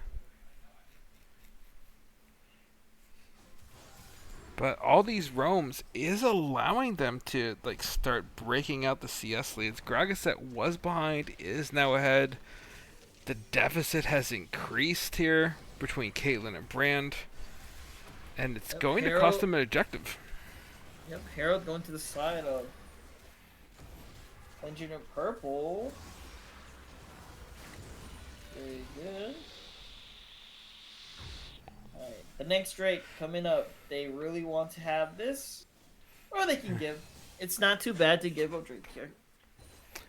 But all these roams is allowing them to like start breaking out the CS leads. Gragasset was behind, is now ahead. The deficit has increased here between Caitlyn and Brand. And it's going to cost them an objective. Yep, Harold going to the side of Contingent Purple. Very good. Alright, the next Drake coming up. They really want to have this, or they can give. It's not too bad to give up Drake here.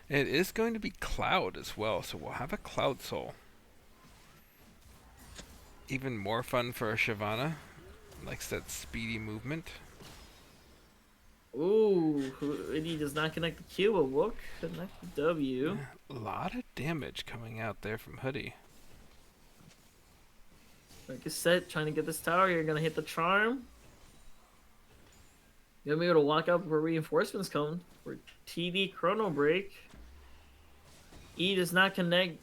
It is going to be Cloud as well, so we'll have a Cloud Soul. Even more fun for Shyvana. Likes that speedy movement. Ooh, he does not connect the Q, but will connect the W. A lot of damage coming out there from Hoodie. Like I said, trying to get this tower, you're gonna hit the charm. You're gonna be able to walk out where reinforcements come for TD ChronoBreak. E does not connect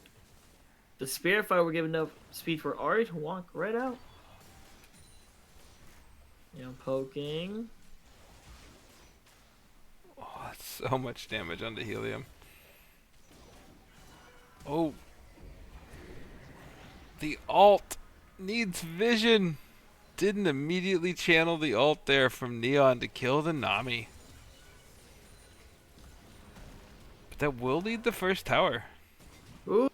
the Spirit Fire. We're giving enough speed for Ari to walk right out. Poking. Oh, that's so much damage onto Helium. Oh. The ult needs vision. Didn't immediately channel the ult there from Neon to kill the Nami. But that will lead the first tower. Ooh.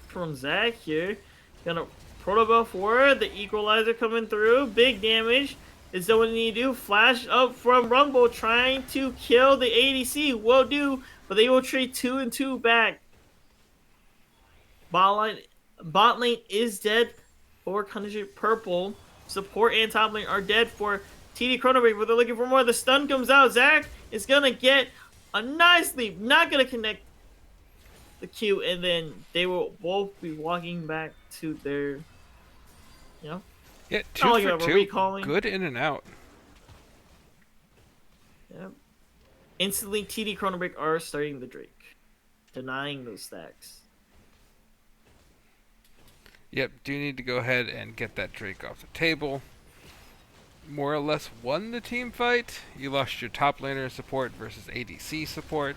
From Zach here. Gonna Protobell forward. The Equalizer coming through. Big damage. Is that what you need to do? Flash up from Rumble trying to kill the ADC. Will do, but they will trade 2 and 2 back. Bot lane is dead for Contingent Purple. Support and top lane are dead for TD ChronoBreak, but they're looking for more. The stun comes out. Zach is going to get a nice leap. Not going to connect the Q, and then they will both be walking back to their, Yeah, 2 for 2. Recalling. Good in and out. Yep. Instantly, TD ChronoBreak are starting the Drake. Denying those stacks. Yep, do need to go ahead and get that Drake off the table. More or less won the team fight. You lost your top laner support versus ADC support.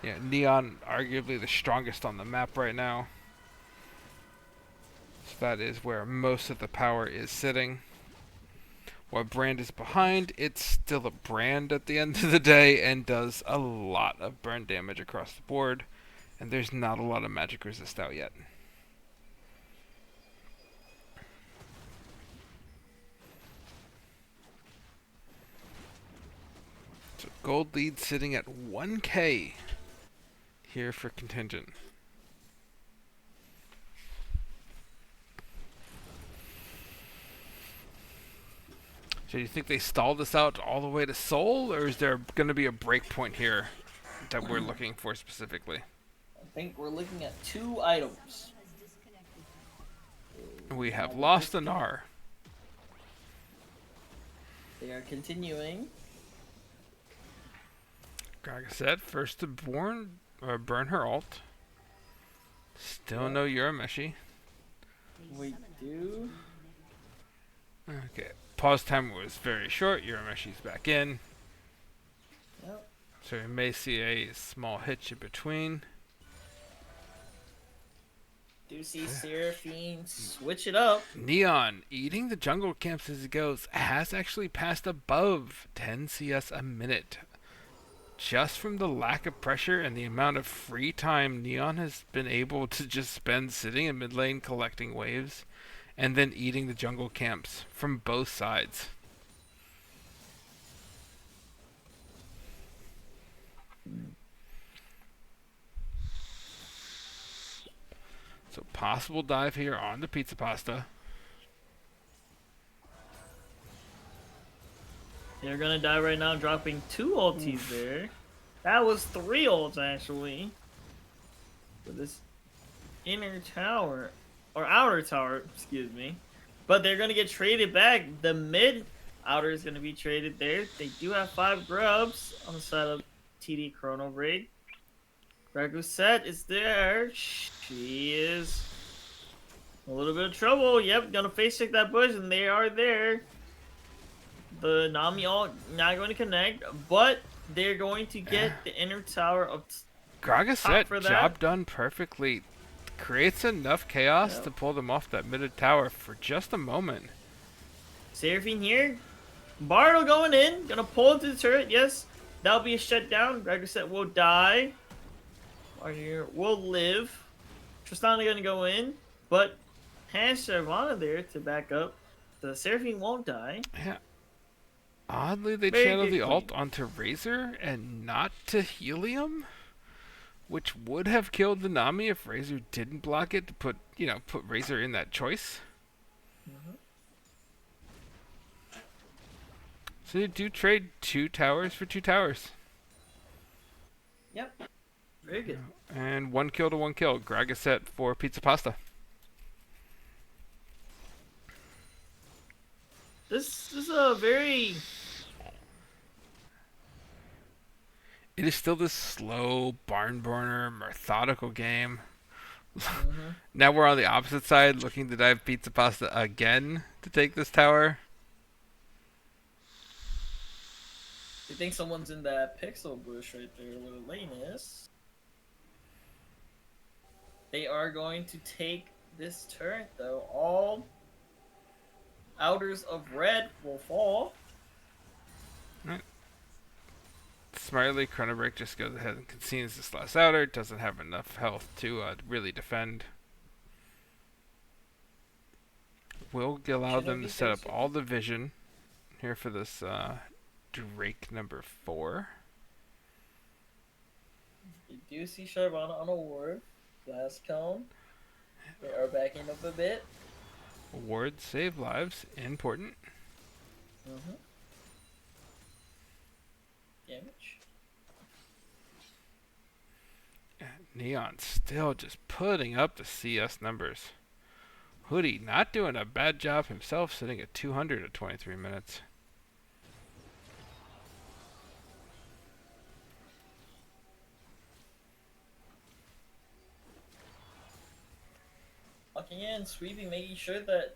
Yeah, Neon arguably the strongest on the map right now. So that is where most of the power is sitting. While Brand is behind, it's still a Brand at the end of the day and does a lot of burn damage across the board. And there's not a lot of magic resist out yet. So gold lead sitting at 1k here for Contingent. So do you think they stalled this out all the way to Soul, or is there going to be a break point here that we're looking for specifically? I think we're looking at 2 items. We have lost an R. They are continuing. Gaga said first to burn her ult. Still no Urameshi. We do. Okay. Pause time was very short. Urameshi's back in. Yep. So we may see a small hitch in between. Do see Seraphine switch it up. Neon, eating the jungle camps as he goes, has actually passed above 10 CS a minute. Just from the lack of pressure and the amount of free time Neon has been able to just spend sitting in mid lane collecting waves and then eating the jungle camps from both sides. So possible dive here on the pizza pasta. They're gonna die right now, dropping 2 ultis there. That was 3 ults actually. for this inner tower, or outer tower, excuse me. But they're gonna get traded back. The mid outer is gonna be traded there. They do have 5 grubs on the side of TD ChronoBreak. Raguset is there. She is a little bit of trouble. Yep, gonna face check that bush, and they are there. The Nami all not going to connect, but they're going to get the inner tower of Gragaset, job done perfectly. Creates enough chaos to pull them off that middle tower for just a moment. Seraphine here. Bardo going in. Gonna pull into the turret. Yes. That'll be a shutdown. Gragaset will die. Warrior will live. Tristana gonna go in. But has Shyvana there to back up. The Seraphine won't die. Yeah. Oddly, they channeled the ult onto Razor and not to Helium, which would have killed the Nami if Razor didn't block it to put Razor in that choice. So they do trade 2 towers for 2 towers. Yep. Very good. And 1 kill to 1 kill. Gragaset for Pizza Pasta. This is a very... It is still this slow, barn burner, methodical game. Now we're on the opposite side, looking to dive Pizza Pasta again to take this tower. You think someone's in that pixel bush right there where the lane is? They are going to take this turret though. All outers of red will fall. Right. Smartly, ChronoBreak just goes ahead and concedes this last outer. Doesn't have enough health to really defend. We'll allow them to set up all the vision here for this Drake number 4. You do see Shyvana on a ward. Last cone. They are backing up a bit. Wards save lives. Important. Damage. Neon still just putting up the CS numbers. Hoodie not doing a bad job himself, sitting at 200 at 23 minutes. Walking in, sweeping, making sure that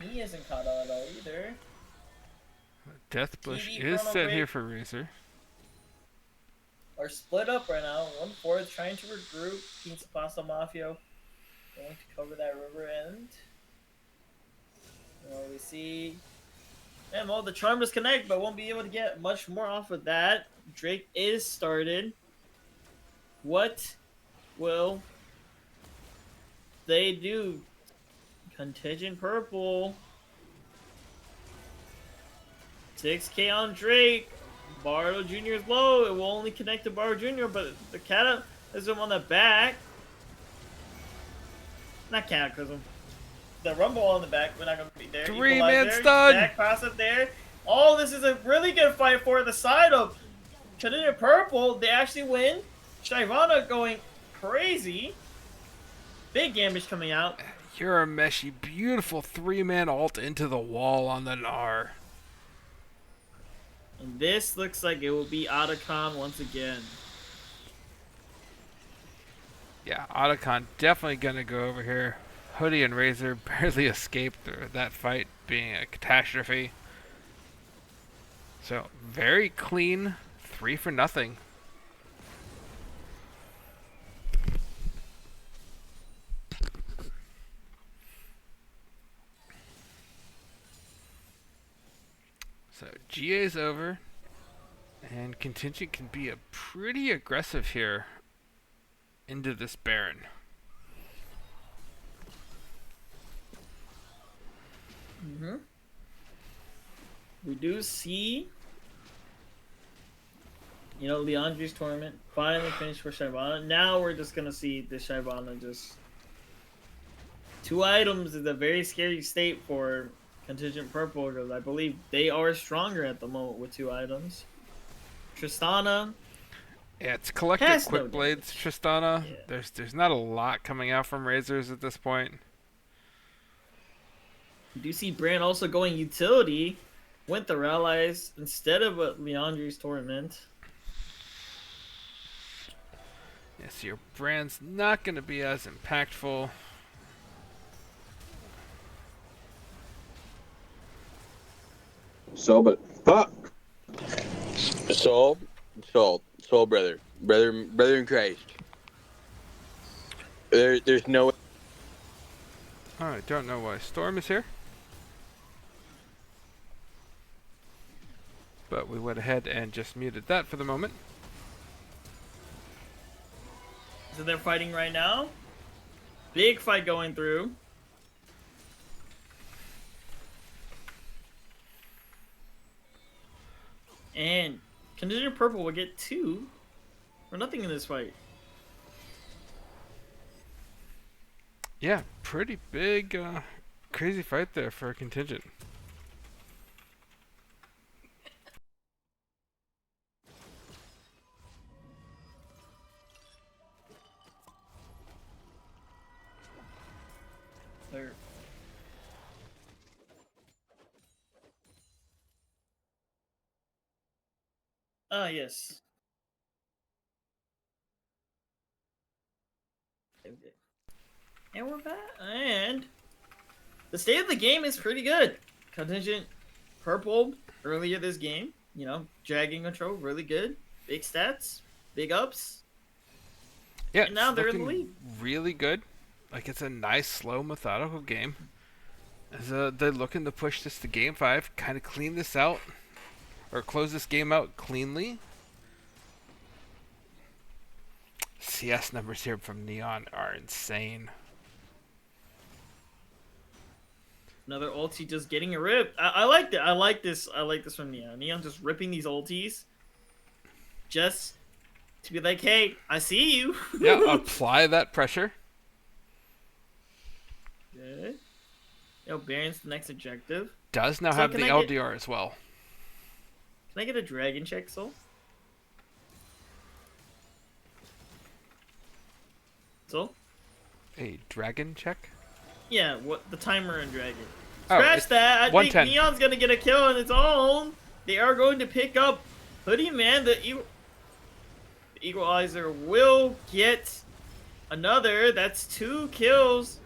he isn't caught out at all either. Death Bush TV is set ChronoBreak here for Razor. Are split up right now. 1-4 trying to regroup. Pizza Pasta Mafia going to cover that river end. We see. And well, the charm does connect, but won't be able to get much more off of that. Drake is started. What will they do? Contingent purple. 6K on Drake. Bardo Jr. is low. It will only connect to Bardo Jr., but the Cataclysm on the back. Not Cataclysm. The Rumble on the back. We're not going to be there. 3-man stun. Back cross up there. Oh, this is a really good fight for the side of Contingent Purple. They actually win. Shyvana going crazy. Big damage coming out. Urameshi, beautiful 3-man ult into the wall on the Gnar. And this looks like it will be Otacon once again. Yeah, Otacon definitely gonna go over here. Hoodie and Razor barely escaped that fight being a catastrophe. So, very clean, 3 for nothing. So GA's over, and Contingent can be a pretty aggressive here into this Baron. We do see, Leandri's tournament finally finished for Shyvana. Now we're just gonna see the Shyvana just 2 items is a very scary state for Contingent Purple, because I believe they are stronger at the moment with 2 items. Tristana Yeah, it's collected Has no quick blades, Tristana. Yeah. There's not a lot coming out from Razors at this point. You do see Brand also going utility. Went the allies instead of Leandri's Torment. Yes, your brand's not going to be as impactful. So, but fuck. Soul, brother in Christ. There's no. I don't know why Storm is here. But we went ahead and just muted that for the moment. So they're fighting right now. Big fight going through. And Contingent Purple will get 2 for nothing in this fight. Yeah, pretty big, crazy fight there for a Contingent. There. Ah, yes. Okay. And we're back. And the state of the game is pretty good. Contingent Purple earlier this game, you know, dragging control really good. Big stats, big ups. Yeah, and now it's they're in the looking lead. really good. Like, it's a nice, slow, methodical game. As they're looking to push this to Game 5, kind of clean this out, or close this game out cleanly. CS numbers here from Neon are insane. Another ulti just getting a rip. I like that. I like this from Neon. Neon just ripping these ultis. Just to be like, hey, I see you. Yeah, apply that pressure. Good. Yo, Baron's the next objective. Does now So have can the I get- LDR as well. Can I get a dragon check, Soul? Soul? A dragon check? Yeah, what the timer and dragon. Oh, Scratch it's that. I think 110. Neon's gonna get a kill on its own. They are going to pick up Hoodie Man. The Equalizer will get another. That's 2 kills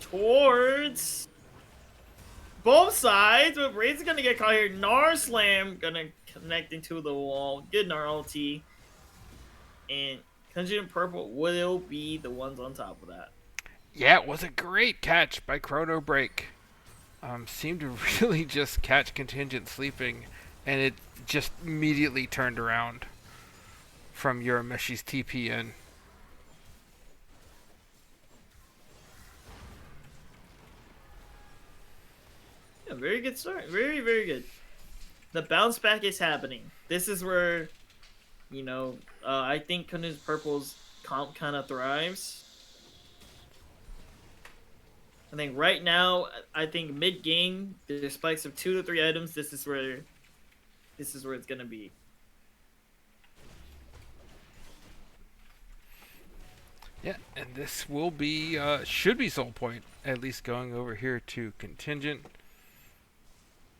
towards both sides. But Braid's gonna get caught here. Gnar Slam gonna connect into the wall. Good Gnar ulti. And Contingent Purple will be the ones on top of that. Yeah, it was a great catch by ChronoBreak. Seemed to really just catch Contingent sleeping, and it just immediately turned around from Urameshi's TP in. Yeah, very good start. Very, very good. The bounce back is happening. This is where, you know, I think Contingent Purple's comp kind of thrives. I think right now, I think mid game, there's spikes of 2 to 3 items. This is where it's gonna be. Yeah, and this will be, should be Soul Point, at least going over here to Contingent.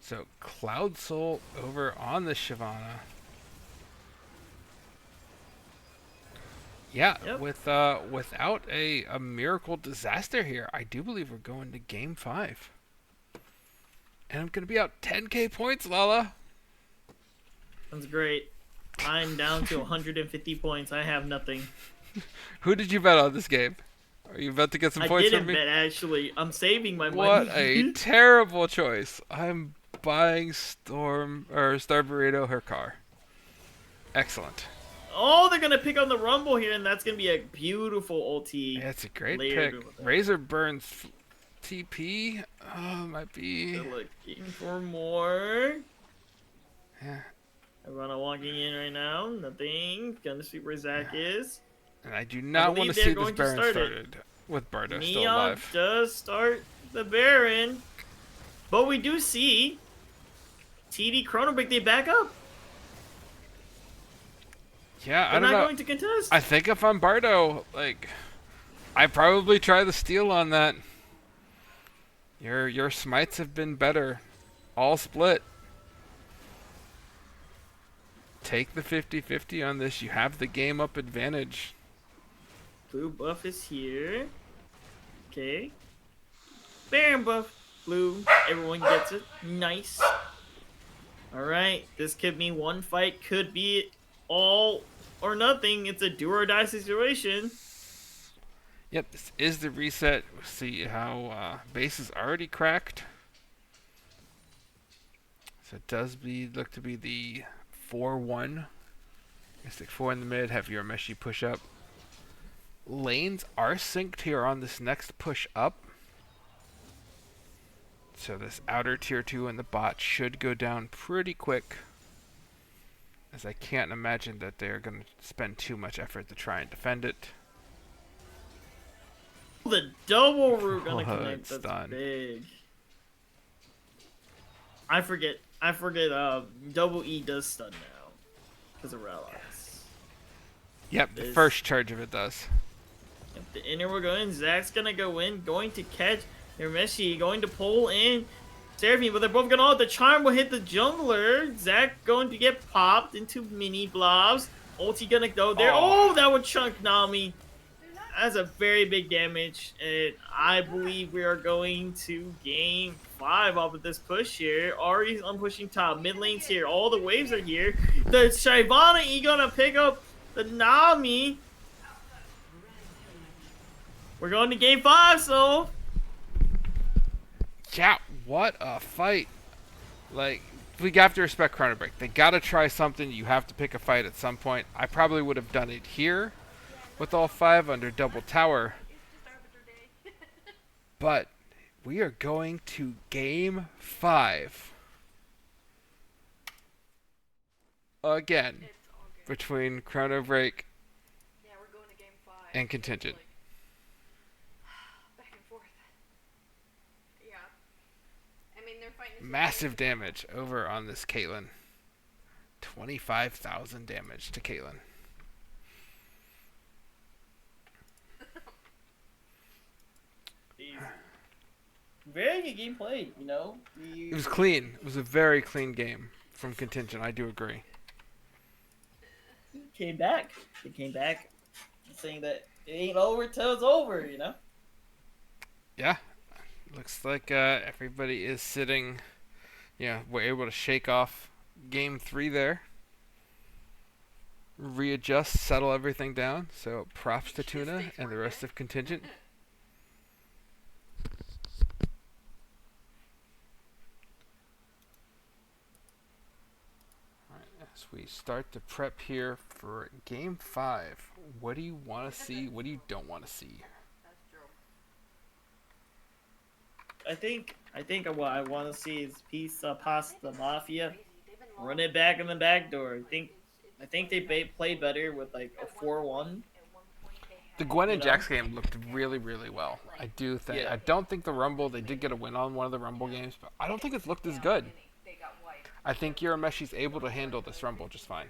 So, Cloud Soul over on the Shyvana. Yeah, Yep. without a miracle disaster here, I do believe we're going to Game 5. And I'm going to be out 10k points, Lala. That's great. I'm down to 150 points. I have nothing. Who did you bet on this game? Are you about to get some I points didn't from me? bet, actually. I'm saving my money. What a terrible choice. I'm buying Star Burrito her car. Excellent. Oh, they're gonna pick on the Rumble here, and that's gonna be a beautiful ulti. Yeah, it's a great layered pick. with that. Razor burns TP. Might be. They're looking for more. Yeah. Everyone walking in right now. Nothing. Gonna see where Zach is. And I do not want to believe see they're this going to Baron start it. started with Bardo still Neon alive. does start the Baron, but we do see TD ChronoBreak. They back up. Yeah, I They're don't not know. going to contest. I think if I'm Bardo, like, I probably try the steal on that. Your smites have been better. All split. Take the 50-50 on this. You have the game up advantage. Blue buff is here. Okay. Baron buff. Blue. Everyone gets it. Nice. Alright. This could mean one fight. Could be all or nothing. It's a do or die situation. Yep, this is the reset. We'll see how base is already cracked. So it does look to be the 4-1. Stick 4 in the mid, have your Meshi push up. Lanes are synced here on this next push up. So this outer tier 2 and the bot should go down pretty quick. As I can't imagine that they're going to spend too much effort to try and defend it. The double root gonna Oh, connect. it's That's done. big. I forget. Double E does stun now because of allies. Yep, the first charge of it does. If the inner will go in, Zach's gonna go in, going to catch Messi, going to pull in Seraphine, but they're both gonna the charm will hit the jungler. Zach going to get popped into mini blobs. Ulti gonna go there. Oh, that would chunk Nami. That's a very big damage, and I believe we are going to game 5 off of this push here. Ari's on pushing top, mid lane's here, all the waves are here. The Shyvana E gonna pick up the Nami. We're going to game 5, so. Yeah, what a fight. Like, we have to respect ChronoBreak. They gotta try something. You have to pick a fight at some point. I probably would have done it here with all 5 under double tower. But we are going to game 5. Again, between ChronoBreak and Contingent. Back and forth. Yeah. I mean, they're fighting. Massive damage over on this Caitlyn. 25,000 damage to Caitlyn. Very good game played, you know? It was clean. It was a very clean game from Contingent. I do agree. Came back. They came back saying that it ain't over till it's over, you know? Yeah. Looks like everybody is sitting. Yeah, we're able to shake off game 3 there. Readjust, settle everything down. So props to Tuna and the rest of Contingent. As we start to prep here for game 5, what do you want to see? What do you don't want to see? I think what I want to see is Pizza Pasta Mafia run it back in the back door. I think they play better with like a 4-1. The Gwen and Jax game looked really, really well. I do think. Yeah. I don't think the Rumble, they did get a win on one of the Rumble games, but I don't think it's looked as good. I think Yurameshi's able to handle this Rumble just fine.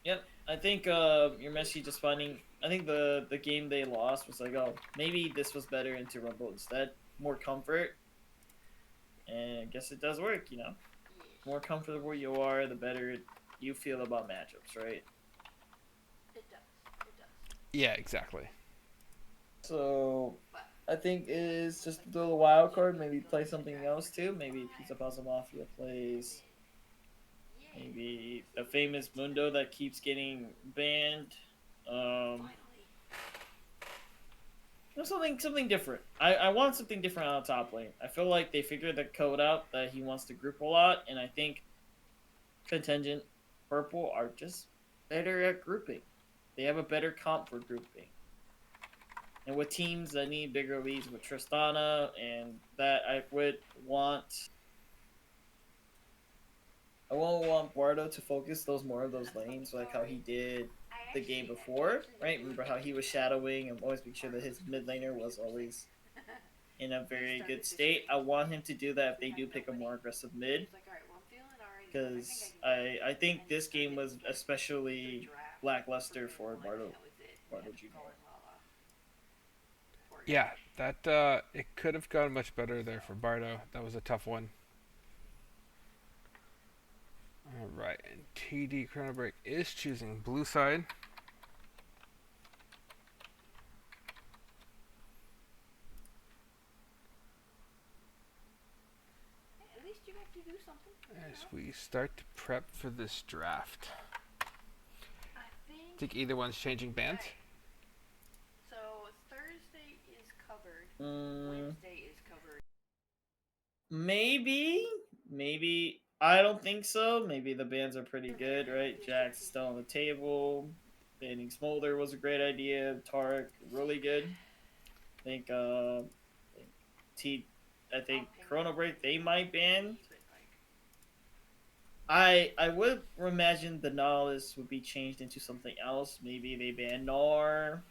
Yep, I think your Messi just finding. I think the game they lost was like, oh, maybe this was better into Rumble instead, more comfort. And I guess it does work, you know. The more comfortable you are, the better you feel about matchups, right? Yeah, exactly. So I think is just a little wild card. Maybe play something else too. Maybe Pizza Pasta Mafia plays. Maybe a famous Mundo that keeps getting banned. Something different. I want something different on the top lane. I feel like they figured the code out that he wants to group a lot, and I think Contingent Purple are just better at grouping. They have a better comp for grouping. And with teams that need bigger leads with Tristana, and that I won't want Bardo to focus more of those lanes like how he did the game before, right? Remember how he was shadowing and always make sure that his mid laner was always in a very good state. I want him to do that if they do pick a more aggressive mid. Because I think this game was especially lackluster for Bardo Jr. Yeah, that it could have gone much better there for Bardo. That was a tough one. All right, and TD ChronoBreak is choosing blue side. At least you got to do something. As we start to prep for this draft. I Think either one's changing bands? Okay. So Thursday is covered. Mm, Wednesday is covered. maybe. I don't think so. Maybe the bands are pretty good, right? Jack's still on the table. Banning Smolder was a great idea. Tarek, really good. I think ChronoBreak they might ban. I would imagine the Nihilist would be changed into something else. Maybe they ban Nar.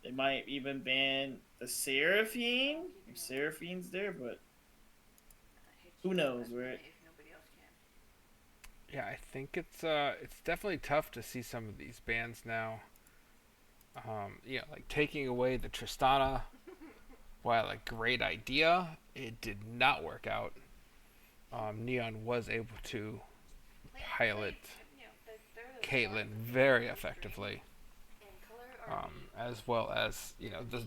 They might even ban the Seraphine. If Seraphine's there, but who knows, right? Yeah, I think it's definitely tough to see some of these bans now. Like taking away the Tristana, while a great idea, it did not work out. Neon was able to pilot Caitlyn very effectively, as well as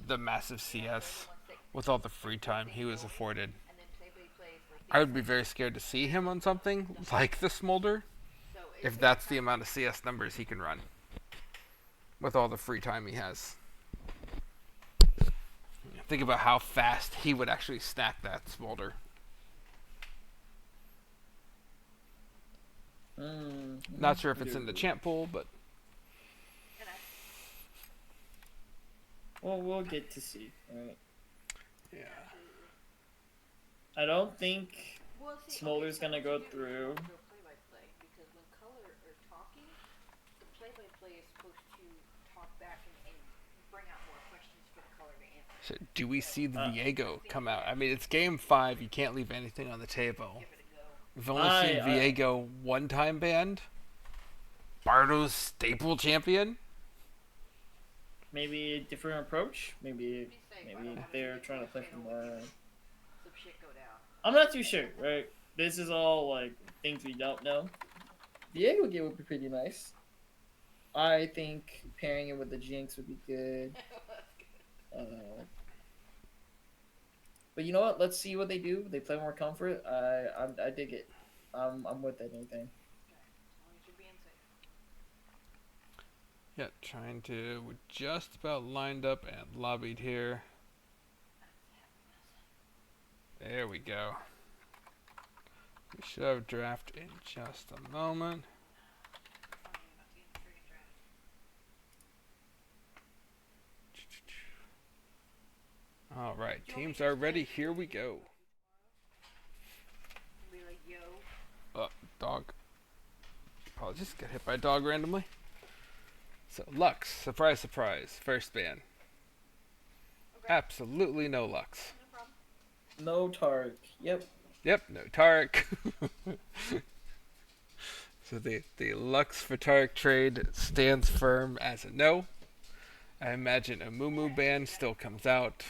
the massive CS with all the free time he was afforded. I would be very scared to see him on something like the Smolder, if that's the amount of CS numbers he can run with all the free time he has. Think about how fast he would actually stack that Smolder. Not sure if it's in the champ pool, but well, we'll get to see, right? Yeah. I don't think Smolder's gonna go through. Because when Color are talking, the play-by-play is supposed to talk back and bring out more questions for the Color to answer. So do we see the Viego come out? I mean, it's game 5. You can't leave anything on the table. We've only seen Viego one time banned. Bardo's staple champion. Maybe a different approach. Maybe they're trying to play for more. I'm not too sure, right? This is all like things we don't know. Viego game would be pretty nice. I think pairing it with the Jinx would be good. But you know what? Let's see what they do. They play more comfort. I dig it. I'm with anything. Yeah, we're just about lined up and lobbied here. There we go. We should have draft in just a moment. All right, teams are ready. Here we go. Oh, dog. Apologies, got hit by a dog randomly. So, Lux, surprise, surprise, first ban. Okay. Absolutely no Lux. No Tarek. Yep, no Tarek. So the Lux for Tarek trade stands firm as a no. I imagine a Mumu ban still comes out.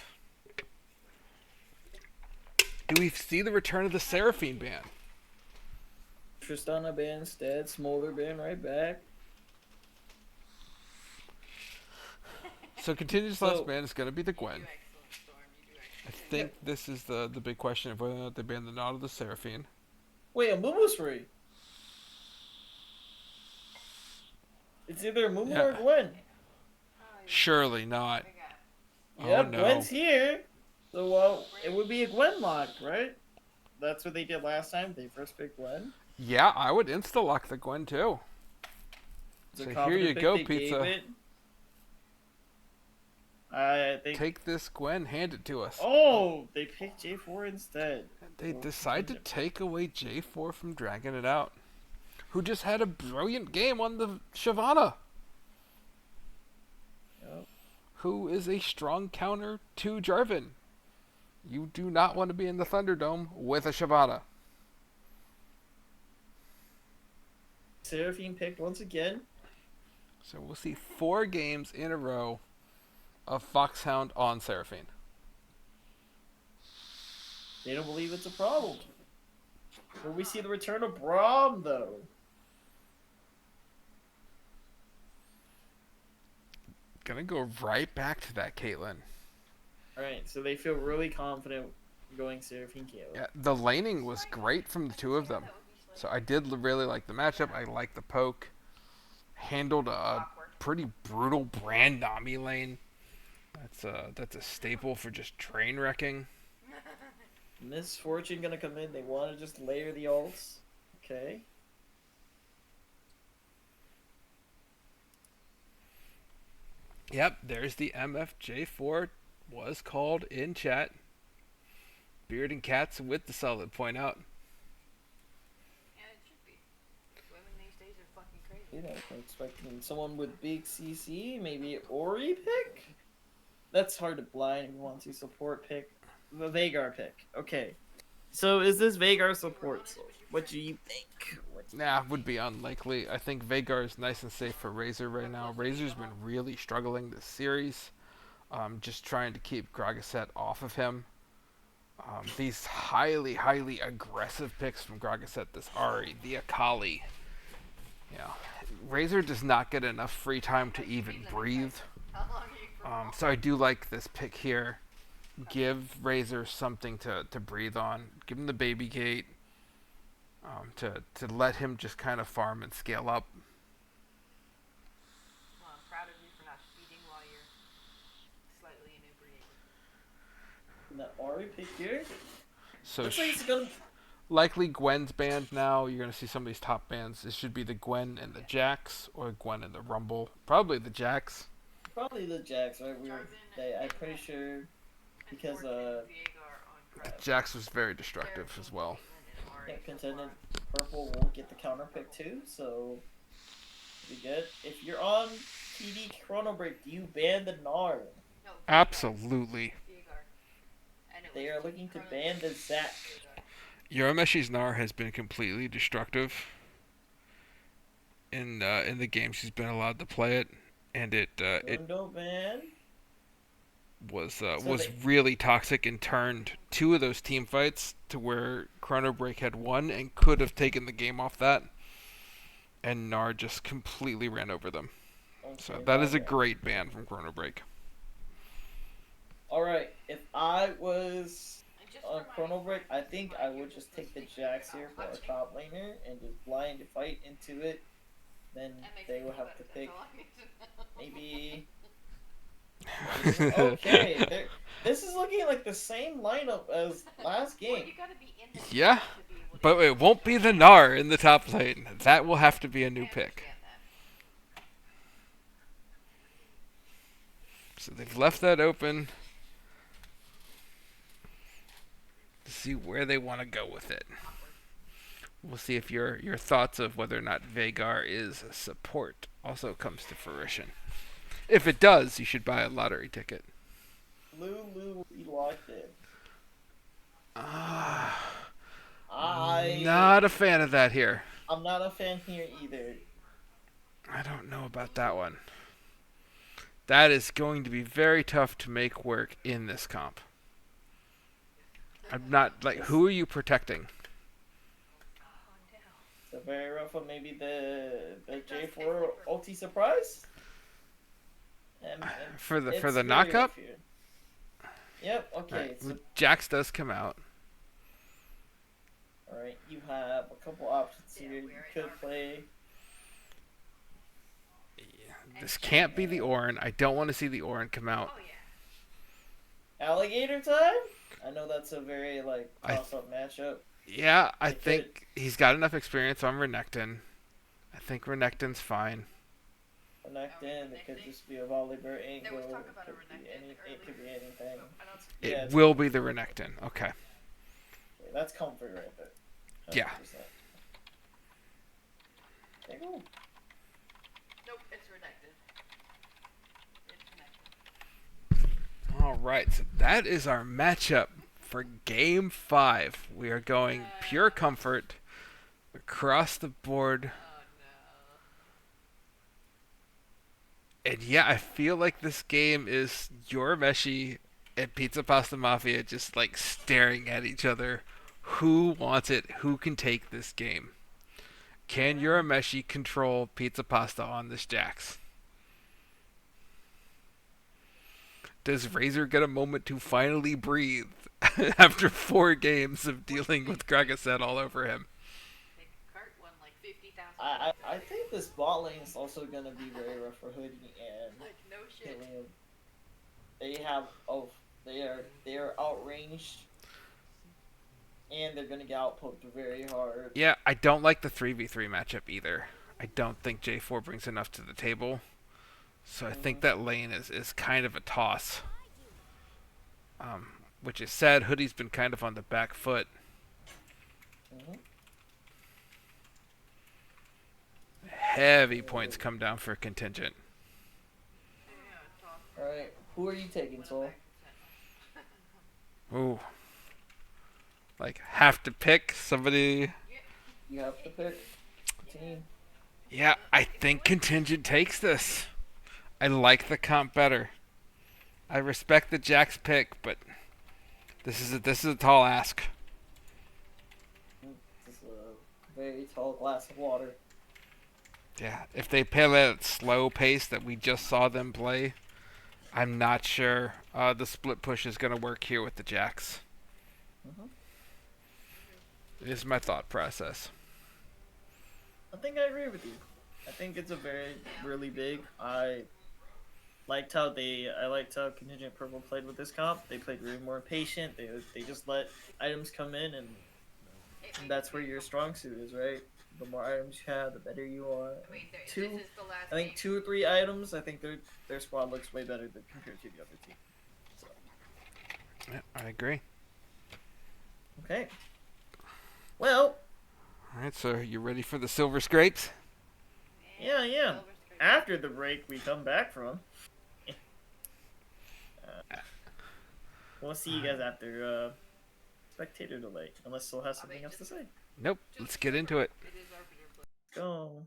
Do we see the return of the Seraphine ban? Tristana ban instead. Smolder ban right back. So Contingent's last ban is going to be the Gwen. I think this is the big question of whether or not they ban the Nod or the Seraphine. Wait, a Mumu's free. It's either Mumu or Gwen. Surely not. Yeah, Oh, no. Gwen's here. So it would be a Gwen lock, right? That's what they did last time. They first picked Gwen. Yeah, I would insta-lock the Gwen too. So here you go, Pizza. I think. Take this Gwen, hand it to us. Oh, they picked J4 instead. They decide to take away J4 from dragging it out. Who just had a brilliant game on the Shyvana. Yep. Who is a strong counter to Jarvan. You do not want to be in the Thunderdome with a Shyvana. Seraphine picked once again. So we'll see 4 games in a row of Foxhound on Seraphine. They don't believe it's a problem. Will we see the return of Braum, though? Gonna go right back to that Caitlyn. Alright, so they feel really confident going Seraphine Caitlyn. Yeah, the laning was great from the 2 of them. So I did really like the matchup. I like the poke. Handled a pretty brutal Brand Nami lane. That's a staple for just train wrecking. Misfortune gonna come in. They want to just layer the ults. Okay. Yep, there's the MFJ4 was called in chat. Beard and Cats with the solid point out. Yeah, it should be. Women these days are fucking crazy. You know, I'm expecting someone with big CC, maybe Ori pick? That's hard to blind if you want to support pick. The Veigar pick. Okay. So is this Veigar support? So what do you think? Nah, would be unlikely. I think Veigar is nice and safe for Razor right now. Razor's been really struggling this series. Just trying to keep Gragasset off of him. These highly aggressive picks from Gragasset, this Ari, the Akali. Yeah, Razor does not get enough free time to even breathe. So I do like this pick here. Give Razor something to breathe on. Give him the baby gate. To let him just kind of farm and scale up. Well, I'm proud of you for not speeding while you're slightly inebriated. The Ori pick here? So looks like it's gonna... likely Gwen's banned now. You're going to see some of these top bans. This should be the Gwen and the Jax, or Gwen and the Rumble. Probably the Jax. Probably the Jax, right? I'm pretty sure because Jax was very destructive as well. yeah, Contingent Purple will get the counter pick too, so be good. If you're on TD ChronoBreak, do you ban the Gnar? No, Absolutely. They are looking to ban the Zac. Yoromeshi's Gnar has been completely destructive in the games he's been allowed to play it, and it ban. was really toxic and turned 2 of those team fights to where ChronoBreak had won and could have taken the game off that, and Gnar just completely ran over them. Okay, So that is a great ban from ChronoBreak. Alright, if I was on ChronoBreak, I think I would just take the Jax here for a top laner and just blind fight into it. Then they will have to pick maybe... Okay, this is looking like the same lineup as last game. Yeah, but it won't be the Gnar in the top lane. That will have to be a new pick. So they've left that open to see where they want to go with it. We'll see if your thoughts of whether or not Veigar is a support also comes to fruition. If it does, you should buy a lottery ticket. Lulu will be locked in. Not a fan of that here. I'm not a fan here either. I don't know about that one. That is going to be very tough to make work in this comp. I'm not, like, who are you protecting? So very rough one, maybe the J4 ulti surprise? For the knockup? Yep, okay. Right. So, Jax does come out. Alright, you have a couple options here. You could play... This can't be the Orin. I don't want to see the Orin come out. Alligator time? I know that's a very, like, toss-up matchup. Yeah, I think he's got enough experience on Renekton. I think Renekton's fine. Renekton, it could just be a Volibear angle. It could be anything. It will be the Renekton. Okay. That's comfort right there. 100%. Yeah. Okay, cool. Nope, it's Renekton. All right, so that is our matchup for Game 5. We are going pure comfort across the board And yeah, I feel like this game is Yorameshi and Pizza Pasta Mafia just like staring at each other. Who wants it? Who can take this game? Can Yorameshi control Pizza Pasta on this Jax? Does Razor get a moment to finally breathe after 4 games of dealing with Kragaset all over him? Cart won like 50,000. I think this bot lane is also gonna be very rough for Hoodie and Like, no shit. Helium. They are outranged, and they're gonna get outpoked very hard. Yeah, I don't like the 3v3 matchup either. I don't think J4 brings enough to the table. So I think that lane is kind of a toss. Which is sad. Hoodie's been kind of on the back foot. Heavy points come down for Contingent. Alright, who are you taking, Soul? Ooh. Like, have to pick somebody. You have to pick a team. Yeah, I think Contingent takes this. I like the comp better. I respect the Jax pick, but this is a tall ask. This is a very tall glass of water. Yeah, if they play that slow pace that we just saw them play, I'm not sure the split push is going to work here with the Jax. Is my thought process. I think I agree with you. I think it's a really big. I liked how Contingent Purple played with this comp. They played really more patient. They just let items come in, and that's where your strong suit is, right? The more items you have, the better you are. I think 2 or 3 items. I think their squad looks way better than compared to the other team. So. Yeah, I agree. Okay. Well. All right, so you ready for the Silver Scrapes? Yeah, yeah. After the break we come back from. We'll see you guys after spectator delay, unless Soul has something else to say. Nope. Let's get into it. Go.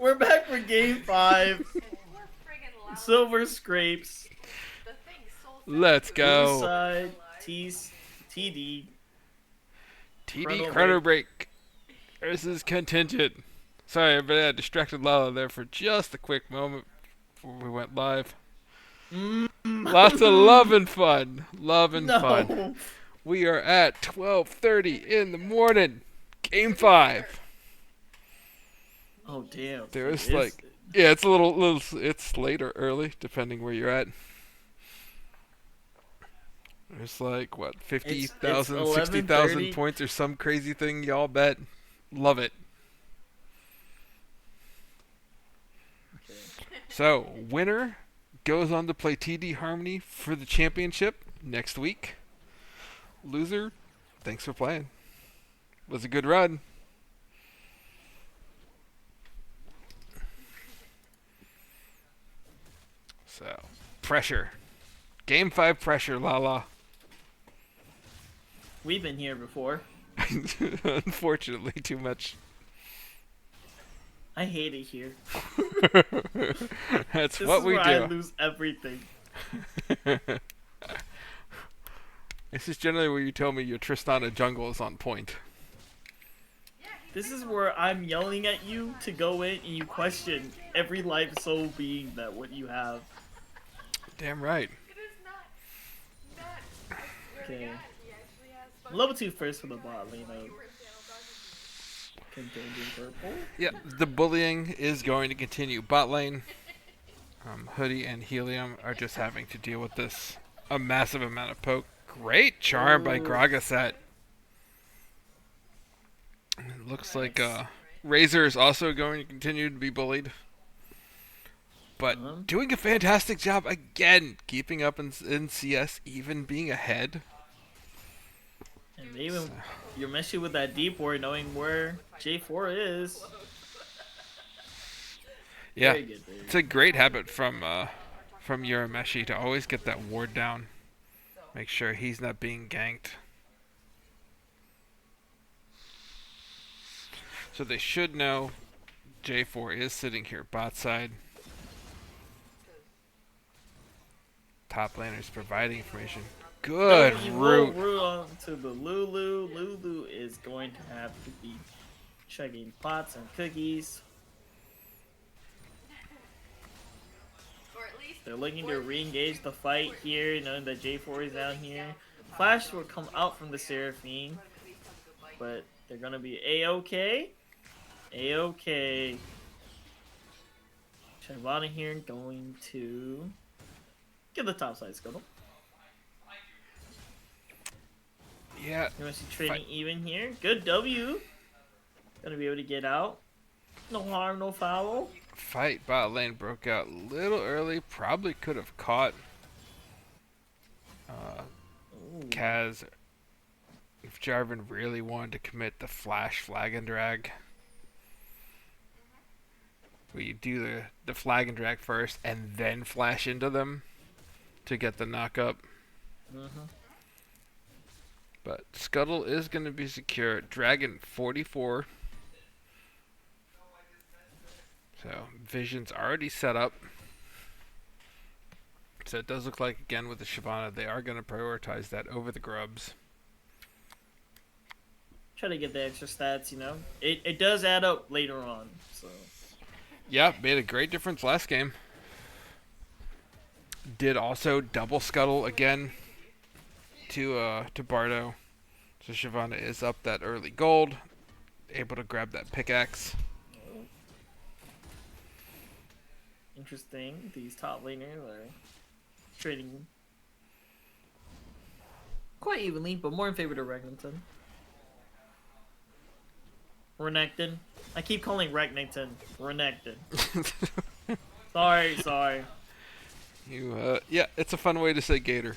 We're back for game 5. We're friggin' loud. Silver Scrapes. The thing's so Let's Blue go. side, TD. TD ChronoBreak. ChronoBreak versus Contingent. Sorry, everybody, I distracted Lala there for just a quick moment before we went live. Lots of love and fun. Love and fun. No. We are at 12:30 in the morning. Game 5. Oh damn. There's It is- like, yeah, it's a little, it's late or early, depending where you're at. There's like, what, 50,000, 60,000 11:30. points or some crazy thing y'all bet. Love it. So, winner goes on to play TD Harmony for the championship next week. Loser, thanks for playing. Was a good run. So, pressure. Game 5 pressure, Lala. We've been here before. Unfortunately, too much. I hate it here. That's This what is we where do. I lose everything. This is generally where you tell me your Tristana jungle is on point. This is where I'm yelling at you to go in and you question every life soul being that what you have. Damn right. It is not. I swear to Okay. God, he actually has fucking Level 2 first for the bot lane. you were in channel talking. Contending purple. Yeah, the bullying is going to continue. Bot lane, Hoodie and Helium are just having to deal with this. A massive amount of poke. Great charm by Ooh. Gragasat. It looks like Nice. Razor is also going to continue to be bullied. But doing a fantastic job again, keeping up in CS, even being ahead. And even you're messing with that deep ward knowing where J4 is. Yeah, Very good, very it's a great habit from Urameshi to always get that ward down. Make sure he's not being ganked. So they should know J4 is sitting here bot side. Top laners providing information. Good No, you will route. root on to the Lulu. Lulu is going to have to be chugging pots and cookies. Or at least They're looking to re-engage the fight here, knowing that J4 is down here. Flash will come out from the Seraphine, but they're gonna be A-OK. A-OK. Shyvana here going to get the top side scuttle. Yeah, You want to see trading even here? Good W. Gonna be able to get out. No harm, no foul. fight bot lane broke out a little early. Probably could have caught Ooh. Kaz if Jarvan really wanted to commit the flash flag and drag. Where you do the flag and drag first and then flash into them to get the knock up. But Scuttle is going to be secure. Dragon 44. So Vision's already set up. So it does look like, again, with the Shyvana, they are going to prioritize that over the Grubs. Try to get the extra stats, you know. It does add up later on, so. Yeah, made a great difference last game. Did also double Scuttle again to Bardo. So Shyvana is up that early gold. Able to grab that pickaxe. Interesting. These top laners are trading quite evenly, but more in favor to Regnington. Renekton. I keep calling Regnington Renekton. Sorry. Yeah, it's a fun way to say gator.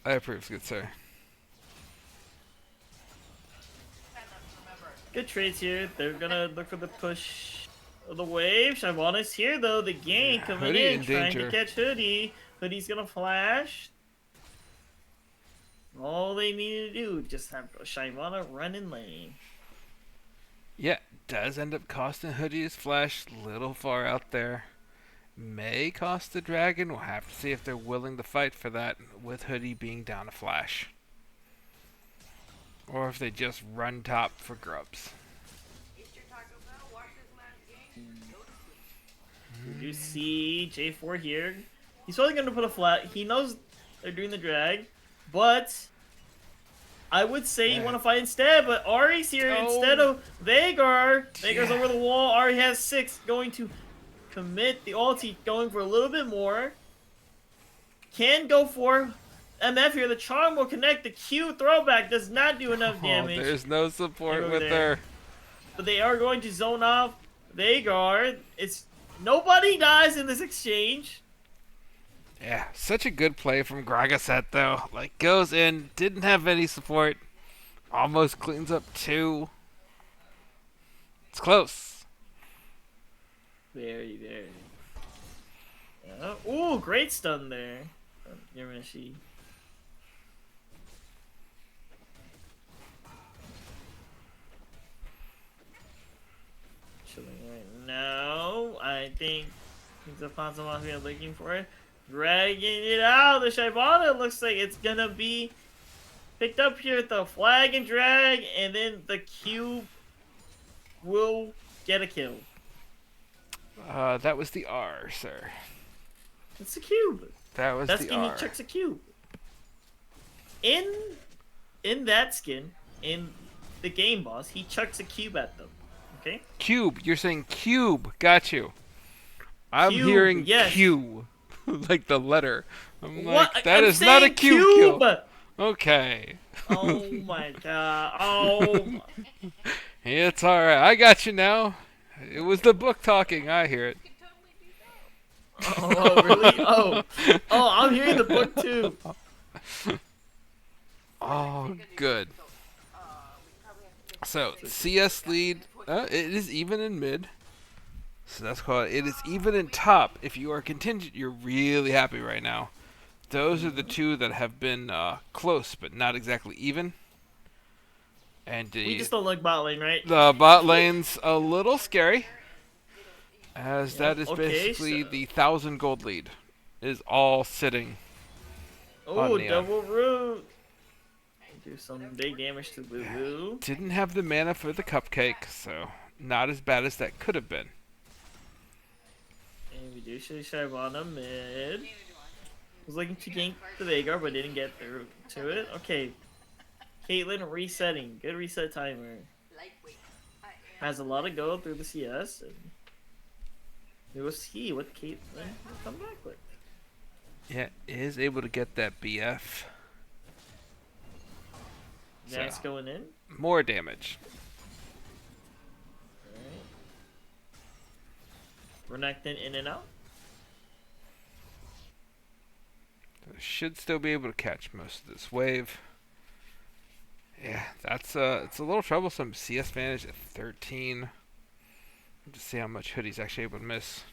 I approve, good sir. Good trades here. They're gonna look for the push of the wave. Shyvana's here though. The gank coming Hoodie in, in trying danger. to catch Hoodie. Hoodie's gonna flash. All they need to do just have Shyvana run in lane. Yeah, does end up costing Hoodie his flash. Little far out there. May cost the Dragon. We'll have to see if they're willing to fight for that with Hoodie being down a flash. Or if they just run top for grubs. You see J4 here. He's probably going to put a flat. He knows they're doing the drag, but I would say you want to fight instead. But Ari's here instead of Veigar. Veigar's over the wall. Ari has 6, going to commit the ulti, going for a little bit more. Can go for MF here. The charm will connect. The Q throwback does not do enough damage. There's no support with there. her. But they are going to zone off Veigar. It's nobody dies in this exchange. Yeah, such a good play from Gragaset though. Like goes in, didn't have any support, almost cleans up 2. It's close. Very. Yeah. Ooh, great stun there. Yamishi. Chilling right now. I think he's upon someone who's looking for it. Dragging it out. The Shyvana looks like it's gonna be picked up here with the flag and drag, and then the cube will get a kill. That was the R, sir. It's a cube. That was that the skin. R. He chucks a cube. In that skin, in the game boss, he chucks a cube at them. Okay. Cube. You're saying cube. Got you. I'm Cube, hearing yes. Q, like the letter. I'm What? like, that I'm is not a saying cube. Okay. Oh my god. Oh. It's alright. I got you now. It was the book talking. I hear it. Oh, really? Oh, I'm hearing the book too. Oh, good. So, CS lead. It is even in mid. So that's called. It is even in top. If you are contingent, you're really happy right now. Those are the 2 that have been close, but not exactly even. And We just don't like bot lane, right? the bot lane's a little scary, as that is basically the 1,000 gold lead is all sitting. Oh, double root. Do some big damage to Boo. Didn't have the mana for the cupcake, so not as bad as that could have been. And we do see Shyvana mid. Was looking to gank the Veigar, but didn't get through to it. Okay. Caitlyn resetting. Good reset timer. Has a lot of gold through the CS. And we will see what Caitlyn will come back with. Yeah, is able to get that BF. That's going in. More damage. Alright. Renekton in and out. Should still be able to catch most of this wave. Yeah, that's it's a little troublesome. CS advantage at 13. To see how much Hoodie's actually able to miss.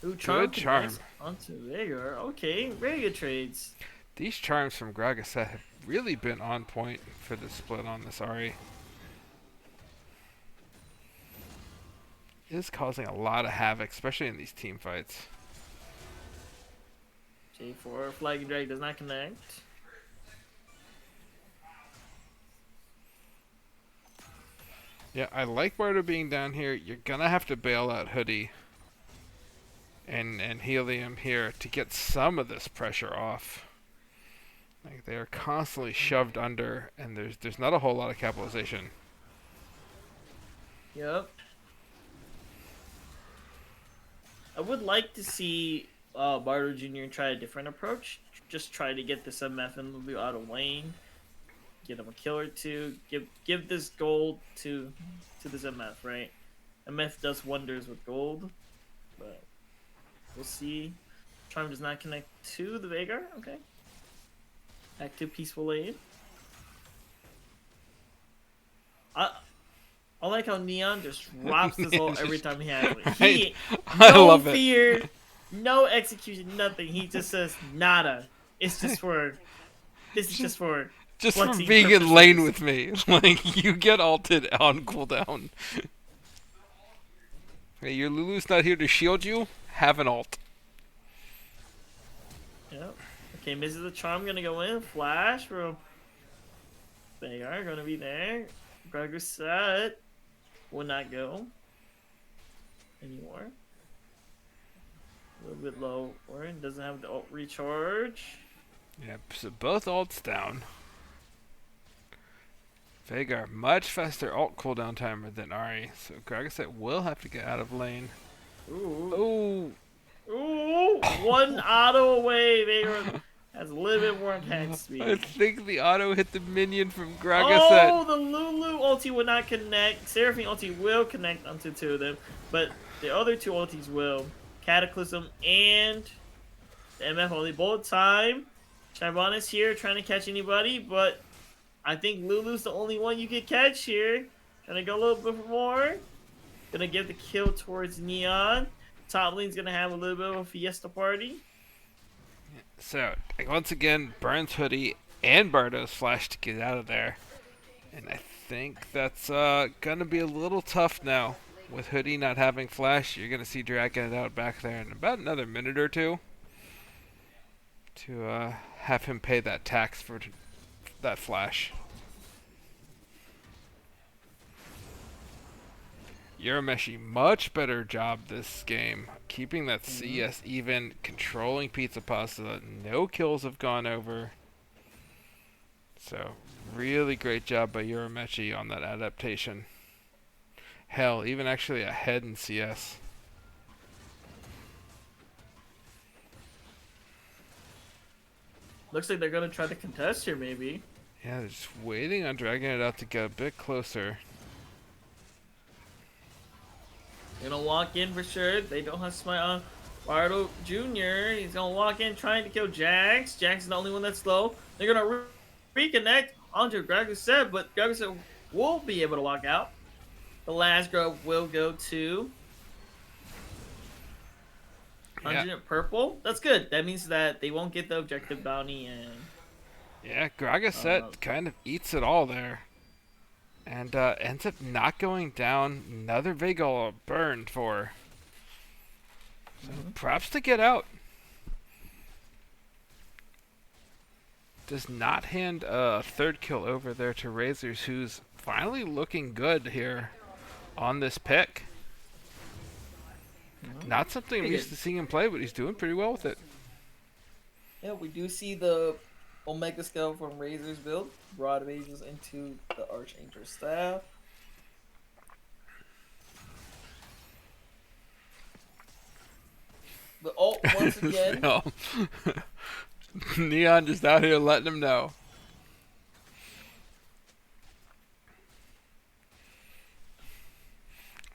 Ooh, Good charm. Onto Veigar. Okay, very good trades. These charms from Gragaset have really been on point for the split on this Ari. It is causing a lot of havoc, especially in these team fights. J4 flag drag does not connect. Yeah, I like Bardo being down here. You're gonna have to bail out Hoodie and Helium here to get some of this pressure off. Like they are constantly shoved under, and there's not a whole lot of capitalization. Yep. I would like to see Bardo Jr. try a different approach. Just try to get this MF and Lulu out of lane. Get him a kill or two. Give this gold to this MF, right? MF does wonders with gold, but we'll see. Charm does not connect to the Veigar. Okay. Back to Peaceful Aid. I like how Neon just drops this ult every time he has it. I No love it. fear, no execution, nothing. He just says nada. It's just for This is just for Just for flexing being in lane purposes. with me. Like, you get ulted on cooldown. Hey, your Lulu's not here to shield you? Have an ult. Yep. Okay, misses the charm, gonna go in. Flash from Veigar, gonna be there. Gregor set. Will not go anymore. A little bit low. Or doesn't have the ult recharge. Yep, so both ults down. Veigar, much faster ult cooldown timer than Ari, so Gragasset will have to get out of lane. Ooh. Ooh! Ooh! One auto away. Veigar has a little bit more attack I speed. think the auto hit the minion from Gragasset. Oh, the Lulu ulti will not connect. Seraphine ulti will connect onto two of them, but the other two ultis will. Cataclysm and the MF only both time. Shyvana is here trying to catch anybody, but I think Lulu's the only one you can catch here. Trying to go a little bit more. Gonna give the kill towards Neon. Top lane's gonna have a little bit of a fiesta party. So, once again, Burns Hoodie and Bardo's flash to get out of there. And I think that's gonna be a little tough now. With Hoodie not having flash, you're gonna see dragging it out back there in about another minute or two. To have him pay that tax for that flash. Urameshi, much better job this game. Keeping that CS even, controlling Pizza Pasta. No kills have gone over. So, really great job by Urameshi on that adaptation. Hell, even actually ahead in CS. Looks like they're gonna try to contest here, maybe. Yeah, they're just waiting on dragging it out to get a bit closer. Gonna walk in for sure. They don't have Smite on Bardo Jr. He's gonna walk in trying to kill Jax. Jax is the only one that's low. They're gonna reconnect onto Gragasset, but Gragasset will be able to walk out. The last grove will go to Contingent Purple. That's good. That means that they won't get the objective bounty and Yeah, Gragasset kind of eats it all there. And ends up not going down. Another Veigar burned for. So perhaps to get out. Does not hand a third kill over there to Razors, who's finally looking good here on this pick. Not something I'm used to seeing him play, but he's doing pretty well with it. yeah, we do see the Omega Scale from Razor's build. Broad Ages into the Archangel Staff. The ult once again. No. Neon just out here letting him know.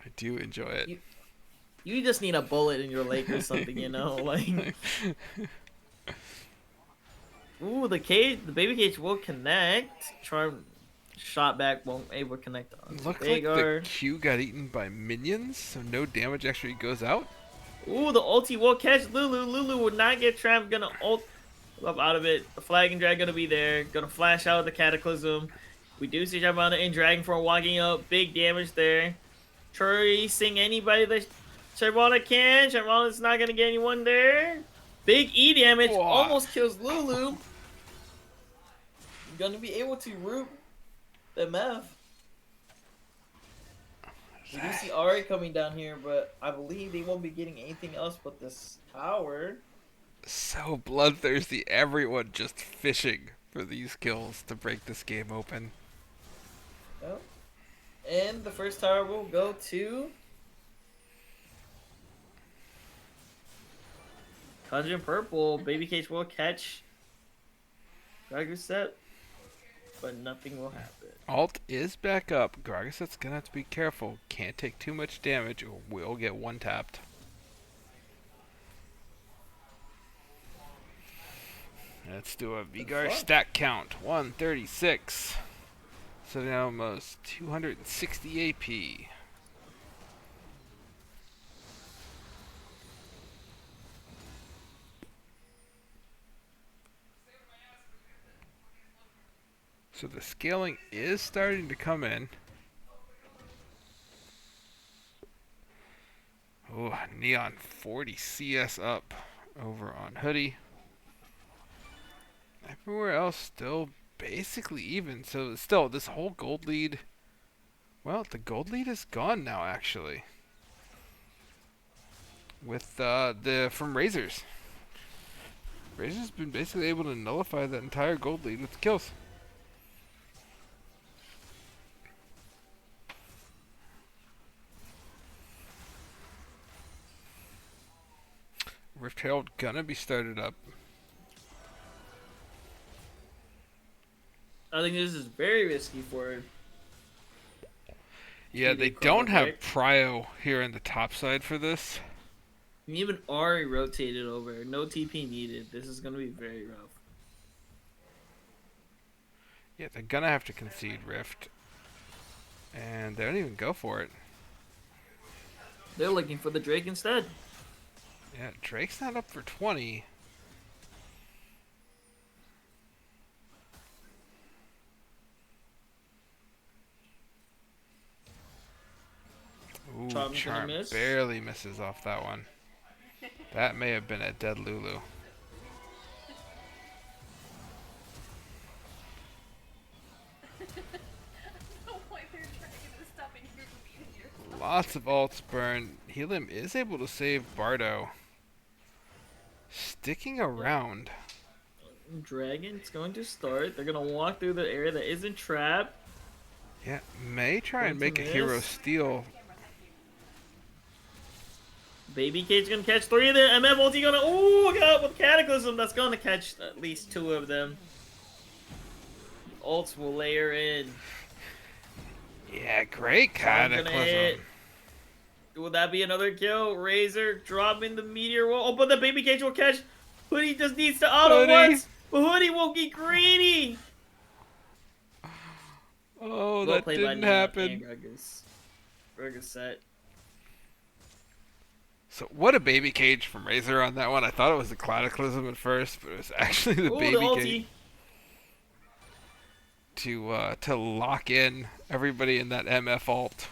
I do enjoy it. You just need a bullet in your leg or something, you know, like. Ooh, the baby cage will connect. Charm shot back won't able to connect on Looked Veigar. like the Q got eaten by minions, so no damage actually goes out. Ooh, the ulti will catch Lulu. Lulu will not get trapped. Gonna ult up out of it. The flag and drag gonna be there. Gonna flash out of the cataclysm. We do see Shyvana and Dragon Form walking up. Big damage there. Tracing anybody that Shyvana can. Shyvana's not gonna get anyone there. Big E damage. Whoa. Almost kills Lulu. Gonna be able to root the MF. We do see Ari coming down here, but I believe they won't be getting anything else but this tower. So bloodthirsty, everyone just fishing for these kills to break this game open. Yep. And the first tower will go to Conjure Purple. Baby Cage will catch Gragasset, but nothing will happen. Alt is back up. Gragasset's gonna have to be careful. Can't take too much damage or will get one tapped. Let's do a Veigar stat count. 136. So now almost 260 AP. So the scaling is starting to come in. Oh, Neon 40 CS up over on Hoodie. Everywhere else still basically even. So still, this whole gold lead. Well, the gold lead is gone now, actually. With the from Razors. Razor's been basically able to nullify that entire gold lead with the kills. Rift Herald gonna be started up. I think this is very risky for. Yeah, TD they don't have ChronoBreak. Prio here in the top side for this. Even Ari rotated over. No TP needed. This is gonna be very rough. Yeah, they're gonna have to concede Rift. And they don't even go for it. They're looking for the Drake instead. Yeah, Drake's not up for 20. Ooh, Charm's gonna Charm miss. barely misses off that one. That may have been a dead Lulu. Lots of ults burn. Helium is able to save Bardo. Sticking around. Dragon's going to start. They're gonna walk through the area that isn't trapped. Yeah, may try and Going to make a hero miss. steal. Baby Cage gonna catch 3 of them. MF ulti gonna. Ooh, look out with Cataclysm. That's gonna catch at least 2 of them. Ults will layer in. Yeah, great Charm gonna hit. Cataclysm. Will that be another kill? Razor dropping the meteor wall. Oh, but the Baby Cage will catch. Hoodie just needs to auto Hoodie. once. But Hoodie will get greedy. Oh, Well that played by didn't Neon happen. and Ruggers. Ruggers set. So what a baby cage from Razor on that one. I thought it was the Cataclysm at first, but it was actually the Ooh, baby the ulti. cage to lock in everybody in that MF ult.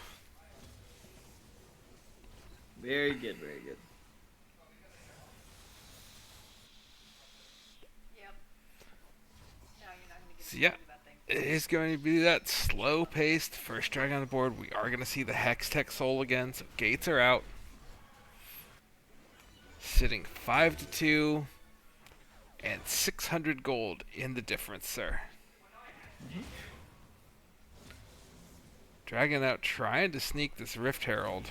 Very good, very good. So yeah, it is going to be that slow-paced first drag on the board. We are going to see the Hex Tech Soul again, so gates are out. Sitting 5-2 and 600 gold in the difference, sir. Dragon out trying to sneak this Rift Herald.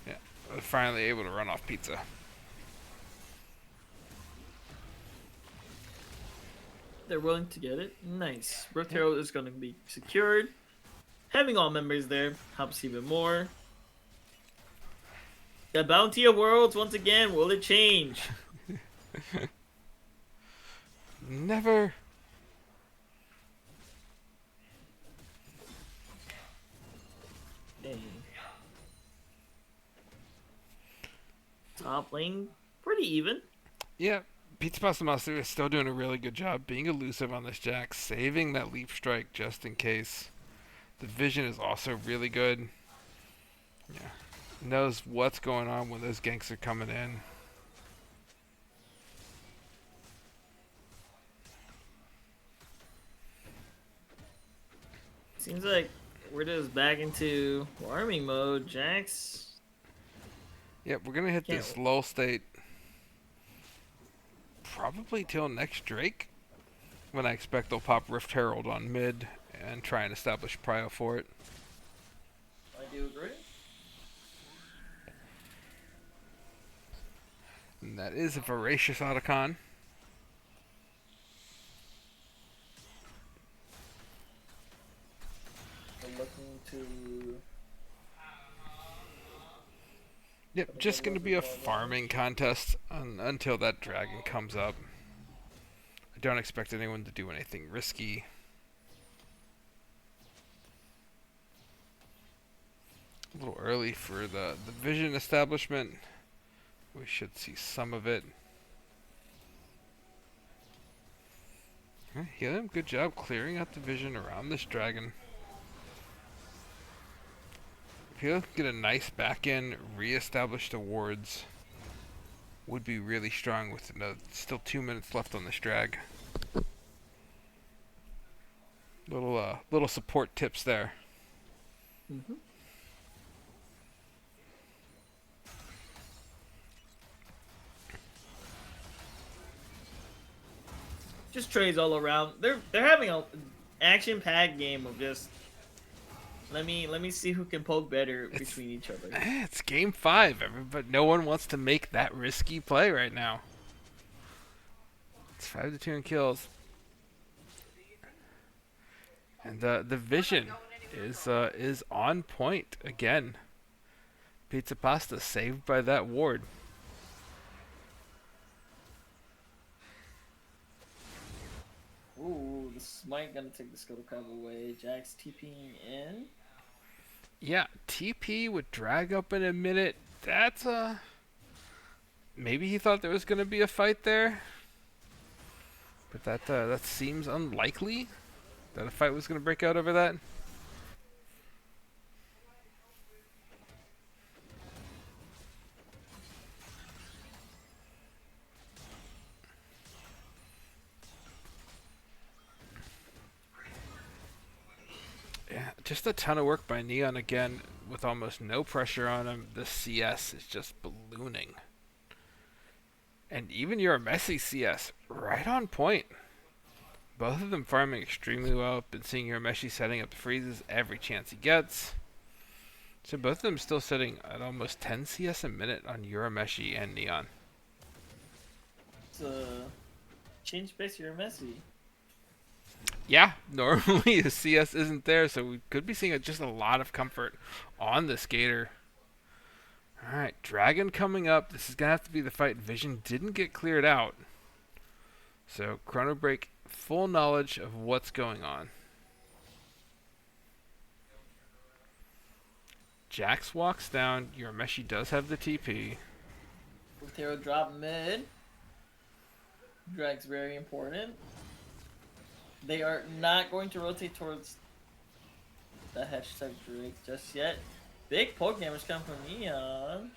Yeah, finally able to run off pizza. They're willing to get it. Nice. Rift Herald is going to be secured. Having all members there helps even more. The bounty of worlds, once again, will it change? Never. Dang. Top lane, pretty even. Yeah, Pizza Pasta Master is still doing a really good job being elusive on this Jack, saving that leap strike just in case. The vision is also really good. Yeah, knows what's going on when those ganks are coming in. Seems like we're just back into farming mode, Jax. Yep, we're gonna hit Can't this lull state probably till next Drake, when I expect they'll pop Rift Herald on mid and try and establish prio for it. I do agree. And that is a voracious Otacon. We're looking to. Yep, just going to be a farming contest until that dragon comes up. I don't expect anyone to do anything risky. A little early for the vision establishment. We should see some of it. Helium, good job clearing out the vision around this dragon. Helium get a nice back end, re-establish the wards. Would be really strong with still 2 minutes left on this drag. Little support tips there. Mm-hmm. Just trades all around. They're having a action-packed game of just let me see who can poke better between each other. It's game 5, but no one wants to make that risky play right now. It's 5-2 in kills, and the vision is on point again. Pizza Pasta saved by that ward. Ooh, the Smite gonna take the Scuttle Crab away. Jack's TPing in. Yeah, TP would drag up in a minute. That's maybe he thought there was gonna be a fight there, but that seems unlikely. That a fight was gonna break out over that. Yeah, just a ton of work by Neon again, with almost no pressure on him. The CS is just ballooning. And even your Messi CS, right on point. Both of them farming extremely well. Been seeing your Messi setting up the freezes every chance he gets. So both of them still sitting at almost 10 CS a minute on Urameshi and Neon. It's change space your Messi. Yeah, normally the CS isn't there, so we could be seeing just a lot of comfort on the skater. Alright, Dragon coming up. This is going to have to be the fight. Vision didn't get cleared out. So ChronoBreak, full knowledge of what's going on. Jax walks down. Urameshi does have the TP. Hero drop mid. Drag's very important. They are not going to rotate towards the hashtag Drake just yet. Big poke damage coming from Neon.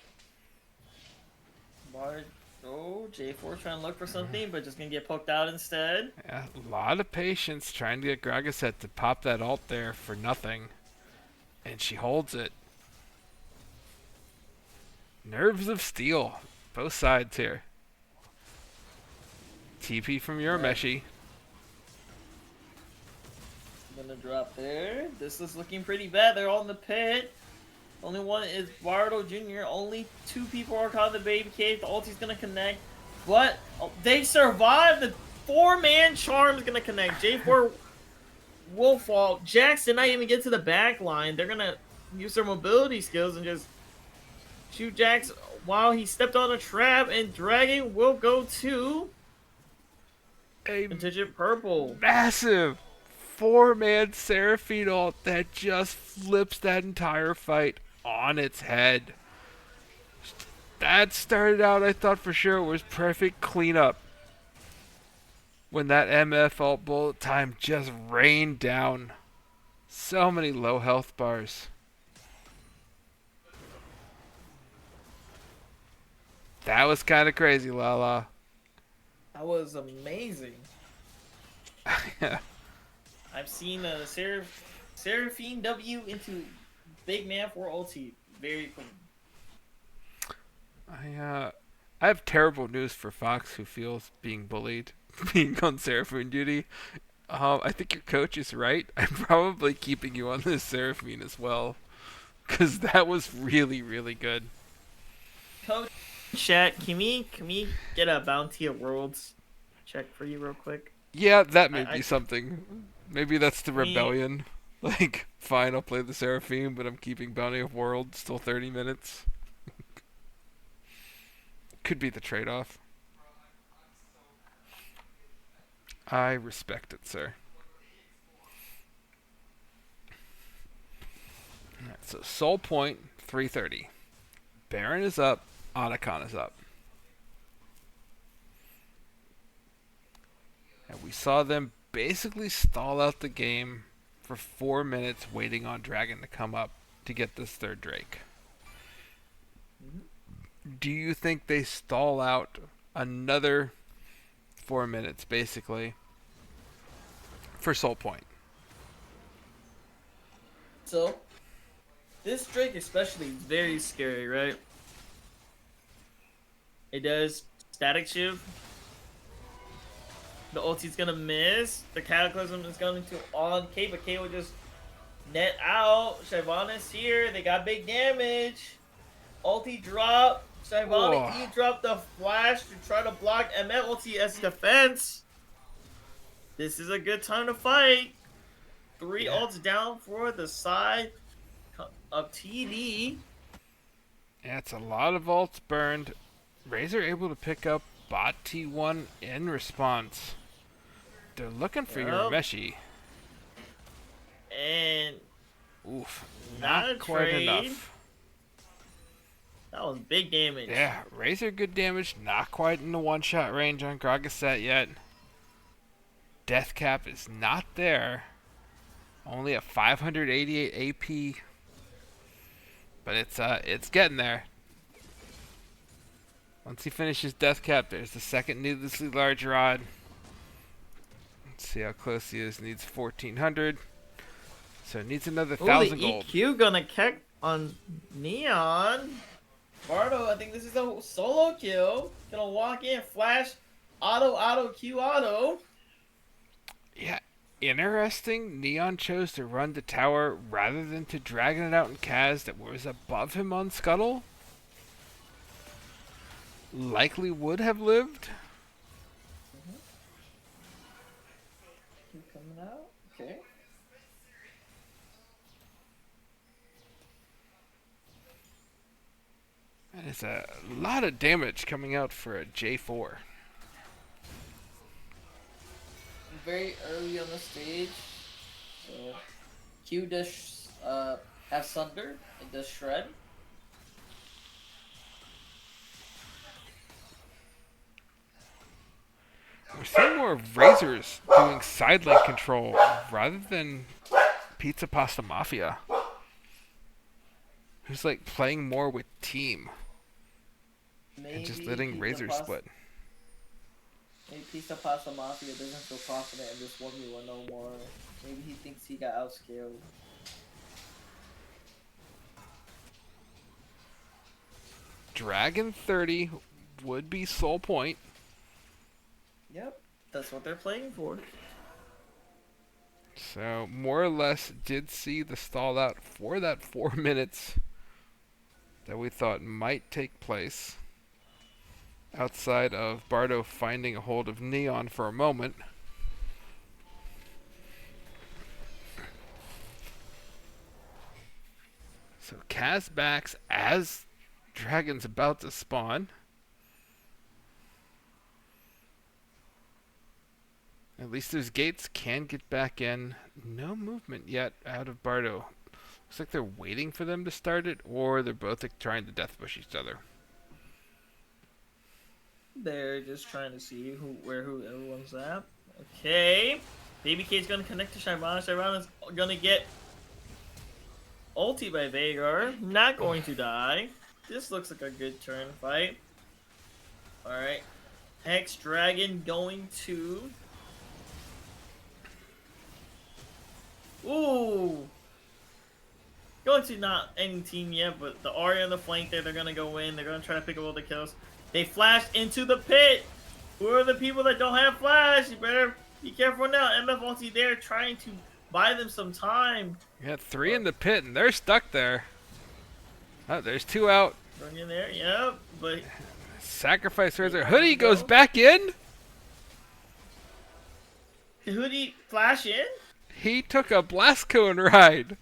J4 trying to look for something, but just gonna get poked out instead. Yeah, a lot of patience trying to get Gragaset to pop that ult there for nothing. And she holds it. Nerves of steel. Both sides here. TP from Urameshi. Gonna drop there. This is looking pretty bad. They're all in the pit. Only one is Bardo Jr. Only 2 people are caught in the baby cave. The ulti's gonna connect. But they survived. The 4-man charm is gonna connect. J4 will fall. Jax did not even get to the back line. They're gonna use their mobility skills and just shoot Jax while he stepped on a trap. And Dragon will go to A Contingent Purple. massive 4-man Seraphine ult that just flips that entire fight on its head. That started out, I thought for sure it was perfect cleanup. When that MF ult bullet time just rained down. So many low health bars. That was kind of crazy, Lala. That was amazing. Yeah. I've seen a Seraphine W into Big Man 4 ulti. Very clean. I have terrible news for Fox, who feels being bullied, being on Seraphine duty. I think your coach is right. I'm probably keeping you on this Seraphine as well, because that was really, really good. Coach, chat. Can we get a bounty of worlds check for you real quick? Yeah, that may be something. Maybe that's the rebellion. Like, fine, I'll play the Seraphine, but I'm keeping Bounty of Worlds still 30 minutes. Could be the trade-off. I respect it, sir. Alright, so Soul Point, 330. Baron is up, Otacon is up. And we saw them basically stall out the game for 4 minutes waiting on Dragon to come up to get this third Drake. Do you think they stall out another 4 minutes, basically, for Soul Point? So, this Drake especially is very scary, right? It does static shift. The ulti's gonna miss. The Cataclysm is going to on K, but K will just net out. Shyvana's here. They got big damage. Ulti drop. Shyvana E dropped the flash to try to block MF ulti as defense. This is a good time to fight. 3 ults down for the side of TD. Yeah, it's a lot of ults burned. Razor able to pick up bot T1 in response. They're looking for your Meshi. And oof, not not quite trade. enough. That was big damage. Yeah, Razor good damage, not quite in the one-shot range on Gragasset yet. Death cap is not there. Only a 588 AP. But it's getting there. Once he finishes Death Cap, there's the second needlessly large rod. Let's see how close he is. Needs 1,400. So it needs another 1,000 gold. EQ gonna kick on Neon. Bardo, I think this is a solo kill. Gonna walk in, flash, auto, Q auto. Yeah, interesting. Neon chose to run the tower rather than to dragging it out in Kaz that was above him on Scuttle. Likely would have lived. Keep coming out. Okay. And it's a lot of damage coming out for a J4. Very early on the stage. So Q does have Sunder. It does Shred. We're seeing more of Razors doing side lane control rather than Pizza Pasta Mafia, who's like playing more with team and just letting Razor split. Maybe Pizza Pasta Mafia doesn't feel confident in this 1v1 no more. Maybe he thinks he got outscaled. Dragon 30 would be Soul Point. Yep, that's what they're playing for. So, more or less did see the stall out for that 4 minutes that we thought might take place. Outside of Bardo finding a hold of Neon for a moment. So, Kaz backs as Dragon's about to spawn. At least those gates can get back in. No movement yet out of Bardo. Looks like they're waiting for them to start it, or they're both trying to death push each other. They're just trying to see where everyone's at. Okay. Baby K's gonna connect to Shyvana. Shyvana's gonna get ulti by Veigar. Not going to die. This looks like a good turn fight. Alright. Hex Dragon going to... Ooh! Going to not any team yet, but the Arya on the flank there, they're gonna go in. They're gonna try to pick up all the kills. They flashed into the pit! Who are the people that don't have flash? You better be careful now. MF ulti there trying to buy them some time. You got 3 in the pit, and they're stuck there. Oh, there's 2 out. Run in there, yep, but... Sacrifice Razor. Hoodie goes back in? Did Hoodie flash in? He took a blast cone ride.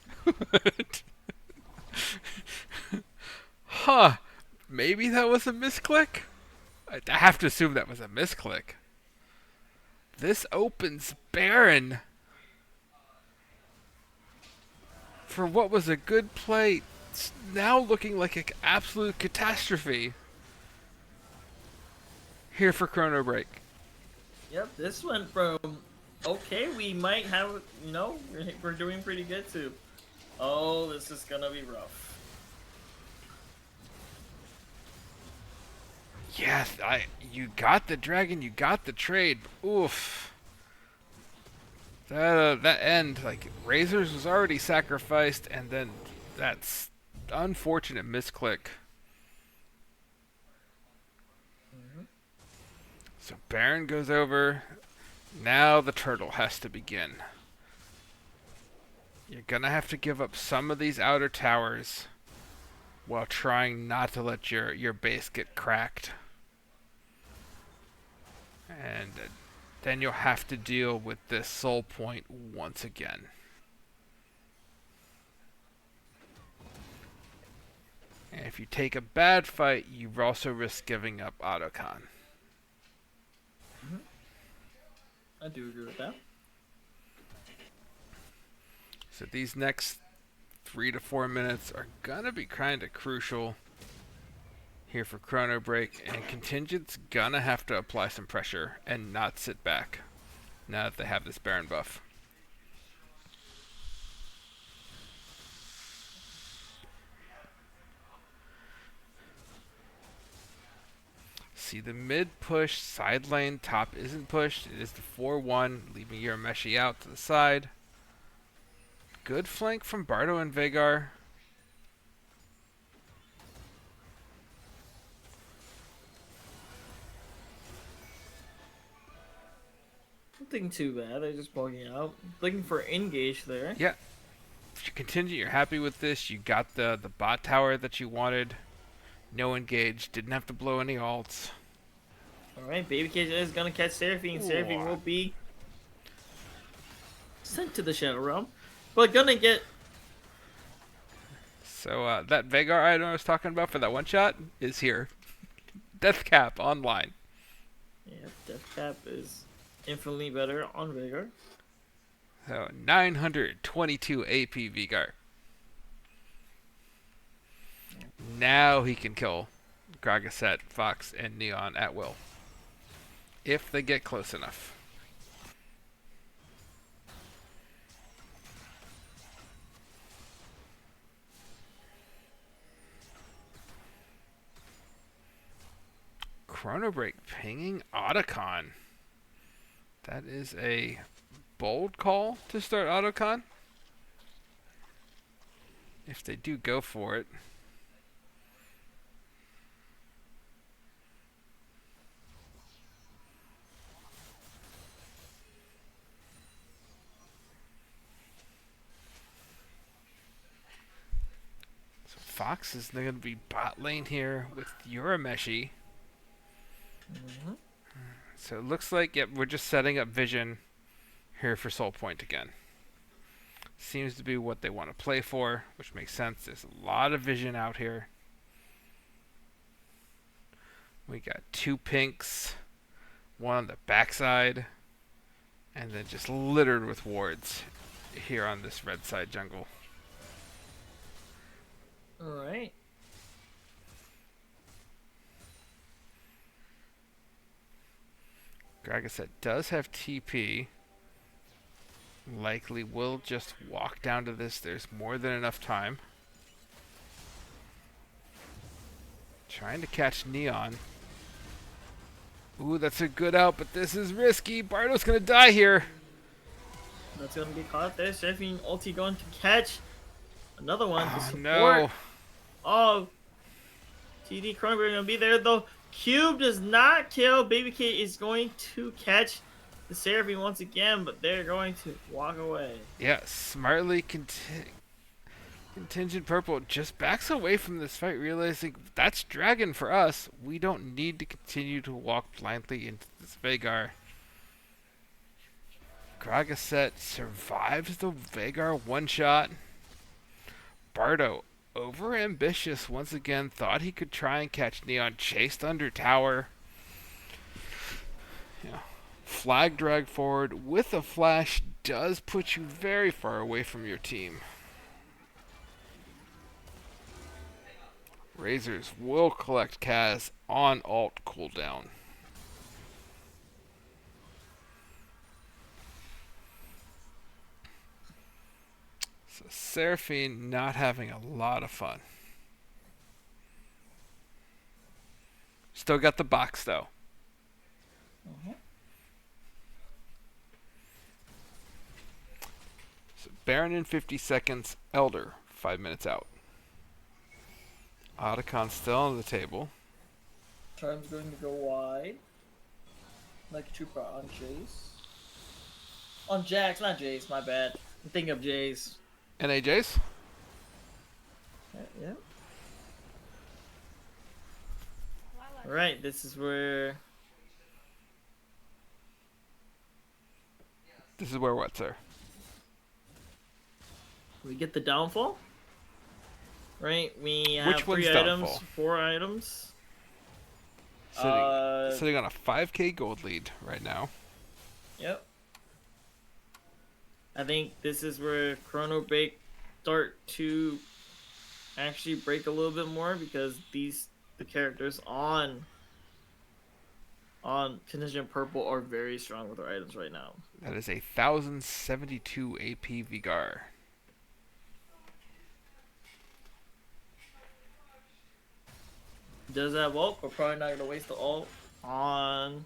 Huh. Maybe that was a misclick? I have to assume that was a misclick. This opens Baron. For what was a good play, it's now looking like an absolute catastrophe. Here for ChronoBreak. Yep, this went from Okay, we might have, we're doing pretty good too. Oh, this is gonna be rough. Yes, you got the dragon, you got the trade. Oof. That end, like, Razors was already sacrificed, and then that's unfortunate misclick. So Baron goes over. Now the turtle has to begin. You're gonna have to give up some of these outer towers while trying not to let your base get cracked. And then you'll have to deal with this soul point once again. And if you take a bad fight, you also risk giving up Autocon. I do agree with that. So these next 3 to 4 minutes are gonna be kind of crucial here for ChronoBreak, and Contingent's gonna have to apply some pressure and not sit back now that they have this Baron buff. See the mid push, side lane, top isn't pushed. It is the 4-1, leaving Urameshi out to the side. Good flank from Bardo and Veigar. Nothing too bad. They're just poking out. Looking for engage there. Yeah. If you Contingent, you're happy with this. You got the bot tower that you wanted. No engage. Didn't have to blow any ults. Alright, Baby Cage is gonna catch Seraphine. Seraphine will be sent to the Shadow Realm. But gonna get... So that Veigar item I was talking about for that one shot is here. Death Cap online. Yeah, Death Cap is infinitely better on Veigar. So 922 AP Veigar. Now he can kill Gragasset, Fox, and Neon at will. If they get close enough. ChronoBreak pinging Autocon. That is a bold call to start Autocon. If they do go for it. So Fox is going to be bot lane here with Urameshi. So it looks like, yep, we're just setting up vision here for Soul Point again. Seems to be what they want to play for, which makes sense. There's a lot of vision out here. We got 2 pinks, one on the backside, and then just littered with wards here on this red side jungle. Alright. Gragasset does have TP. Likely will just walk down to this. There's more than enough time. Trying to catch Neon. Ooh, that's a good out, but this is risky. Bardo's gonna die here. That's gonna be caught there. Seraphine ulti going to catch another one to Oh, support. no. Oh, TD ChronoBreak gonna be there though. Cube does not kill. Baby K is going to catch the Seraphine once again, but they're going to walk away. Yeah, smartly Contingent Purple just backs away from this fight, realizing that's Dragon for us. We don't need to continue to walk blindly into this Veigar. Gragasset survives the Veigar one-shot. Bardo, over-ambitious once again, thought he could try and catch Neon, chased under tower. Yeah. Flag drag forward with a flash does put you very far away from your team. Razors will collect Kaz on ult cooldown. So Seraphine not having a lot of fun. Still got the box though. So Baron in 50 seconds. Elder 5 minutes out. Otacon still on the table. Charm's going to go wide. Like a trooper on Jace. On Jax, not Jace, my bad. I'm thinking of Jace. NAJs? Yeah. Alright, this is where... This is where what, sir? we get the downfall. Right, we have Which one's 3 items, downfall? 4 items. Sitting on a 5k gold lead right now. Yep. I think this is where ChronoBreak start to actually break a little bit more because the characters on Contingent Purple are very strong with their items right now. That is a 1072 AP Vigar. Does have ult, but probably not gonna waste the ult on.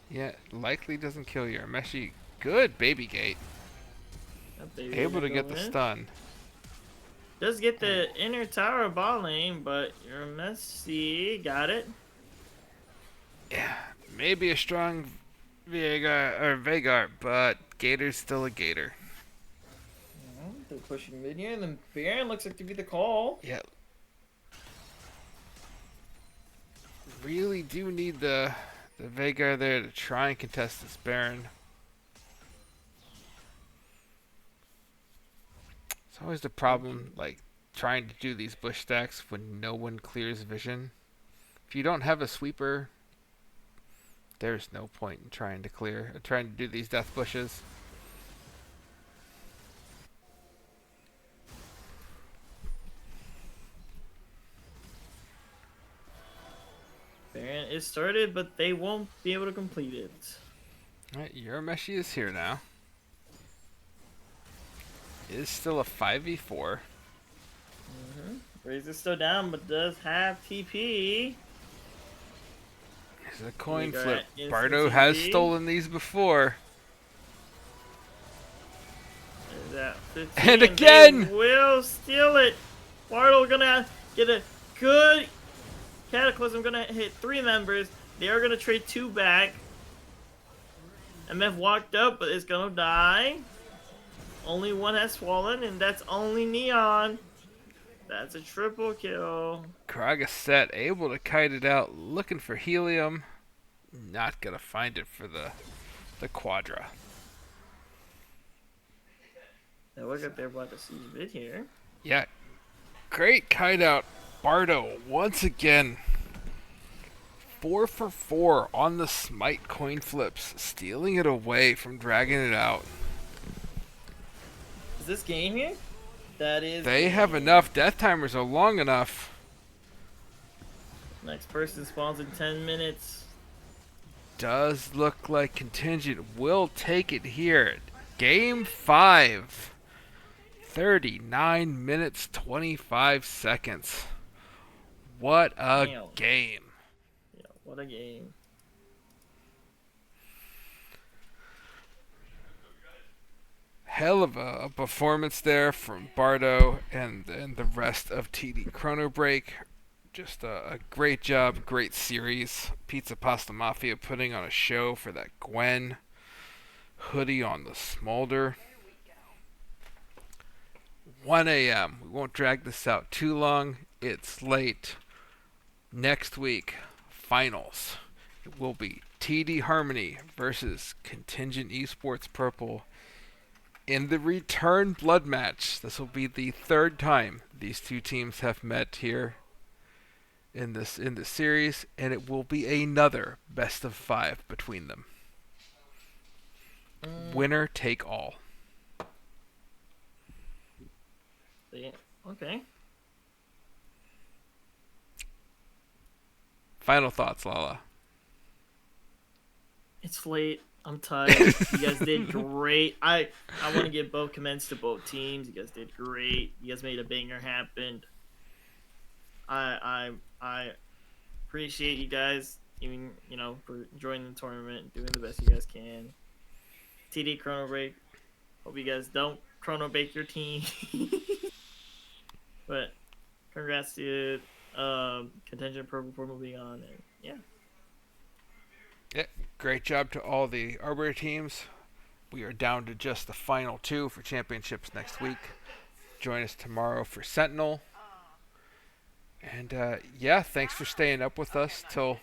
Yeah, likely doesn't kill your Meshi. Good baby gate. Able to get the stun. Does get the inner tower ball lane, but your Messi got it. Yeah, maybe a strong Vagar, but Gator's still a Gator. They're pushing mid here, and then Baron looks like to be the call. Yeah. Really do need the Vagar there to try and contest this Baron. It's always the problem, like, trying to do these bush stacks when no one clears vision. If you don't have a sweeper, there's no point in trying to do these death bushes. Baron is started, but they won't be able to complete it. Alright, Urameshi is here now. It is still a 5v4. Razor's still down, but does have TP. There's a coin We got flip. instant Bardo has TP. stolen these before. Is that 15? And again! They will steal it. Bardo gonna get a good Cataclysm, gonna hit 3 members. They are gonna trade 2 back. MF walked up, but it's gonna die. Only 1 has fallen, and that's only Neon. That's a triple kill. Kragaset able to kite it out, looking for helium. Not gonna find it for the Quadra. Now look at their what the siege bit here. Yeah, great kite out. Bardo once again. 4 for 4 on the smite coin flips, stealing it away from dragging it out. Is this game here? That is. They have enough. Death timers are long enough. Next person spawns in 10 minutes. Does look like Contingent will take it here. Game 5. 39 minutes, 25 seconds. What a Damn. game. Yeah, what a game. Hell of a performance there from Bardo and the rest of TD ChronoBreak. Just a great job, great series. Pizza Pasta Mafia putting on a show for that Gwen. Hoodie on the Smolder. 1 a.m. We won't drag this out too long. It's late. Next week, finals. It will be TD Harmony versus Contingent Esports Purple in the return blood match. This will be the 3rd time these two teams have met here in this series, and it will be another best of 5 between them. Winner take all. Yeah, okay. Final thoughts, Lala. It's late. I'm tired. You guys did great. I want to give both commends to both teams. You guys did great. You guys made a banger happen. I appreciate you guys, even for joining the tournament, doing the best you guys can. TD ChronoBreak. Hope you guys don't ChronoBreak your team. But congrats to Contingent Pro before moving on, and yeah. Yeah, great job to all the Arbiter teams. We are down to just the final 2 for championships next week. Join us tomorrow for Sentinel. And yeah, thanks for staying up with us till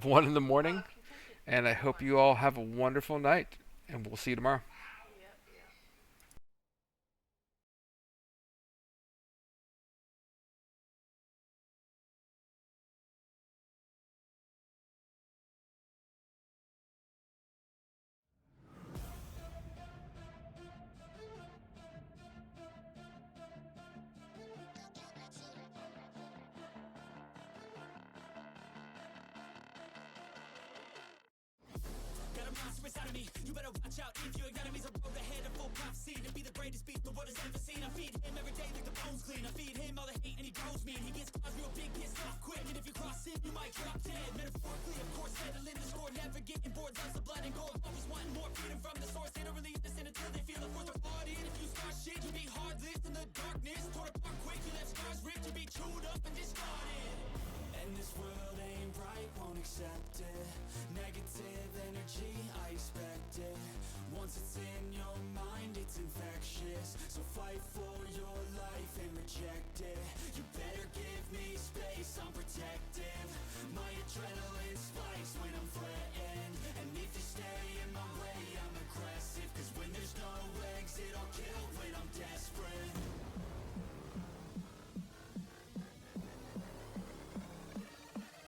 1 in the morning. And I hope you all have a wonderful night. And we'll see you tomorrow. Got a monster inside of me. You better watch out if your enemy's a road ahead of full prophecy to be the greatest beast the world has ever seen. I feed him every day like the bones clean. I feed him all the hate and he grows me. And he gets cause real big, pissed off quick. And if you cross him, you might drop dead. Metaphorically, of course, settling the score. Never getting bored, loves the blood and gold. Always wanting more freedom from the source. They don't really understand until they feel it for their heart in. If you start shit, you be heartless in the darkness. Torn apart quick, you left scars ripped. You be chewed up and discarded. And this world ain't right, won't accept it. Negative energy, I expect it. Once it's in your mind, it's infectious. So fight for your life and reject it. You better give me space, I'm protective. My adrenaline spikes when I'm threatened. And if you